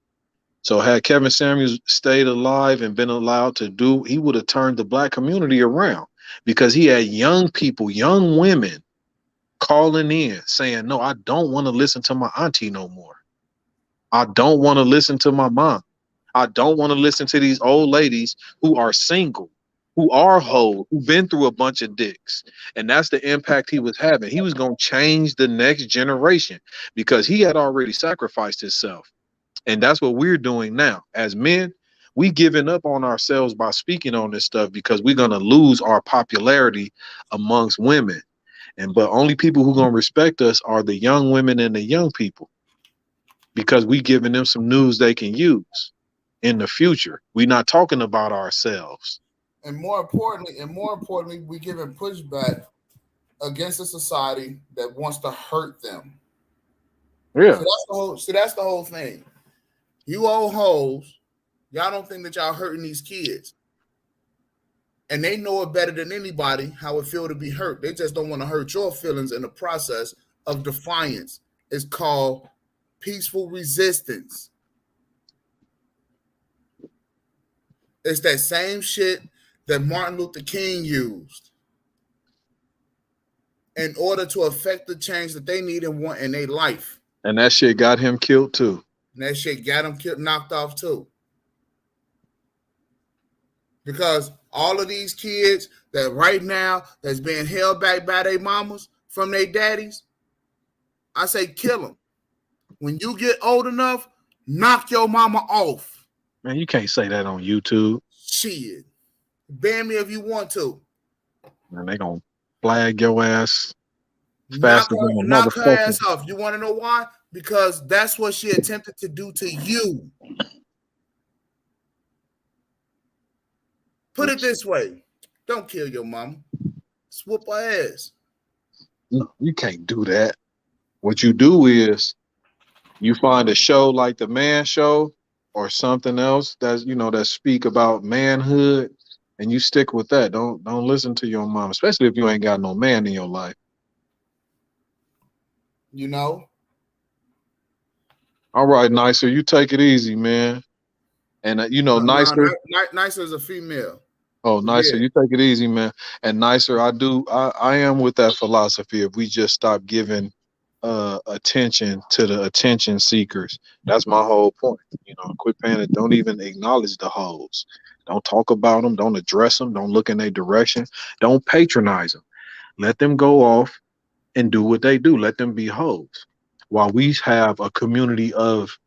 So had Kevin Samuels stayed alive and been allowed to do, he would have turned the black community around, because he had young people, young women calling in saying, "No, I don't want to listen to my auntie no more. I don't want to listen to my mom. I don't want to listen to these old ladies who are single, who are whole, who've been through a bunch of dicks." And that's the impact he was having. He was going to change the next generation because he had already sacrificed himself. And that's what we're doing now. As men, we giving up on ourselves by speaking on this stuff because we're going to lose our popularity amongst women. But only people who going to respect us are the young women and the young people, because we giving them some news they can use in the future. We're not talking about ourselves. And more importantly, we giving pushback against a society that wants to hurt them. Yeah. So that's the whole thing. You old hoes, y'all don't think that y'all hurting these kids. And they know it better than anybody how it feel to be hurt. They just don't want to hurt your feelings in the process of defiance. It's called peaceful resistance. It's that same shit that Martin Luther King used in order to affect the change that they need and want in their life. And that shit got him killed too. And that shit got him killed, knocked off too. Because all of these kids that right now that's being held back by their mamas from their daddies, I say kill them. When you get old enough, knock your mama off. Man, you can't say that on YouTube. Shit. Ban me if you want to. Man, they gonna flag your ass Knock faster her, than a knock her motherfucker. ass off. You want to know why? Because that's what she attempted to do to you. Put it this way. Don't kill your mama. Just whoop her ass. No, you can't do that. What you do is you find a show like the Man Show or something else that speak about manhood, and you stick with that. Don't listen to your mom, especially if you ain't got no man in your life. You know? All right, Nicer, you take it easy, man. And No, Nicer. Nicer is a female. Oh, But Nicer, yeah. you take it easy, man. And Nicer, I am with that philosophy. If we just stop giving attention to the attention seekers, that's my whole point. Quit paying it. Don't even acknowledge the hoes. Don't talk about them. Don't address them. Don't look in their direction. Don't patronize them. Let them go off and do what they do. Let them be hoes. While we have a community of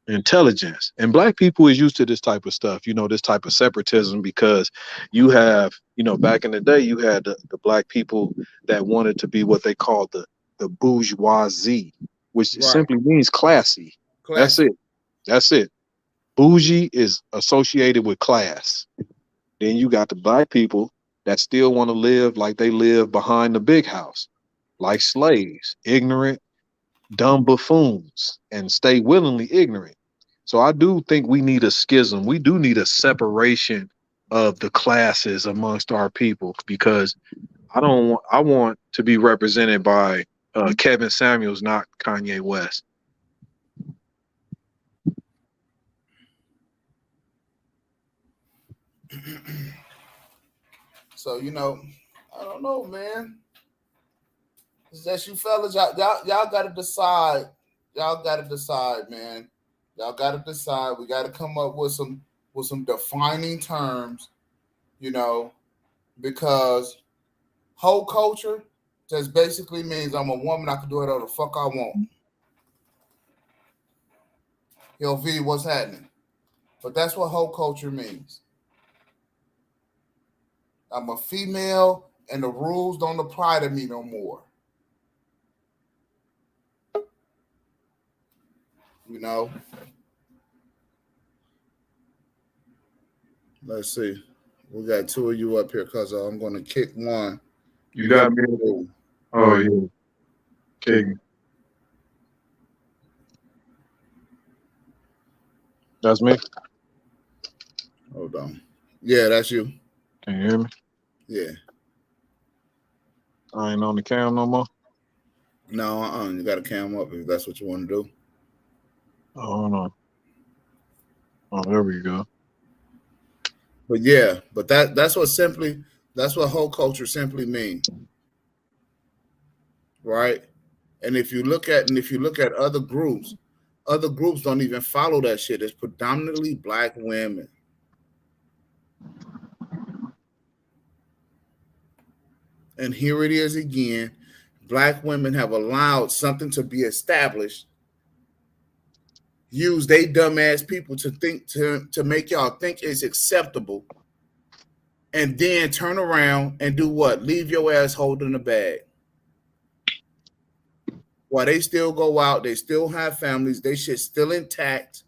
intelligence, and black people is used to this type of stuff, this type of separatism, because you have, back in the day, you had the black people that wanted to be what they called the bourgeoisie, which Right. simply means classy. That's Classy. it. Bougie is associated with class. Then you got the black people that still want to live like they live behind the big house, like slaves, ignorant, dumb buffoons, and stay willingly ignorant. So I do think we need a schism. We do need a separation of the classes amongst our people, because I want to be represented by Kevin Samuels, not Kanye West. So, I don't know, man. It's just you fellas, y'all gotta decide. Y'all gotta decide, man. Y'all gotta decide. We gotta come up with some defining terms, you know, because whole culture just basically means I'm a woman, I can do whatever the fuck I want. Yo, V, what's happening? But that's what whole culture means. I'm a female and the rules don't apply to me no more. You know? Let's see. We got two of you up here because I'm going to kick one. You got me. Oh, yeah. Kick me. That's me. Hold on. Yeah, that's you. Can you hear me? Yeah. I ain't on the cam no more. No, you got to cam up if that's what you want to do. Oh no. Oh, there we go. But yeah, but that's what whole culture simply means. Right? And if you look at other groups don't even follow that shit. It's predominantly black women. And here it is again. Black women have allowed something to be established. Use they dumbass people to think to make y'all think it's acceptable. And then turn around and do what? Leave your ass holding the bag. While they still go out, they still have families, they shit still intact.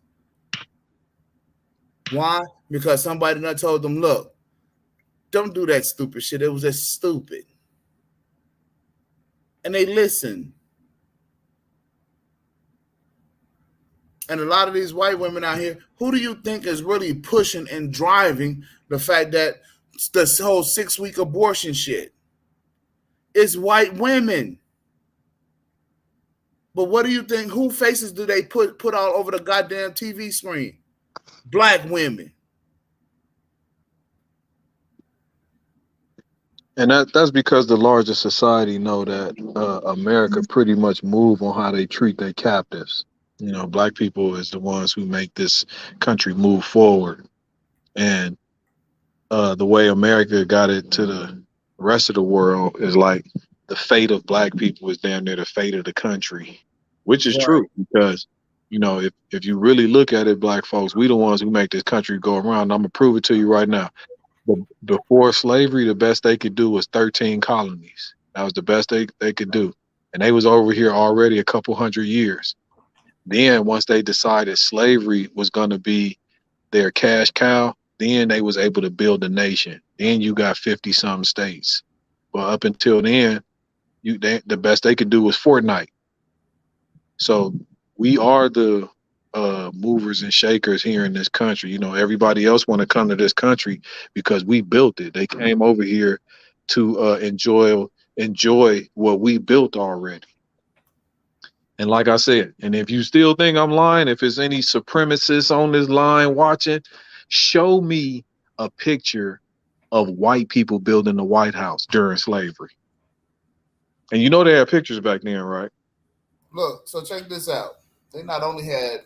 Why? Because somebody done told them, look, don't do that stupid shit. It was just stupid. And they listen. And a lot of these white women out here, who do you think is really pushing and driving the fact that this whole 6-week abortion shit? It's white women. But what do you think? Who faces do they put all over the goddamn TV screen? Black women. And that's because the larger society know that America pretty much move on how they treat their captives. You know, black people is the ones who make this country move forward. And the way America got it to the rest of the world is like the fate of black people is damn near the fate of the country, which is Right. true because, you know, if you really look at it, black folks, we the ones who make this country go around. I'm gonna prove it to you right now. Before slavery, the best they could do was 13 colonies. That was the best they could do. And they was over here already a couple hundred years. Then once they decided slavery was going to be their cash cow, then they was able to build a nation. Then you got 50 some states. But up until then, the best they could do was Fortnite. So we are the movers and shakers here in this country. You know, everybody else want to come to this country because we built it. They came over here to enjoy what we built already. And like I said, and if you still think I'm lying, if there's any supremacists on this line watching, show me a picture of white people building the White House during slavery. And you know they had pictures back then, right? Look, so check this out. They not only had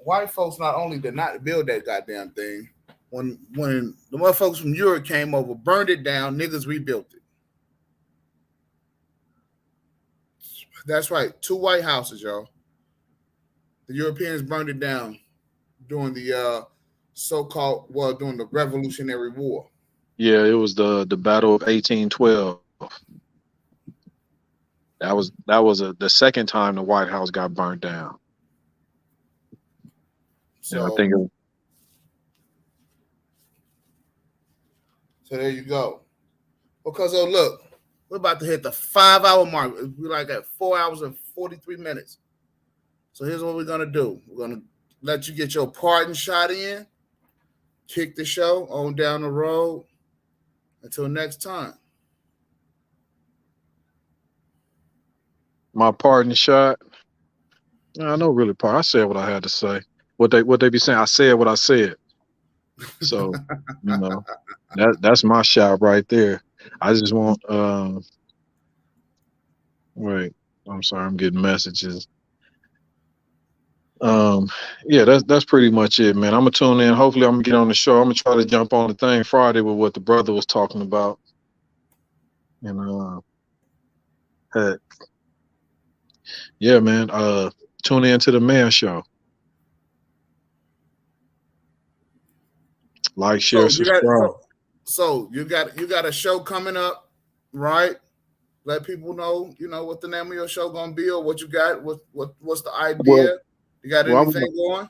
white folks not only did not build that goddamn thing, when the motherfuckers from Europe came over, burned it down, niggas rebuilt it. That's right. 2 White Houses, y'all. The Europeans burned it down during the during the Revolutionary War. Yeah, it was the Battle of 1812. That was the second time the White House got burnt down. So And I think so there you go. Because look, we're about to hit the 5-hour mark. We're like at 4 hours and 43 minutes. So here's what we're gonna do. We're gonna let you get your pardon shot in, kick the show on down the road. Until next time. my pardon shot. I know really part. I said what I had to say. What they be saying, I said what I said. So, you know, that's my shot right there. I just want wait, I'm sorry, I'm getting messages. Yeah, that's pretty much it, man. I'm gonna tune in. Hopefully I'm gonna get on the show. I'm gonna try to jump on the thing Friday with what the brother was talking about. And heck, yeah, man. Tune in to the man show. Like, share, So you got subscribe. you got a show coming up, right? Let people know, what the name of your show gonna be or what you got, what's the Well, idea? You got well, anything going?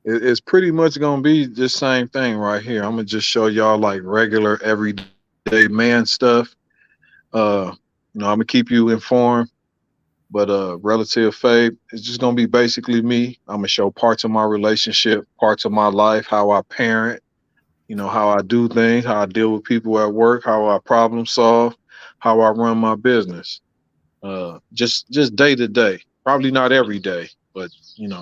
it's pretty much gonna be the same thing right here. I'm gonna just show y'all like regular everyday man stuff. I'm gonna keep you informed, but relative fame is just gonna be basically me. I'm gonna show parts of my relationship, parts of my life, how I parent, how I do things, how I deal with people at work, how I problem solve, how I run my business. Just day to day. Probably not every day, but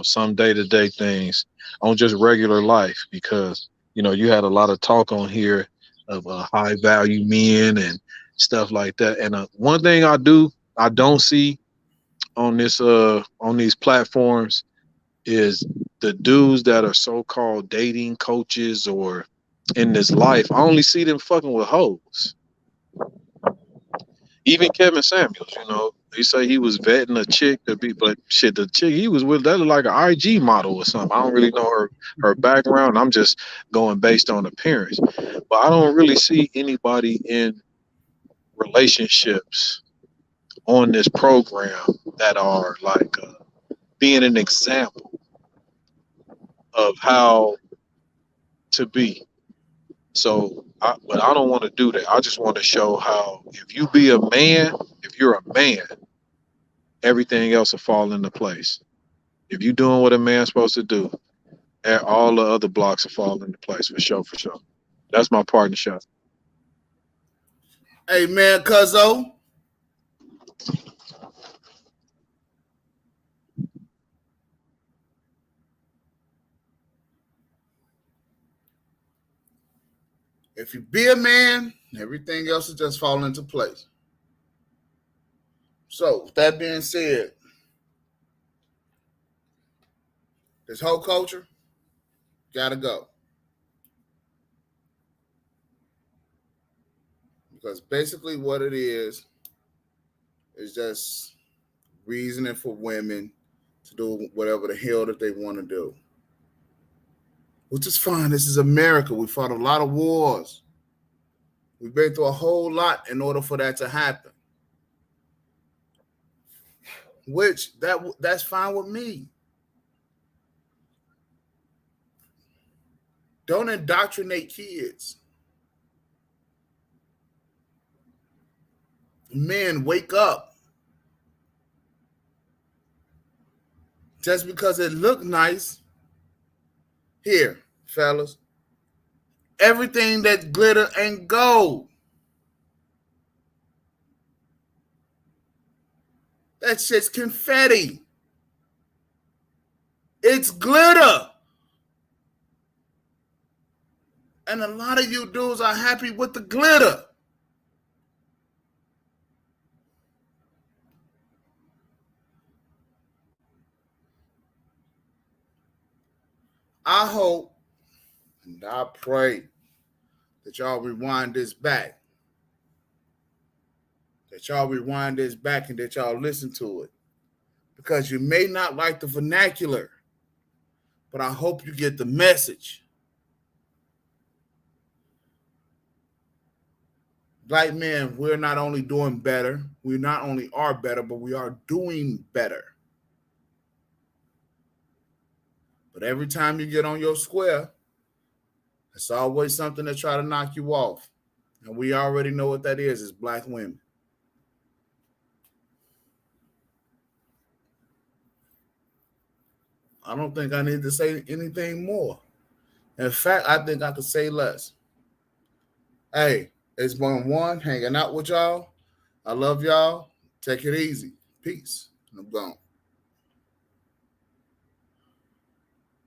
some day to day things on just regular life because you had a lot of talk on here of high value men and stuff like that. And one thing I don't see on these platforms is the dudes that are so called dating coaches or in this life. I only see them fucking with hoes. Even Kevin Samuels, he say he was vetting a chick to be, but shit, the chick he was with, that looked like an IG model or something. I don't really know her background. I'm just going based on appearance, but I don't really see anybody in relationships on this program that are like being an example of how to be. But I don't want to do that. I just want to show how if you be a man, if you're a man, everything else will fall into place. If you're doing what a man's supposed to do, all the other blocks will fall into place for sure, for sure. That's my partnership. Hey man, Cuzzo, if you be a man, everything else will just fall into place. So, with that being said, this whole culture gotta go. Because basically what it is just reasoning for women to do whatever the hell that they want to do. Which is fine. This is America. We fought a lot of wars. We've been through a whole lot in order for that to happen. Which that's fine with me. Don't indoctrinate kids. Men, wake up. Just because it looked nice. Here, fellas. Everything that glitter ain't gold. That shit's confetti. It's glitter. And a lot of you dudes are happy with the glitter. I hope and I pray that y'all rewind this back. That y'all rewind this back and that y'all listen to it. Because you may not like the vernacular, but I hope you get the message. Black men, we're not only doing better, we not only are better, but we are doing better. But every time you get on your square, it's always something to try to knock you off. And we already know what that is. It's black women. I don't think I need to say anything more. In fact, I think I could say less. Hey, it's been one hanging out with y'all. I love y'all. Take it easy. Peace. I'm gone.